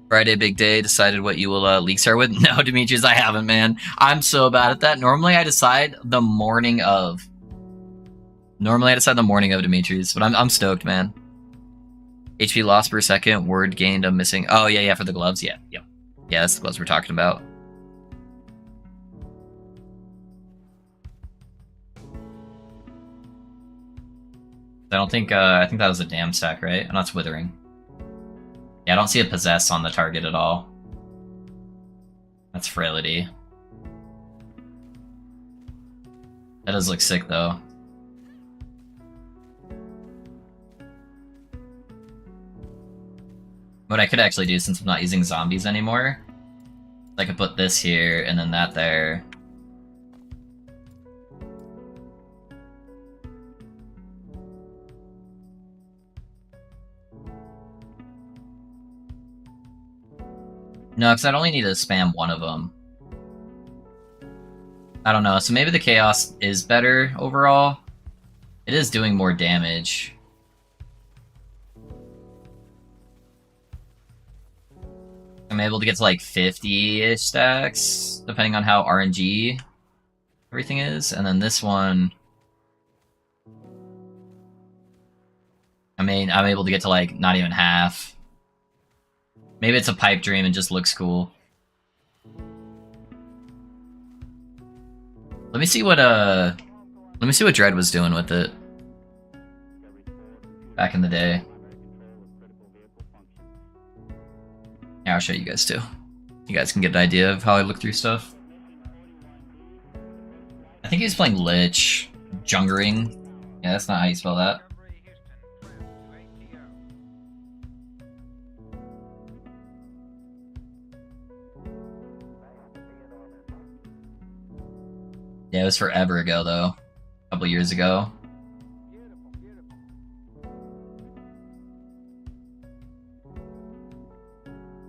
Friday, big day. Decided what you will league start with? No, Demetrius, I haven't, man. I'm so bad at that. Normally, I decide the morning of. Demetrius, but I'm stoked, man. HP lost per second. Word gained. I'm missing. Oh yeah, for the gloves. Yeah, yep. Yeah, that's the gloves we're talking about. I don't think. I think that was a damn stack, right? And that's withering. Yeah, I don't see a possess on the target at all. That's frailty. That does look sick, though. What I could actually do, since I'm not using zombies anymore, I could put this here and then that there. No, because I'd only need to spam one of them. I don't know, so maybe the Chaos is better overall. It is doing more damage. I'm able to get to like 50-ish stacks, depending on how RNG everything is. And then this one, I mean, I'm able to get to like not even half. Maybe it's a pipe dream and just looks cool. Let me see what Dread was doing with it back in the day. Yeah, I'll show you guys too. You guys can get an idea of how I look through stuff. I think he's playing Lich. Jungering. Yeah, that's not how you spell that. Yeah, it was forever ago, though. A couple years ago.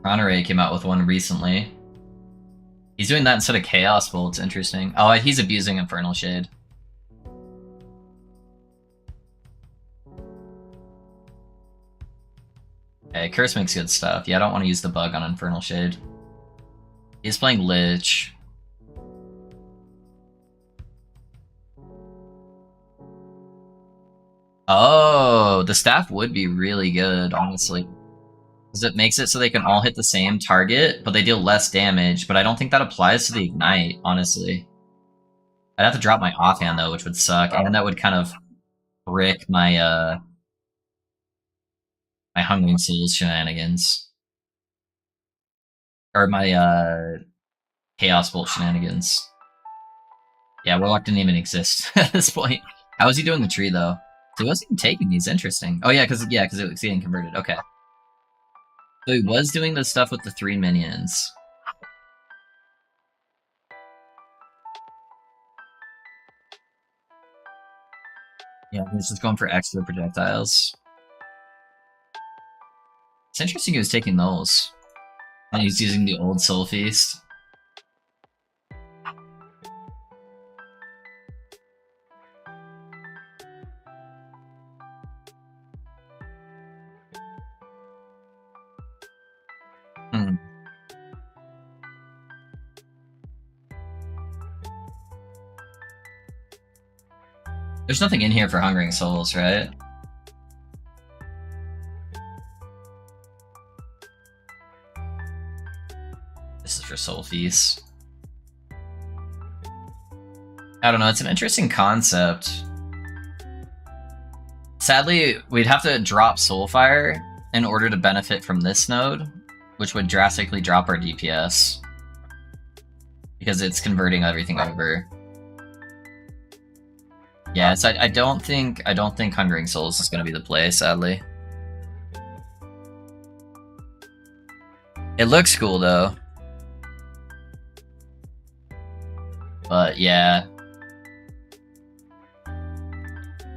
Ronere came out with one recently. He's doing that instead of Chaos Bolt. It's interesting. Oh, he's abusing Infernal Shade. Okay, Curse makes good stuff. Yeah, I don't want to use the bug on Infernal Shade. He's playing Lich. Oh, the staff would be really good, honestly. Because it makes it so they can all hit the same target, but they deal less damage. But I don't think that applies to the Ignite, honestly. I'd have to drop my offhand, though, which would suck. And that would kind of brick my, my Hungering Souls shenanigans. Or my, Chaos Bolt shenanigans. Yeah, Warlock didn't even exist at this point. How was he doing the tree, though? So he wasn't even taking these. Interesting. Oh, yeah, because it was getting converted. Okay. So he was doing the stuff with the 3 minions. Yeah, he's just going for extra projectiles. It's interesting he was taking those. And he's using the old Soul Feast. Hmm. There's nothing in here for Hungering Souls, right? This is for Soul Feast. I don't know, it's an interesting concept. Sadly, we'd have to drop Soulfire in order to benefit from this node, which would drastically drop our DPS. Because it's converting everything over. Yeah, so I don't think Hungering Souls is gonna be the play, sadly. It looks cool though. But yeah.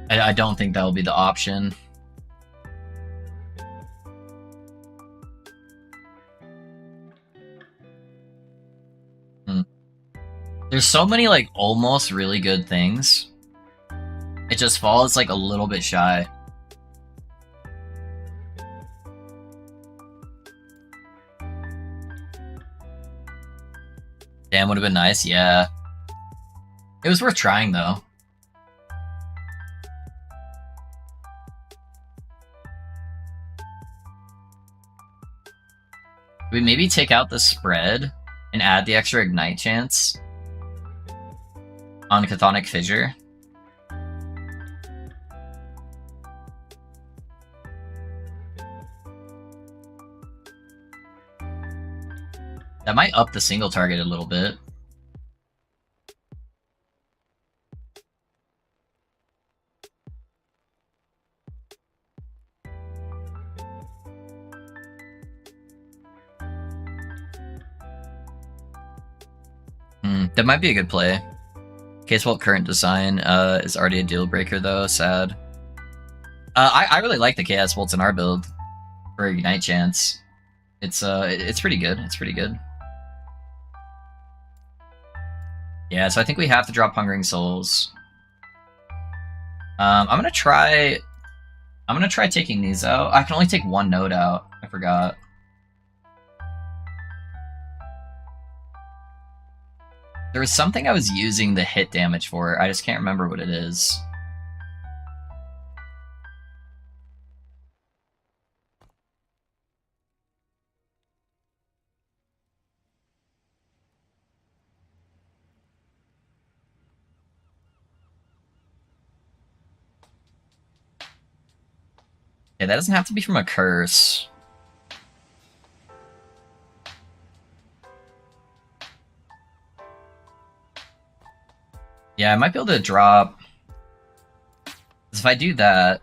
I don't think that'll be the option. There's so many like almost really good things. It just falls like a little bit shy. Damn, would have been nice, yeah. It was worth trying though. We maybe take out the spread and add the extra ignite chance on Chthonic Fissure. That might up the single target a little bit. That might be a good play. Case Vault current design is already a deal breaker though, sad. I really like the Chaos Bolts in our build for Ignite Chance. It's pretty good. It's pretty good. Yeah, so I think we have to drop Hungering Souls. I'm gonna try taking these out. I can only take one node out. I forgot. There was something I was using the hit damage for. I just can't remember what it is. Yeah, that doesn't have to be from a curse. Yeah, I might be able to drop... If I do that...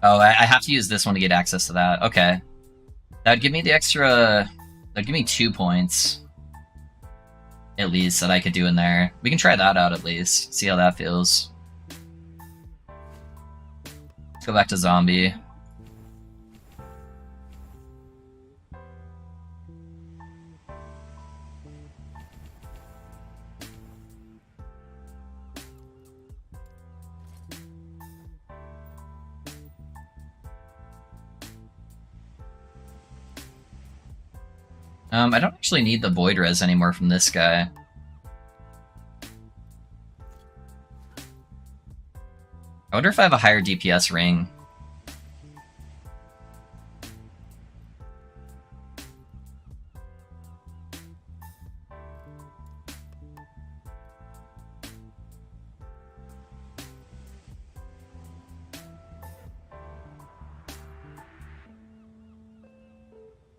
Oh, I have to use this one to get access to that. Okay. That would give me the extra... That would give me 2 points. At least, that I could do in there. We can try that out at least. See how that feels. Let's go back to Zombie. I don't actually need the Void Res anymore from this guy. I wonder if I have a higher DPS ring.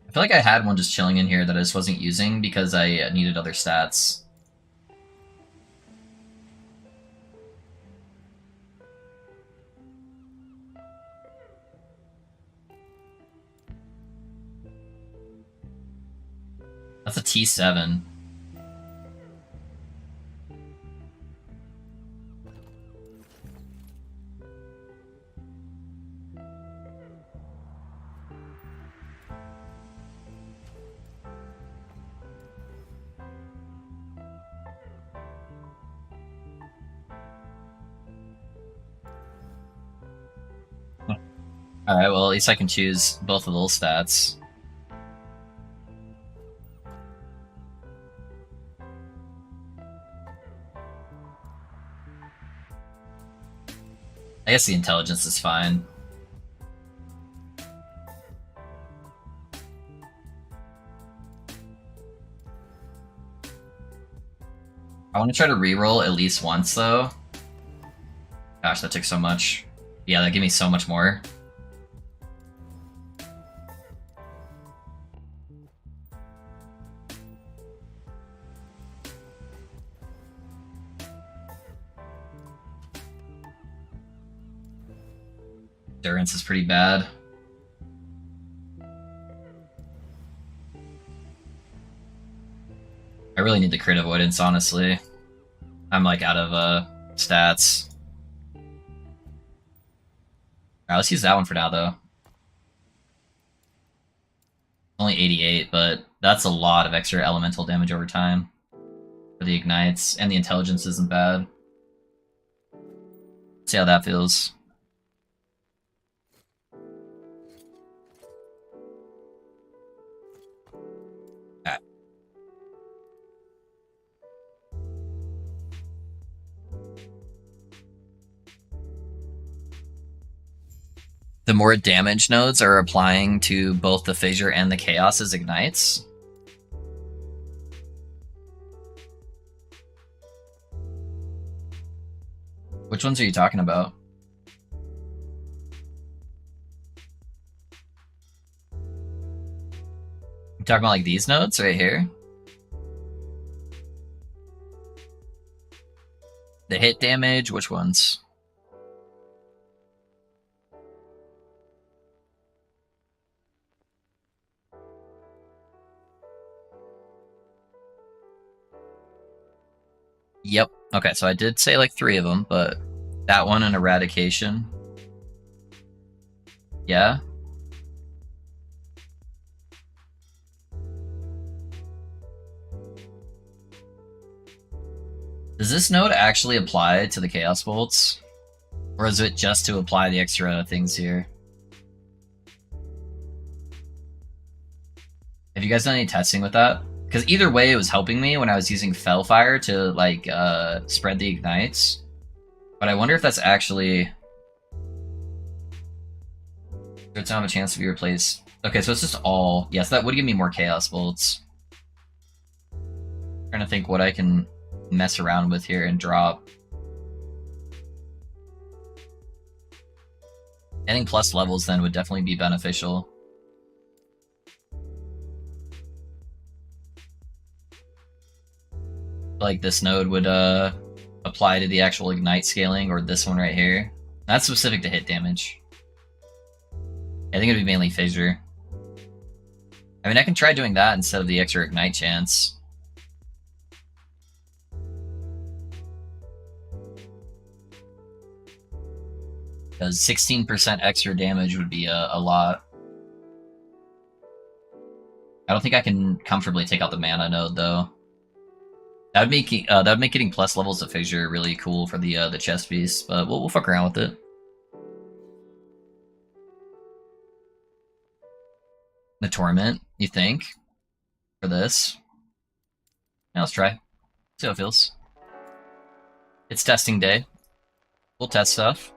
I feel like I had one just chilling in here that I just wasn't using because I needed other stats. That's a T7. Alright, well, at least I can choose both of those stats. I guess the intelligence is fine. I want to try to reroll at least once, though. Gosh, that took so much. Yeah, that gave me so much more. Endurance is pretty bad. I really need the crit avoidance, honestly. I'm like out of stats. Alright, let's use that one for now, though. Only 88, but that's a lot of extra elemental damage over time for the ignites, and the intelligence isn't bad. See how that feels. Okay. The more damage nodes are applying to both the fissure and the chaos as ignites. Which ones are you talking about? You talking about like these nodes right here? The hit damage, which ones? Yep. Okay, so I did say like 3 of them, but that one and eradication. Yeah. Does this node actually apply to the Chaos Bolts? Or is it just to apply the extra things here? Have you guys done any testing with that? Because either way, it was helping me when I was using Fellfire to like spread the ignites. But I wonder if that's actually... It's not have a chance to be replaced. Okay, so it's just all... Yes, that would give me more Chaos Bolts. Trying to think what I can mess around with here and drop. Adding plus levels then would definitely be beneficial. Like this node would apply to the actual ignite scaling, or this one right here. That's specific to hit damage. I think it'd be mainly fissure. I mean, I can try doing that instead of the extra ignite chance. Because 16% extra damage would be a lot. I don't think I can comfortably take out the mana node though. That would make getting plus levels of fissure really cool for the chest piece, but we'll fuck around with it. The torment, you think? For this? Yeah, let's try. See how it feels. It's testing day. We'll test stuff.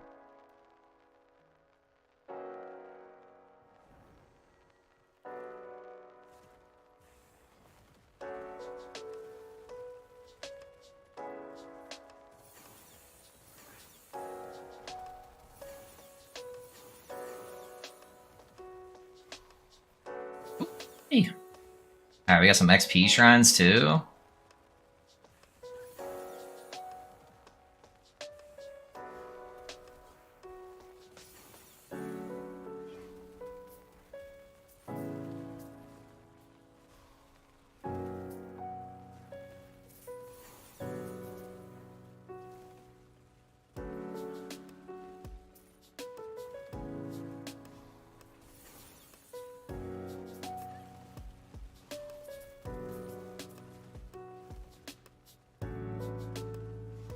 Hey. Alright, we got some XP shrines too.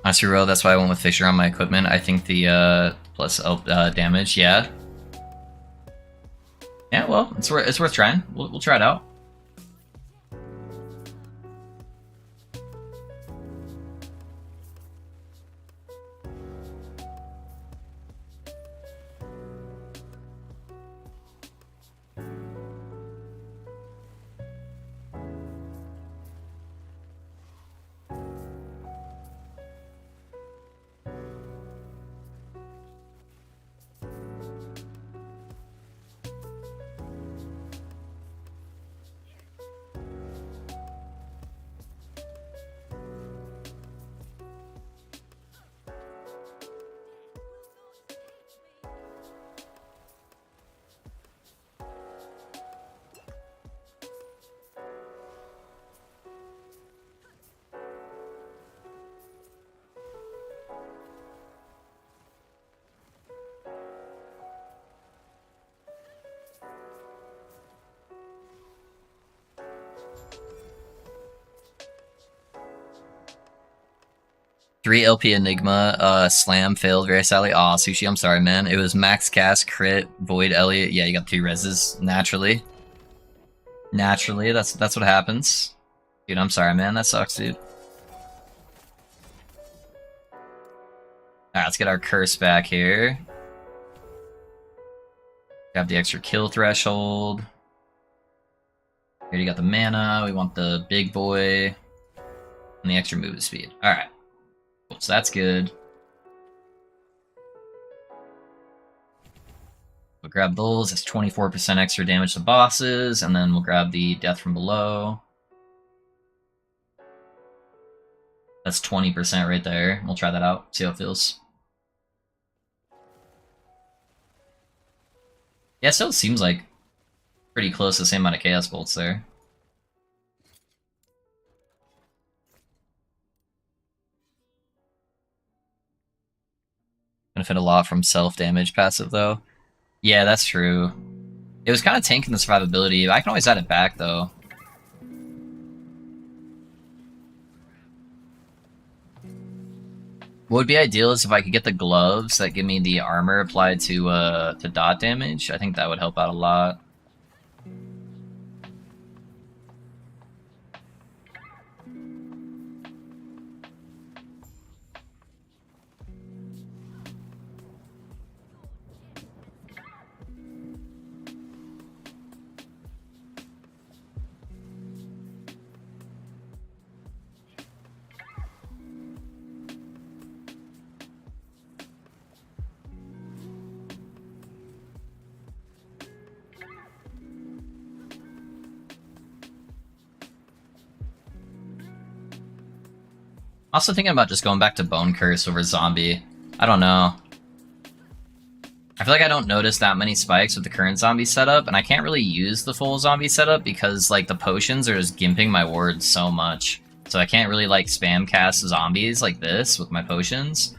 Honestly, row, that's why I went with Fissure on my equipment. I think the plus damage, yeah. Yeah, well, it's worth trying. We'll try it out. 3 LP Enigma, Slam failed very sadly. Aw, Sushi, I'm sorry, man. It was Max Cast, Crit, Void, Elliot. Yeah, you got 2 reses, naturally. Naturally, that's what happens. Dude, I'm sorry, man. That sucks, dude. Alright, let's get our curse back here. Grab the extra kill threshold. Here you got the mana, we want the big boy, and the extra move speed. Alright. Cool, so that's good. We'll grab those, that's 24% extra damage to bosses, and then we'll grab the death from below. That's 20% right there. We'll try that out, see how it feels. Yeah, still seems like pretty close to the same amount of Chaos Bolts there. Benefit a lot from self-damage passive, though. Yeah, that's true. It was kind of tanking the survivability. I can always add it back, though. What would be ideal is if I could get the gloves that give me the armor applied to dot damage. I think that would help out a lot. Also thinking about just going back to Bone Curse over Zombie. I don't know. I feel like I don't notice that many spikes with the current zombie setup, and I can't really use the full zombie setup because like the potions are just gimping my wards so much. So I can't really like spam cast zombies like this with my potions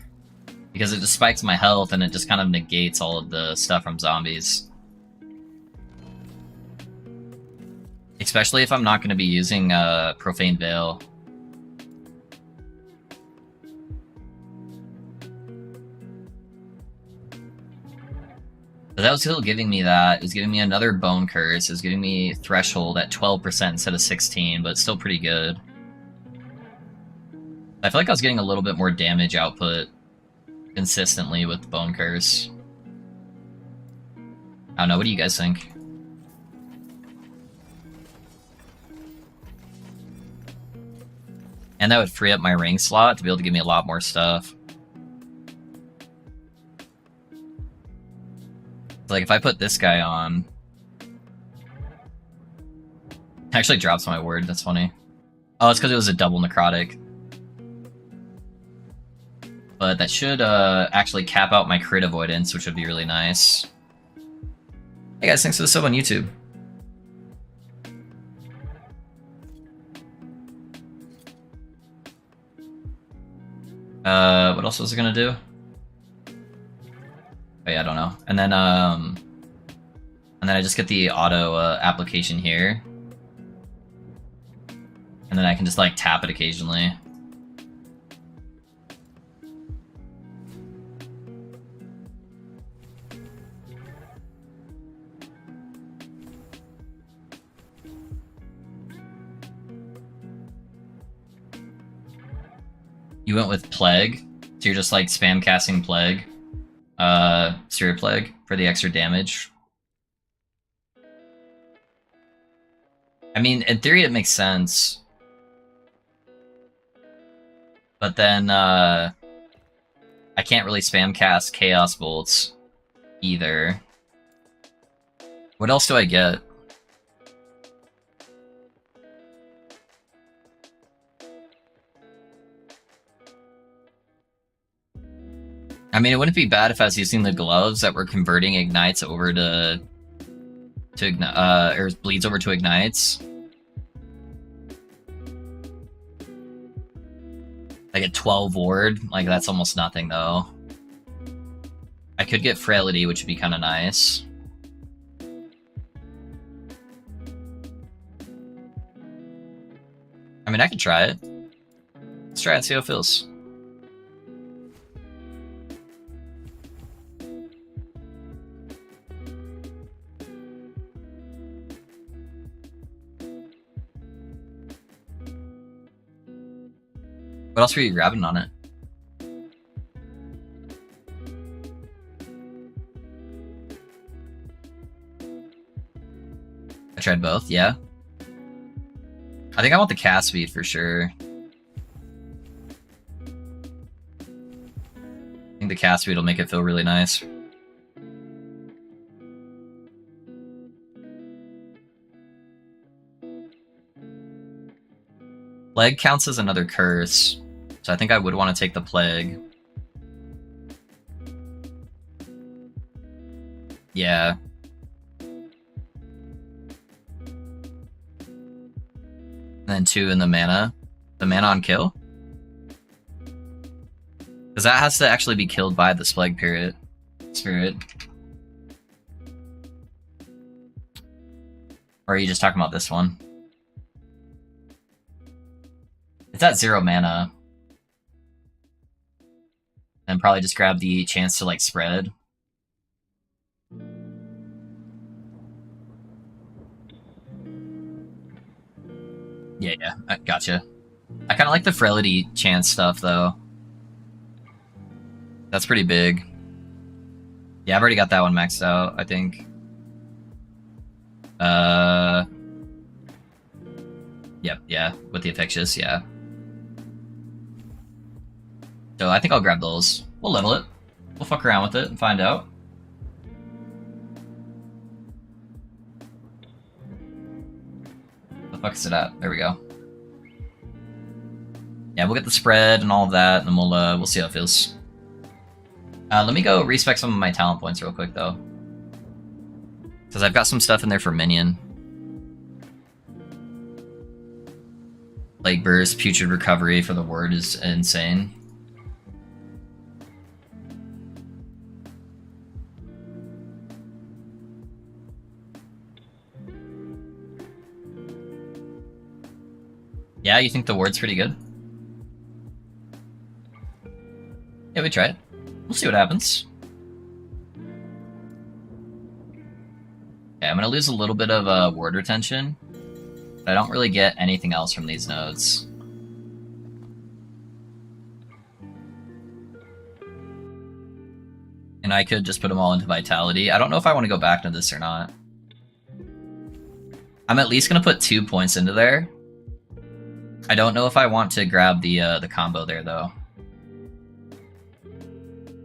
because it just spikes my health and it just kind of negates all of the stuff from zombies. Especially if I'm not going to be using Profane Veil. But that was still giving me that. It was giving me another Bone Curse. It was giving me Threshold at 12% instead of 16, but still pretty good. I feel like I was getting a little bit more damage output consistently with Bone Curse. I don't know, what do you guys think? And that would free up my ring slot to be able to give me a lot more stuff. Like, if I put this guy on... It actually drops my word, that's funny. Oh, it's because it was a double necrotic. But that should actually cap out my crit avoidance, which would be really nice. Hey guys, thanks for the sub on YouTube. What else was it gonna do? Oh yeah, I don't know. And then I just get the auto application here. And then I can just like tap it occasionally. You went with Plague, so you're just like spam casting Plague. Seer Plague for the extra damage. I mean, in theory it makes sense. But then, I can't really spam cast Chaos Bolts either. What else do I get? I mean, it wouldn't be bad if I was using the gloves that were converting ignites over to or bleeds over to ignites. I get 12 ward, like that's almost nothing though. I could get frailty, which would be kind of nice. I mean, I could try it. Let's try it, see how it feels. What else were you grabbing on it? I tried both, yeah. I think I want the cast speed for sure. I think the cast speed will make it feel really nice. Plague counts as another curse, so I think I would want to take the plague. Yeah. And then 2 in the mana. The mana on kill? Because that has to actually be killed by the Plague Spirit. Or are you just talking about this one? It's at 0 mana. And probably just grab the chance to, like, spread. Yeah, I gotcha. I kind of like the Frailty chance stuff, though. That's pretty big. Yeah, I've already got that one maxed out, I think. Yep, yeah, with the Infectious, yeah. So I think I'll grab those. We'll level it. We'll fuck around with it and find out. The fuck is it at? There we go. Yeah, we'll get the spread and all of that, and then we'll see how it feels. Let me go respec some of my talent points real quick, though. Because I've got some stuff in there for minion. Plague Burst, Putrid Recovery for the word is insane. Yeah, you think the word's pretty good? Yeah, we try it. We'll see what happens. Okay, I'm gonna lose a little bit of word retention, but I don't really get anything else from these nodes. And I could just put them all into Vitality. I don't know if I want to go back to this or not. I'm at least gonna put 2 points into there. I don't know if I want to grab the combo there, though.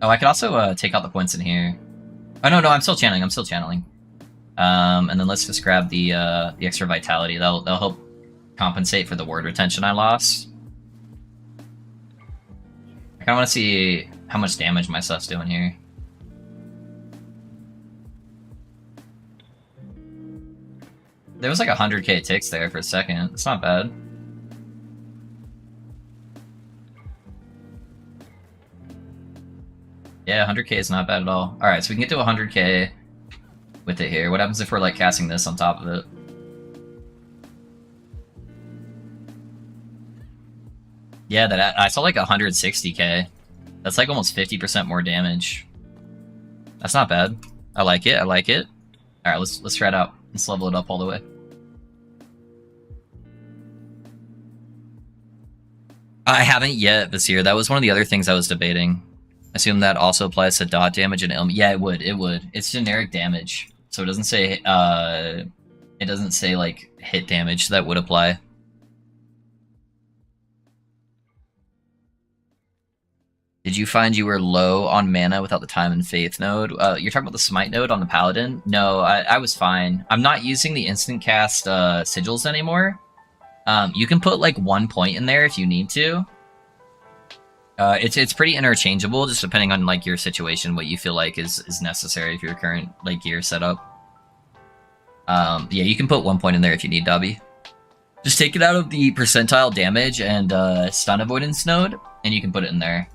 Oh, I could also take out the points in here. Oh, no, I'm still channeling. And then let's just grab the extra Vitality. That'll help compensate for the word retention I lost. I kind of want to see how much damage my stuff's doing here. There was like 100k ticks there for a second. It's not bad. Yeah, 100k is not bad at all. Alright, so we can get to 100k with it here. What happens if we're like casting this on top of it? Yeah, that I saw like 160k. That's like almost 50% more damage. That's not bad. I like it. Alright, let's try it out. Let's level it up all the way. I haven't yet this year. That was one of the other things I was debating. I assume that also applies to dot damage and ailment. Yeah, it would. It's generic damage, so it doesn't say like hit damage. So that would apply. Did you find you were low on mana without the time and faith node? You're talking about the smite node on the paladin? No, I was fine. I'm not using the instant cast sigils anymore. You can put like 1 point in there if you need to. It's pretty interchangeable, just depending on like your situation, what you feel like is necessary for your current like gear setup. Yeah, you can put 1 point in there if you need, Dobby. Just take it out of the percentile damage and stun avoidance node, and you can put it in there.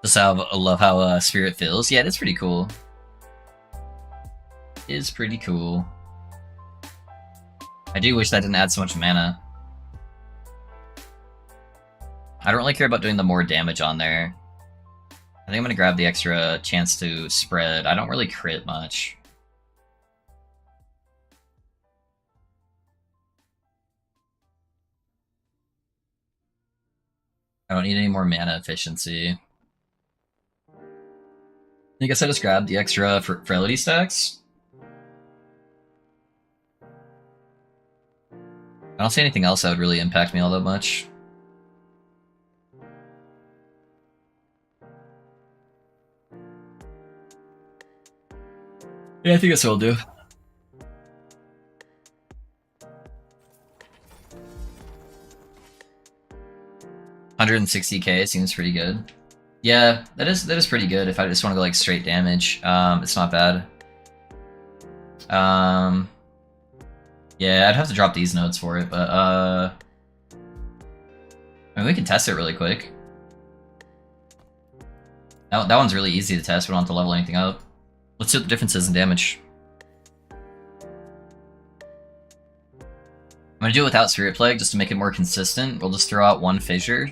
Just how I love how Spirit feels. Yeah, it's pretty cool. It is pretty cool. I do wish that didn't add so much mana. I don't really care about doing the more damage on there. I think I'm gonna grab the extra chance to spread. I don't really crit much. I don't need any more mana efficiency. I guess I just grabbed the extra frailty stacks. I don't see anything else that would really impact me all that much. Yeah, I think that's what I'll do. $160k seems pretty good. Yeah, that is pretty good if I just want to go like straight damage. It's not bad. Yeah, I'd have to drop these notes for it, but I mean, we can test it really quick. That one's really easy to test. We don't have to level anything up. Let's see what the difference is in damage. I'm gonna do it without Spirit Plague just to make it more consistent. We'll just throw out one fissure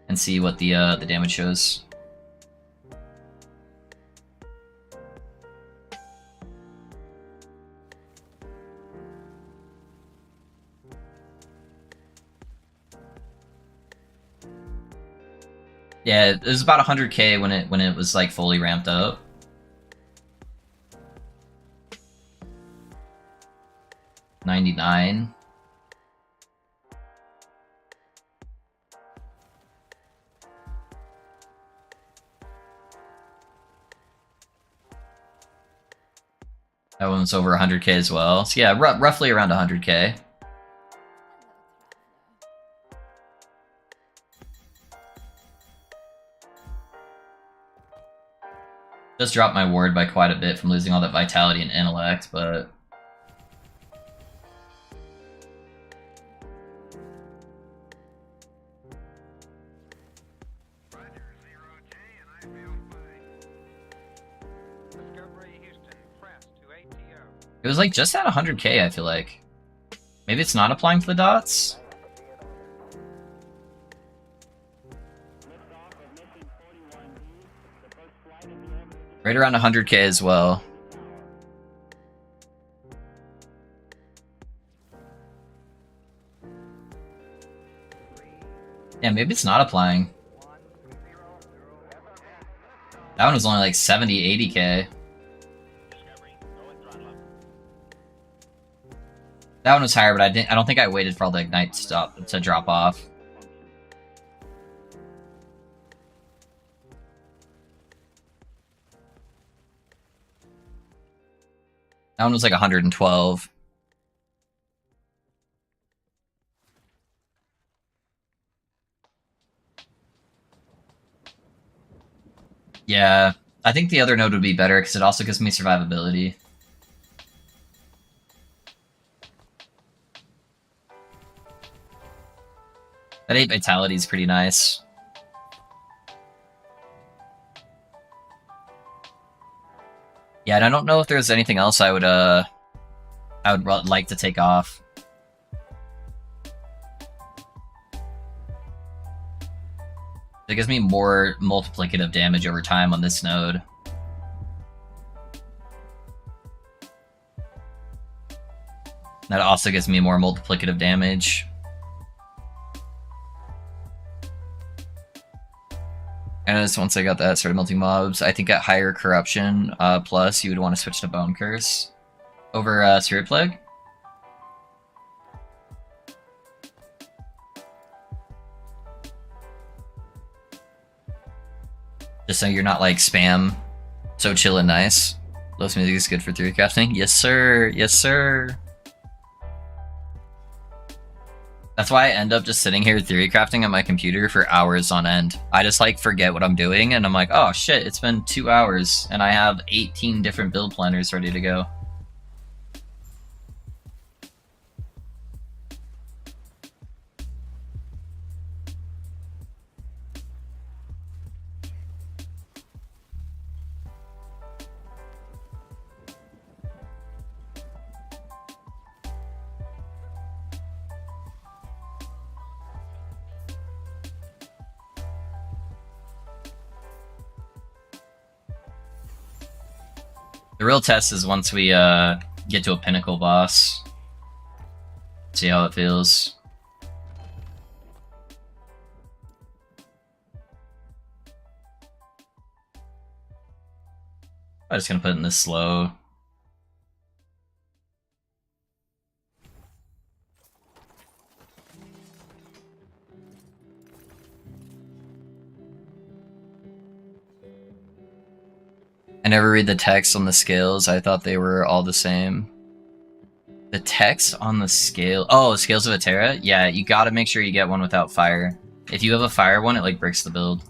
and see what the damage shows. Yeah, it was about 100k when it was like fully ramped up. $99. That one's over 100k as well. So yeah, roughly around 100k. Just dropped my ward by quite a bit from losing all that vitality and intellect, but it was like just at 100k, I feel like. Maybe it's not applying to the dots? Right around 100k as well. Yeah, maybe it's not applying. That one was only like 70, 80k. That one was higher, but I don't think I waited for all the ignite to drop off. That one was like 112. Yeah, I think the other node would be better because it also gives me survivability. That 8 vitality is pretty nice. Yeah, and I don't know if there's anything else I would like to take off. It gives me more multiplicative damage over time on this node. That also gives me more multiplicative damage. And just once I got that, started melting mobs. I think at higher corruption plus, you would want to switch to Bone Curse over Spirit Plague. Just so you're not like spam, so chill and nice. Low music is good for Theorycrafting. Yes, sir. Yes, sir. That's why I end up just sitting here Theorycrafting on my computer for hours on end. I just like forget what I'm doing and I'm like, oh shit, it's been 2 hours and I have 18 different build planners ready to go. The real test is once we get to a pinnacle boss. See how it feels. I'm just gonna put it in this slow. I never read the text on the scales. I thought they were all the same. The text on the scale... Oh, Scales of Atera? Yeah, you gotta make sure you get one without fire. If you have a fire one, it like breaks the build.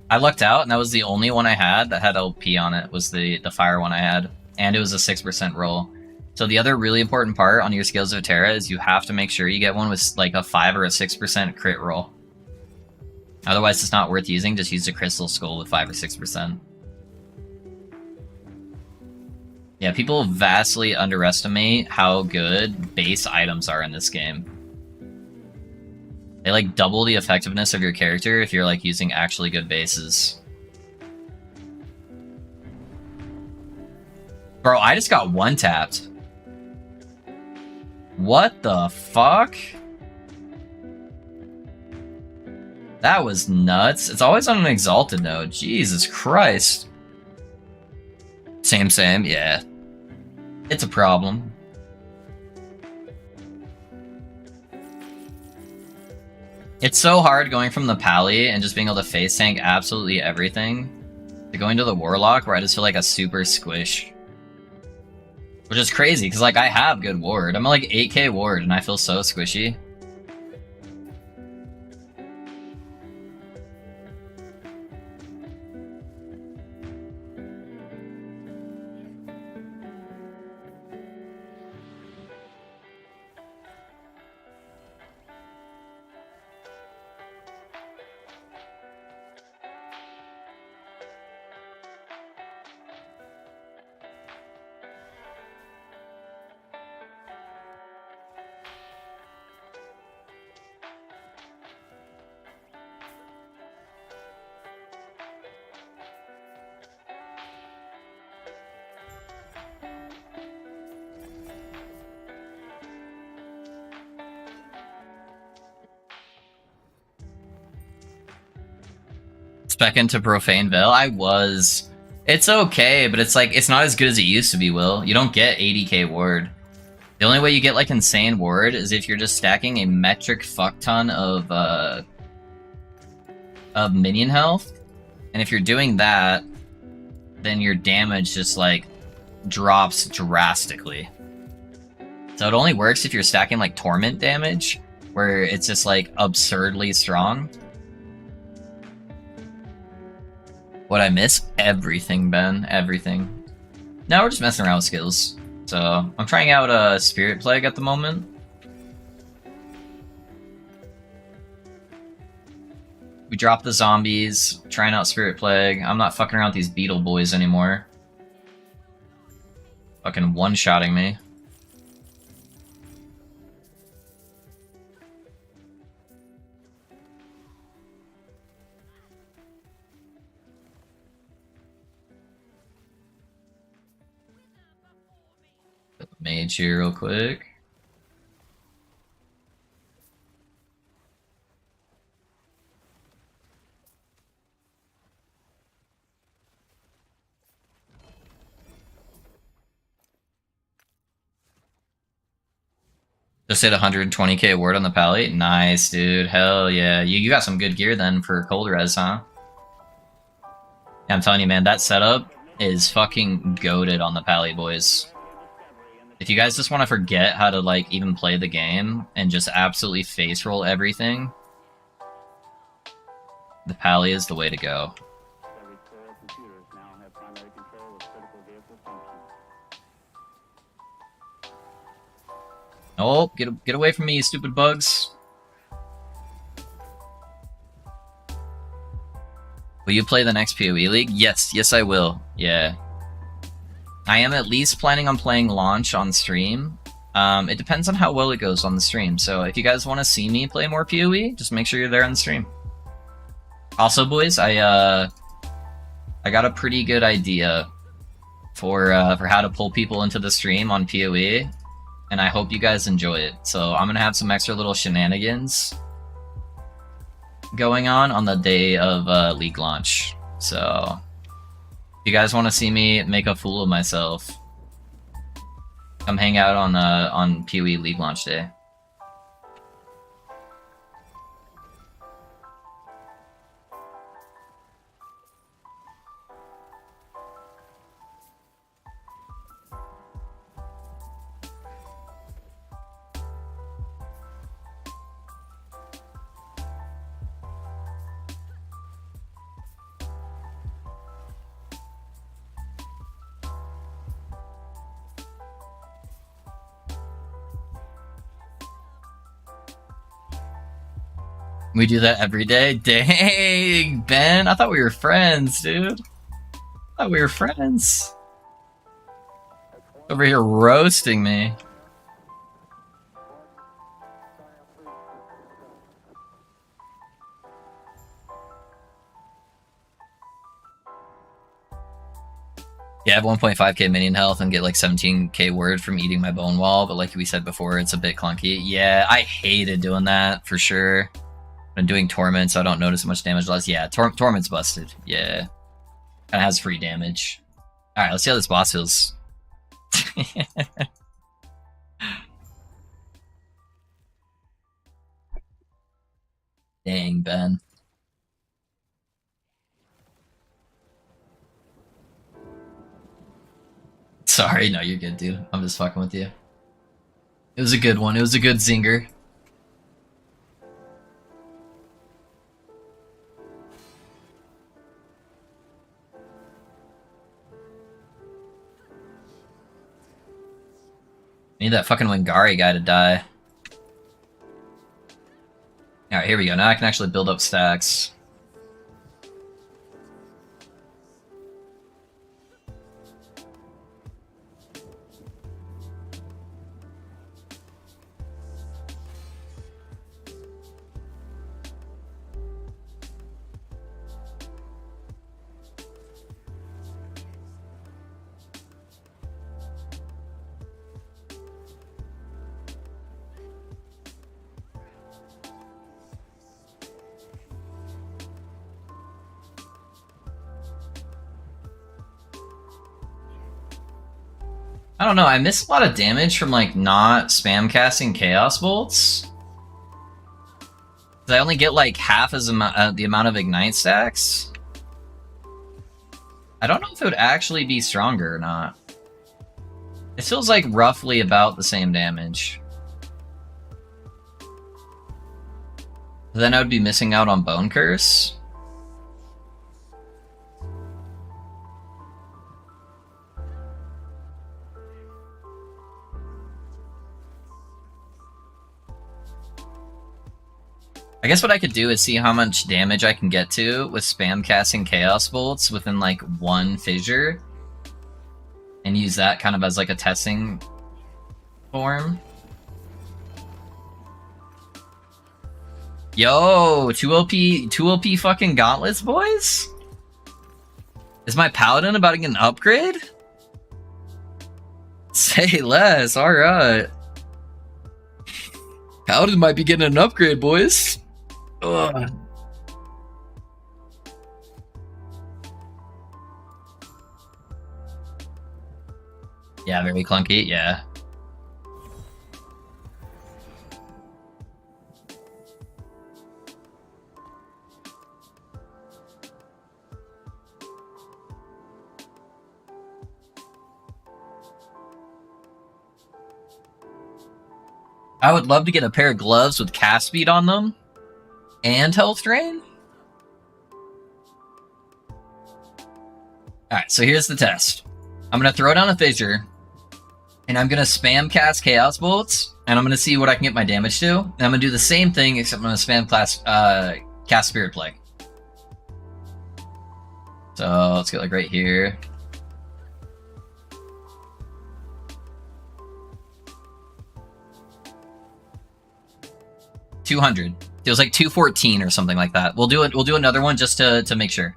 I lucked out, and that was the only one I had that had LP on it, was the fire one I had. And it was a 6% roll. So the other really important part on your Scales of Atera is you have to make sure you get one with like a 5 or a 6% crit roll. Otherwise, it's not worth using. Just use a Crystal Skull with 5 or 6%. Yeah, people vastly underestimate how good base items are in this game. They like double the effectiveness of your character if you're like using actually good bases. Bro, I just got one tapped. What the fuck? That was nuts. It's always on an exalted node. Jesus Christ. Same, yeah. It's a problem. It's so hard going from the Pally and just being able to face tank absolutely everything to going to the Warlock where I just feel like a super squish. Which is crazy, because like I have good ward. I'm at like 8k ward and I feel so squishy. Spec into Profane Veil? I was. It's okay, but it's like, it's not as good as it used to be, Will. You don't get 80k ward. The only way you get like insane ward is if you're just stacking a metric fuck ton of minion health. And if you're doing that, then your damage just like drops drastically. So it only works if you're stacking like torment damage, where it's just like absurdly strong. What I miss? Everything, Ben. Everything. Now we're just messing around with skills. So I'm trying out a Spirit Plague at the moment. We dropped the zombies, trying out Spirit Plague. I'm not fucking around with these beetle boys anymore. Fucking one-shotting me. Mage here real quick. Just hit 120k ward on the Pally. Nice, dude. Hell yeah. You got some good gear then for cold res, huh? Yeah, I'm telling you, man, that setup is fucking goated on the Pally, boys. If you guys just want to forget how to like even play the game and just absolutely face roll everything, the Pally is the way to go. Oh, get away from me, you stupid bugs. Will you play the next PoE League? Yes I will. Yeah. I am at least planning on playing launch on stream. It depends on how well it goes on the stream. So if you guys want to see me play more PoE, just make sure you're there on the stream. Also, boys, I I got a pretty good idea for how to pull people into the stream on PoE, and I hope you guys enjoy it. So I'm gonna have some extra little shenanigans going on the day of League launch. So if you guys want to see me make a fool of myself, come hang out on PoE League launch day. We do that every day? Dang, Ben, I thought we were friends, dude. I thought we were friends. Over here roasting me. Yeah, I have 1.5k minion health and get like 17k word from eating my bone wall, but like we said before, it's a bit clunky. Yeah, I hated doing that for sure. I'm doing Torment, so I don't notice much damage loss. Yeah, Torment's busted. Yeah. Kinda has free damage. Alright, let's see how this boss feels. Dang, Ben. Sorry, no, you're good, dude. I'm just fucking with you. It was a good one. It was a good zinger. I need that fucking Wingari guy to die. Alright, here we go. Now I can actually build up stacks. I don't know, I miss a lot of damage from like not spam casting Chaos Bolts. I only get like half as the amount of Ignite stacks. I don't know if it would actually be stronger or not. It feels like roughly about the same damage. Then I would be missing out on Bone Curse. I guess what I could do is see how much damage I can get to with spam casting Chaos Bolts within like one fissure. And use that kind of as like a testing form. Yo, 2 OP fucking gauntlets, boys? Is my paladin about to get an upgrade? Say less, alright. Paladin might be getting an upgrade, boys. Ugh. Yeah, very clunky, yeah. I would love to get a pair of gloves with cast speed on them and health drain. Alright, so here's the test. I'm going to throw down a fissure, and I'm going to spam cast Chaos Bolts, and I'm going to see what I can get my damage to. And I'm going to do the same thing, except I'm going to spam cast Spirit Plague. So let's get like right here. $200. It was like 214 or something like that. We'll do it. We'll do another one just to make sure.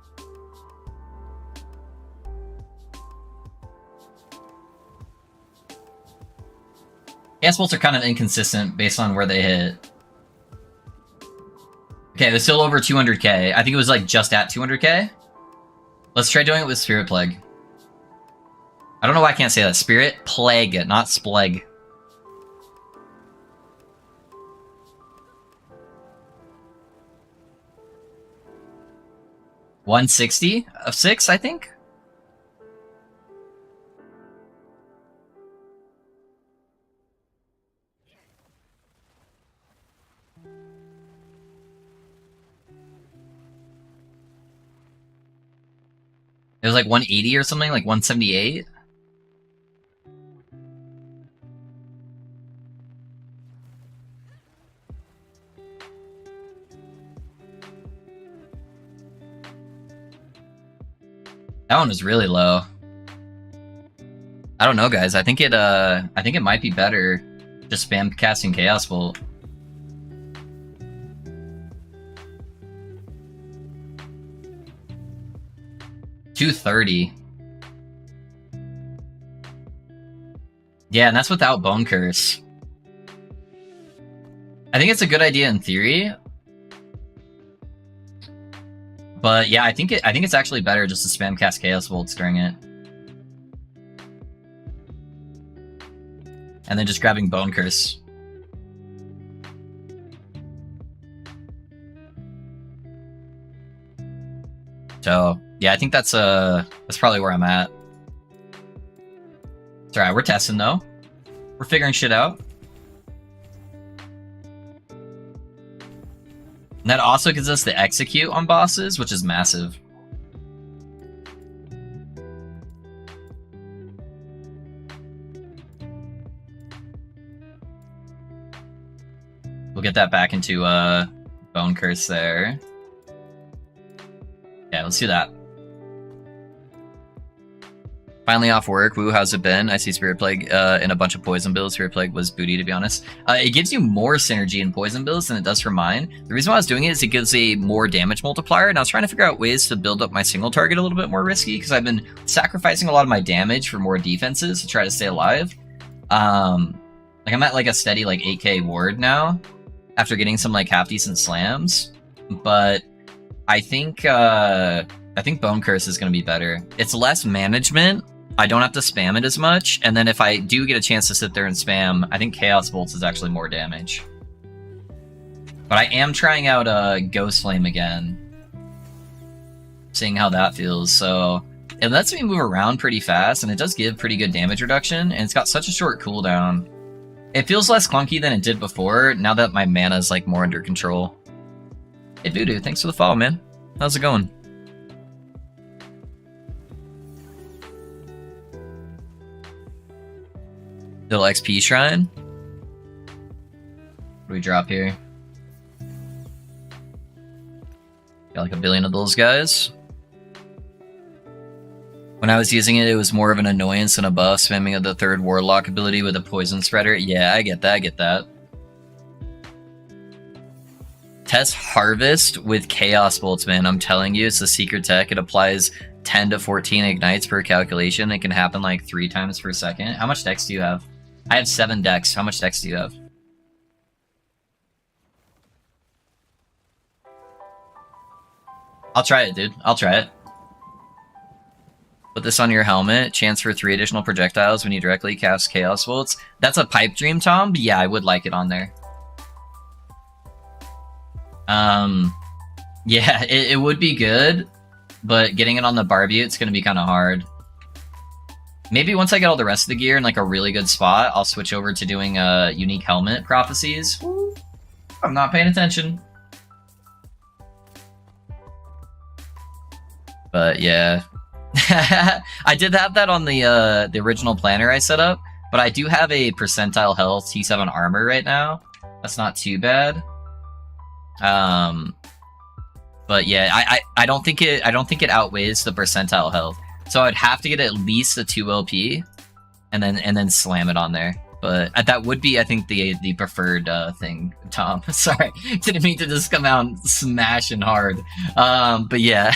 Chaos bolts are kind of inconsistent based on where they hit. Okay, it was still over 200k. I think it was like just at 200k. Let's try doing it with Spirit Plague. I don't know why I can't say that. Spirit Plague, not Spleg. $160 of 6, I think? It was like 180 or something, like 178. That one was really low. I don't know, guys. I think it might be better just spam casting Chaos Bolt. $230. Yeah, and that's without Bone Curse. I think it's a good idea in theory. But yeah, I think it's actually better just to spam cast Chaos Bolts during it. And then just grabbing Bone Curse. So yeah, I think that's probably where I'm at. It's alright, we're testing though. We're figuring shit out. And that also gives us the execute on bosses, which is massive. We'll get that back into Bone Curse there. Yeah, let's do that. Finally off work. Woo, how's it been? I see Spirit Plague in a bunch of poison builds. Spirit Plague was booty, to be honest. It gives you more synergy in poison builds than it does for mine. The reason why I was doing it is it gives a more damage multiplier, and I was trying to figure out ways to build up my single target a little bit more risky, because I've been sacrificing a lot of my damage for more defenses to try to stay alive. Like I'm at like a steady like 8k ward now, after getting some like half decent slams. But I think Bone Curse is going to be better. It's less management. I don't have to spam it as much, and then if I do get a chance to sit there and spam, I think Chaos Bolts is actually more damage. But I am trying out Ghost Flame again, seeing how that feels. So it lets me move around pretty fast, and it does give pretty good damage reduction, and it's got such a short cooldown. It feels less clunky than it did before, now that my mana is like more under control. Hey Voodoo, thanks for the follow, man. How's it going? Little XP shrine. What do we drop here? Got like a billion of those guys. When I was using it, it was more of an annoyance than a buff, spamming of the third Warlock ability with a poison spreader. Yeah, I get that. Test Harvest with Chaos Bolts, man. I'm telling you, it's the secret tech. It applies 10 to 14 ignites per calculation. It can happen like 3 times per second. How much dex do you have? I have 7 dex. How much dex do you have? I'll try it, dude. I'll try it. Put this on your helmet. Chance for 3 additional projectiles when you directly cast Chaos Bolts. That's a pipe dream, Tom, but yeah, I would like it on there. Yeah, it would be good, but getting it on the Barbie, it's going to be kind of hard. Maybe once I get all the rest of the gear in like a really good spot, I'll switch over to doing unique helmet prophecies. I'm not paying attention. But yeah. I did have that on the original planner I set up, but I do have a percentile health T7 armor right now. That's not too bad. But yeah, I don't think it outweighs the percentile health. So I'd have to get at least a 2 LP, and then slam it on there. But that would be, I think, the preferred thing, Tom. Sorry, didn't mean to just come out smashing hard. But yeah,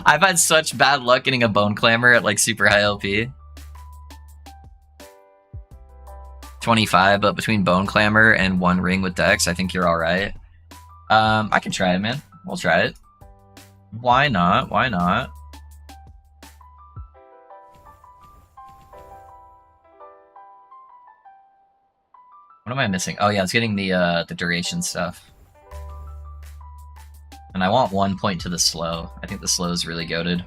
I've had such bad luck getting a Bone Clamor at like super high LP. 25, but between Bone Clamor and 1 ring with Dex, I think you're alright. I can try it, man. We'll try it. Why not? Why not? What am I missing? Oh yeah, I was getting the duration stuff. And I want 1 point to the slow. I think the slow is really goated.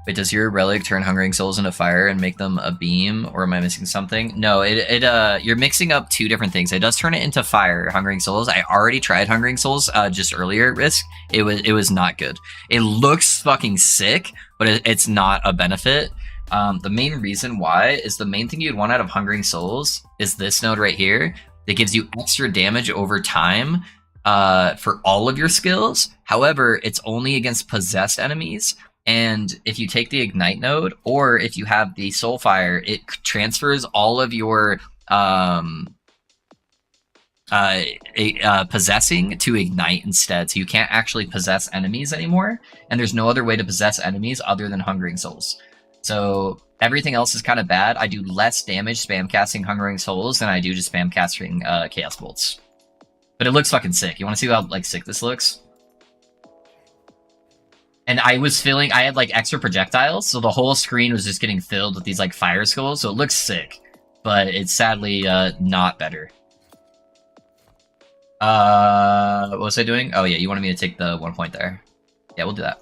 Wait, does your relic turn Hungering Souls into fire and make them a beam, or am I missing something? No, you're mixing up 2 different things. It does turn it into fire, Hungering Souls. I already tried Hungering Souls just earlier at Risk. It was not good. It looks fucking sick, but it's not a benefit. The main reason why is the main thing you'd want out of Hungering Souls is this node right here that gives you extra damage over time for all of your skills. However, it's only against possessed enemies. And if you take the Ignite node, or if you have the Soulfire, it transfers all of your possessing to Ignite instead. So you can't actually possess enemies anymore. And there's no other way to possess enemies other than Hungering Souls. So everything else is kind of bad. I do less damage spam casting Hungering Souls than I do just spam casting Chaos Bolts. But it looks fucking sick. You want to see how like sick this looks? And I had like extra projectiles, so the whole screen was just getting filled with these like fire skulls, so it looks sick. But it's sadly not better. What was I doing? Oh yeah, you wanted me to take the 1 point there. Yeah, we'll do that.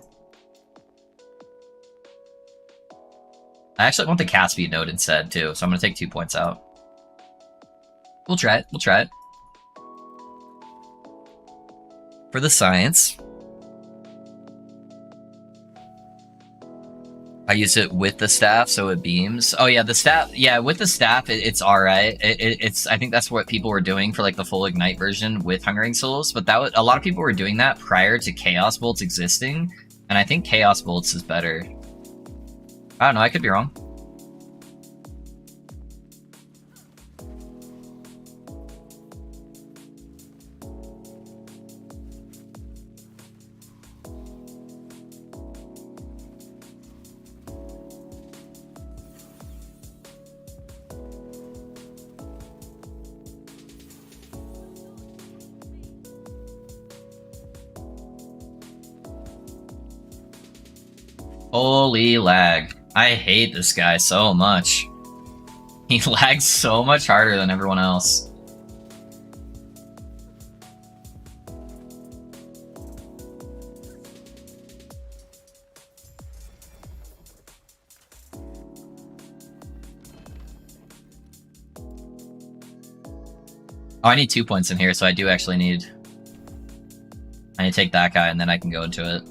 I actually want the cast speed node instead too, so I'm gonna take 2 points out. We'll try it, we'll try it. For the science. I use it with the staff, so it beams. Oh yeah, the staff. Yeah, with the staff, it's all right. It's. I think that's what people were doing for like the full Ignite version with Hungering Souls. But a lot of people were doing that prior to Chaos Bolts existing, and I think Chaos Bolts is better. I don't know. I could be wrong. Holy lag. I hate this guy so much. He lags so much harder than everyone else. Oh, I need 2 points in here, so I do actually need... I need to take that guy, and then I can go into it.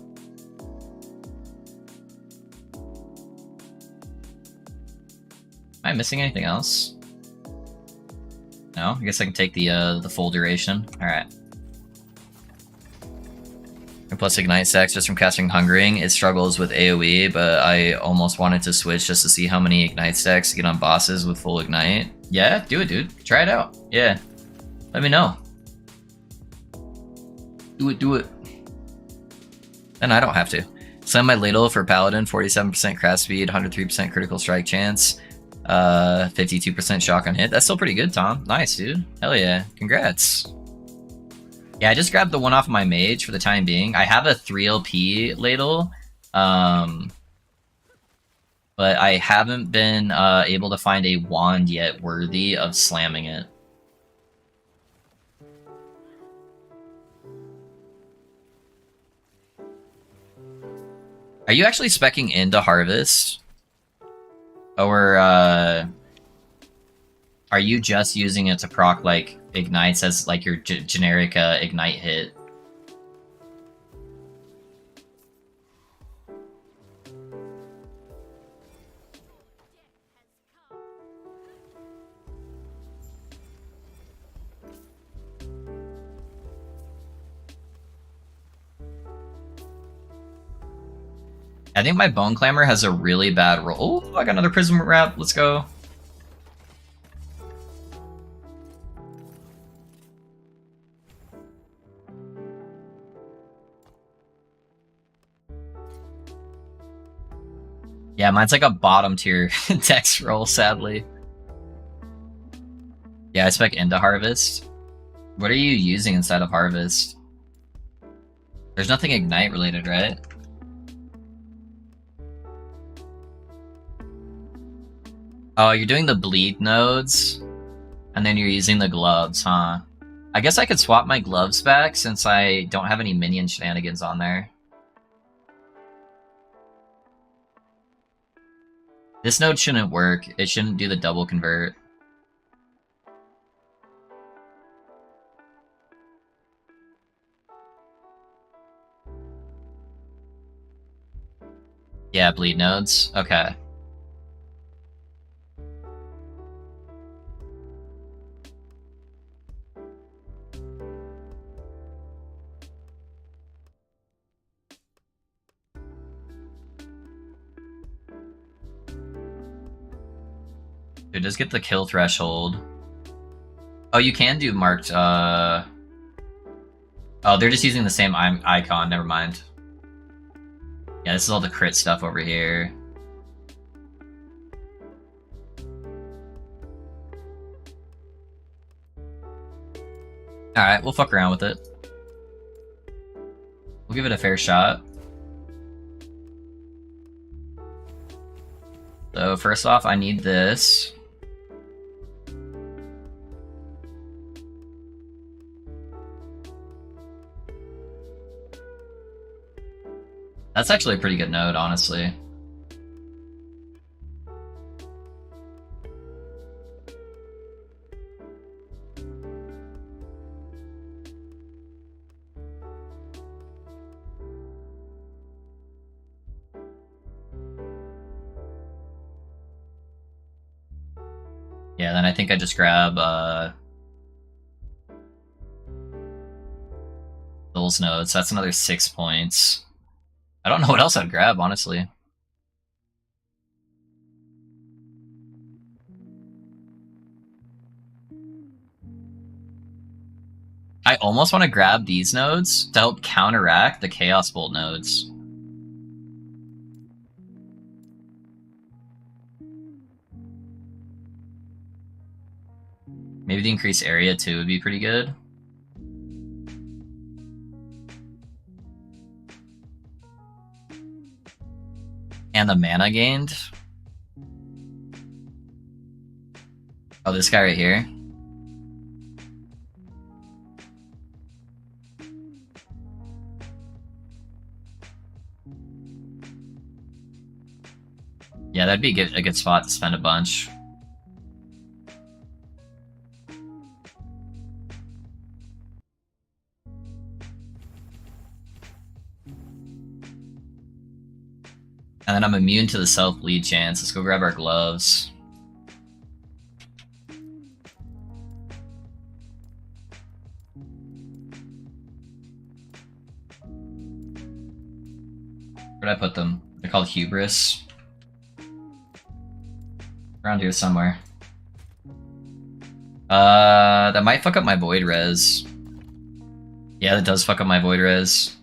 Am I missing anything else? No? I guess I can take the full duration. Alright. And plus Ignite stacks just from casting Hungering. It struggles with AoE, but I almost wanted to switch just to see how many Ignite stacks to get on bosses with full Ignite. Yeah, do it, dude. Try it out. Yeah. Let me know. Do it, do it. And I don't have to. Send my ladle for Paladin, 47% craft speed, 103% critical strike chance, 52% shock on hit. That's still pretty good, Tom. Nice, dude. Hell yeah. Congrats. Yeah, I just grabbed the one off of my mage for the time being. I have a 3LP ladle, but I haven't been able to find a wand yet worthy of slamming it. Are you actually speccing into Harvest? Or, are you just using it to proc, like, Ignites as, like, your generic Ignite hit? I think my Bone Clamor has a really bad roll. Oh, I got another Prism Wrap. Let's go. Yeah, mine's like a bottom tier Dex roll, sadly. Yeah, I spec into Harvest. What are you using inside of Harvest? There's nothing Ignite related, right? Oh, you're doing the bleed nodes, and then you're using the gloves, huh? I guess I could swap my gloves back since I don't have any minion shenanigans on there. This node shouldn't work. It shouldn't do the double convert. Yeah, bleed nodes. Okay. Dude, just get the kill threshold. Oh, you can do marked, Oh, they're just using the same icon. Never mind. Yeah, this is all the crit stuff over here. Alright, we'll fuck around with it. We'll give it a fair shot. So first off, I need this. That's actually a pretty good node, honestly. Yeah, then I think I just grab those nodes. That's another 6 points. I don't know what else I'd grab, honestly. I almost want to grab these nodes to help counteract the Chaos Bolt nodes. Maybe the increased area too would be pretty good. And the mana gained. Oh, this guy right here. Yeah, that'd be a good spot to spend a bunch. And then I'm immune to the self-bleed chance. Let's go grab our gloves. Where'd I put them? They're called Hubris. Around here somewhere. That might fuck up my Void Res. Yeah, that does fuck up my Void Res.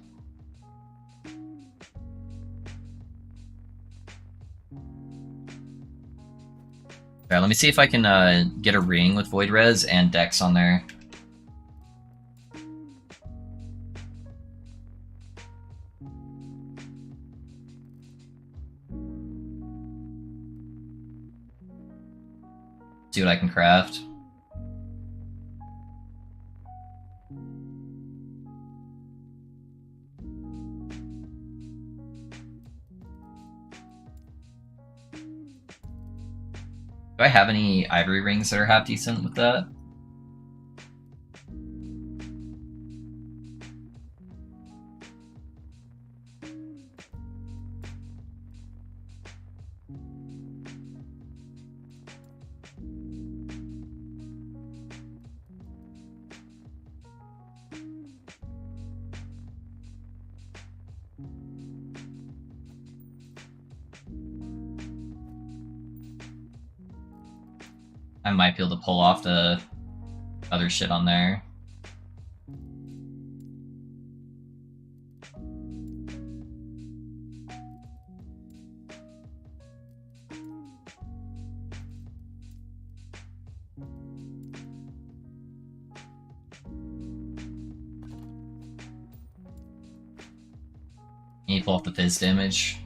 Alright, let me see if I can get a ring with Void Res and Dex on there. See what I can craft. Do I have any ivory rings that are half decent with that? I might be able to pull off the other shit on there. Can you pull off the fizz damage?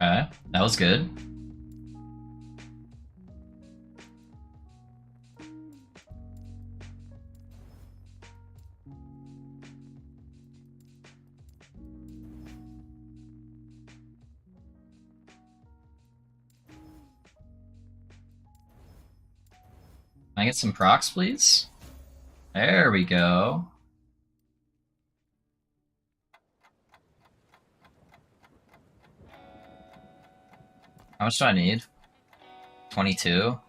Okay, that was good. Can I get some procs, please? There we go. How much do I need? 22?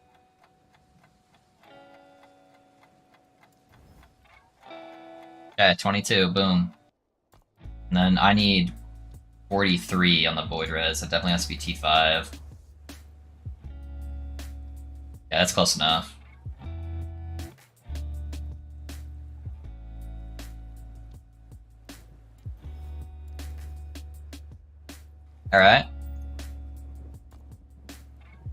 Yeah, 22, boom. And then I need 43 on the Void Res. That definitely has to be T5. Yeah, that's close enough. Alright.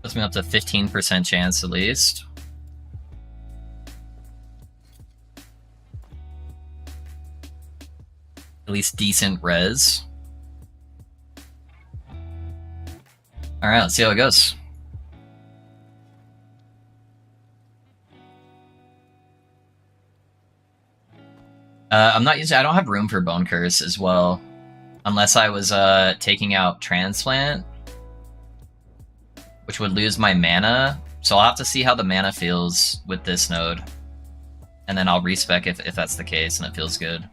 Puts me up to 15% chance at least. At least decent res. Alright, let's see how it goes. I'm not using. I don't have room for Bone Curse as well. Unless I was taking out Transplant, which would lose my mana. So I'll have to see how the mana feels with this node. And then I'll respec if that's the case and it feels good.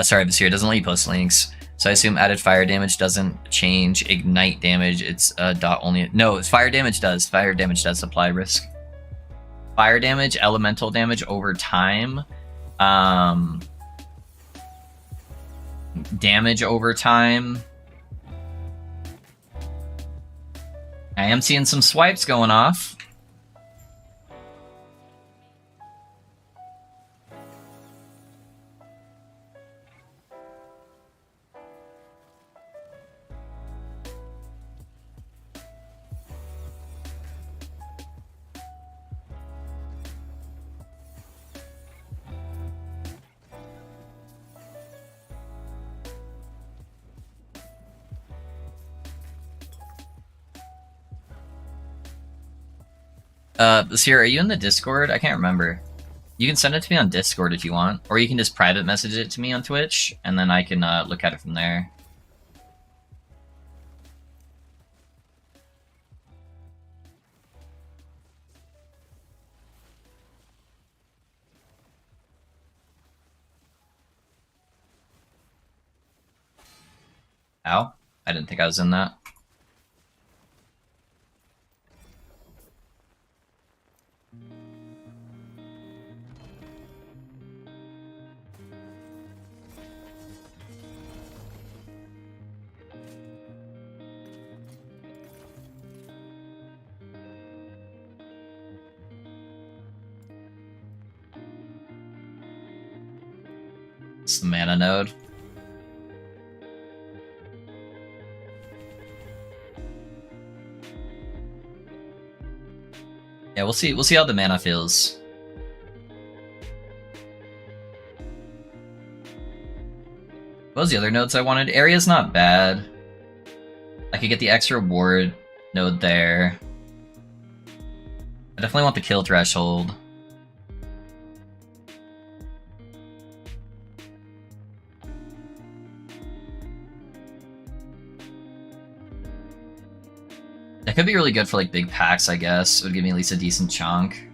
Sorry, Vasir, it doesn't let you post links. So I assume added fire damage doesn't change ignite damage. It's dot only. No, fire damage does. Fire damage does apply risk. Fire damage, elemental damage over time. Damage over time. I am seeing some swipes going off. Sierra, are you in the Discord? I can't remember. You can send it to me on Discord if you want, or you can just private message it to me on Twitch, and then I can look at it from there. Ow. I didn't think I was in that. It's the mana node. Yeah, we'll see. We'll see how the mana feels. What was the other nodes I wanted? Area's not bad. I could get the extra ward node there. I definitely want the kill threshold. That could be really good for like big packs, I guess. It would give me at least a decent chunk.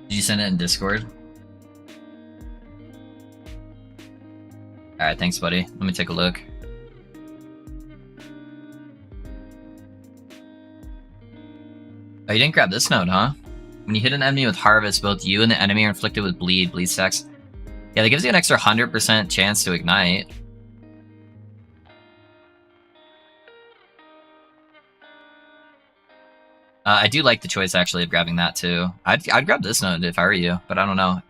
Did you send it in Discord? Alright, thanks buddy. Let me take a look. Oh, you didn't grab this node, huh? When you hit an enemy with Harvest, both you and the enemy are inflicted with bleed stacks. Yeah, that gives you an extra 100% chance to ignite. I do like the choice, actually, of grabbing that, too. I'd grab this node if I were you, but I don't know.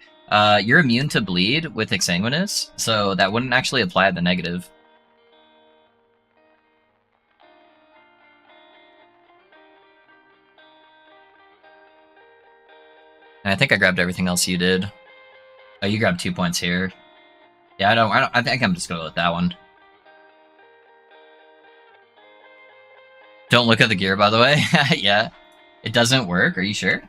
You're immune to bleed with Exsanguinous, so that wouldn't actually apply the negative. And I think I grabbed everything else you did. Oh, you grabbed 2 points here. Yeah, I think I'm just gonna go with that one. Don't look at the gear, by the way. Yeah. It doesn't work, are you sure?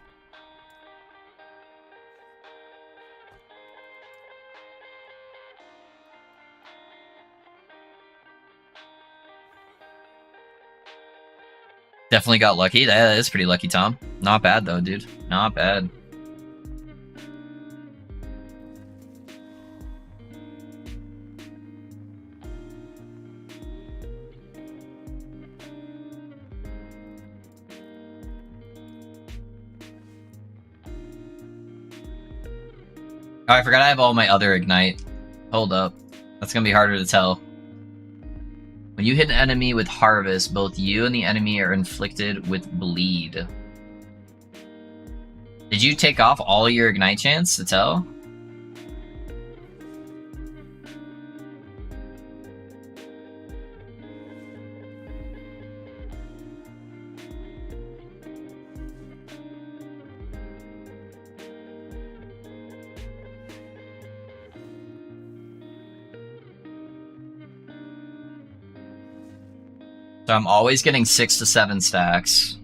Definitely got lucky. That is pretty lucky, Tom. Not bad, though, dude. Not bad. Oh, I forgot I have all my other Ignite. Hold up. That's gonna be harder to tell. When you hit an enemy with Harvest, both you and the enemy are inflicted with Bleed. Did you take off all your Ignite chance to tell? So I'm always getting 6 to 7 stacks.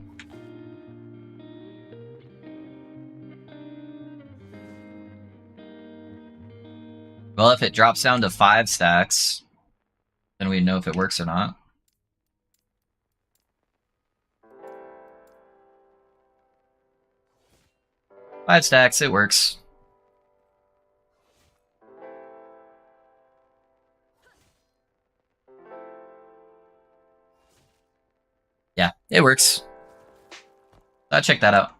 Well, if it drops down to 5 stacks, then we know if it works or not. Five stacks, it works. Yeah, it works. I'll check that out.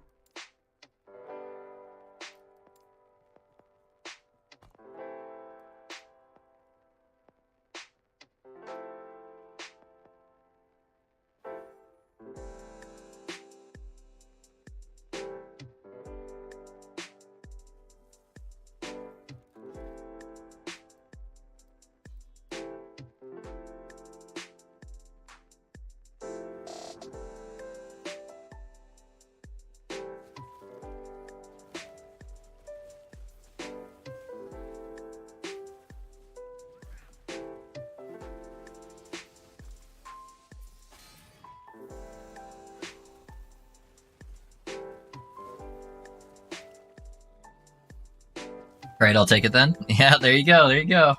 Alright, I'll take it then. Yeah, there you go, there you go.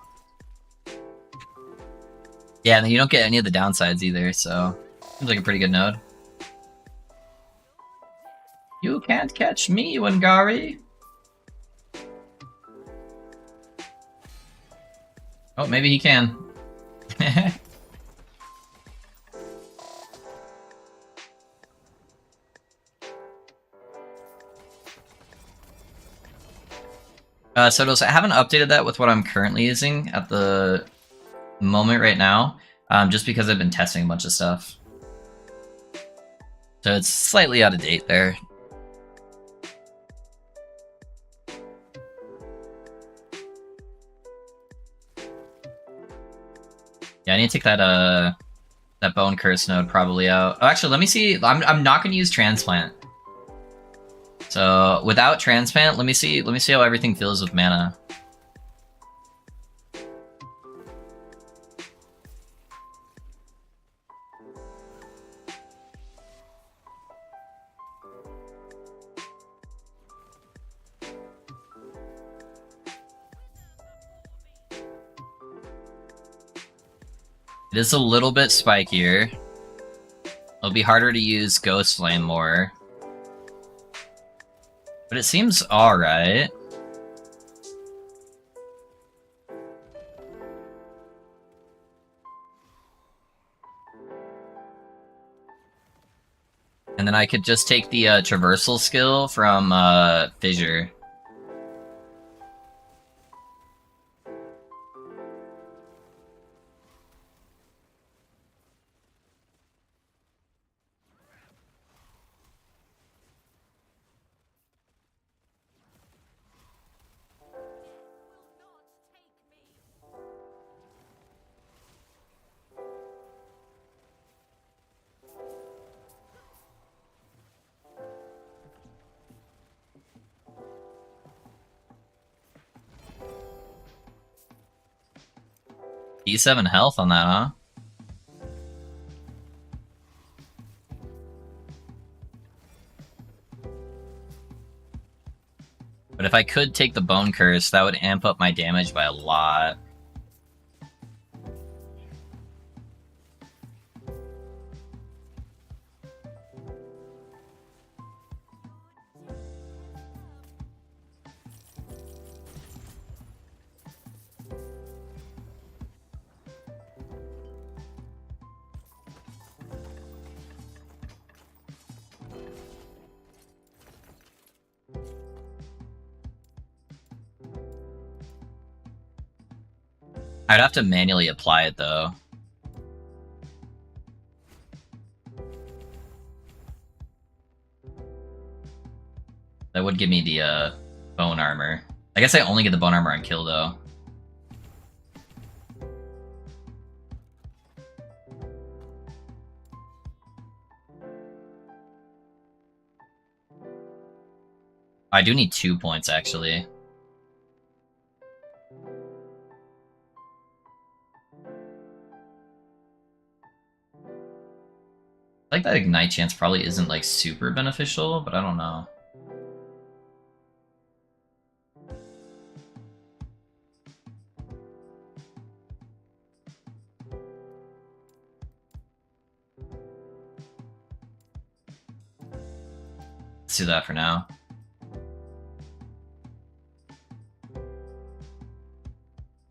Yeah, and you don't get any of the downsides either, so seems like a pretty good node. You can't catch me, Wangari! Oh, maybe he can. So I haven't updated that with what I'm currently using at the moment right now, just because I've been testing a bunch of stuff. So it's slightly out of date there. Yeah, I need to take that Bone Curse node probably out. Oh, actually, let me see. I'm not going to use Transplant. So without Transplant, let me see how everything feels with mana. It is a little bit spikier. It'll be harder to use Ghost Flame more. But it seems alright. And then I could just take the Traversal skill from Fissure. D7 health on that, huh? But if I could take the Bone Curse, that would amp up my damage by a lot. I'd have to manually apply it, though. That would give me the bone armor. I guess I only get the bone armor on kill, though. I do need 2 points, actually. I think that Ignite chance probably isn't, like, super beneficial, but I don't know. Let's do that for now.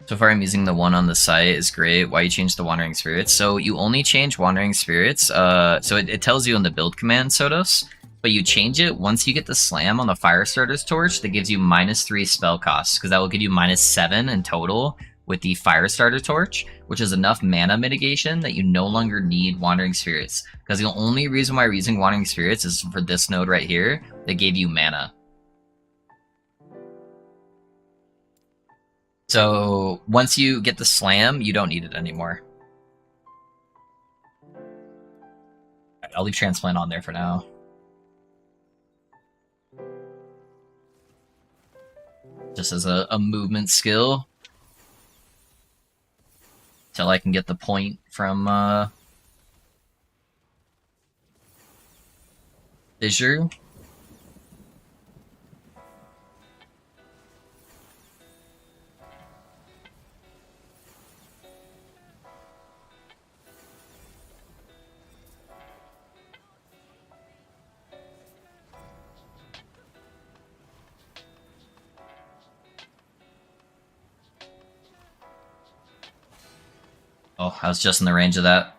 So far I'm using the one on the site, is great. Why you change the Wandering Spirits? So you only change Wandering Spirits, so it tells you in the build command, Sodos, but you change it once you get the slam on the Firestarter's Torch that gives you -3 spell costs, because that will give you -7 in total with the Firestarter Torch, which is enough mana mitigation that you no longer need Wandering Spirits. Because the only reason why we're using Wandering Spirits is for this node right here that gave you mana. So once you get the slam, you don't need it anymore. I'll leave Transplant on there for now. Just as a movement skill. Till I can get the point from Fissure. Oh, I was just in the range of that.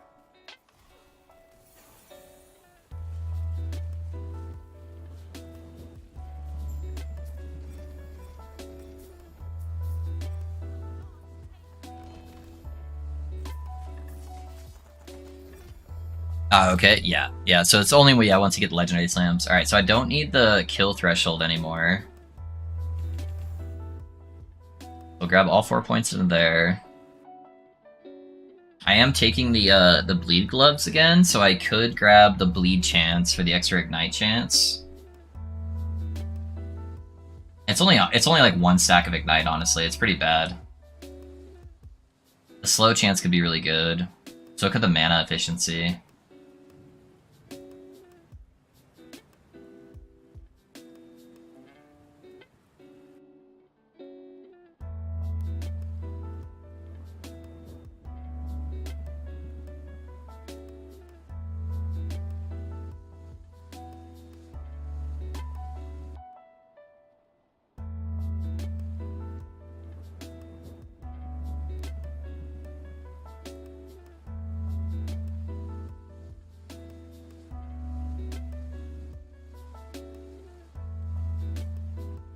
Okay, yeah. So it's only once you get the legendary slams. All right, so I don't need the kill threshold anymore. We'll grab all 4 points in there. I am taking the bleed gloves again, so I could grab the bleed chance for the extra ignite chance. It's only like 1 stack of ignite, honestly. It's pretty bad. The slow chance could be really good. So could the mana efficiency.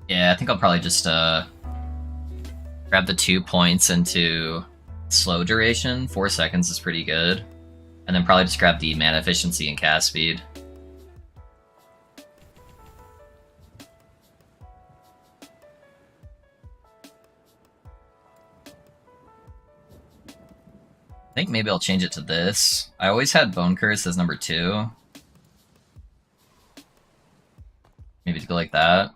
Yeah, I think I'll probably just grab the 2 points into slow duration. 4 seconds is pretty good. And then probably just grab the mana efficiency and cast speed. I think maybe I'll change it to this. I always had Bone Curse as number 2. Maybe to go like that.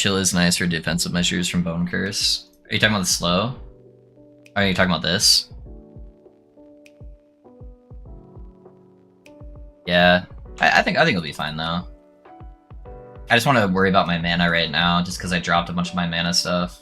chill is nice for defensive measures from Bone Curse. Are you talking about the slow? Are you talking about this? Yeah, I think it'll be fine though. I just want to worry about my mana right now, just because I dropped a bunch of my mana stuff.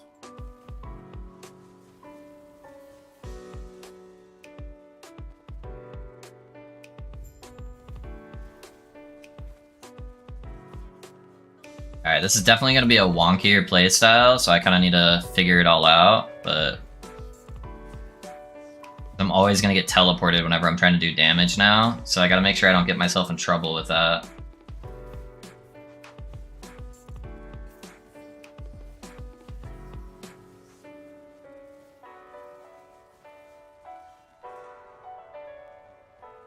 Alright, this is definitely going to be a wonkier playstyle, so I kind of need to figure it all out, but I'm always going to get teleported whenever I'm trying to do damage now, so I got to make sure I don't get myself in trouble with that.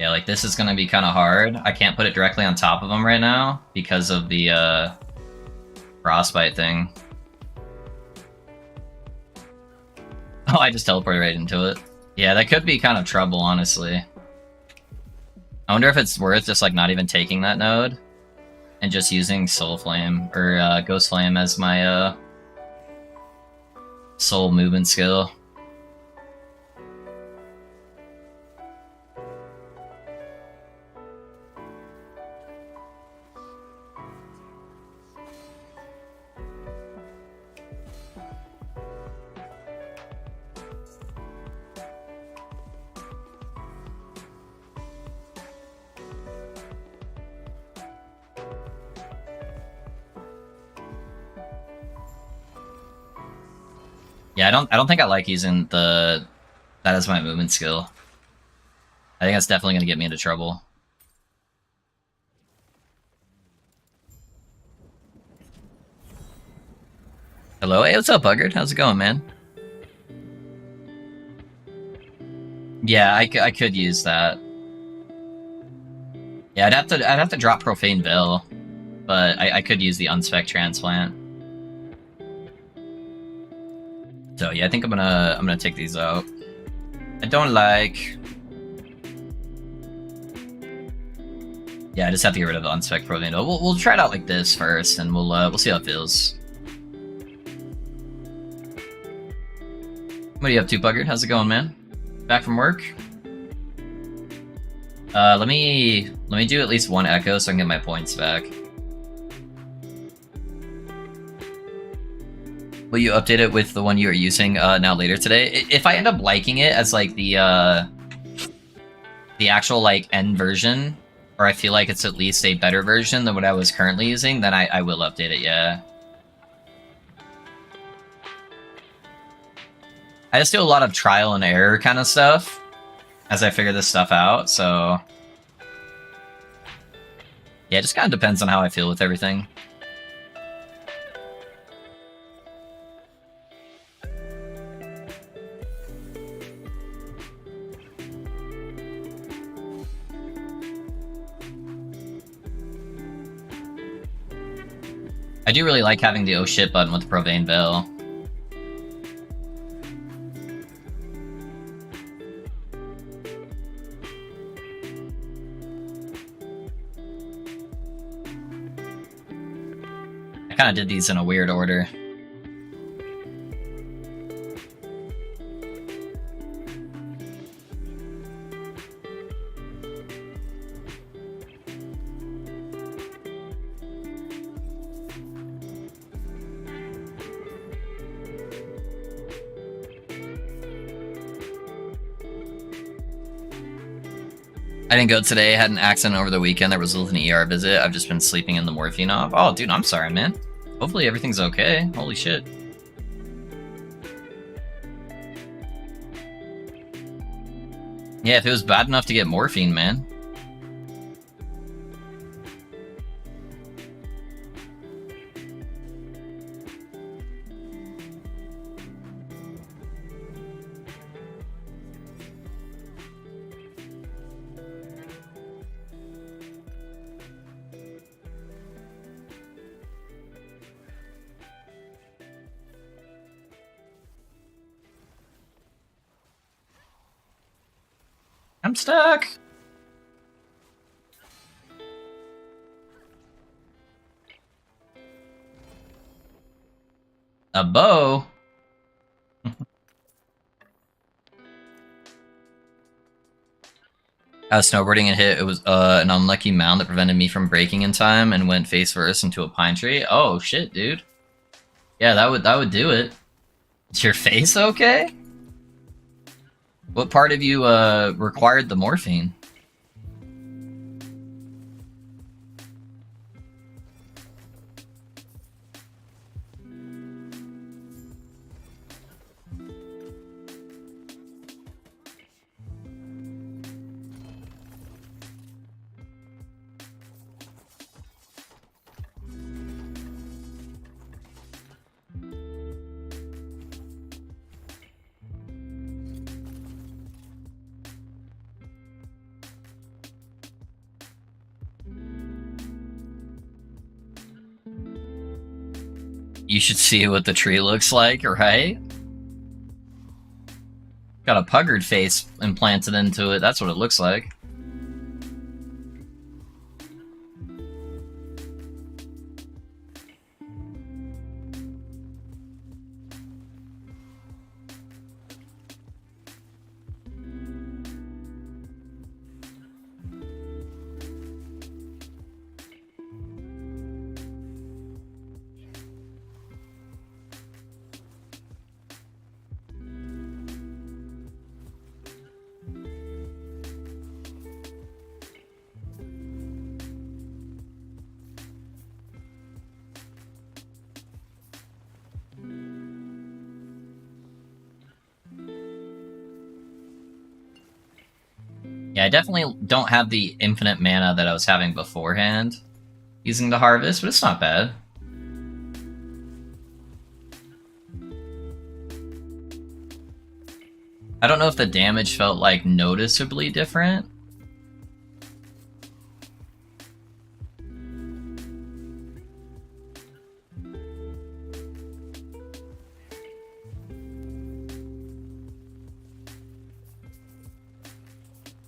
Yeah, like this is going to be kind of hard. I can't put it directly on top of them right now because of the frostbite thing. Oh, I just teleported right into it. Yeah, that could be kind of trouble, honestly. I wonder if it's worth just like not even taking that node and just using Soul Flame or Ghost Flame as my soul movement skill. Yeah, I don't think I like using that as my movement skill. I think that's definitely gonna get me into trouble. Hello, hey, what's up, Buggard? How's it going, man? Yeah, I could use that. Yeah, I'd have to drop Profane Veil, but I could use the Unspec Transplant. So yeah, I think I'm gonna take these out. I don't like. Yeah, I just have to get rid of the Unspec Profane Veil. We'll try it out like this first, and we'll see how it feels. What are you up to, Buggard? How's it going, man? Back from work? Let me do at least one echo so I can get my points back. Will you update it with the one you are using now later today? If I end up liking it as like the actual like end version, or I feel like it's at least a better version than what I was currently using, then I will update it, yeah. I just do a lot of trial and error kind of stuff as I figure this stuff out, so yeah, it just kind of depends on how I feel with everything. I do really like having the oh shit button with the Profane Veil. I kind of did these in a weird order. I didn't go today. I had an accident over the weekend that resulted in an ER visit. I've just been sleeping in the morphine off. Oh, dude, I'm sorry, man. Hopefully everything's okay. Holy shit. Yeah, if it was bad enough to get morphine, man. I'm stuck. A bow? I was snowboarding and hit, it was an unlucky mound that prevented me from braking in time and went face first into a pine tree. Oh shit, dude. Yeah, that would do it. Is your face okay? What part of you required the morphine? You should see what the tree looks like, right? Got a puggered face implanted into it. That's what it looks like. Yeah, I definitely don't have the infinite mana that I was having beforehand using the harvest, but it's not bad. I don't know if the damage felt like noticeably different.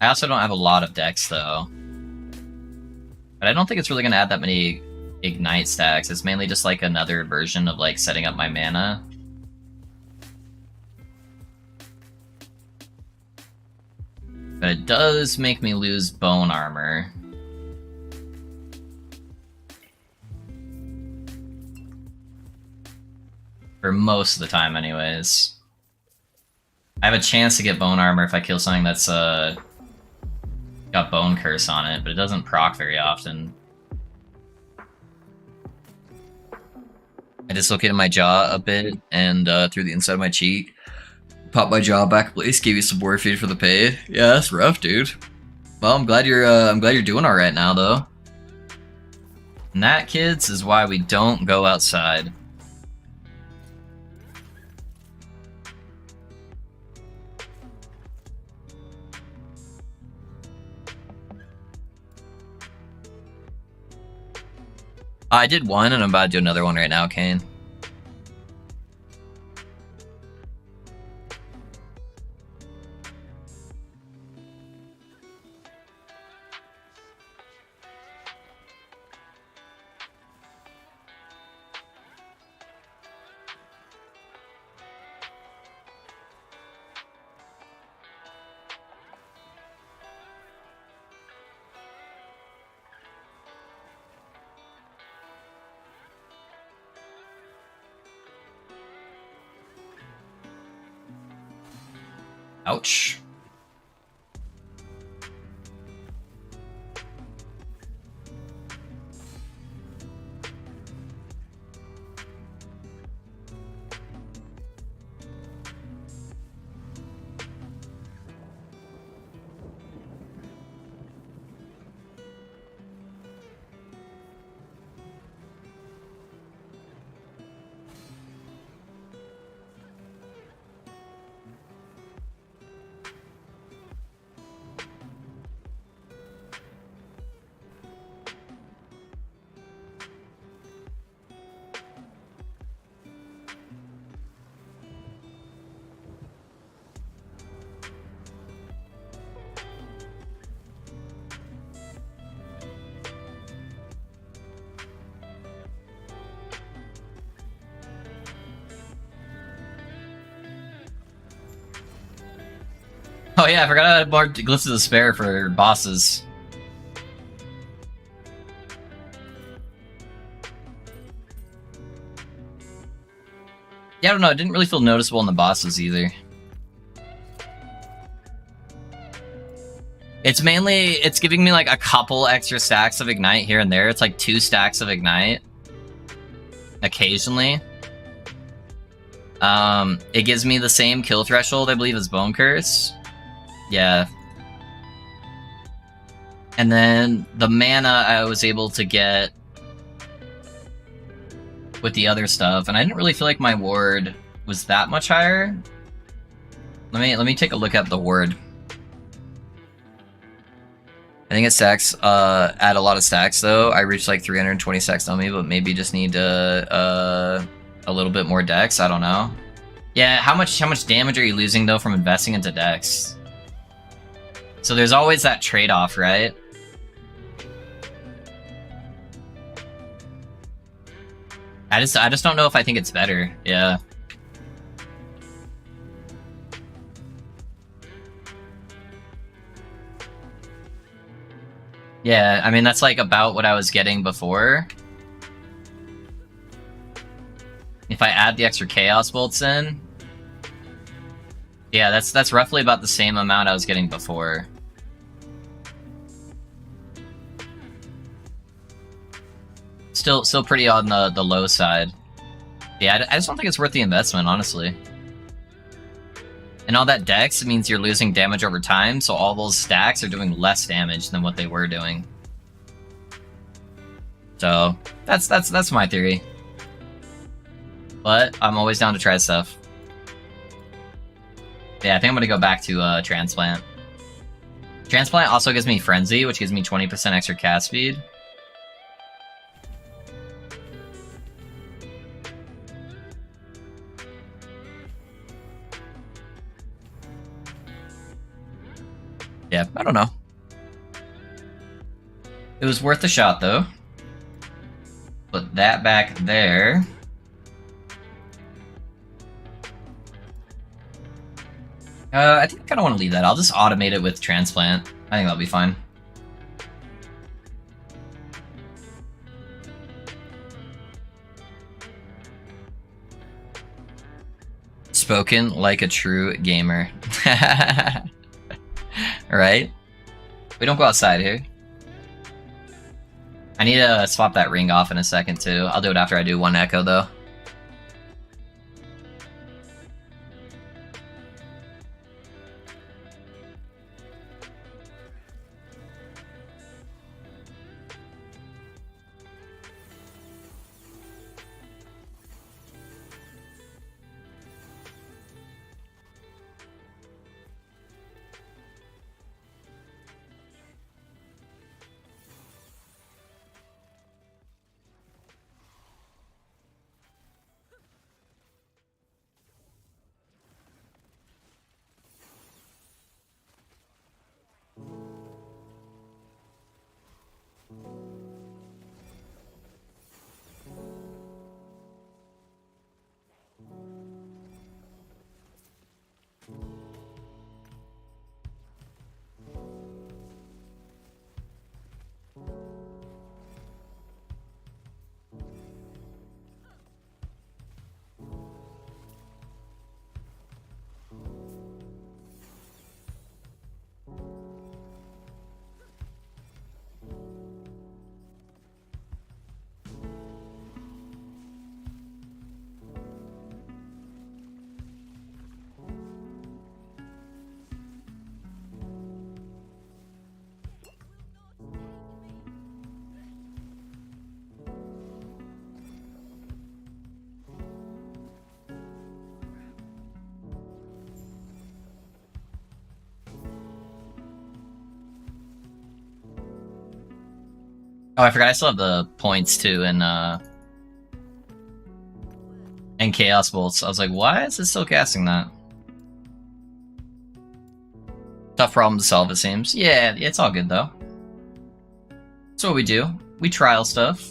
I also don't have a lot of decks though. But I don't think it's really going to add that many ignite stacks. It's mainly just like another version of like setting up my mana. But it does make me lose bone armor. For most of the time anyways. I have a chance to get bone armor if I kill something that's got bone curse on it, but it doesn't proc very often. I dislocated my jaw a bit and through the inside of my cheek. Popped my jaw back in place, gave you some more feed for the pay. Yeah, that's rough, dude. Well, I'm glad you're doing all right now, though. And that, kids, is why we don't go outside. I did one, and I'm about to do another one right now, Kane. Ouch. Oh yeah, I forgot I had more Glyphs of Despair for bosses. Yeah, I don't know, it didn't really feel noticeable in the bosses either. It's mainly, it's giving me like a couple extra stacks of Ignite here and there. It's like 2 stacks of Ignite. Occasionally. It gives me the same kill threshold, I believe, as Bone Curse. Yeah. And then the mana I was able to get with the other stuff, and I didn't really feel like my ward was that much higher. Let me take a look at the ward. I think it stacks add a lot of stacks though. I reached like 320 stacks on me, but maybe just need a little bit more dex. I don't know. Yeah, how much damage are you losing though from investing into dex? So there's always that trade-off, right? I just don't know if I think it's better. Yeah. Yeah, I mean that's like about what I was getting before. If I add the extra Chaos Bolts in, yeah, that's roughly about the same amount I was getting before. Still pretty on the low side. Yeah, I just don't think it's worth the investment, honestly. And all that dex means you're losing damage over time, so all those stacks are doing less damage than what they were doing. So that's my theory. But I'm always down to try stuff. Yeah, I think I'm gonna go back to Transplant. Transplant also gives me Frenzy, which gives me 20% extra cast speed. Yeah, I don't know. It was worth the shot, though. Put that back there. I think I kind of want to leave that. I'll just automate it with Transplant. I think that'll be fine. Spoken like a true gamer. Right? We don't go outside here. I need to swap that ring off in a second, too. I'll do it after I do one echo, though. Oh, I forgot I still have the points, too, and Chaos Bolts. I was like, why is it still casting that? Tough problem to solve, it seems. Yeah, it's all good, though. That's what we do. We trial stuff.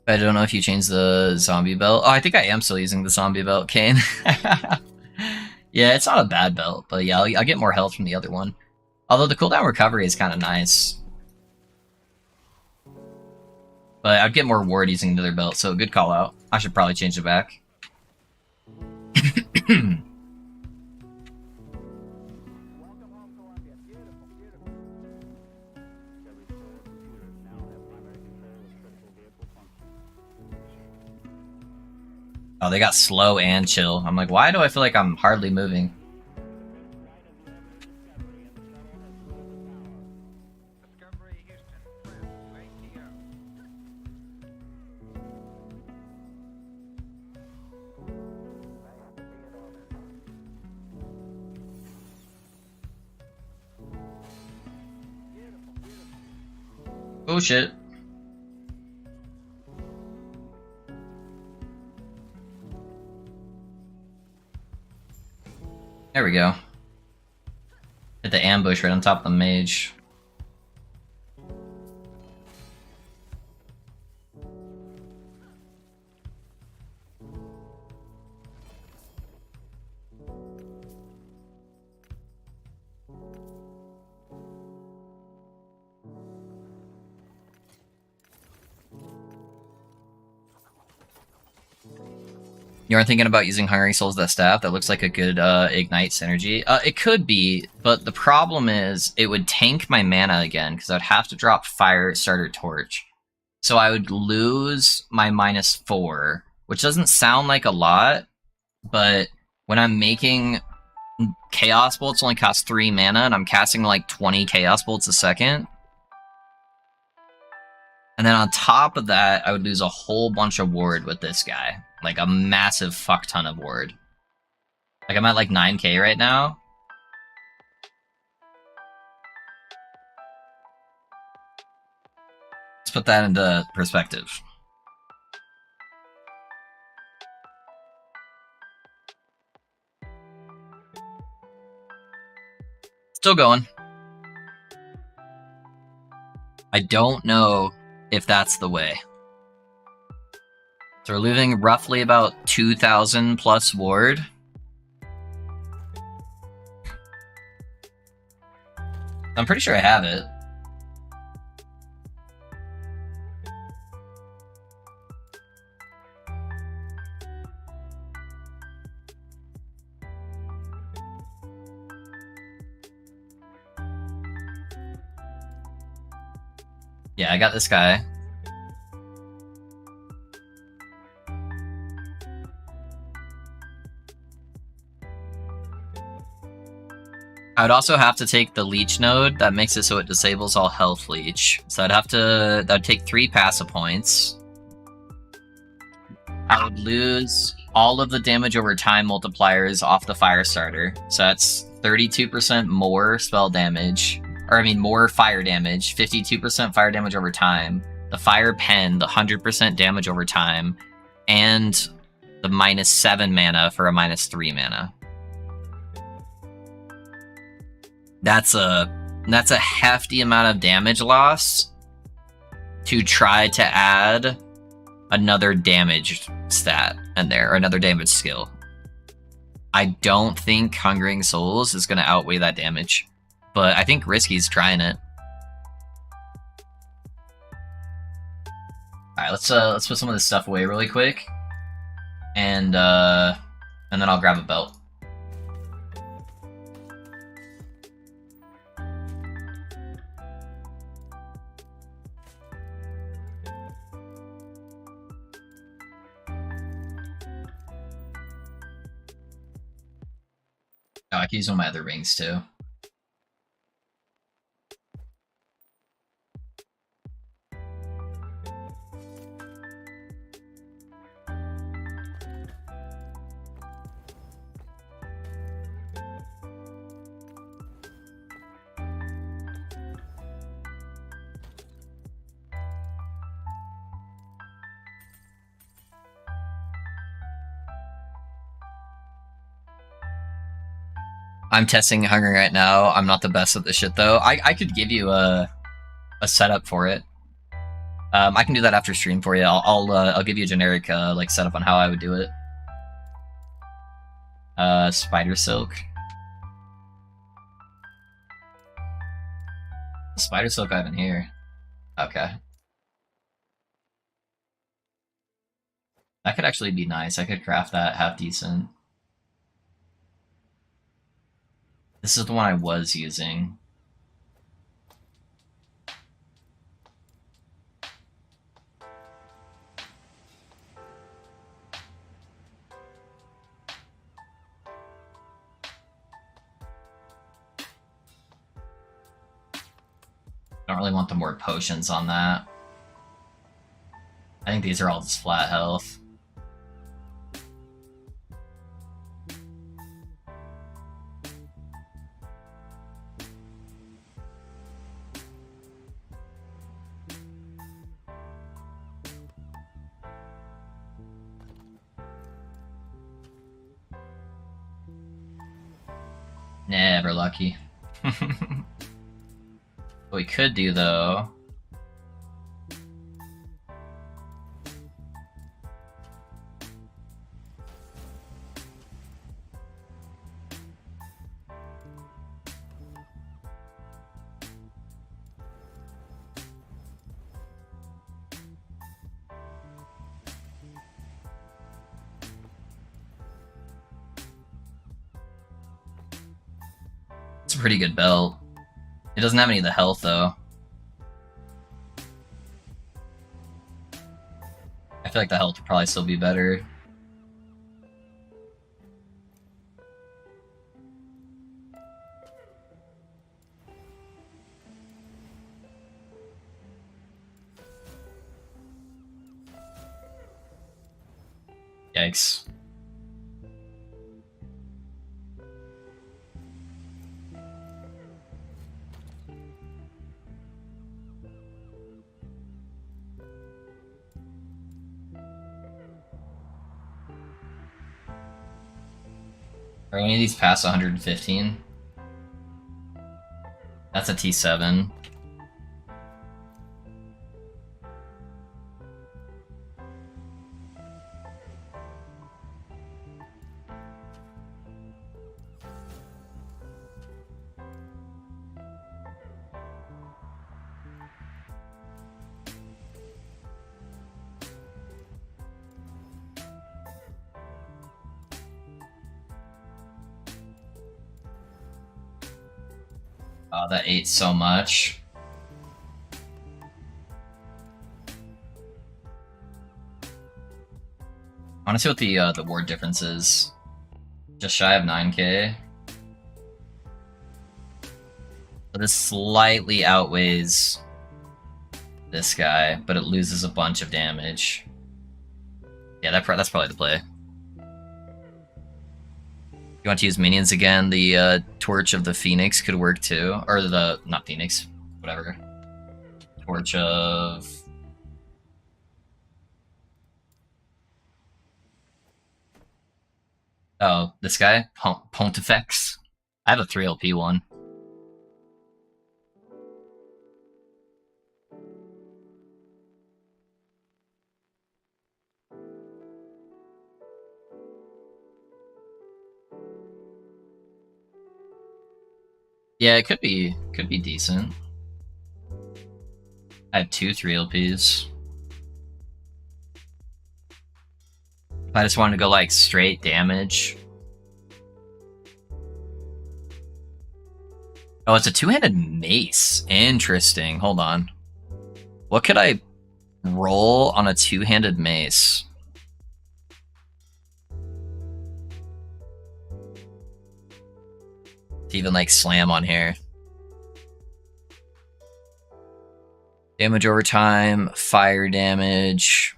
I don't know if you changed the zombie belt. Oh, I think I am still using the zombie belt, Kane. Yeah, it's not a bad belt, but yeah, I'll get more health from the other one. Although the cooldown recovery is kind of nice. But I'd get more ward using the other belt, so good call out. I should probably change it back. Oh, they got slow and chill. I'm like, why do I feel like I'm hardly moving? Oh shit. There we go. Hit the ambush right on top of the mage. You aren't thinking about using Hungering Souls that staff? That looks like a good ignite synergy. It could be, but the problem is it would tank my mana again because I'd have to drop Fire Starter Torch. So I would lose my -4, which doesn't sound like a lot, but when I'm making Chaos Bolts only cost 3 mana and I'm casting like 20 Chaos Bolts a second. And then on top of that, I would lose a whole bunch of ward with this guy. Like a massive fuck ton of ward. Like I'm at like 9k right now. Let's put that into perspective. Still going. I don't know if that's the way. So we're losing roughly about 2,000 plus ward. I'm pretty sure I have it. Yeah, I got this guy. I would also have to take the leech node. That makes it so it disables all health leech. So that'd take 3 passive points. I would lose all of the damage over time multipliers off the fire starter. So that's 32% more spell damage. Or I mean more fire damage, 52% fire damage over time, the fire pen, the 100% damage over time, and the -7 mana for a -3 mana. That's a hefty amount of damage loss to try to add another damage stat in there, or another damage skill. I don't think Hungering Souls is going to outweigh that damage, but I think Risky's trying it. All right, let's put some of this stuff away really quick, and then I'll grab a belt. Oh, I can use one of my other rings too. I'm testing Hungry right now. I'm not the best at this shit though. I could give you a setup for it. I can do that after stream for you. I'll give you a generic like setup on how I would do it. Spider silk. Spider silk I have in here. Okay. That could actually be nice. I could craft that half decent. This is the one I was using. Don't really want the more potions on that. I think these are all just flat health. Never lucky. What we could do, though... It's a pretty good belt. It doesn't have any of the health, though. I feel like the health would probably still be better. Yikes. Are any of these past 115? That's a T7. Oh, that ate so much. I want to see what the ward difference is. Just shy of 9k. So this slightly outweighs this guy, but it loses a bunch of damage. Yeah, that's probably the play. You want to use minions again? The Torch of the Phoenix could work too. Or the... not Phoenix. Whatever. Torch of... oh, this guy? Pontifex? I have a 3LP one. Yeah, it could be decent. I have two 3LPs. If I just wanted to go like straight damage. Oh, it's a two-handed mace. Interesting. Hold on. What could I roll on a two-handed mace? To even like slam on here. Damage over time, fire damage.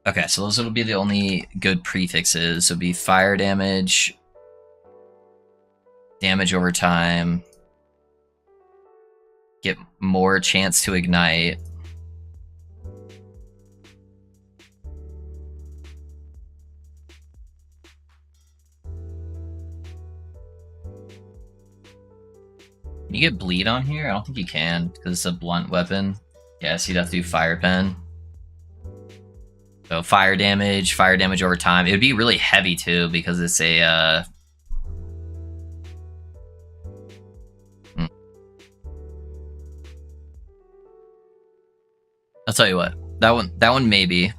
Okay, so those will be the only good prefixes. So it'll be fire damage, damage over time, get more chance to ignite. Can you get bleed on here? I don't think you can, because it's a blunt weapon. Yeah, so you'd have to do fire pen. So fire damage over time. It would be really heavy too because it's a I'll tell you what. That one maybe.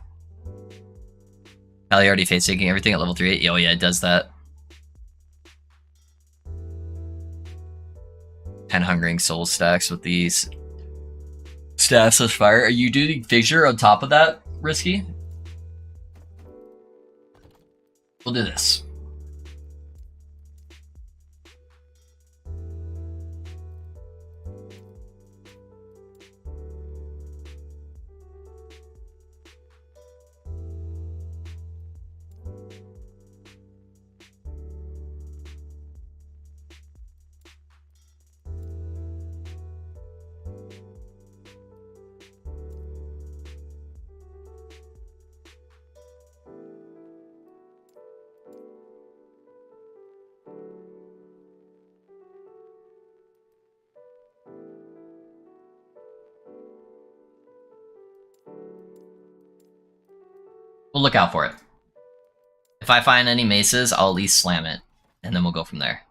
Pally already face taking everything at level 3. Oh yeah, it does that. 10 hungering soul stacks with these staffs of fire. Are you doing fissure on top of that, Risky? We'll do this. We'll look out for it. If I find any maces, I'll at least slam it, and then we'll go from there.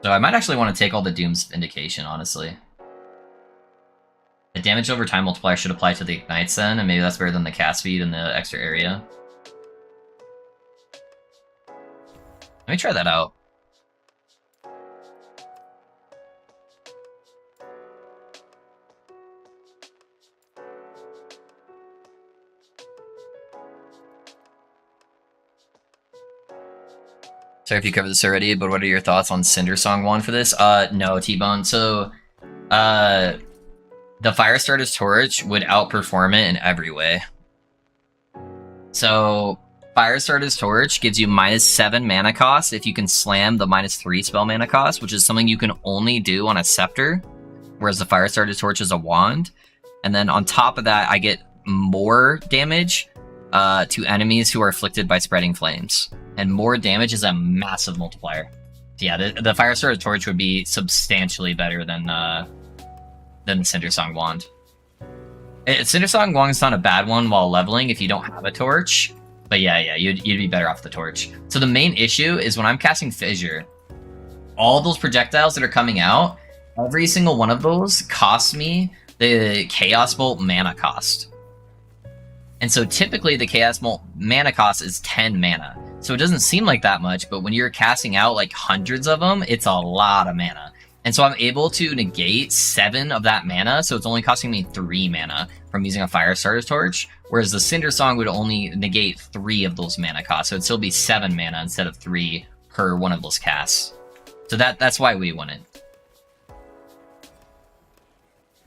So I might actually want to take all the Doom's indication, honestly. The damage over time multiplier should apply to the ignites then, and maybe that's better than the cast speed and the extra area. Let me try that out. Sorry if you covered this already, but what are your thoughts on Cinder Song 1 for this? No, T-Bone. So, the Firestarter's Torch would outperform it in every way. So, Firestarter's Torch gives you -7 mana cost if you can slam the -3 spell mana cost, which is something you can only do on a Scepter, whereas the Firestarter's Torch is a wand. And then on top of that, I get more damage to enemies who are afflicted by Spreading Flames. And more damage is a massive multiplier. So yeah, the Firestarter's Torch would be substantially better than the Cinder Song Wand. Cinder Song Wand is not a bad one while leveling if you don't have a torch. But yeah, you'd be better off with the torch. So the main issue is when I'm casting Fissure, all those projectiles that are coming out, every single one of those costs me the Chaos Bolt mana cost. And so typically the Chaos Bolt mana cost is 10 mana. So it doesn't seem like that much, but when you're casting out like hundreds of them, it's a lot of mana. And so I'm able to negate 7 of that mana, so it's only costing me 3 mana from using a Firestarter's Torch, whereas the Cinder Song would only negate 3 of those mana costs, so it'd still be 7 mana instead of 3 per one of those casts. So that's why we won it.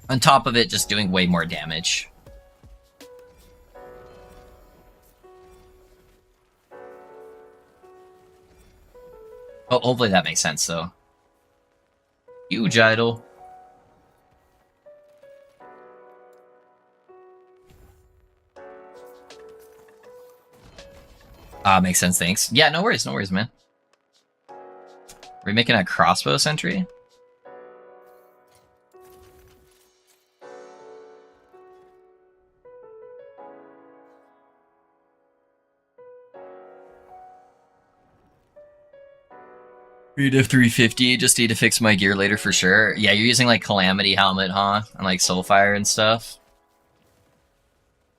On top of it, just doing way more damage. Oh, hopefully that makes sense, though. Huge idol. Makes sense, thanks. Yeah, no worries, man. Are we making a crossbow sentry? Read of 350, just need to fix my gear later for sure. Yeah, you're using like Calamity Helmet, huh? And like Soulfire and stuff.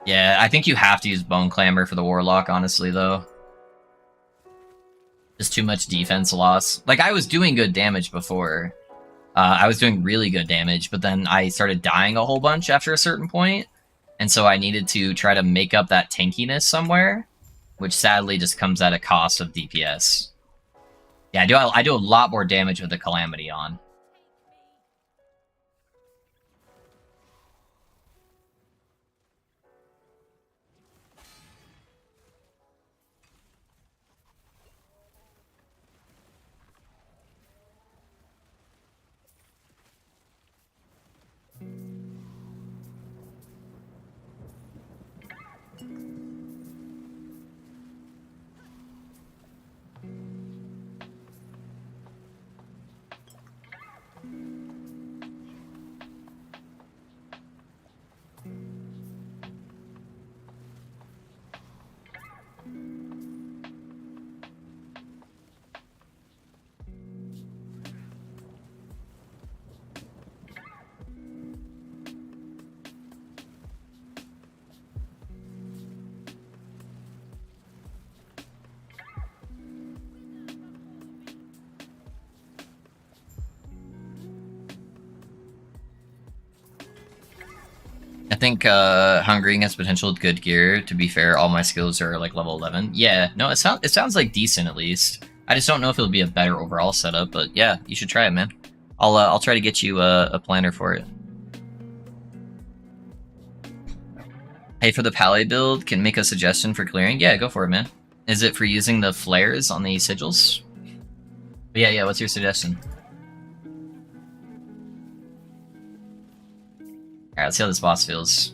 Yeah, I think you have to use Bone Clamor for the Warlock, honestly, though. Just too much defense loss. Like, I was doing good damage before. I was doing really good damage, but then I started dying a whole bunch after a certain point. And so I needed to try to make up that tankiness somewhere, which sadly just comes at a cost of DPS. Yeah, I do a lot more damage with the Calamity on. I think Hungering has potential with good gear. To be fair, all my skills are like level 11. Yeah, no, it sounds like decent at least. I just don't know if it'll be a better overall setup, but yeah, you should try it, man. I'll try to get you a planner for it. Hey, for the Pally build, can make a suggestion for clearing? Yeah, go for it, man. Is it for using the flares on the sigils? But yeah, what's your suggestion? Alright, let's see how this boss feels.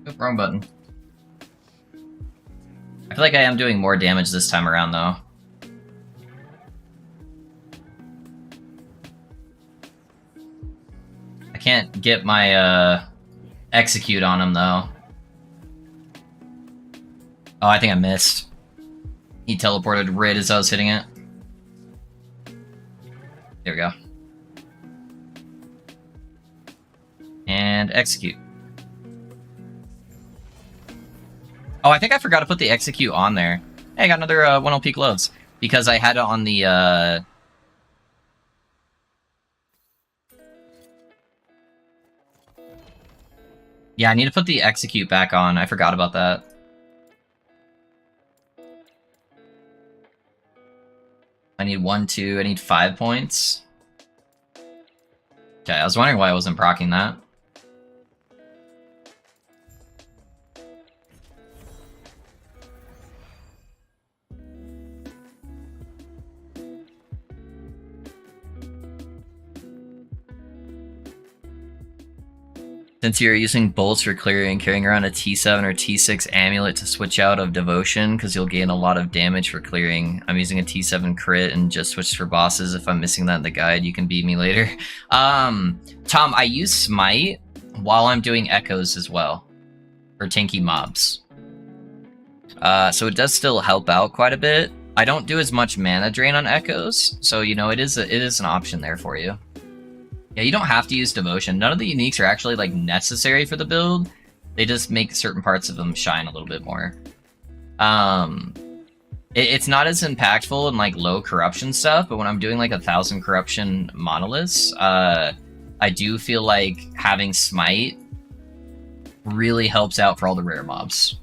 Oop, wrong button. I feel like I am doing more damage this time around, though. I can't get my execute on him, though. Oh, I think I missed. He teleported right as I was hitting it. There we go. And execute. Oh, I think I forgot to put the execute on there. Hey, I got another 1 LP gloves. Because I had it on the... Yeah, I need to put the execute back on. I forgot about that. I need 1, 2, I need 5 points. Okay, I was wondering why I wasn't proccing that. Since you're using bolts for clearing, carrying around a T7 or T6 amulet to switch out of devotion, because you'll gain a lot of damage for clearing. I'm using a T7 crit and just switched for bosses. If I'm missing that in the guide, you can beat me later. Tom, I use smite while I'm doing echoes as well, for tanky mobs. So it does still help out quite a bit. I don't do as much mana drain on echoes, so you know it is an option there for you. Yeah, you don't have to use devotion. None of the uniques are actually like necessary for the build. They just make certain parts of them shine a little bit more. It's not as impactful in like low corruption stuff, but when I'm doing like 1,000 corruption monoliths, I do feel like having smite really helps out for all the rare mobs.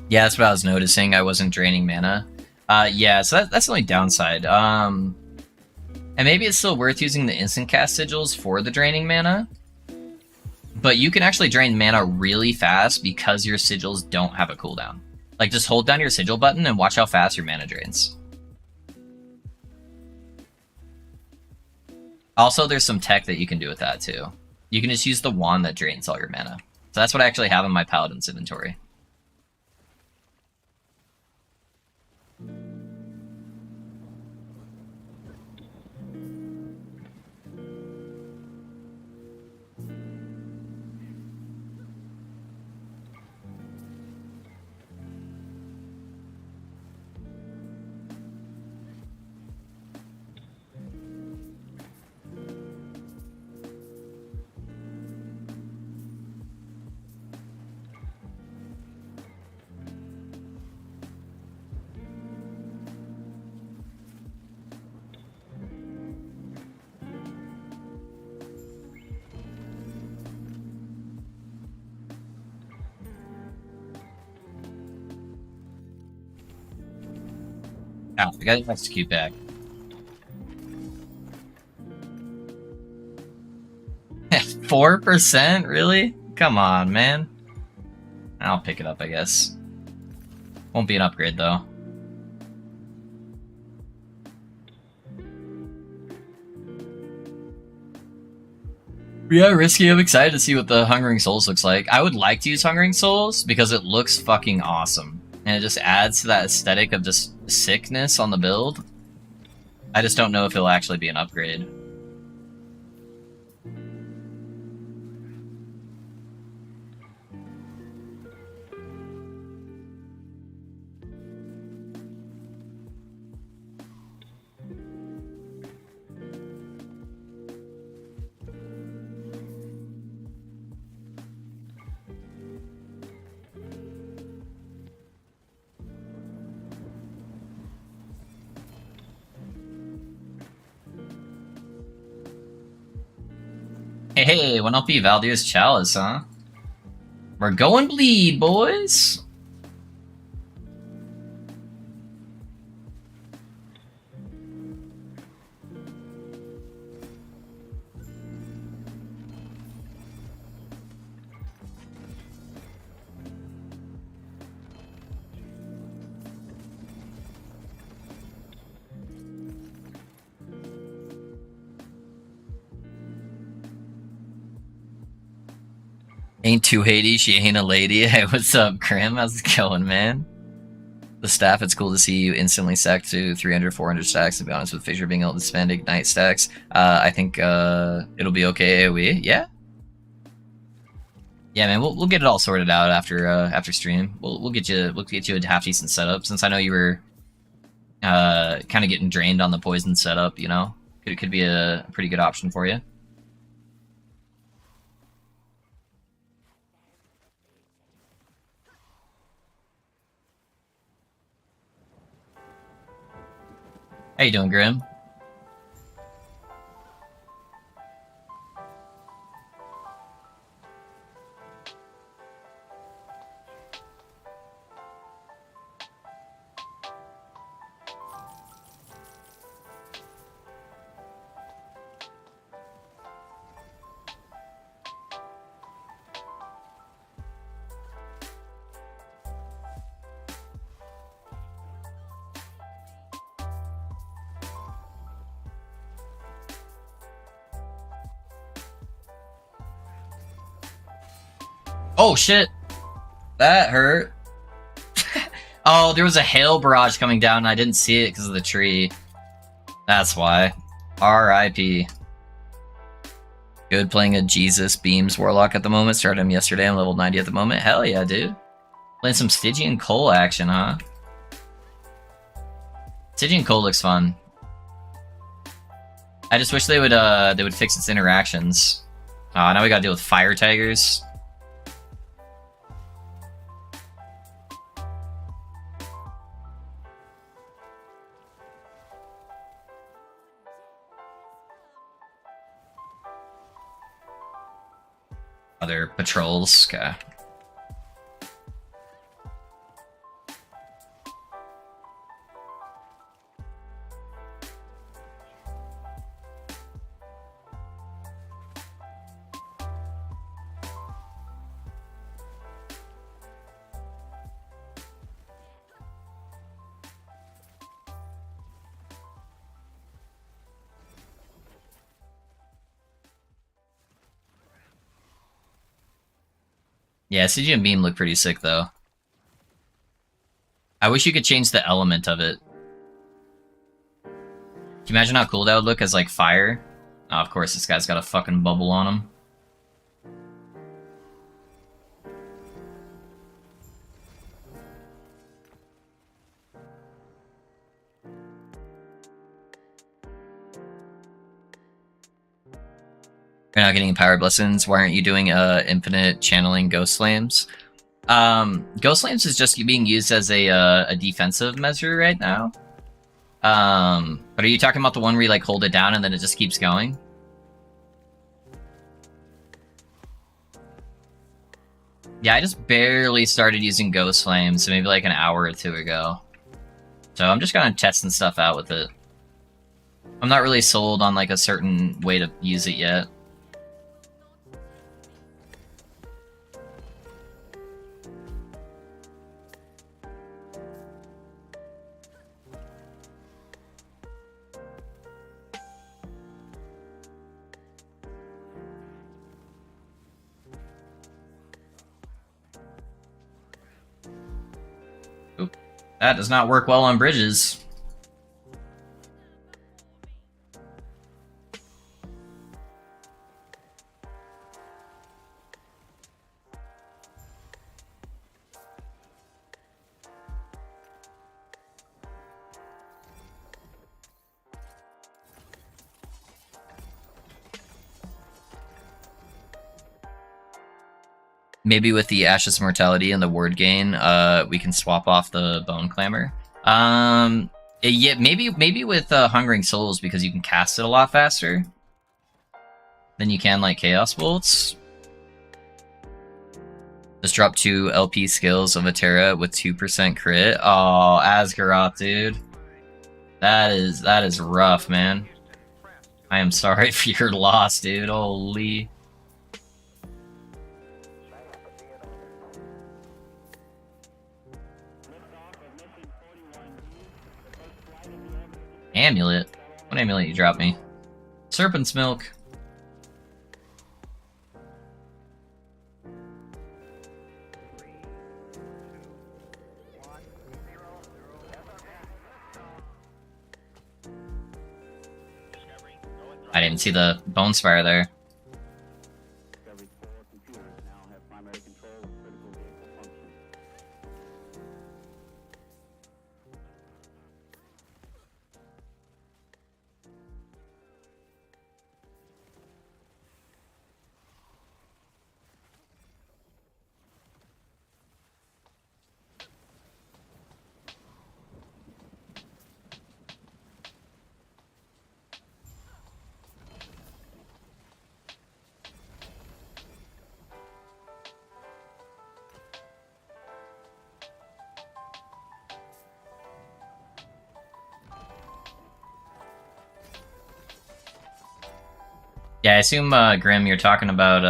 Yeah, that's what I was noticing. I wasn't draining mana. Yeah, so that's the only downside. And maybe it's still worth using the instant cast sigils for the draining mana. But you can actually drain mana really fast because your sigils don't have a cooldown. Like, just hold down your sigil button and watch how fast your mana drains. Also, there's some tech that you can do with that, too. You can just use the wand that drains all your mana. So that's what I actually have in my Paladin's inventory. Ah, we gotta execute back. 4%? Really? Come on, man. I'll pick it up, I guess. Won't be an upgrade, though. Yeah, risky. I'm excited to see what the Hungering Souls looks like. I would like to use Hungering Souls because it looks fucking awesome. And it just adds to that aesthetic of just sickness on the build. I just don't know if it'll actually be an upgrade. Hey, 1 LP Valdier's Chalice, huh? We're going bleed, boys! Ain't too Haiti, she ain't a lady. Hey, what's up, Grim? How's it going, man? The staff, it's cool to see you instantly stack to 300, 400 stacks, to be honest, with Fissure being able to spend Ignite stacks. I think it'll be okay AoE. Yeah? Yeah, man, we'll get it all sorted out after stream. We'll get you a half decent setup, since I know you were kind of getting drained on the poison setup, you know? It could be a pretty good option for you. How you doing, Grim? Oh shit! That hurt. Oh, there was a hail barrage coming down and I didn't see it because of the tree. That's why. R.I.P. Good playing a Jesus Beams Warlock at the moment. Started him yesterday. I'm level 90 at the moment. Hell yeah, dude. Playing some Stygian Cole action, huh? Stygian Cole looks fun. I just wish they would fix its interactions. Now we gotta deal with fire tigers. Other patrols. Okay. Yeah, CG and Beam look pretty sick, though. I wish you could change the element of it. Can you imagine how cool that would look as, like, fire? Oh, of course, this guy's got a fucking bubble on him. You're not getting Power Blessings. Why aren't you doing infinite channeling Ghost Flames? Ghost Flames is just being used as a defensive measure right now. But are you talking about the one where you like hold it down and then it just keeps going? Yeah, I just barely started using Ghost Flames, so maybe like an hour or two ago. So I'm just kind of testing stuff out with it. I'm not really sold on like a certain way to use it yet. Oop. That does not work well on bridges. Maybe with the Ashes Mortality and the ward gain, we can swap off the Bone Clamor. Yeah, maybe with Hungering Souls, because you can cast it a lot faster than you can like Chaos Bolts. Just drop 2 LP skills of a Terra with 2% crit. Oh, Asgaroth, dude. That is rough, man. I am sorry for your loss, dude. Holy. Amulet? What amulet you dropped me? Serpent's Milk. I didn't see the Bone Spire there. Yeah, I assume, Grim, you're talking about,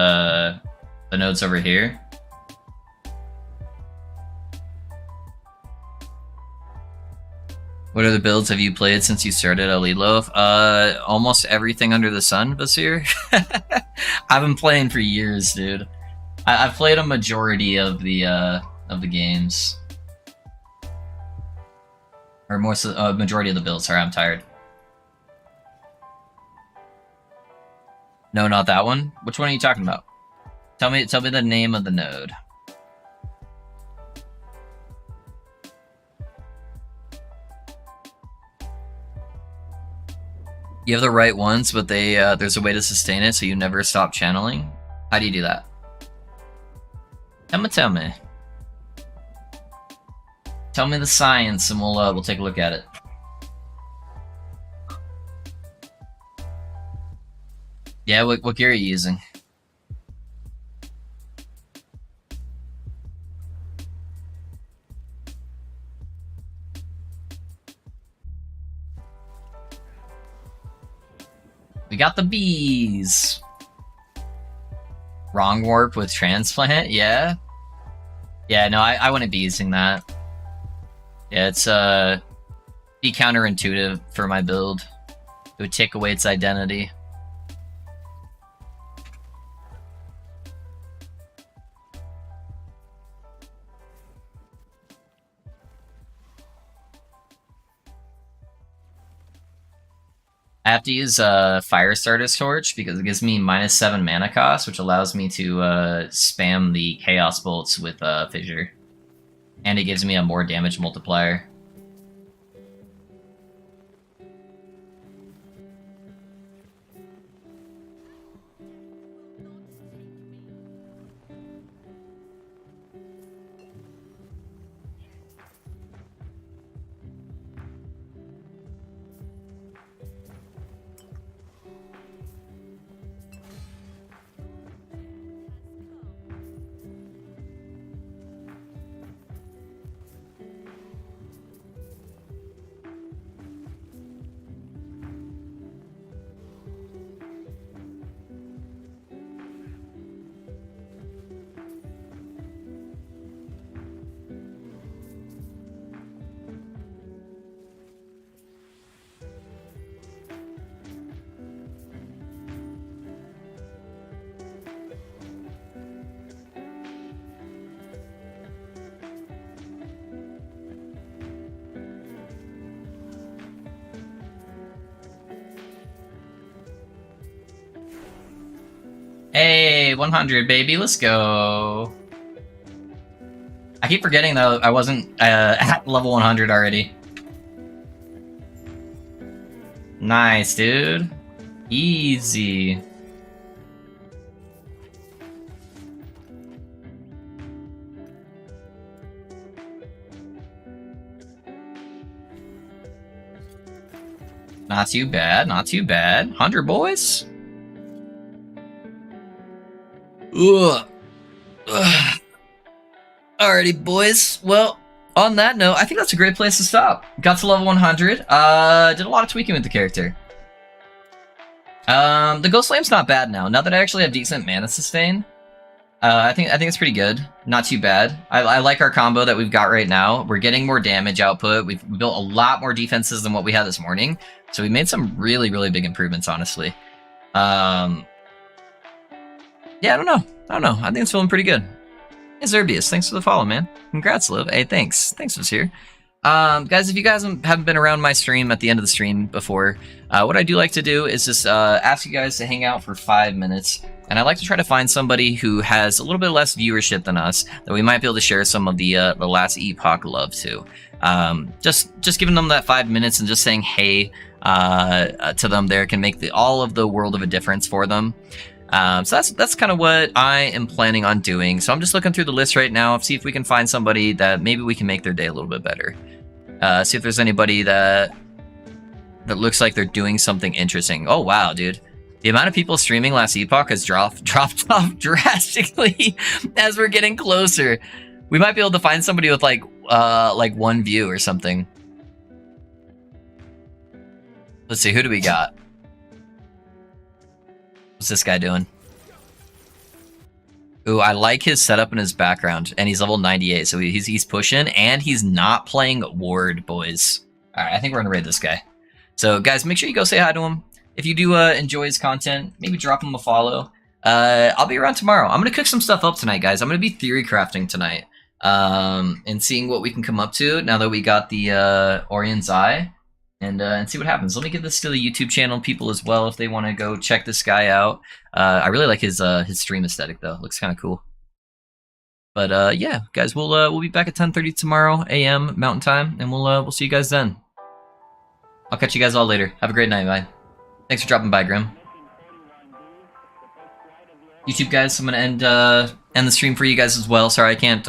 the nodes over here. What other builds have you played since you started Elite Loaf? Almost everything under the sun, Basir. I've been playing for years, dude. I've played a majority of the games. Or more so, majority of the builds. Sorry, I'm tired. No, not that one. Which one are you talking about? Tell me the name of the node. You have the right ones, but they there's a way to sustain it so you never stop channeling. How do you do that? Tell me. Tell me the science, and we'll take a look at it. Yeah, what gear are you using? We got the bees. Wrong warp with transplant, yeah? Yeah, no, I wouldn't be using that. Yeah, it's be counterintuitive for my build. It would take away its identity. I have to use Firestarter's Torch because it gives me -7 mana cost, which allows me to spam the Chaos Bolts with Fissure. And it gives me a more damage multiplier. Hey, 100, baby, let's go. I keep forgetting though I wasn't at level 100 already. Nice, dude. Easy. Not too bad, not too bad. 100 boys? Ugh. Ugh. Alrighty, boys. Well, on that note, I think that's a great place to stop. Got to level 100. Did a lot of tweaking with the character. The Ghost Flame's not bad now. Now that I actually have decent mana sustain, I think it's pretty good. Not too bad. I like our combo that we've got right now. We're getting more damage output. We've built a lot more defenses than what we had this morning. So we made some really, really big improvements, honestly. Yeah, I don't know. I think it's feeling pretty good. Hey, Zerbius, thanks for the follow, man. Congrats, Liv. Hey, thanks. Thanks for here. Guys, if you guys haven't been around my stream at the end of the stream before, what I do like to do is just ask you guys to hang out for 5 minutes. And I like to try to find somebody who has a little bit less viewership than us that we might be able to share some of the last epoch love to. Just giving them that 5 minutes and just saying hey to them there can make all of the world of a difference for them. So that's kind of what I am planning on doing. So I'm just looking through the list right now, see if we can find somebody that maybe we can make their day a little bit better. See if there's anybody that looks like they're doing something interesting. Oh wow, dude. The amount of people streaming last epoch has dropped off drastically as we're getting closer. We might be able to find somebody with like 1 view or something. Let's see, who do we got? What's this guy doing? Ooh, I like his setup in his background, and he's level 98, so he's pushing, and he's not playing Ward, boys. All right, I think we're gonna raid this guy. So, guys, make sure you go say hi to him. If you do enjoy his content, maybe drop him a follow. I'll be around tomorrow. I'm gonna cook some stuff up tonight, guys. I'm gonna be theory crafting tonight, and seeing what we can come up to now that we got the Orion's Eye. And see what happens. Let me give this to the YouTube channel people as well if they want to go check this guy out. I really like his stream aesthetic though. Looks kind of cool. But yeah, guys, we'll be back at 10:30 tomorrow a.m. Mountain Time, and we'll see you guys then. I'll catch you guys all later. Have a great night, bye. Thanks for dropping by, Grim. YouTube guys, I'm gonna end the stream for you guys as well. Sorry I can't